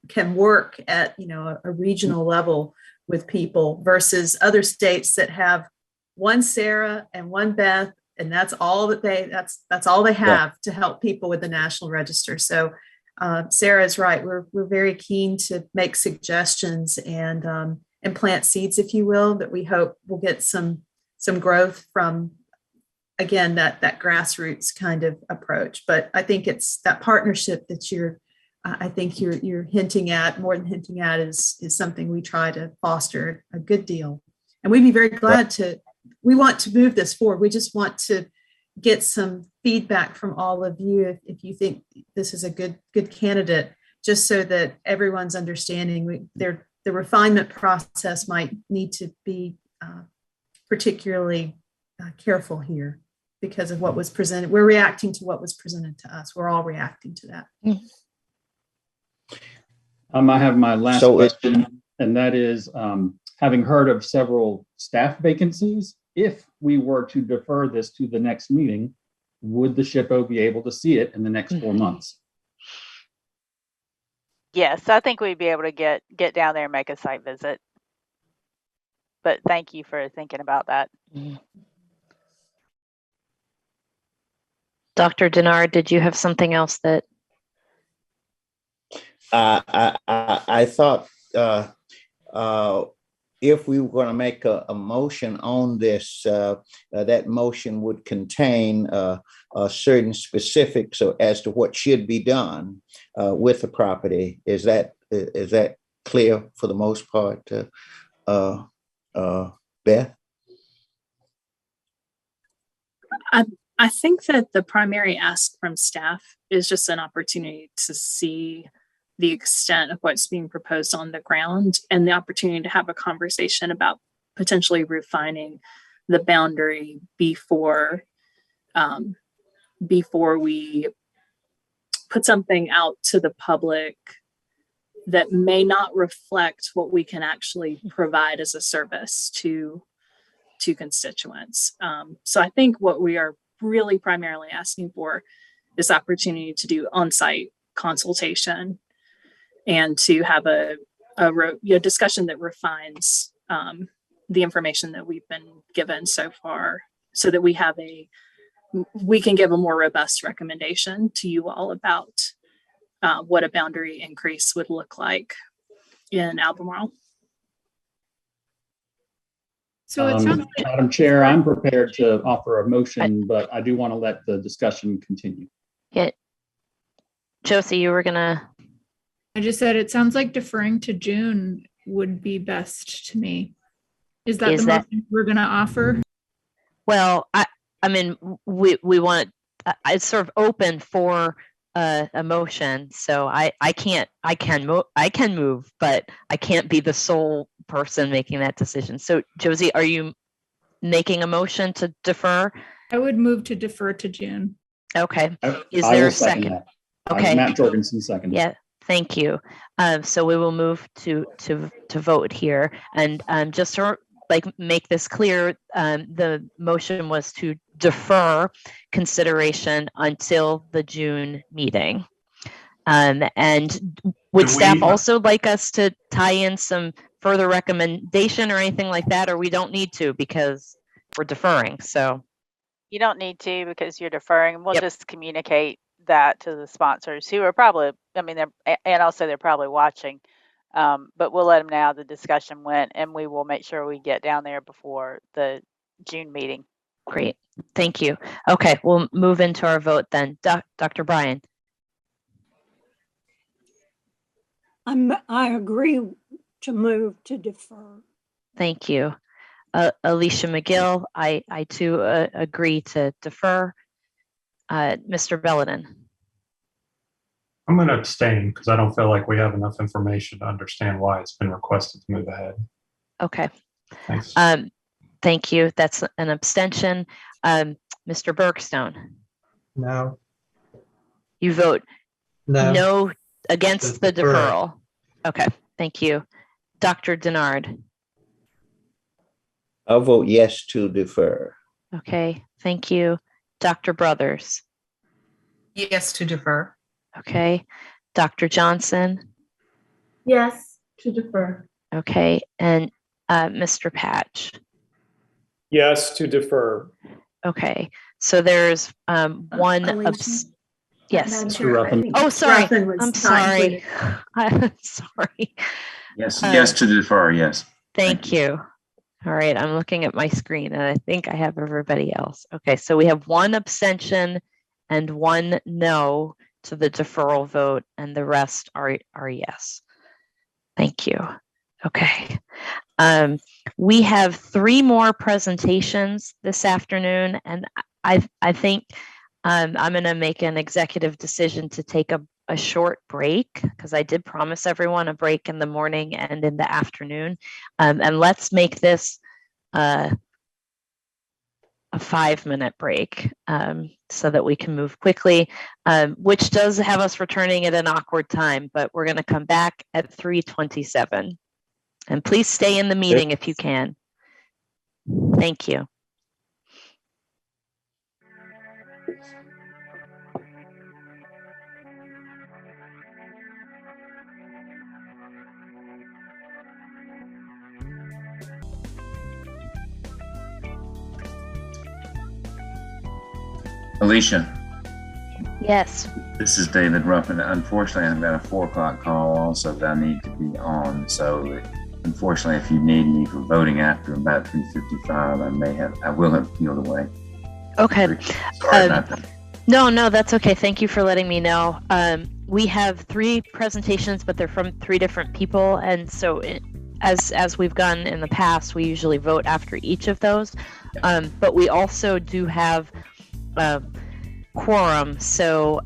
can work at, a regional level with people versus other states that have one Sarah and one Beth, and that's all that that's all they have to help people with the National Register. So Sarah is right. We're very keen to make suggestions and plant seeds, if you will, that we hope will get some growth from, again, that grassroots kind of approach. But I think it's that partnership that you're hinting at, more than hinting at, is something we try to foster a good deal. And we'd be very glad we want to move this forward. We just want to get some feedback from all of you if you think this is a good candidate, just so that everyone's understanding. The refinement process might need to be particularly careful here because of what was presented. We're reacting to what was presented to us. We're all reacting to that. I have my last question, and that is, having heard of several staff vacancies, if we were to defer this to the next meeting, would the SHPO be able to see it in the next 4 months? Yes, I think we'd be able to get down there and make a site visit. But thank you for thinking about that. Dr. Denard, did you have something else that? I thought if we were going to make a motion on this, that motion would contain certain specifics as to what should be done with the property. Is that clear for the most part, Beth? I think that the primary ask from staff is just an opportunity to see the extent of what's being proposed on the ground and the opportunity to have a conversation about potentially refining the boundary before we put something out to the public that may not reflect what we can actually provide as a service to constituents. So I think what we are really primarily asking for is opportunity to do on-site consultation and to have a discussion that refines the information that we've been given so far, so that we have a we can give a more robust recommendation to you all about what a boundary increase would look like in Albemarle. So it sounds like, Madam Chair, I'm prepared to offer a motion, but I do want to let the discussion continue. Yeah. Josie, you were gonna. I just said it sounds like deferring to June would be best to me. Is that the motion we're going to offer? Well, I mean, we want. It's sort of open for a motion, so I can move, but I can't be the sole person making that decision. So Josie, are you making a motion to defer? I would move to defer to June. Okay. Is I there will a second? that. Okay. Matt Jorgensen, second. Yeah. Thank you. So we will move to vote here, and just to make this clear, the motion was to defer consideration until the June meeting. And would staff also like us to tie in some further recommendation or anything like that, or we don't need to because we're deferring? So you don't need to because you're deferring. We'll just communicate that to the sponsors who are probably, I mean, and also they're probably watching, but we'll let them know how the discussion went, and we will make sure we get down there before the June meeting. Great. Thank you. Okay, we'll move into our vote then. Dr. Bryan. I agree to move to defer. Thank you. Alicia McGill, I too agree to defer. Mr. Belladin. I'm going to abstain because I don't feel like we have enough information to understand why it's been requested to move ahead. Okay. Thanks. Thank you. That's an abstention. Mr. Bergstone. No. You vote no against the deferral. Okay. Thank you. Dr. Denard. I'll vote yes to defer. Okay. Thank you. Dr. Brothers. Yes to defer. Okay. Dr. Johnson. Yes to defer. Okay. And Mr. Patch. Yes to defer. Okay. So there's one. Yes. Mr. Ruffin. Oh, sorry. I'm sorry. I'm sorry. Yes to defer. Yes. Thank you. All right, I'm looking at my screen and I think I have everybody else. Okay, so we have one abstention and one no to the deferral vote, and the rest are yes. Thank you. Okay. We have 3 more presentations this afternoon, and I think I'm going to make an executive decision to take a short break because I did promise everyone a break in the morning and in the afternoon. And let's make this a 5-minute break so that we can move quickly, which does have us returning at an awkward time, but we're going to come back at 3:27. And please stay in the meeting if you can. Thank you. Alicia. Yes. This is David Ruffin. Unfortunately, I've got a 4 o'clock call also that I need to be on. So unfortunately, if you need me for voting after about 3:55, I will have peeled away. Okay. Sorry about that. No, that's okay. Thank you for letting me know. We have 3 presentations, but they're from 3 different people. And so as we've done in the past, we usually vote after each of those. But we also do have quorum, so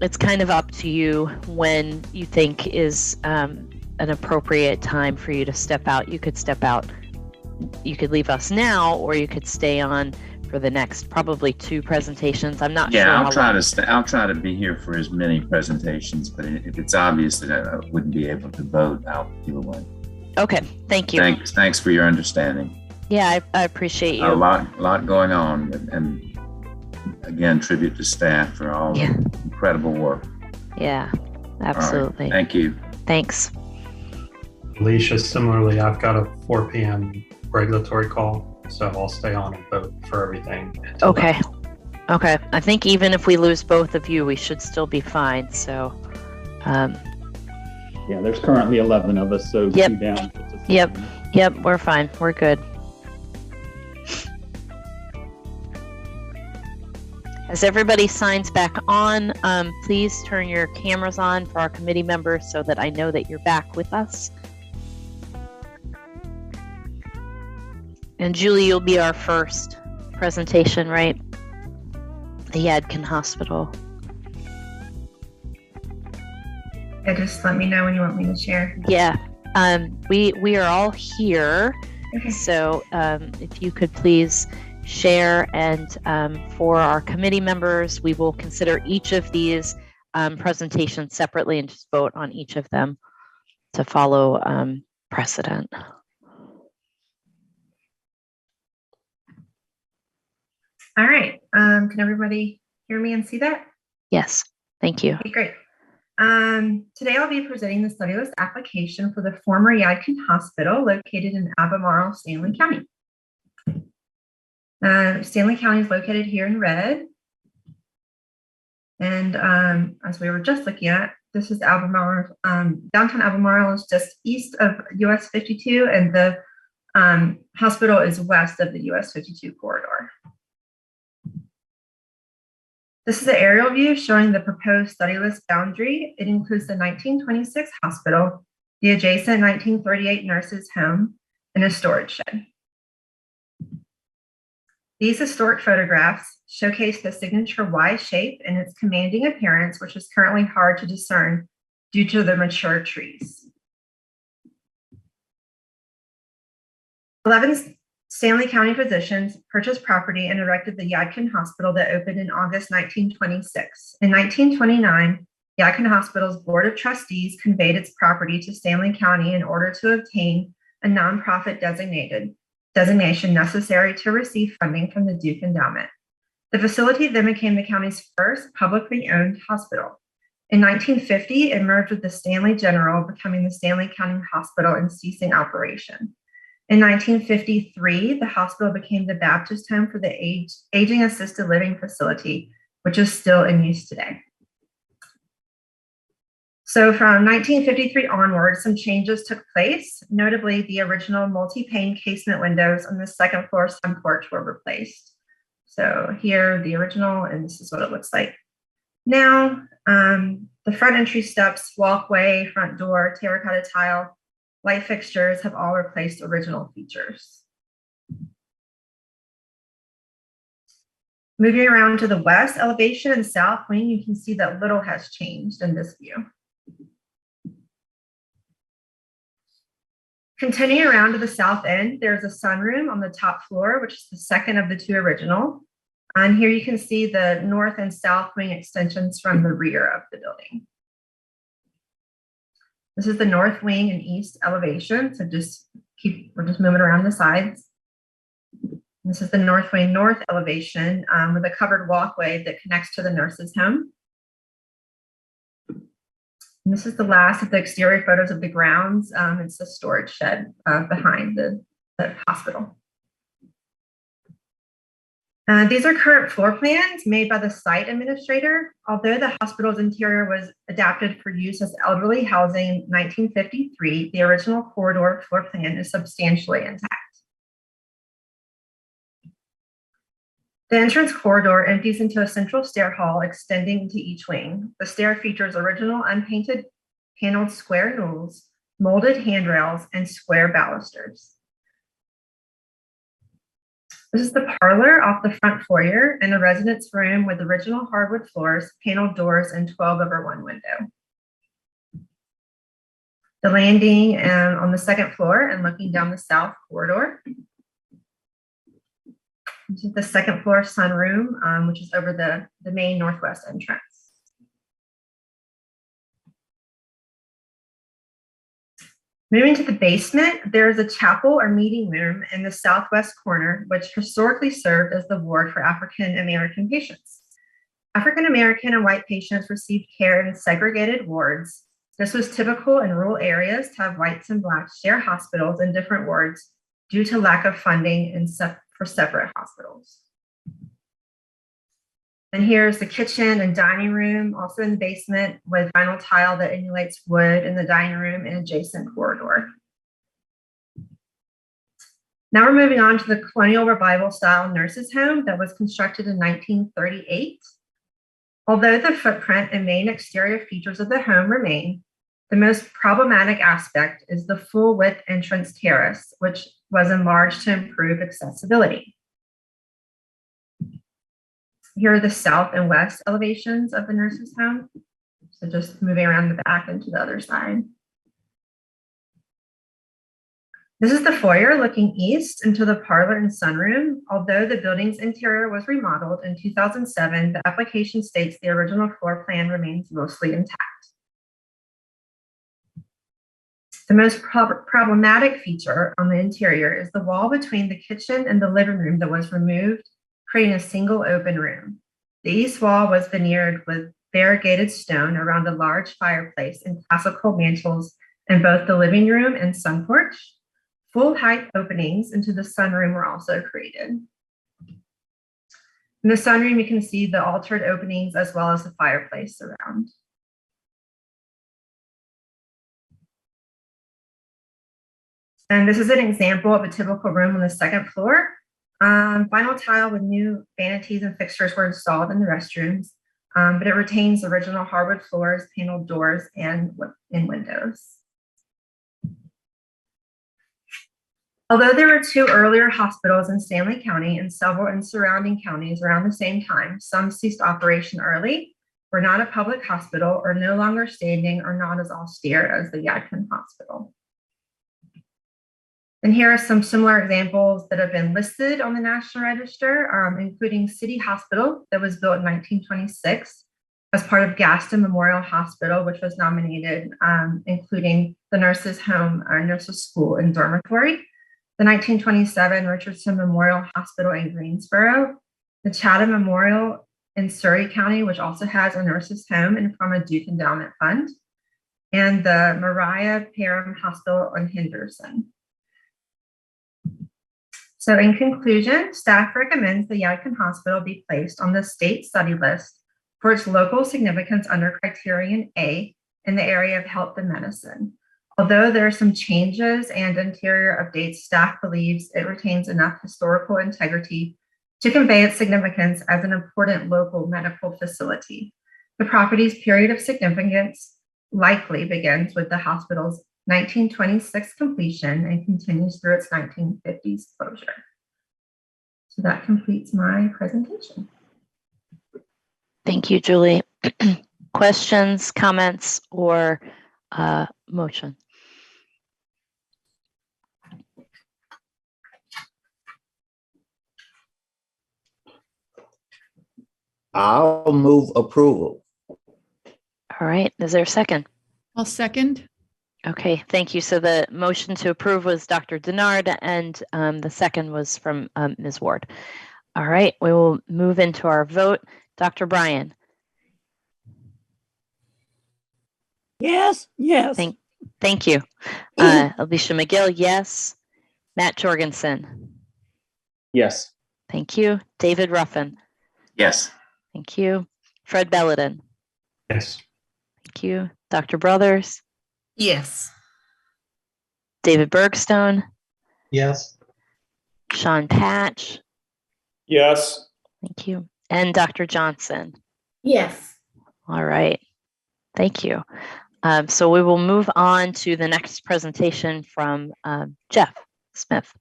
it's kind of up to you when you think is an appropriate time for you to step out. You could step out, you could leave us now, or you could stay on for the next probably 2 presentations. I'm not sure. Yeah, I'll try to be here for as many presentations, but if it's obvious that I wouldn't be able to vote, I'll peel away. Okay, thank you. Thanks for your understanding. Yeah, I appreciate you. A lot going on, and again, tribute to staff for all the incredible work. Yeah, absolutely. Right. Thank you. Thanks. Alicia, similarly, I've got a 4 p.m. regulatory call, so I'll stay on and vote for everything. Okay. Okay, I think even if we lose both of you, we should still be fine. So, Yeah, there's currently 11 of us, so Yep. 2 down. Yep, we're fine. We're good. As everybody signs back on, please turn your cameras on for our committee members so that I know that you're back with us. And Julie, you'll be our first presentation, right? The Yadkin Hospital. Yeah, just let me know when you want me to share. Yeah, we are all here. Okay. So if you could please share, and for our committee members, we will consider each of these presentations separately and just vote on each of them to follow precedent. All right. Can everybody hear me and see that? Yes, thank you. Okay, great. Today I'll be presenting the study list application for the former Yadkin Hospital located in Albemarle, Stanly County. Stanly County is located here in red. And as we were just looking at, this is Albemarle. Downtown Albemarle is just east of US 52, and the hospital is west of the US 52 corridor. This is an aerial view showing the proposed study list boundary. It includes the 1926 hospital, the adjacent 1938 nurses' home, and a storage shed. These historic photographs showcase the signature Y shape and its commanding appearance, which is currently hard to discern due to the mature trees. 11 Stanly County physicians purchased property and erected the Yadkin Hospital that opened in August 1926. In 1929, Yadkin Hospital's Board of Trustees conveyed its property to Stanly County in order to obtain a nonprofit designation necessary to receive funding from the Duke Endowment. The facility then became the county's first publicly owned hospital. In 1950, it merged with the Stanley General, becoming the Stanly County Hospital and ceasing operation. In 1953, the hospital became the Baptist home for the aging assisted living facility, which is still in use today. So from 1953 onward, some changes took place. Notably, the original multi-pane casement windows on the second floor sun porch were replaced. So here, the original, and this is what it looks like now. The front entry steps, walkway, front door, terracotta tile, light fixtures have all replaced original features. Moving around to the west elevation and south wing, you can see that little has changed in this view. Continuing around to the south end, there's a sunroom on the top floor, which is the second of the two original. And here you can see the north and south wing extensions from the rear of the building. This is the north wing and east elevation. So we're just moving around the sides. This is the north wing north elevation with a covered walkway that connects to the nurse's home. And this is the last of the exterior photos of the grounds. It's the storage shed behind the hospital. These are current floor plans made by the site administrator. Although the hospital's interior was adapted for use as elderly housing in 1953, the original corridor floor plan is substantially intact. The entrance corridor empties into a central stair hall extending into each wing. The stair features original unpainted paneled square newels, molded handrails, and square balusters. This is the parlor off the front foyer and the residence room with original hardwood floors, paneled doors, and 12/1 window. The landing on the second floor and looking down the south corridor. This is the second floor sunroom, which is over the main northwest entrance. Moving to the basement, there is a chapel or meeting room in the southwest corner, which historically served as the ward for African American patients. African American and white patients received care in segregated wards. This was typical in rural areas to have whites and blacks share hospitals in different wards due to lack of funding for separate hospitals. And here's the kitchen and dining room, also in the basement with vinyl tile that emulates wood in the dining room and adjacent corridor. Now we're moving on to the colonial revival style nurses home that was constructed in 1938. Although the footprint and main exterior features of the home remain, the most problematic aspect is the full width entrance terrace, which was enlarged to improve accessibility. Here are the south and west elevations of the nurses home. So just moving around the back and to the other side. This is the foyer looking east into the parlor and sunroom. Although the building's interior was remodeled in 2007, the application states the original floor plan remains mostly intact. The most problematic feature on the interior is the wall between the kitchen and the living room that was removed, creating a single open room. The east wall was veneered with variegated stone around a large fireplace and classical mantels in both the living room and sun porch. Full height openings into the sunroom were also created. In the sunroom, you can see the altered openings as well as the fireplace around. And this is an example of a typical room on the second floor. Vinyl tile with new vanities and fixtures were installed in the restrooms, but it retains original hardwood floors, paneled doors, and windows. Although there were 2 earlier hospitals in Stanley County and several in surrounding counties around the same time, some ceased operation early, were not a public hospital, or no longer standing or not as austere as the Yadkin Hospital. And here are some similar examples that have been listed on the National Register, including City Hospital that was built in 1926 as part of Gaston Memorial Hospital, which was nominated, including the nurses' home or nurses' school and dormitory. The 1927 Richardson Memorial Hospital in Greensboro, the Chatham Memorial in Surrey County, which also has a nurses' home and from a Duke Endowment Fund, and the Mariah Parham Hospital in Henderson. So in conclusion, staff recommends the Yadkin Hospital be placed on the state study list for its local significance under criterion A in the area of health and medicine. Although there are some changes and interior updates, staff believes it retains enough historical integrity to convey its significance as an important local medical facility. The property's period of significance likely begins with the hospital's 1926 completion and continues through its 1950s closure. So that completes my presentation. Thank you, Julie. Questions, comments, or motion? I'll move approval. All right, is there a second? I'll second. Okay, thank you. So the motion to approve was Dr. Denard, and the second was from Ms. Ward. All right, we will move into our vote. Dr. Bryan. Yes, yes. Thank you. Alicia McGill, yes. Matt Jorgensen. Yes. Thank you. David Ruffin. Yes. Thank you. Fred Belladin. Yes. Thank you. Dr. Brothers. Yes. David Bergstone. Yes. Sean Patch. Yes. Thank you. And Dr. Johnson. Yes. All right. Thank you. So we will move on to the next presentation from Jeff Smith.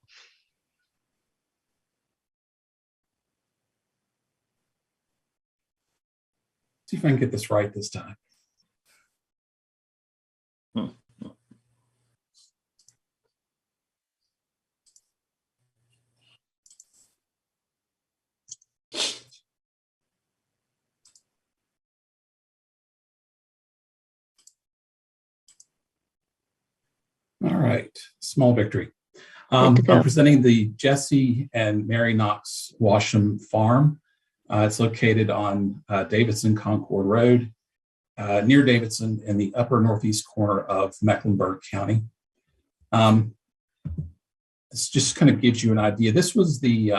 See if I can get this right this time. All right, small victory. I'm presenting the Jesse and Mary Knox Washam Farm. It's located on Davidson Concord Road, near Davidson in the upper northeast corner of Mecklenburg County. This just kind of gives you an idea. This was the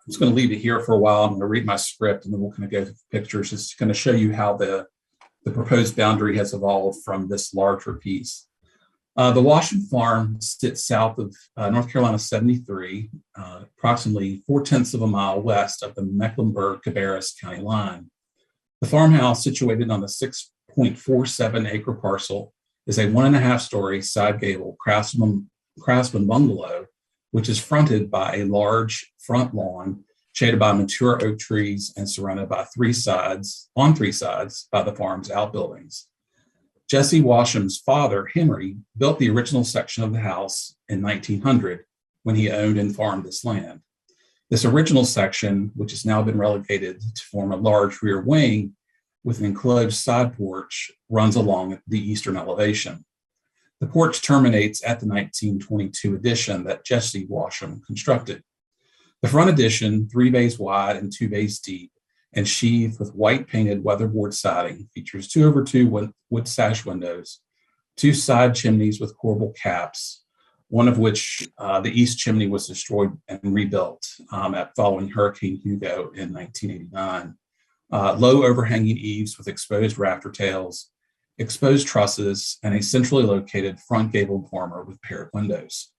just going to leave it here for a while. I'm going to read my script and then we'll kind of go through the pictures. Just going to show you how the proposed boundary has evolved from this larger piece. The Washam Farm sits south of North Carolina 73, approximately 4/10 of a mile west of the Mecklenburg-Cabarrus County line. The farmhouse, situated on the 6.47 acre parcel, is a 1.5-story side gable craftsman bungalow, which is fronted by a large front lawn shaded by mature oak trees and surrounded by on three sides by the farm's outbuildings. Jesse Washam's father, Henry, built the original section of the house in 1900 when he owned and farmed this land. This original section, which has now been relegated to form a large rear wing with an enclosed side porch, runs along the eastern elevation. The porch terminates at the 1922 addition that Jesse Washam constructed. The front addition, 3 bays wide and 2 bays deep, and sheathed with white painted weatherboard siding, features 2/2 wood sash windows, 2 side chimneys with corbel caps, one of which the east chimney was destroyed and rebuilt following Hurricane Hugo in 1989. Low overhanging eaves with exposed rafter tails, exposed trusses, and a centrally located front gabled dormer with paired windows.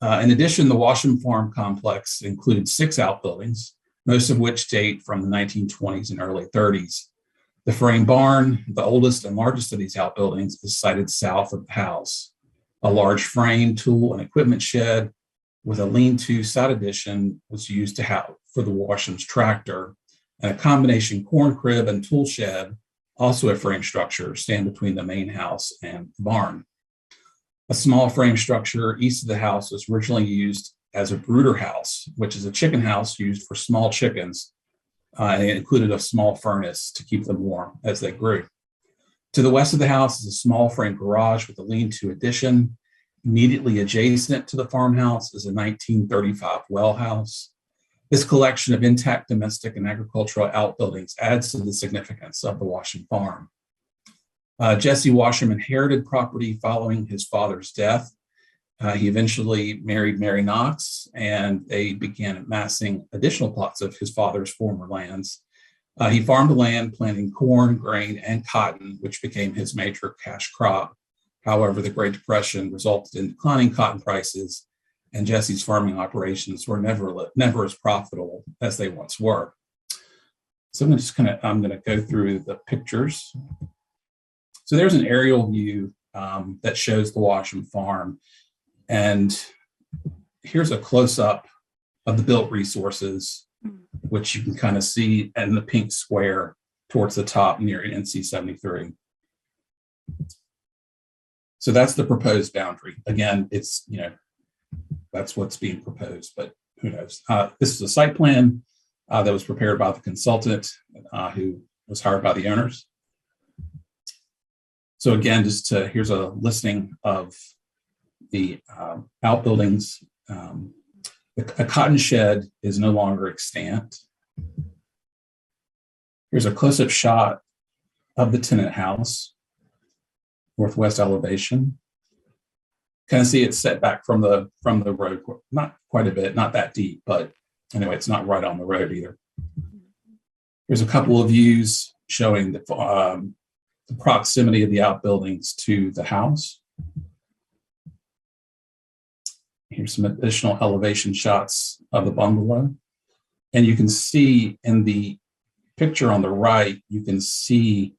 In addition, the Washam Farm complex includes 6 outbuildings, most of which date from the 1920s and early 30s. The frame barn, the oldest and largest of these outbuildings, is sited south of the house. A large frame, tool, and equipment shed with a lean-to side addition was used to house for the Washam's tractor, and a combination corn crib and tool shed, also a frame structure, stand between the main house and the barn. A small frame structure east of the house was originally used as a brooder house, which is a chicken house used for small chickens, and it included a small furnace to keep them warm as they grew. To the west of the house is a small frame garage with a lean-to addition. Immediately adjacent to the farmhouse is a 1935 well house. This collection of intact domestic and agricultural outbuildings adds to the significance of the Washam Farm. Jesse Washam inherited property following his father's death. He eventually married Mary Knox, and they began amassing additional plots of his father's former lands. He farmed the land, planting corn, grain, and cotton, which became his major cash crop. However, the Great Depression resulted in declining cotton prices, and Jesse's farming operations were never as profitable as they once were. So I'm going to go through the pictures. So there's an aerial view that shows the Washam Farm. And here's a close-up of the built resources, which you can kind of see in the pink square towards the top near NC 73. So that's the proposed boundary. Again, it's, that's what's being proposed, but who knows? This is a site plan that was prepared by the consultant who was hired by the owners. So again, here's a listing of the outbuildings. A cotton shed is no longer extant. Here's a close-up shot of the tenant house, northwest elevation. Kind of see it set back from the road, not quite a bit, not that deep, but anyway, it's not right on the road either. There's a couple of views showing the proximity of the outbuildings to the house. Here's some additional elevation shots of the bungalow. And you can see in the picture on the right, you can see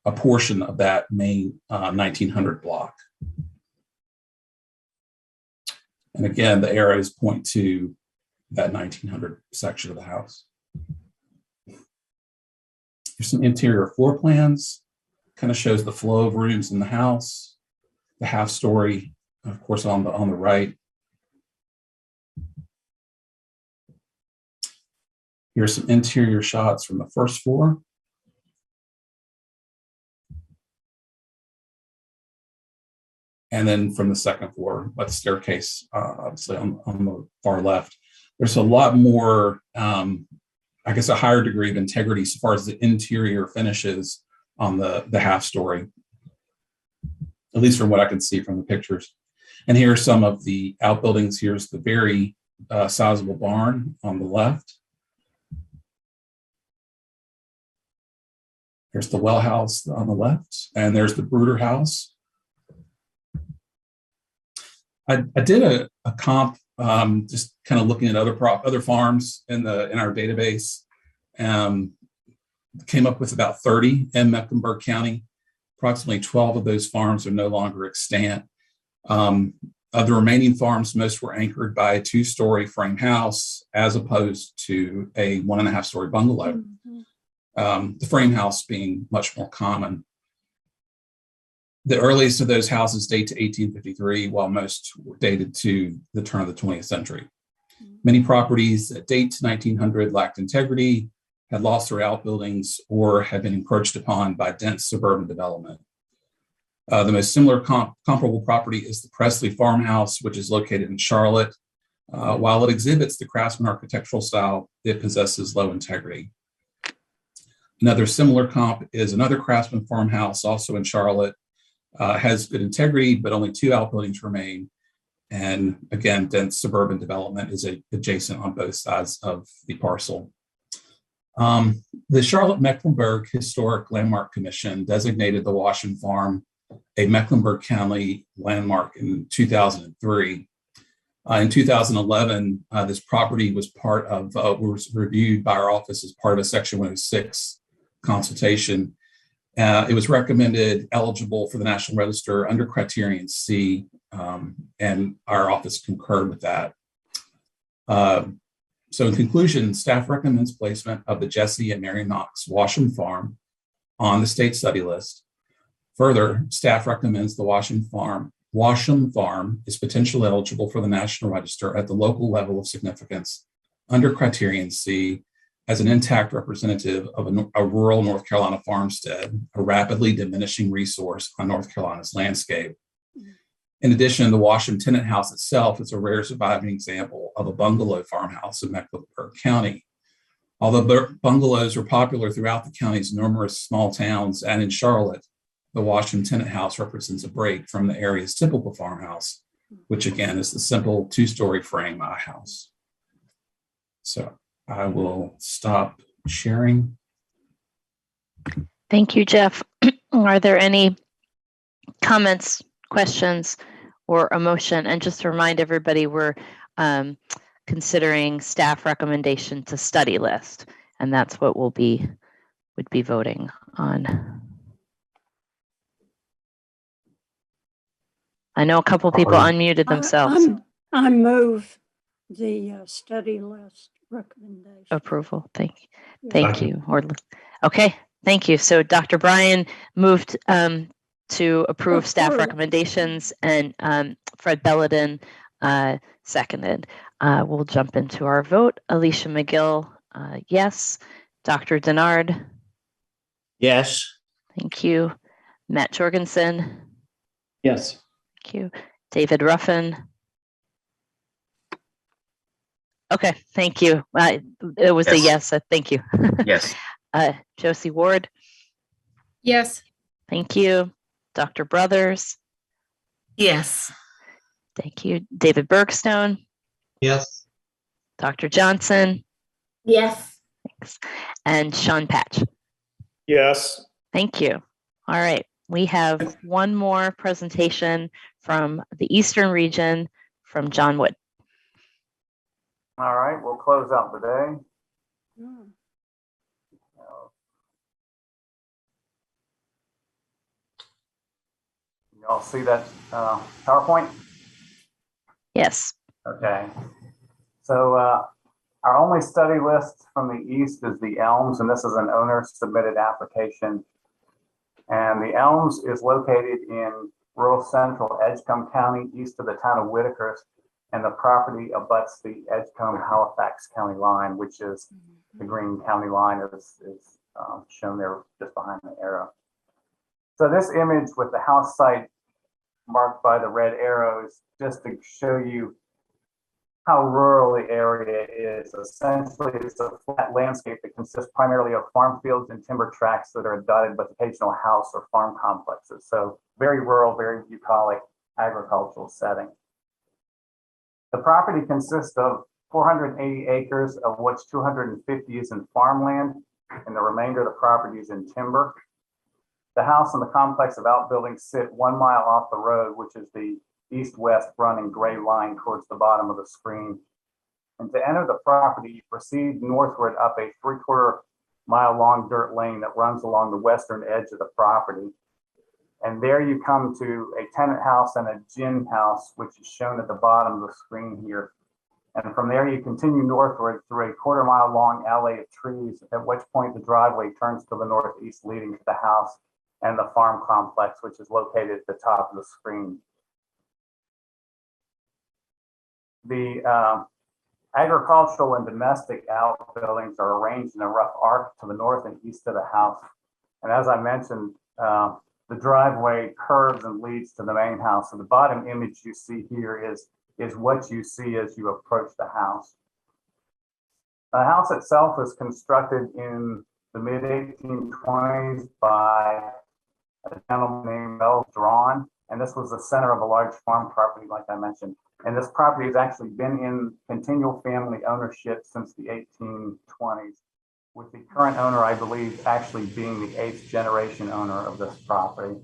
a portion of that main 1900 block. And again, the arrows point to that 1900 section of the house. Here's some interior floor plans. Kind of shows the flow of rooms in the house, the half story, of course, on the right. Here's some interior shots from the first floor. And then from the second floor, but staircase, obviously on the far left. There's a lot more, I guess, a higher degree of integrity as far as the interior finishes on the half story, at least from what I can see from the pictures. And here are some of the outbuildings. Here's the very sizable barn on the left. There's the well house on the left, and there's the brooder house. I did a comp, just kind of looking at other farms in our database. Came up with about 30 in Mecklenburg County. Approximately 12 of those farms are no longer extant. Of the remaining farms, most were anchored by a 2-story frame house as opposed to a 1.5-story bungalow. The frame house being much more common. The earliest of those houses date to 1853, while most were dated to the turn of the 20th century. Many properties that date to 1900 lacked integrity, had lost their outbuildings, or had been encroached upon by dense suburban development. The most similar comparable property is the Presley Farmhouse, which is located in Charlotte. While it exhibits the Craftsman architectural style, it possesses low integrity. Another similar comp is another Craftsman Farmhouse, also in Charlotte. Has good integrity, but only 2 outbuildings remain. And again, dense suburban development is adjacent on both sides of the parcel. The Charlotte-Mecklenburg Historic Landmark Commission designated the Washam Farm a Mecklenburg County landmark in 2003. In 2011, this property was was reviewed by our office as part of a Section 106 consultation. It was recommended eligible for the National Register under Criterion C, and our office concurred with that. So in conclusion, staff recommends placement of the Jesse and Mary Knox Washam Farm on the state study list. Further, staff recommends the Washam Farm is potentially eligible for the National Register at the local level of significance under Criterion C as an intact representative of a rural North Carolina farmstead, a rapidly diminishing resource on North Carolina's landscape. In addition, the Washam Tenant House itself is a rare surviving example of a bungalow farmhouse in Mecklenburg County. Although bungalows are popular throughout the county's numerous small towns and in Charlotte, the Washam Tenant House represents a break from the area's typical farmhouse, which again is the simple 2-story frame house. So I will stop sharing. Thank you, Jeff. Are there any comments, questions, or a motion? And just to remind everybody, we're considering staff recommendation to study list, and that's what would be voting on. I know a couple people unmuted themselves. I move the study list recommendation. Approval. Thank you. Okay. Thank you. So Dr. Bryan moved to approve staff recommendations, and Fred Belladin seconded. We'll jump into our vote. Alicia McGill, yes. Dr. Denard. Yes. Thank you. Matt Jorgensen. Yes. Thank you. David Ruffin. Okay, thank you. It was a yes. Thank you. Yes. Josie Ward. Yes. Thank you. Dr. Brothers. Yes. Thank you. David Bergstone. Yes. Dr. Johnson. Yes. Thanks. And Sean Patch. Yes. Thank you. All right. We have one more presentation from the Eastern region from John Wood. All right, we'll close out the day. Y'all see that PowerPoint? Yes. Okay. So our only study list from the east is the Elms, and this is an owner submitted application. And the Elms is located in rural central Edgecombe County, east of the town of Whitaker, and the property abuts the Edgecombe-Halifax County line, which is the green county line is shown there just behind the arrow. So this image with the house site marked by the red arrows, just to show you how rural the area is. Essentially, it's a flat landscape that consists primarily of farm fields and timber tracts that are dotted with occasional house or farm complexes. So very rural, very bucolic agricultural setting. The property consists of 480 acres, of which 250 is in farmland, and the remainder of the property is in timber. The house and the complex of outbuildings sit 1 mile off the road, which is the east-west running gray line towards the bottom of the screen. And to enter the property, you proceed northward up a 3/4 mile long dirt lane that runs along the western edge of the property. And there you come to a tenant house and a gin house, which is shown at the bottom of the screen here. And from there, you continue northward through a 1/4 mile long alley of trees, at which point the driveway turns to the northeast, leading to the house and the farm complex, which is located at the top of the screen. The agricultural and domestic outbuildings are arranged in a rough arc to the north and east of the house. And as I mentioned, the driveway curves and leads to the main house. So the bottom image you see here is what you see as you approach the house. The house itself was constructed in the mid-1820s by a gentleman named L. Drawn, and this was the center of a large farm property, like I mentioned. And this property has actually been in continual family ownership since the 1820s, with the current owner, I believe, actually being the 8th generation owner of this property.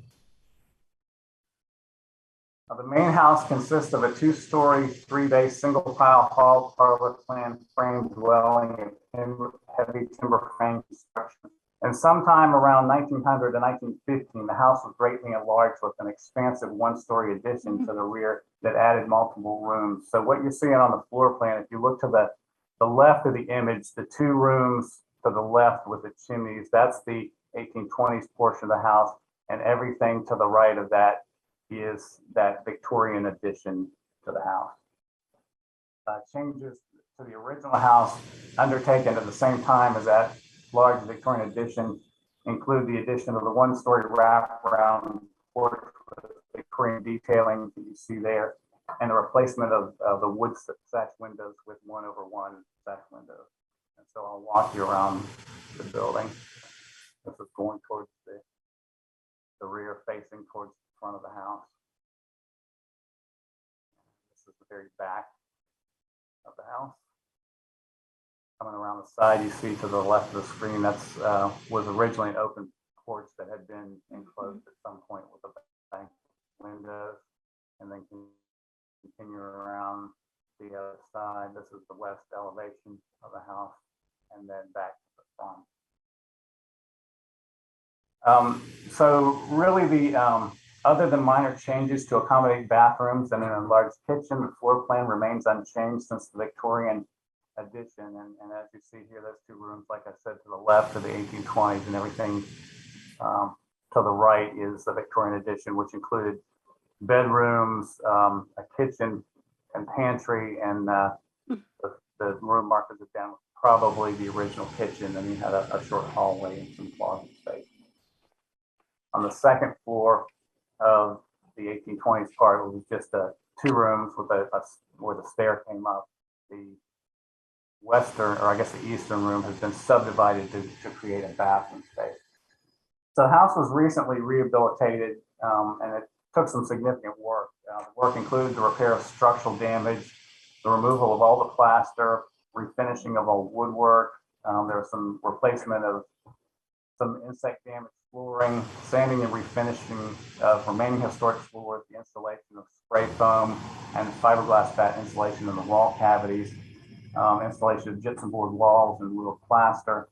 Now, the main house consists of a 2-story, 3-bay, single-pile hall parlor plan frame dwelling in heavy timber frame construction. And sometime around 1900 to 1915, the house was greatly enlarged with an expansive 1-story addition to the rear that added multiple rooms. So what you're seeing on the floor plan, if you look to the left of the image, the 2 rooms to the left with the chimneys, that's the 1820s portion of the house, and everything to the right of that is that Victorian addition to the house. Changes to the original house undertaken at the same time as that large Victorian addition include the addition of the 1-story wraparound porch with Victorian detailing that you see there, and the replacement of the wood sash windows with 1/1 sash windows. And so I'll walk you around the building. This is going towards the rear, facing towards the front of the house. This is the very back of the house. Coming around the side, you see to the left of the screen, that's was originally an open porch that had been enclosed at some point with a bank windows, and then continue around the other side. This is the west elevation of the house, and then back to the front. So really the other than minor changes to accommodate bathrooms and an enlarged kitchen, the floor plan remains unchanged since the Victorian addition. And as you see here, those 2 rooms, like I said, to the left of the 1820s, and everything to the right is the Victorian addition, which included bedrooms, a kitchen and pantry, and the room marked as down was probably the original kitchen, and you had a short hallway and some closet space. On the second floor of the 1820s part, it was just 2 rooms with where the stair came up. The western, or I guess the eastern room, has been subdivided to create a bathroom space. So the house was recently rehabilitated, and it took some significant work. The work included the repair of structural damage, the removal of all the plaster, refinishing of old woodwork. There was some replacement of some insect damaged flooring, sanding and refinishing of remaining historic floors, the installation of spray foam and fiberglass fat insulation in the wall cavities, installation of gypsum board walls and little plaster.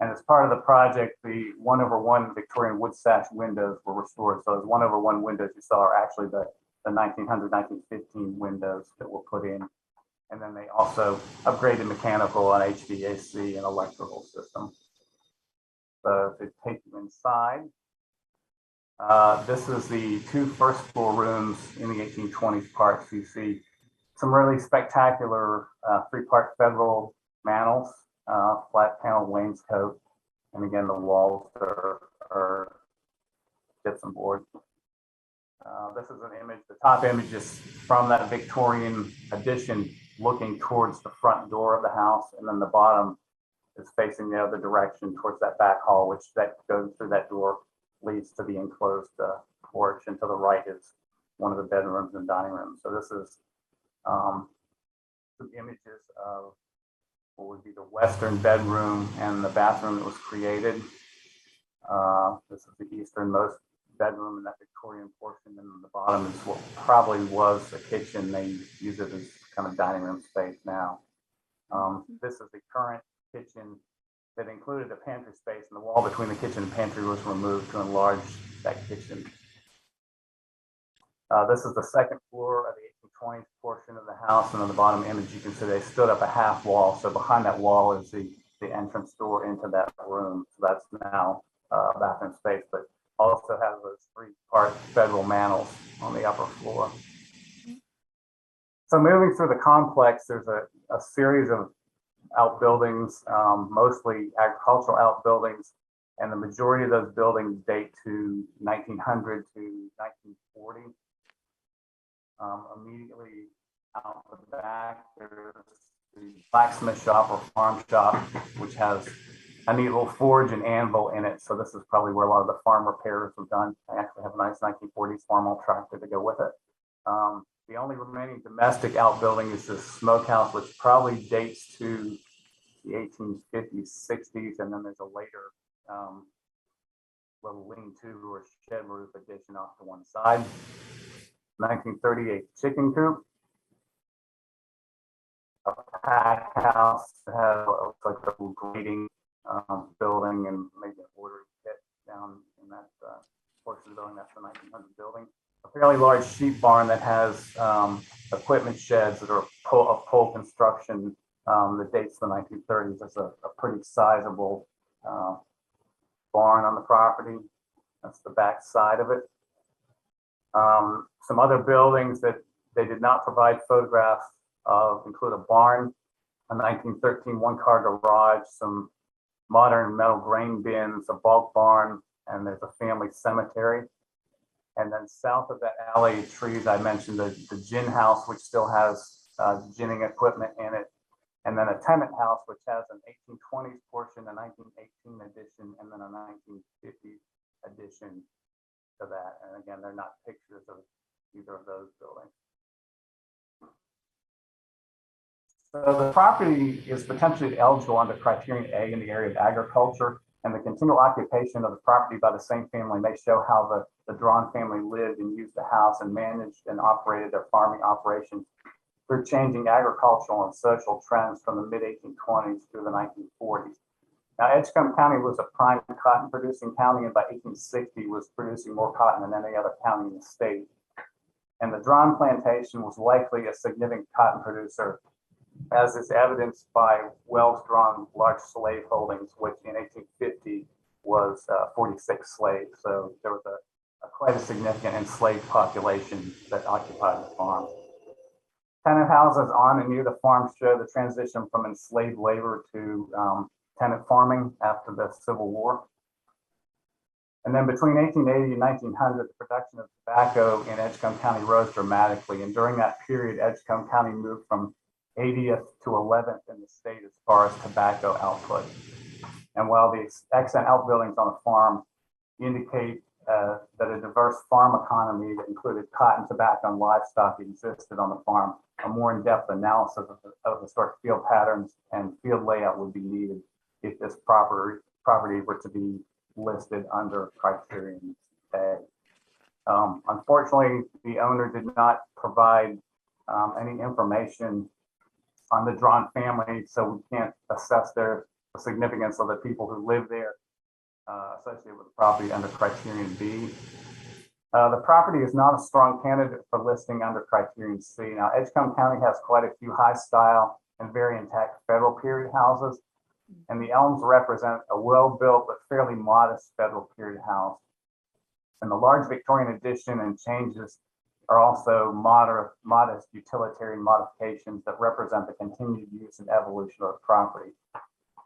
And as part of the project, the 1/1 Victorian wood sash windows were restored. So those 1/1 windows you saw are actually the 1900, 1915 windows that were put in. And then they also upgraded mechanical and HVAC and electrical system. So to take you inside, this is the 2 first floor rooms in the 1820s part. So you see some really spectacular 3-part Federal mantels, flat panel wainscot, and again, the walls are gypsum board. This is an image, the top image is from that Victorian addition looking towards the front door of the house, and then the bottom is facing the other direction towards that back hall, which that goes through that door, leads to the enclosed porch, and to the right is one of the bedrooms and dining rooms. So this is Some images of what would be the western bedroom and the bathroom that was created. This is the easternmost bedroom in that Victorian portion, and the bottom is what probably was a kitchen. They use it as kind of dining room space now. This is the current kitchen that included a pantry space, and the wall between the kitchen and pantry was removed to enlarge that kitchen. This is the second floor of the 1820s portion of the house, and on the bottom image you can see they stood up a half wall. So behind that wall is the entrance door into that room. So that's now bathroom space, but also has those three-part bedroll mantels on the upper floor. So moving through the complex, there's a series of outbuildings, mostly agricultural outbuildings, and the majority of those buildings date to 1900 to 1940. Immediately out the back, there's the blacksmith shop or farm shop, which has a neat little forge and anvil in it. So this is probably where a lot of the farm repairs were done. I actually have a nice 1940s farm tractor to go with it. The only remaining domestic outbuilding is this smokehouse, which probably dates to the 1850s, 60s, and then there's a later little lean-to or shed roof addition off to one side. 1938 chicken coop. A pack house that has what looks like a little grading building and maybe an ordering pit down in that portion of the building. That's the 1900 building. A fairly large sheep barn that has equipment sheds that are of pole construction that dates the 1930s. That's a pretty sizable barn on the property. That's the back side of it. Some other buildings that they did not provide photographs of include a barn, a 1913 one-car garage, some modern metal grain bins, a bulk barn, and there's a family cemetery. And then south of that alley of trees, I mentioned the gin house, which still has ginning equipment in it. And then a tenant house, which has an 1820s portion, a 1918 edition, and then a 1950s edition to that. And again, they're not pictures of either of those buildings. So the property is potentially eligible under criterion A in the area of agriculture, and the continual occupation of the property by the same family may show how the Drawn family lived and used the house and managed and operated their farming operations through changing agricultural and social trends from the mid-1820s through the 1940s. Now, Edgecombe County was a prime cotton producing county, and by 1860 was producing more cotton than any other county in the state. And the Drawn plantation was likely a significant cotton producer, as is evidenced by Wells Drawn large slave holdings, which in 1850 was 46 slaves. So there was a quite a significant enslaved population that occupied the farm. Tenant houses on and near the farm show the transition from enslaved labor to tenant farming after the Civil War. And then between 1880 and 1900, the production of tobacco in Edgecombe County rose dramatically. And during that period, Edgecombe County moved from 80th to 11th in the state as far as tobacco output. And while the accent outbuildings on the farm indicate that a diverse farm economy that included cotton, tobacco, and livestock existed on the farm, a more in-depth analysis of historic field patterns and field layout would be needed if this property were to be listed under criterion A. Unfortunately, the owner did not provide any information on the Drawn family, so we can't assess the significance of the people who live there associated with the property under criterion B. The property is not a strong candidate for listing under criterion C. Now, Edgecombe County has quite a few high style and very intact federal period houses, and the elms represent a well-built but fairly modest federal period house. And the large Victorian addition and changes are also modest utilitarian modifications that represent the continued use and evolution of the property.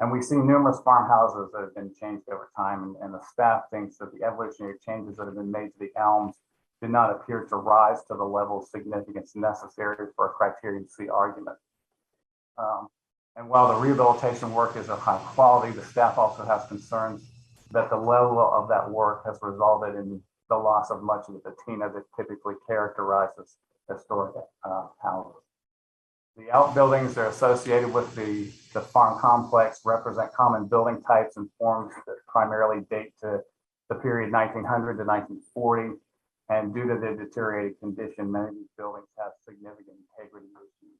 And we see numerous farmhouses that have been changed over time, and the staff thinks that the evolutionary changes that have been made to the elms did not appear to rise to the level of significance necessary for a criterion C argument. And while the rehabilitation work is of high quality, the staff also has concerns that the level of that work has resulted in the loss of much of the patina that typically characterizes historic houses. The outbuildings are associated with the farm complex, represent common building types and forms that primarily date to the period 1900 to 1940. And due to the deteriorated condition, many of these buildings have significant integrity issues.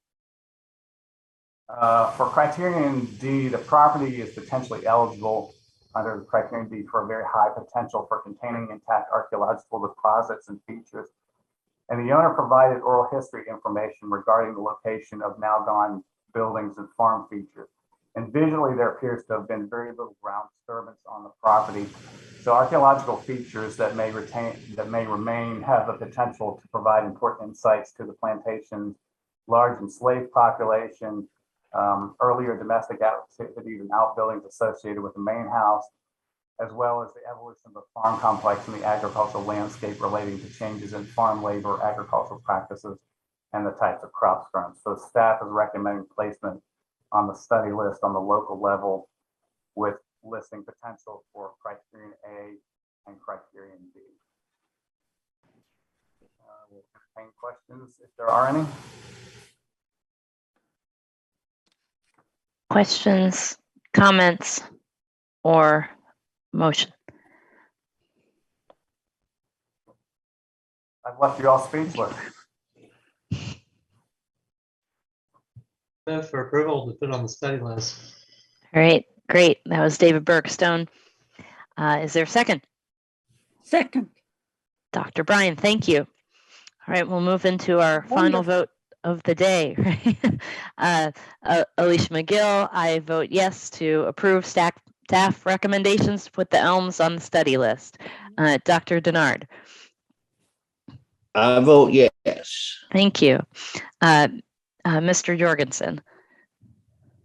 For criterion D, the property is potentially eligible under criterion D for a very high potential for containing intact archaeological deposits and features. And the owner provided oral history information regarding the location of now gone buildings and farm features. And visually, there appears to have been very little ground disturbance on the property. So archaeological features that may remain have the potential to provide important insights to the plantation's large enslaved population, earlier domestic activities and outbuildings associated with the main house, as well as the evolution of the farm complex and the agricultural landscape relating to changes in farm labor, agricultural practices, and the types of crops grown. So staff is recommending placement on the study list on the local level with listing potential for criterion A and criterion B. We'll entertain questions if there are any. Questions, comments, or motion? I've left you all speechless. Move for approval to put on the study list. All right, great. That was David Bergstone. Is there a second? Second. Dr. Bryan, thank you. All right, we'll move into our final vote of the day. Alicia McGill, I vote yes to approve staff recommendations to put the elms on the study list. Dr. Denard. I vote yes. Thank you. Mr. Jorgensen.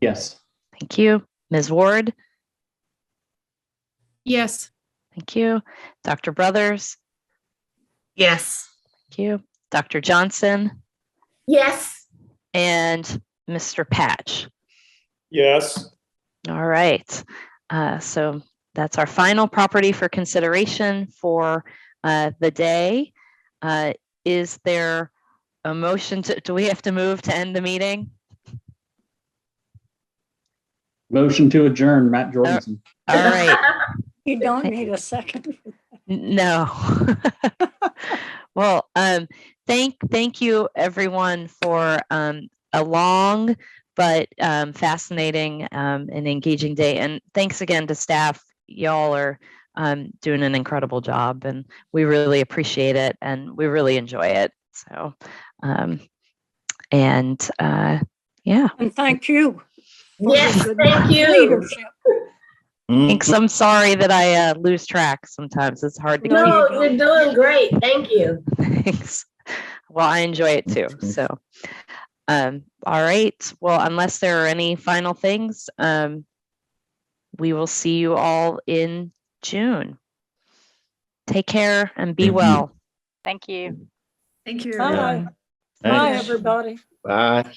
Yes. Thank you. Ms. Ward. Yes. Thank you. Dr. Brothers. Yes. Thank you. Dr. Johnson. Yes. And Mr. Patch. Yes. All right. So that's our final property for consideration for the day. Is there a motion to, do we have to move to end the meeting? Motion to adjourn, Matt Jorgensen. All right. You don't need a second. No. Well, thank you everyone for a long but fascinating and engaging day. And thanks again to staff. Y'all are doing an incredible job, and we really appreciate it, and we really enjoy it. So, yeah. And thank you. Yes, thank you. Leadership. Thanks. I'm sorry that I lose track sometimes. It's hard to keep. No, you're doing great. Thank you. Thanks. Well, I enjoy it too. So, all right. Well, unless there are any final things, we will see you all in June. Take care and be well. Thank you. Thank you. Bye. Bye, everybody. Bye.